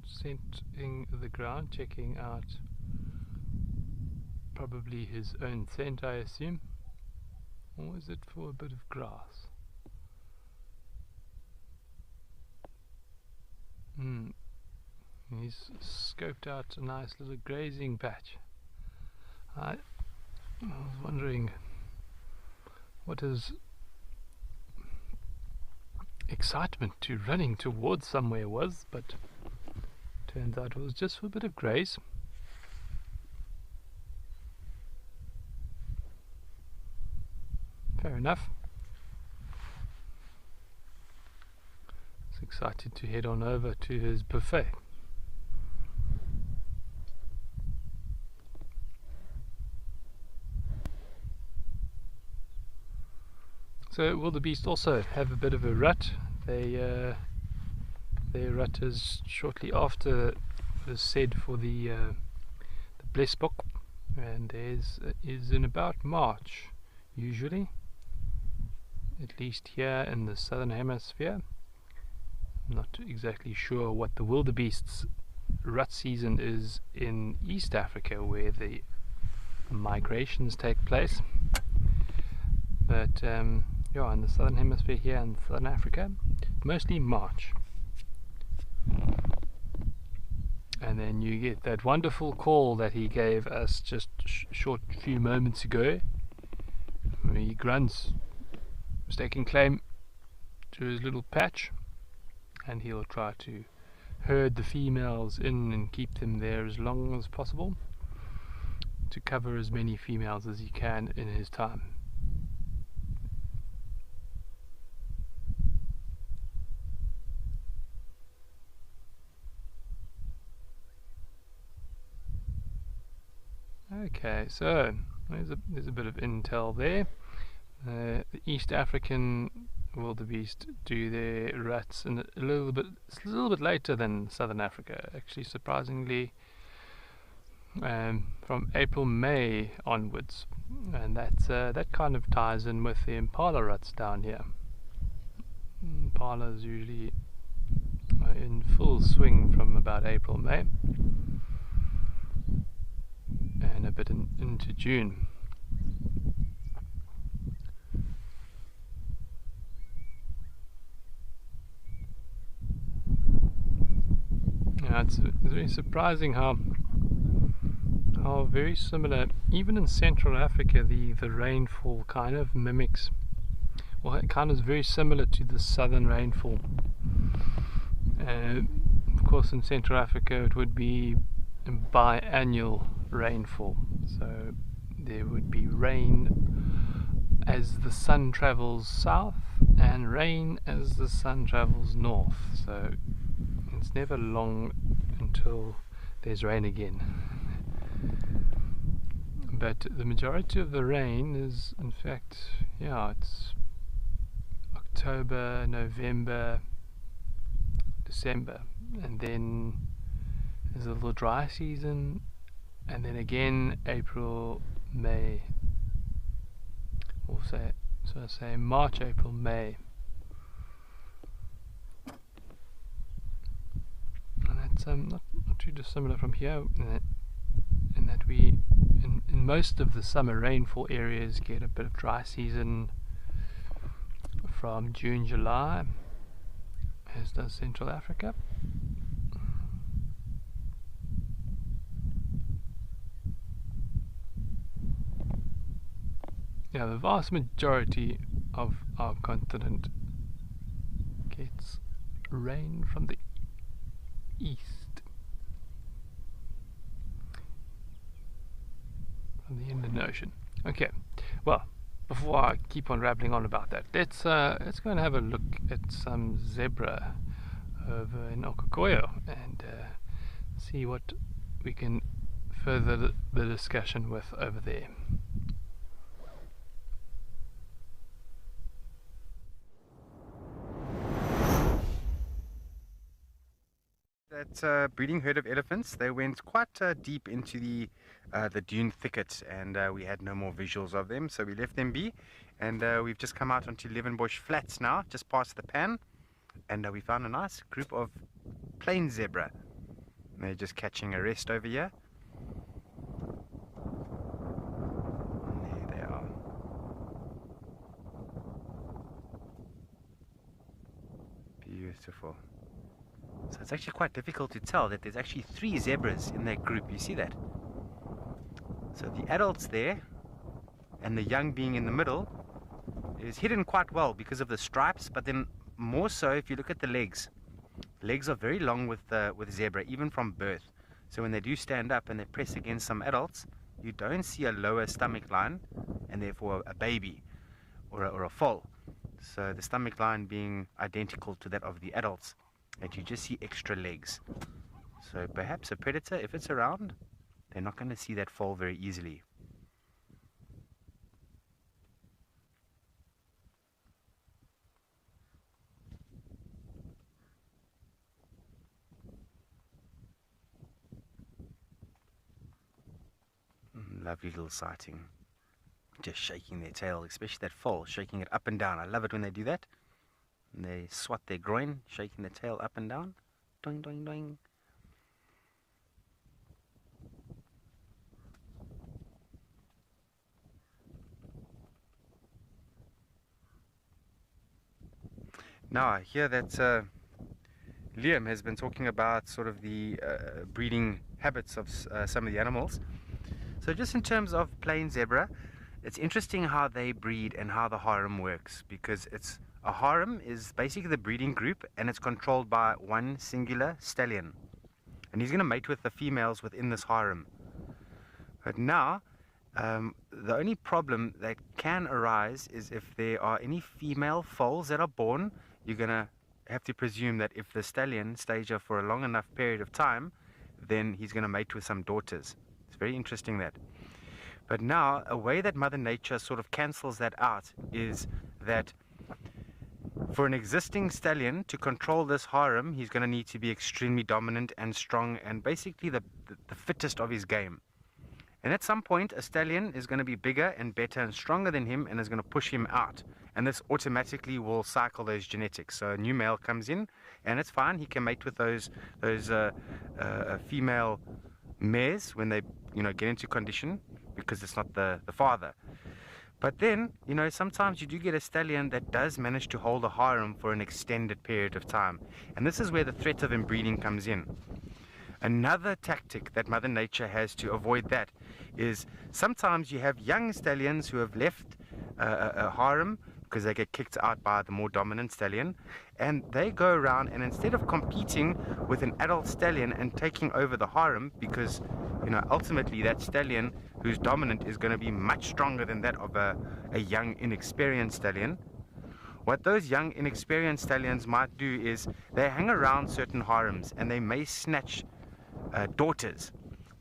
Scenting the ground, checking out probably his own scent, I assume, or is it for a bit of grass? He's scoped out a nice little grazing patch. I was wondering what his excitement to running towards somewhere was, but turns out it was just for a bit of graze. Fair enough. He's excited to head on over to his buffet. So wildebeest also have a bit of a rut. Their rut is shortly after the said for the Blesbok, and theirs is in about March usually, at least here in the southern hemisphere. I'm not exactly sure what the wildebeest's rut season is in East Africa, where the migrations take place, but yeah, in the southern hemisphere here in southern Africa, mostly March. And then you get that wonderful call that he gave us just short few moments ago. He grunts, staking claim to his little patch, and he'll try to herd the females in and keep them there as long as possible to cover as many females as he can in his time. Okay, so there's a bit of intel there. The East African wildebeest do their ruts in a little bit later than Southern Africa, actually, surprisingly, from April-May onwards, and that kind of ties in with the impala ruts down here. Impala is usually in full swing from about April-May. And a bit into June. Yeah, it's very surprising how very similar, even in Central Africa, the rainfall kind of mimics, well, it kind of is very similar to the southern rainfall. Of course, in Central Africa it would be biannual rainfall, so there would be rain as the sun travels south and rain as the sun travels north, so it's never long until there's rain again. But the majority of the rain is, in fact, yeah, it's October, November, December, and then there's a little dry season, and then again April, May, or say March, April, May, and that's not too dissimilar from here, in that we in most of the summer rainfall areas get a bit of dry season from June, July, as does Central Africa. Yeah, the vast majority of our continent gets rain from the east, from the Indian Ocean. Okay, well, before I keep on rambling on about that, let's go and have a look at some zebra over in Okakoyo and see what we can further the discussion with over there. That breeding herd of elephants, they went quite deep into the dune thicket, and we had no more visuals of them, so we left them be, and we've just come out onto Levenbush Flats now, just past the pan, and we found a nice group of plain zebra. They're just catching a rest over here. And there they are. Beautiful. So it's actually quite difficult to tell that there's actually 3 zebras in that group. You see that? So the adults there and the young being in the middle is hidden quite well because of the stripes, but then more so if you look at the legs. Legs are very long with zebra, even from birth. So when they do stand up and they press against some adults, you don't see a lower stomach line and therefore a baby or a foal. So the stomach line being identical to that of the adults, and you just see extra legs. So perhaps a predator, if it's around, they're not going to see that foal very easily. Lovely little sighting. Just shaking their tail, especially that foal, shaking it up and down. I love it when they do that. And they swat their groin, shaking their tail up and down. Doing, doing, doing. Now I hear that Liam has been talking about sort of the breeding habits of some of the animals. So just in terms of plain zebra, it's interesting how they breed and how the harem works, because a harem is basically the breeding group and it's controlled by one singular stallion. And he's going to mate with the females within this harem. But now, the only problem that can arise is if there are any female foals that are born, you're going to have to presume that if the stallion stays here for a long enough period of time, then he's going to mate with some daughters. It's very interesting that. But now, a way that Mother Nature sort of cancels that out is that for an existing stallion to control this harem, he's going to need to be extremely dominant and strong and basically the fittest of his game. And at some point, a stallion is going to be bigger and better and stronger than him and is going to push him out. And this automatically will cycle those genetics. So a new male comes in and it's fine. He can mate with those female mares when they get into condition, because it's not the father. But then sometimes you do get a stallion that does manage to hold a harem for an extended period of time, and this is where the threat of inbreeding comes in. Another tactic that Mother Nature has to avoid that is sometimes you have young stallions who have left a harem because they get kicked out by the more dominant stallion, and they go around and instead of competing with an adult stallion and taking over the harem, because ultimately that stallion who's dominant is going to be much stronger than that of a young inexperienced stallion, what those young inexperienced stallions might do is they hang around certain harems and they may snatch daughters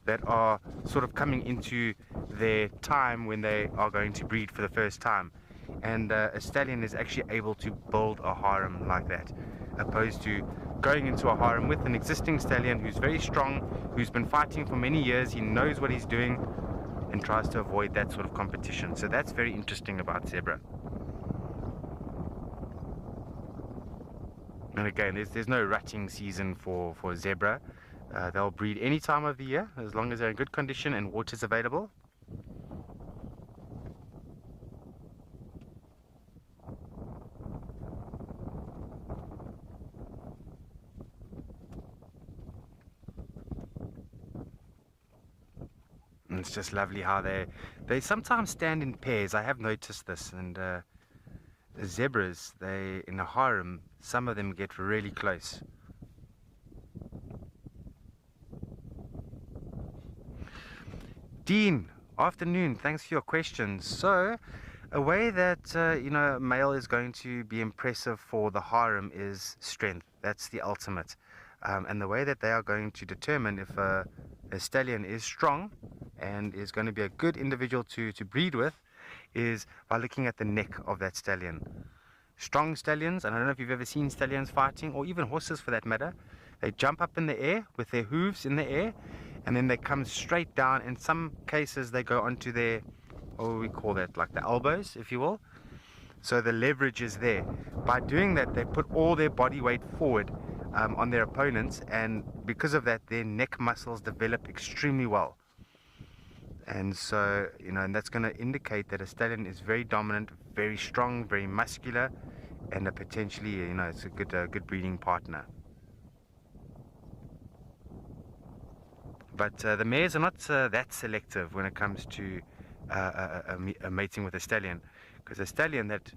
that are sort of coming into their time when they are going to breed for the first time. And a stallion is actually able to build a harem like that, opposed to going into a harem with an existing stallion who's very strong, who's been fighting for many years, he knows what he's doing, and tries to avoid that sort of competition. So that's very interesting about zebra. And again, there's no rutting season for zebra. They'll breed any time of the year as long as they're in good condition and water's available. And it's just lovely how they sometimes stand in pairs. I have noticed this, and the zebras, they in a harem, some of them get really close. Dean, afternoon, thanks for your questions. So a way that a male is going to be impressive for the harem is strength. That's the ultimate. And the way that they are going to determine if a stallion is strong and is going to be a good individual to breed with is by looking at the neck of that stallion. Strong stallions, and I don't know if you've ever seen stallions fighting, or even horses for that matter, they jump up in the air with their hooves in the air, and then they come straight down. In some cases they go onto their, what do we call that, like the elbows, if you will. So the leverage is there. By doing that, they put all their body weight forward on their opponents, and because of that their neck muscles develop extremely well. And so, and that's going to indicate that a stallion is very dominant, very strong, very muscular, and potentially, it's a good breeding partner. But the mares are not that selective when it comes to mating with a stallion, because a stallion that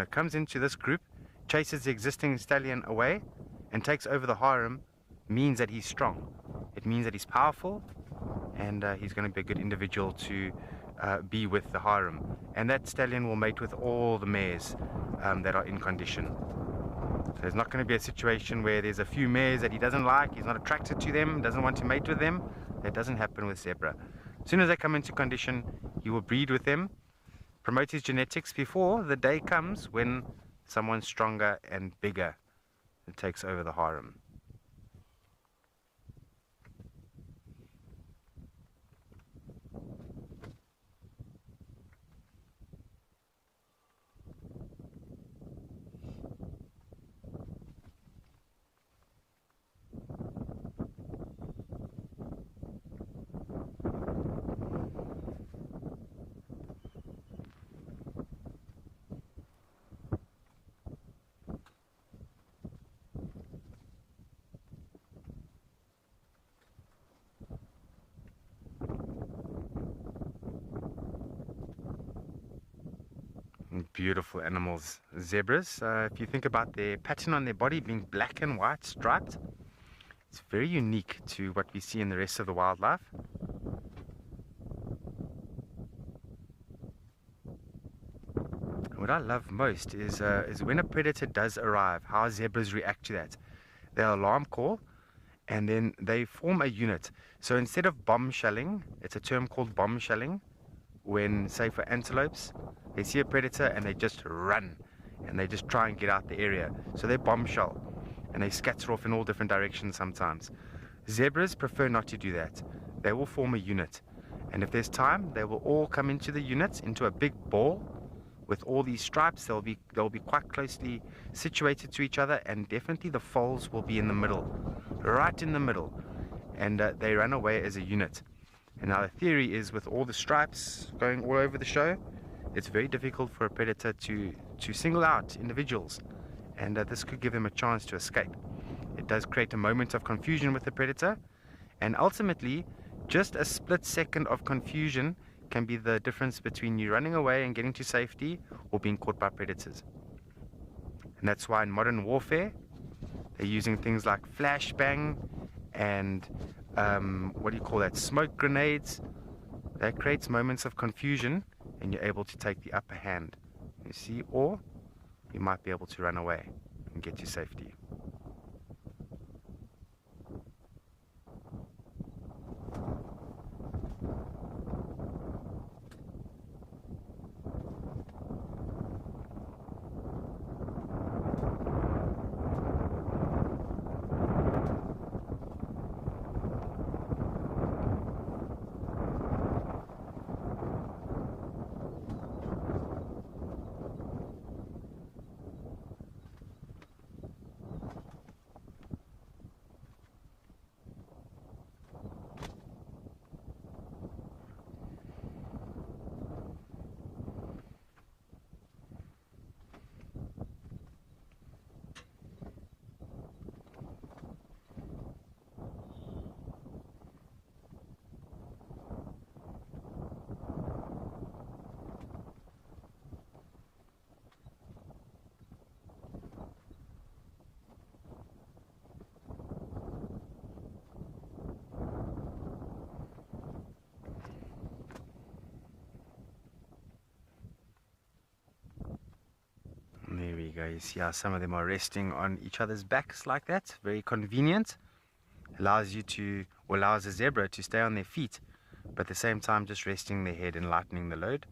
comes into this group, chases the existing stallion away, and takes over the harem, means that he's strong. It means that he's powerful, and he's going to be a good individual to be with the harem. And that stallion will mate with all the mares that are in condition. So there's not going to be a situation where there's a few mares that he doesn't like, he's not attracted to them, doesn't want to mate with them. That doesn't happen with Zebra. As soon as they come into condition, he will breed with them, promote his genetics before the day comes when someone stronger and bigger takes over the harem. Beautiful animals, zebras. If you think about their pattern on their body being black and white striped, it's very unique to what we see in the rest of the wildlife. What I love most is when a predator does arrive, how zebras react to that. They'll alarm call, and then they form a unit. So instead of bombshelling, it's a term called bombshelling, when, say for antelopes, they see a predator and they just run and they just try and get out the area. So they bombshell and they scatter off in all different directions sometimes. Zebras prefer not to do that. They will form a unit, and if there's time, they will all come into the unit, into a big ball with all these stripes. They'll be quite closely situated to each other, and definitely the foals will be in the middle, right in the middle, and they run away as a unit. And now the theory is, with all the stripes going all over the show, it's very difficult for a predator to single out individuals, and this could give him a chance to escape. It does create a moment of confusion with the predator, and ultimately just a split second of confusion can be the difference between you running away and getting to safety or being caught by predators. And that's why in modern warfare they're using things like flashbang and smoke grenades. That creates moments of confusion, and you're able to take the upper hand, you see, or you might be able to run away and get to safety. There we go. You see how some of them are resting on each other's backs like that. Very convenient. Allows the zebra to stay on their feet, but at the same time just resting their head and lightening the load.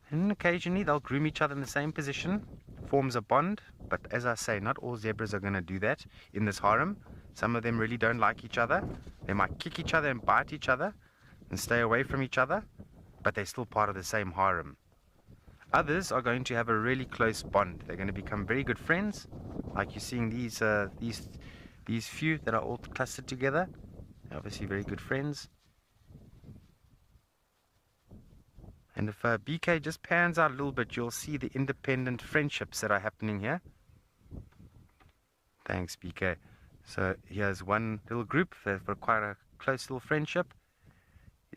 And occasionally they'll groom each other in the same position, forms a bond. But as I say, not all zebras are going to do that in this harem. Some of them really don't like each other. They might kick each other and bite each other and stay away from each other, but they're still part of the same harem. Others are going to have a really close bond. They're going to become very good friends, like you're seeing these few that are all clustered together. They're obviously very good friends. And if BK just pans out a little bit, you'll see the independent friendships that are happening here. Thanks, BK. So here's one little group. They've got close little friendship.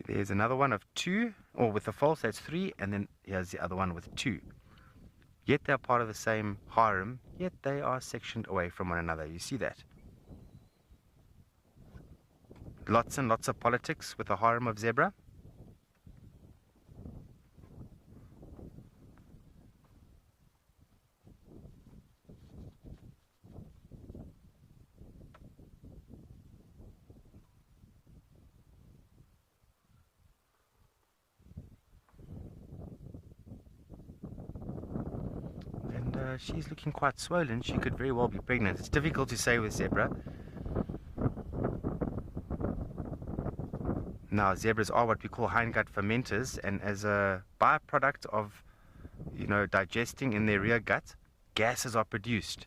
There's another one of 2, or with the false, that's 3, and then here's the other one with 2. Yet they're part of the same harem, yet they are sectioned away from one another. You see that? Lots and lots of politics with the harem of zebra. She's looking quite swollen. She could very well be pregnant. It's difficult to say with zebra. Now, zebras are what we call hindgut fermenters, and as a byproduct of, digesting in their rear gut, gases are produced.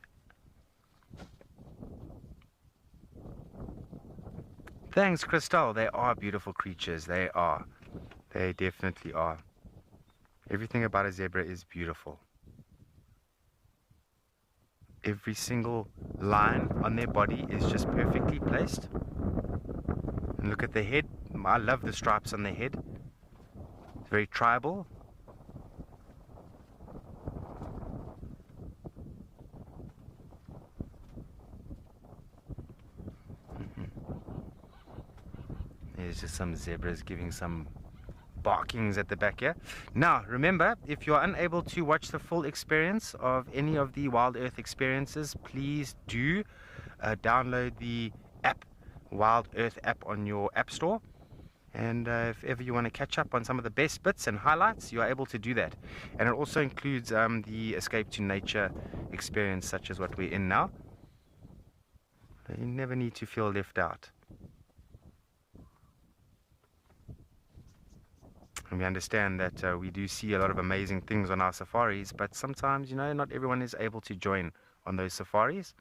Thanks, Crystal. They are beautiful creatures. They are. They definitely are. Everything about a zebra is beautiful. Every single line on their body is just perfectly placed. And look at the head. I love the stripes on the head. It's very tribal. There's just some zebras giving some barkings at the back here. Now, remember, if you're unable to watch the full experience of any of the Wild Earth experiences, please do download the app, Wild Earth app, on your app store. And if ever you want to catch up on some of the best bits and highlights, you are able to do that. And it also includes the Escape to Nature experience, such as what we're in now. You never need to feel left out. And we understand that we do see a lot of amazing things on our safaris, but sometimes, not everyone is able to join on those safaris.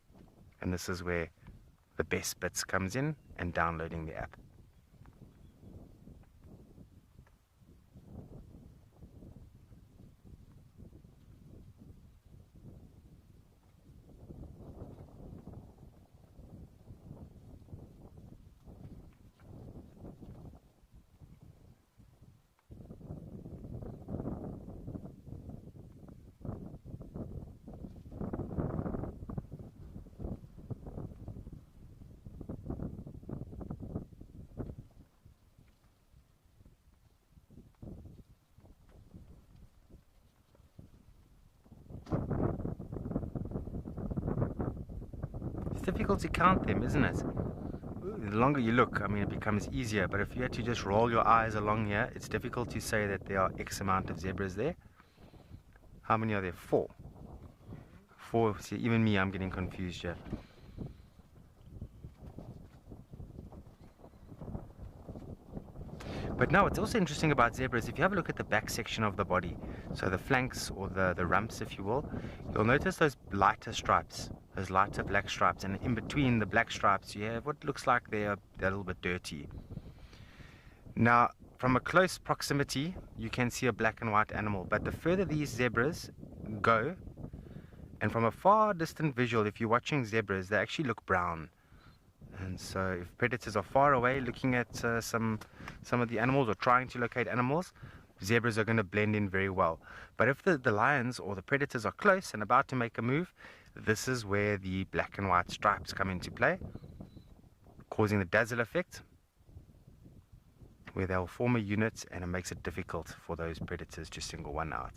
And this is where the best bits comes in, and downloading the app. It's difficult to count them, isn't it? The longer you look, it becomes easier, but if you had to just roll your eyes along here, it's difficult to say that there are X amount of zebras there. How many are there? 4. 4. See, even me, I'm getting confused here. But now, what's also interesting about zebras, if you have a look at the back section of the body, so the flanks or the rumps, if you will, you'll notice those lighter stripes, those lighter black stripes, and in between the black stripes you have what looks like they're a little bit dirty. Now, from a close proximity, you can see a black and white animal, but the further these zebras go, and from a far distant visual, if you're watching zebras, they actually look brown. And so if predators are far away looking at some of the animals or trying to locate animals, zebras are going to blend in very well. But if the lions or the predators are close and about to make a move, this is where the black and white stripes come into play, causing the dazzle effect, where they'll form a unit and it makes it difficult for those predators to single one out.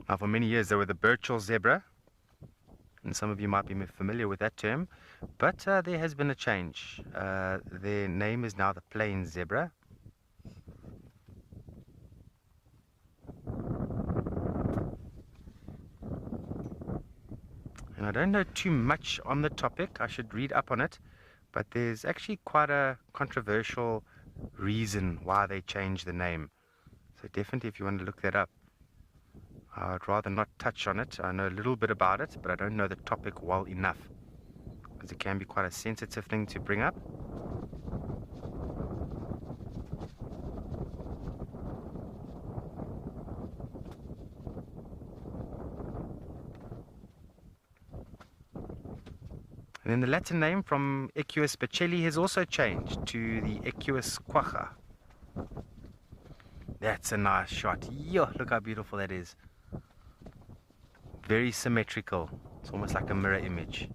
Now, for many years, there were the Burchell zebra, and some of you might be familiar with that term, but there has been a change. Their name is now the plain zebra. And I don't know too much on the topic. I should read up on it, but there's actually quite a controversial reason why they changed the name. So definitely, if you want to look that up, I'd rather not touch on it. I know a little bit about it, but I don't know the topic well enough, because it can be quite a sensitive thing to bring up. And then the Latin name from Equus bacelli has also changed to the Equus quagga. That's a nice shot. Yo, look how beautiful that is. Very symmetrical. It's almost like a mirror image.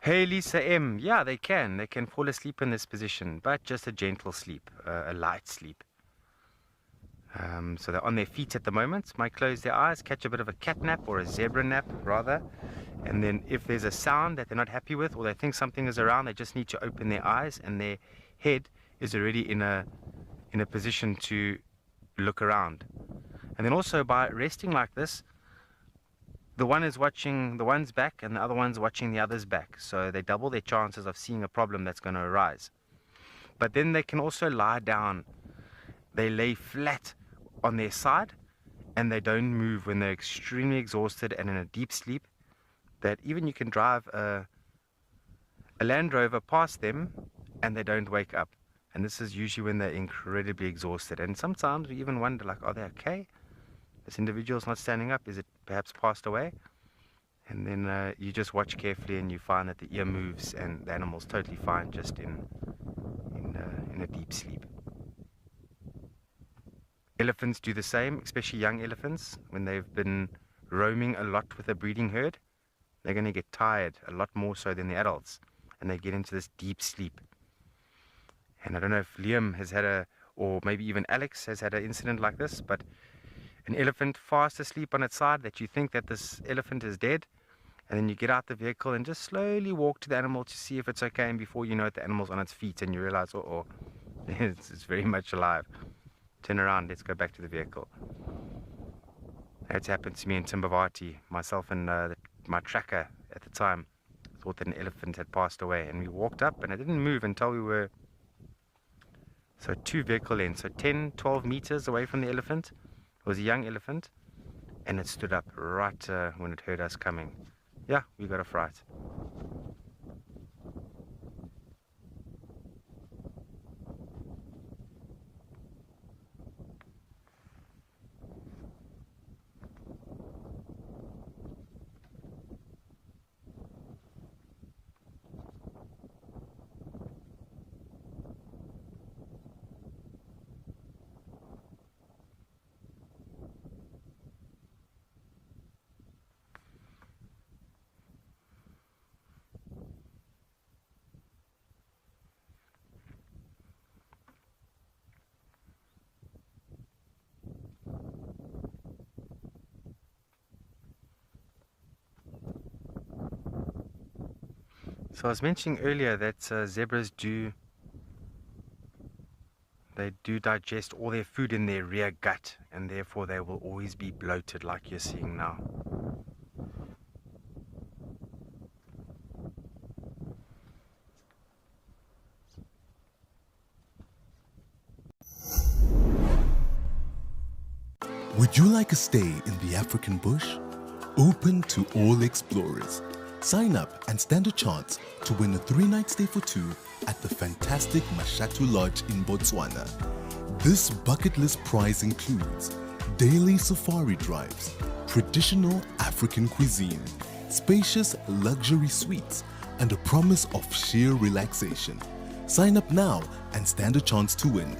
Hey Lisa M, yeah, they can fall asleep in this position, but just a gentle sleep, a light sleep. So they're on their feet at the moment, might close their eyes, catch a bit of a cat nap or a zebra nap rather, and then if there's a sound that they're not happy with or they think something is around, they just need to open their eyes and their head is already in a position to look around. And then also by resting like this, the one is watching the one's back and the other one's watching the other's back. So they double their chances of seeing a problem that's going to arise. But then they can also lie down. They lay flat on their side and they don't move when they're extremely exhausted and in a deep sleep. That even you can drive a Land Rover past them and they don't wake up. And this is usually when they're incredibly exhausted. And sometimes we even wonder, like, are they okay? This individual's not standing up. Is it perhaps passed away? And then you just watch carefully and you find that the ear moves and the animal's totally fine, just in a deep sleep. Elephants do the same, especially young elephants. When they've been roaming a lot with a breeding herd, they're going to get tired a lot more so than the adults. And they get into this deep sleep. And I don't know if Liam has had or maybe even Alex has had an incident like this, but an elephant fast asleep on its side, that you think that this elephant is dead, and then you get out the vehicle and just slowly walk to the animal to see if it's okay, and before you know it, the animal's on its feet and you realize, oh, it's very much alive. Turn around, let's go back to the vehicle. That's happened to me in Timbavati. Myself and my tracker at the time thought that an elephant had passed away, and we walked up and it didn't move until we were 2 vehicle lengths, so 10, 12 meters away from the elephant. It was a young elephant, and it stood up right when it heard us coming. Yeah, we got a fright. So I was mentioning earlier that zebras do digest all their food in their rear gut, and therefore they will always be bloated like you're seeing now. Would you like a stay in the African bush? Open to all explorers. Sign up and stand a chance to win a 3-night stay for 2 at the fantastic Mashatu Lodge in Botswana. This bucket list prize includes daily safari drives, traditional African cuisine, spacious luxury suites, and a promise of sheer relaxation. Sign up now and stand a chance to win.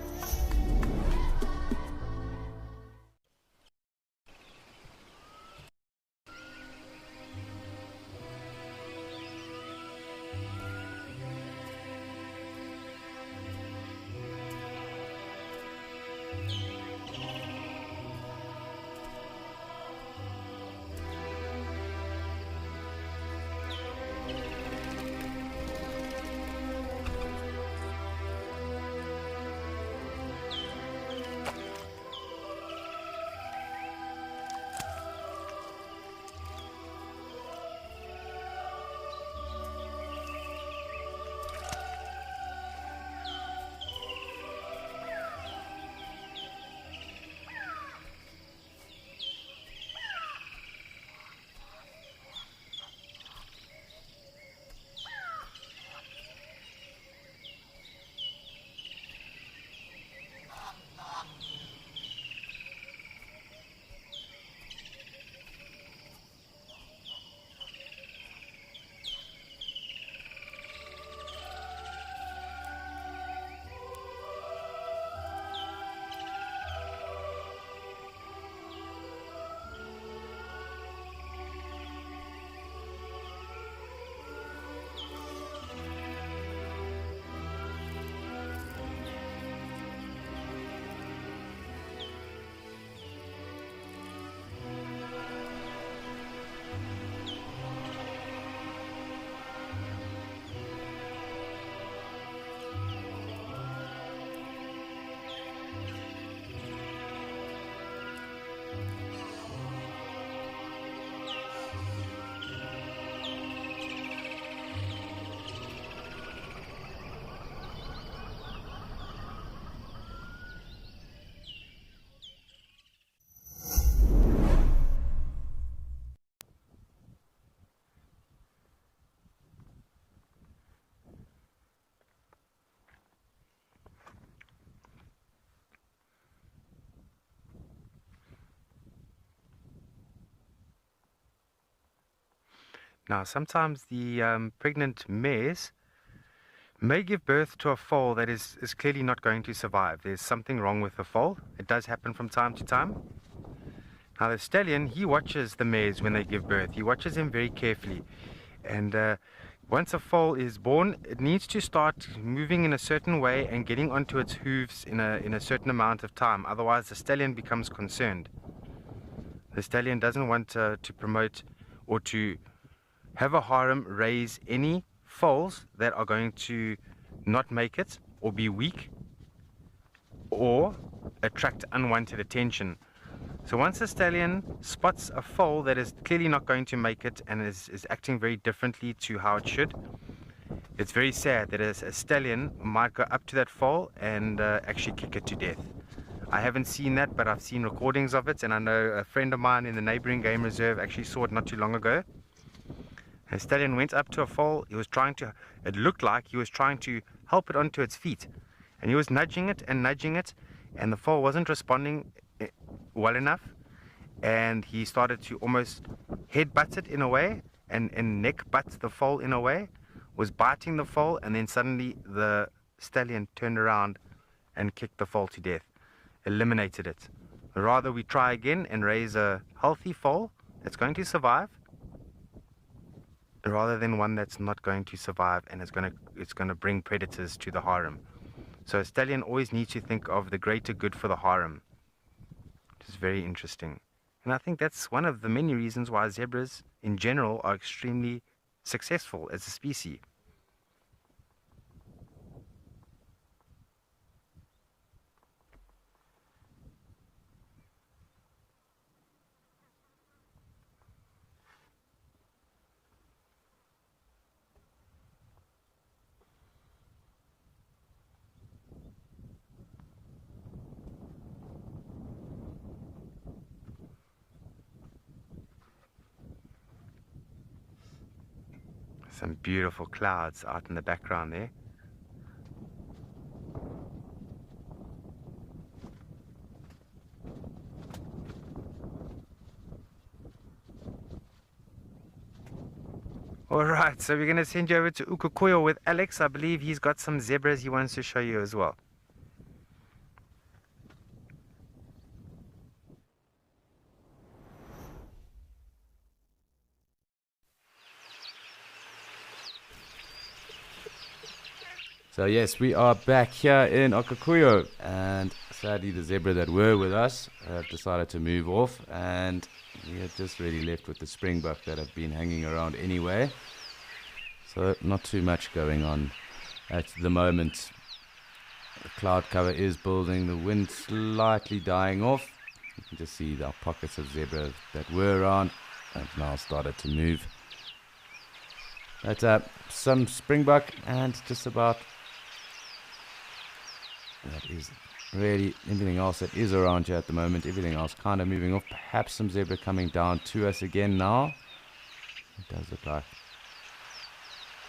Now, sometimes the pregnant mares may give birth to a foal that is clearly not going to survive. There's something wrong with the foal. It does happen from time to time. Now, the stallion, he watches the mares when they give birth. He watches them very carefully. And once a foal is born, it needs to start moving in a certain way and getting onto its hooves in a certain amount of time. Otherwise, the stallion becomes concerned. The stallion doesn't want to promote or to have a harem raise any foals that are going to not make it or be weak or attract unwanted attention. So once a stallion spots a foal that is clearly not going to make it and is acting very differently to how it should, it's very sad that a stallion might go up to that foal and actually kick it to death. I haven't seen that, but I've seen recordings of it, and I know a friend of mine in the neighboring game reserve actually saw it not too long ago. A stallion went up to a foal. It looked like he was trying to help it onto its feet, and he was nudging it, and the foal wasn't responding well enough, and he started to almost headbutt it in a way, and neck butt the foal in a way, was biting the foal, and then suddenly the stallion turned around and kicked the foal to death, eliminated it. Rather, we try again and raise a healthy foal that's going to survive, rather than one that's not going to survive and it's going to bring predators to the harem. So a stallion always needs to think of the greater good for the harem, which is very interesting. And I think that's one of the many reasons why zebras in general are extremely successful as a species. Some beautiful clouds out in the background there. Alright, so we're going to send you over to Ukukuyo with Alex. I believe he's got some zebras he wants to show you as well. So yes, we are back here in Okakuyo, and sadly the zebra that were with us have decided to move off, and we are just really left with the springbuck that have been hanging around anyway. So not too much going on at the moment. The cloud cover is building, the wind slightly dying off. You can just see the pockets of zebra that were around have now started to move. But some springbuck and just about that is really everything else that is around here at the moment. Everything else kind of moving off. Perhaps some zebra coming down to us again now. It does look like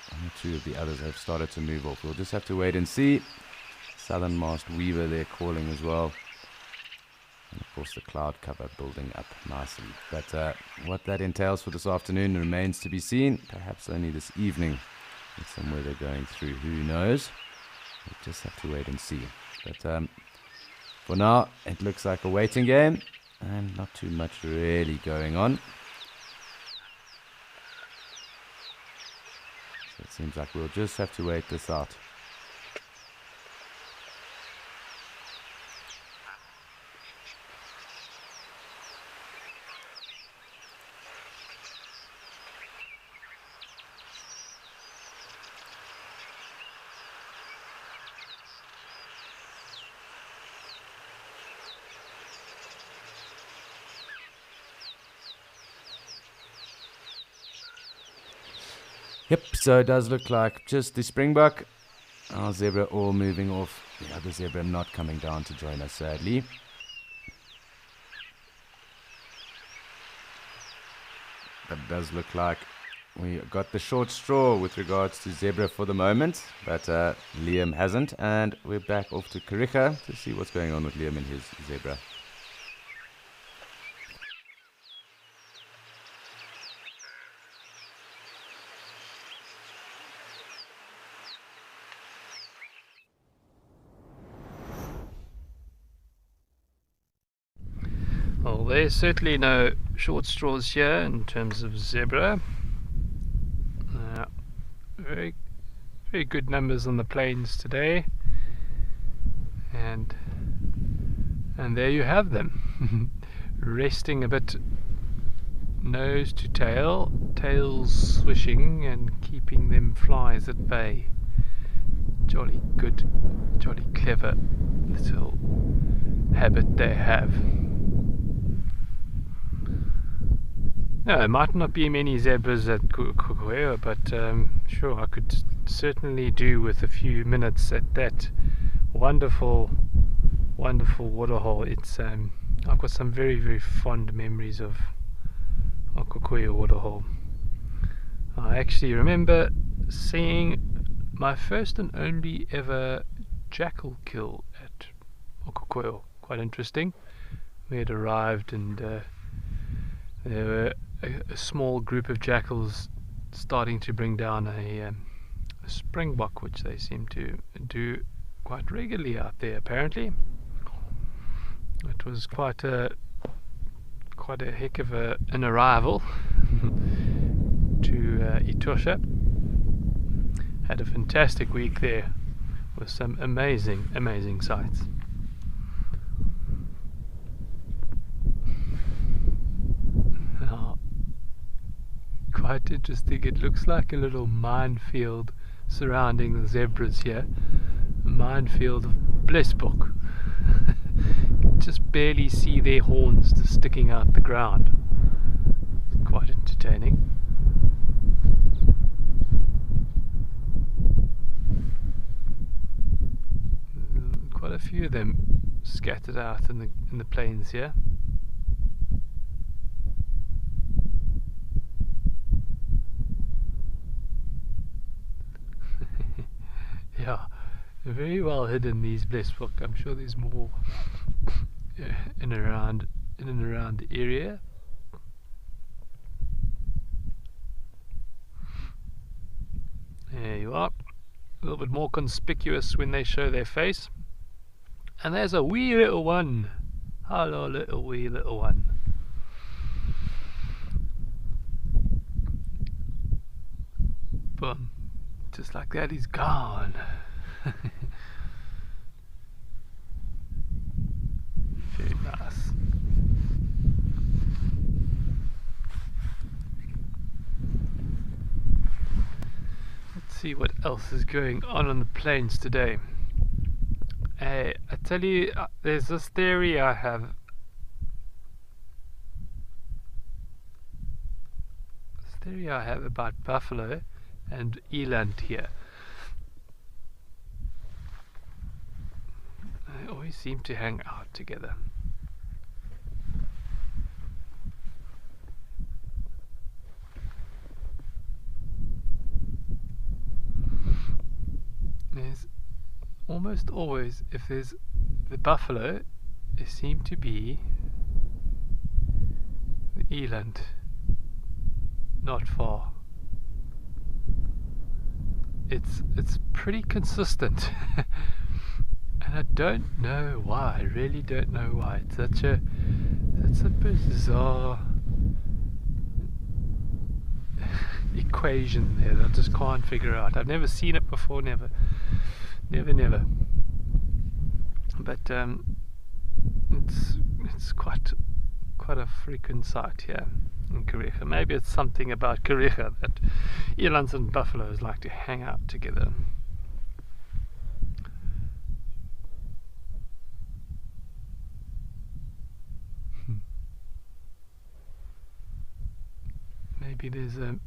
one or two of the others have started to move off. We'll just have to wait and see. Southern masked weaver there calling as well. And of course the cloud cover building up nicely. But what that entails for this afternoon remains to be seen. Perhaps only this evening with some weather going through. Who knows? We'll just have to wait and see. But for now, it looks like a waiting game and not too much really going on. So it seems like we'll just have to wait this out. Yep, so it does look like just the springbuck, our zebra all moving off, the other zebra not coming down to join us sadly. But it does look like we got the short straw with regards to zebra for the moment, but Liam hasn't, and we're back off to Kariga to see what's going on with Liam and his zebra. there's certainly no short straws here in terms of zebra. Very, very good numbers on the plains today, and there you have them, resting a bit, nose to tail, tails swishing and keeping them flies at bay. Jolly good, jolly clever little habit they have. No, there might not be many zebras at Kokoewa, but sure, I could certainly do with a few minutes at that wonderful, wonderful waterhole. It's I've got some very, very fond memories of Kokoewa waterhole. I actually remember seeing my first and only ever jackal kill at Kokoewa. Quite interesting. We had arrived and there were a small group of jackals starting to bring down a springbok, which they seem to do quite regularly out there apparently. It was quite a heck of an arrival to Etosha. Had a fantastic week there with some amazing sights. Quite interesting. It looks like a little minefield surrounding the zebras here. A minefield of blesbok. Just barely see their horns just sticking out the ground. Quite entertaining. Quite a few of them scattered out in the plains here. Yeah, very well hidden, these blesbok. I'm sure there's more in and around the area. There you are. A little bit more conspicuous when they show their face. And there's a wee little one. Hello, little wee little one. Boom. Just like that, he's gone. Very nice. Let's see what else is going on the plains today. I tell you, there's this theory I have. This theory I have about buffalo and eland here. They always seem to hang out together. There's almost always, if there's the buffalo, there seem to be the eland not far. It's pretty consistent. And I don't know why. I really don't know why. It's a bizarre equation there that I just can't figure out. I've never seen it before, never. But it's quite a frequent sight here in Kariega. Maybe it's something about Kariega that elands and buffaloes like to hang out together. Maybe there's a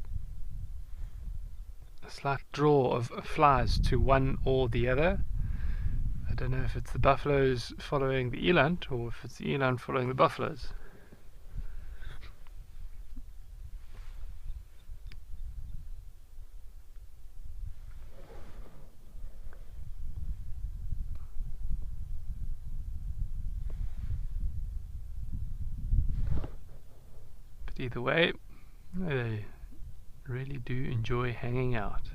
slight draw of flies to one or the other. I don't know if it's the buffaloes following the eland or if it's the eland following the buffaloes. But either way, they really do enjoy hanging out.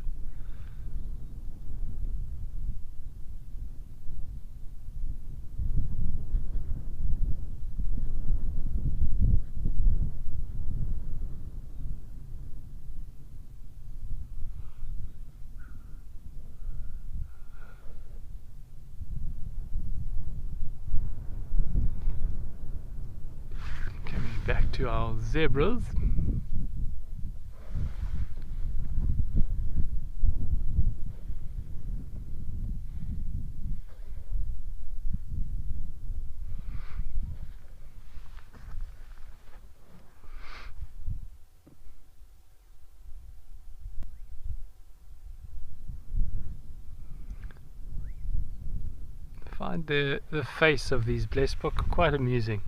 to our zebras. I find the face of these blesbok quite amusing.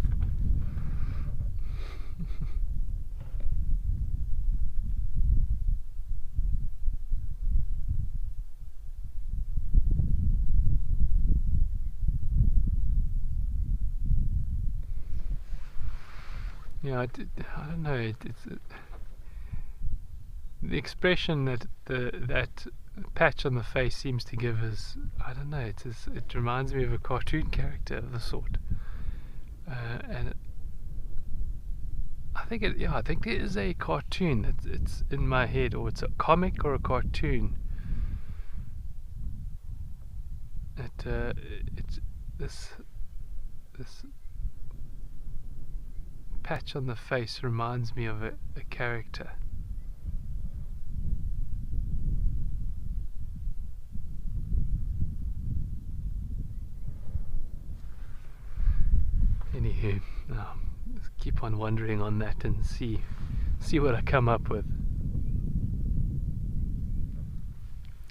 Yeah, I don't know. It's the expression that that patch on the face seems to give is, I don't know. It reminds me of a cartoon character of the sort, and I think I think there is a cartoon. It's in my head, or it's a comic or a cartoon. It's this patch on the face reminds me of a character. Anywho, let's keep on wondering on that and see what I come up with.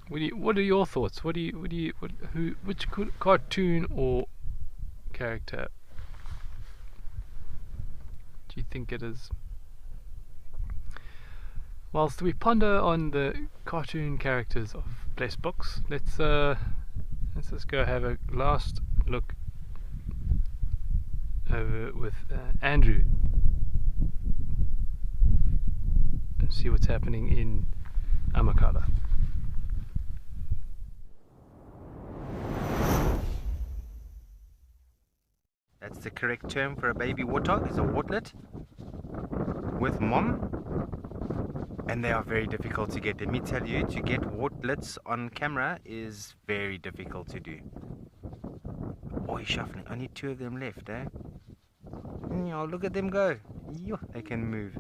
What are your thoughts? Which cartoon or character do you think it is? Whilst we ponder on the cartoon characters of blesboks, let's just go have a last look over with Andrew and see what's happening in Amakhala. That's the correct term for a baby warthog, is a whartlet with mom, and they are very difficult to get. Let me tell you, to get whartlets on camera is very difficult to do. Oh, he's shuffling. Only 2 of them left, eh? Oh, look at them go. They can move.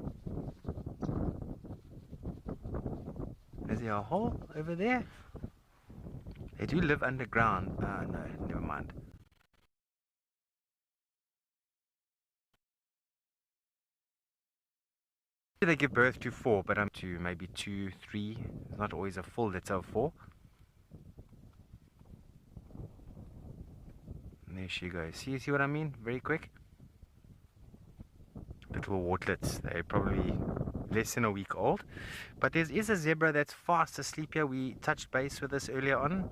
Is there a hole over there? They do live underground. No, never mind. They give birth to 4, but I'm to maybe 2, 3. It's not always a full litter of 4. And there she goes. See what I mean? Very quick. Little whartlets. They're probably less than a week old. But there is a zebra that's fast asleep here. We touched base with this earlier on.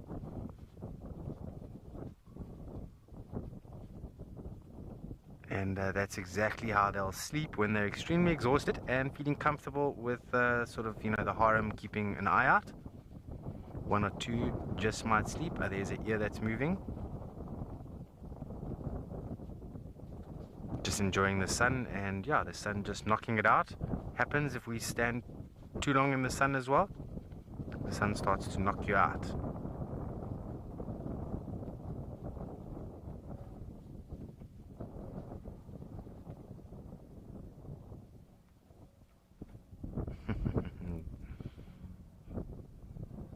And that's exactly how they'll sleep when they're extremely exhausted and feeling comfortable with sort of, the harem keeping an eye out. 1 or 2 just might sleep. There's an ear that's moving. Just enjoying the sun, and yeah, the sun just knocking it out. Happens if we stand too long in the sun as well. The sun starts to knock you out.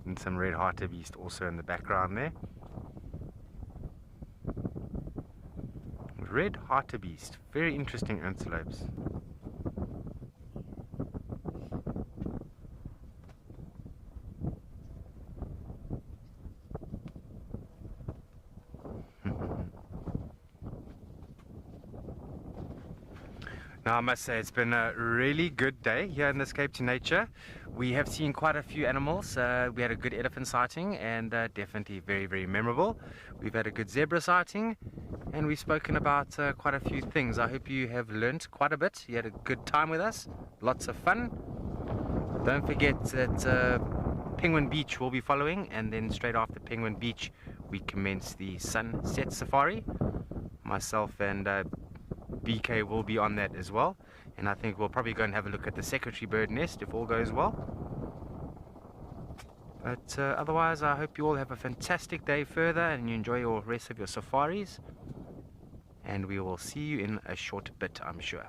And some red hartebeest also in the background there. Red hartebeest, very interesting antelopes. Now I must say it's been a really good day here in Escape to Nature. We have seen quite a few animals. We had a good elephant sighting, and definitely very, very memorable. We've had a good zebra sighting, and we've spoken about quite a few things. I hope you have learnt quite a bit. You had a good time with us, lots of fun. Don't forget that Penguin Beach will be following, and then straight after Penguin Beach we commence the sunset safari. Myself and BK will be on that as well, and I think we'll probably go and have a look at the secretary bird nest if all goes well. But otherwise, I hope you all have a fantastic day further and you enjoy your rest of your safaris, and we will see you in a short bit, I'm sure.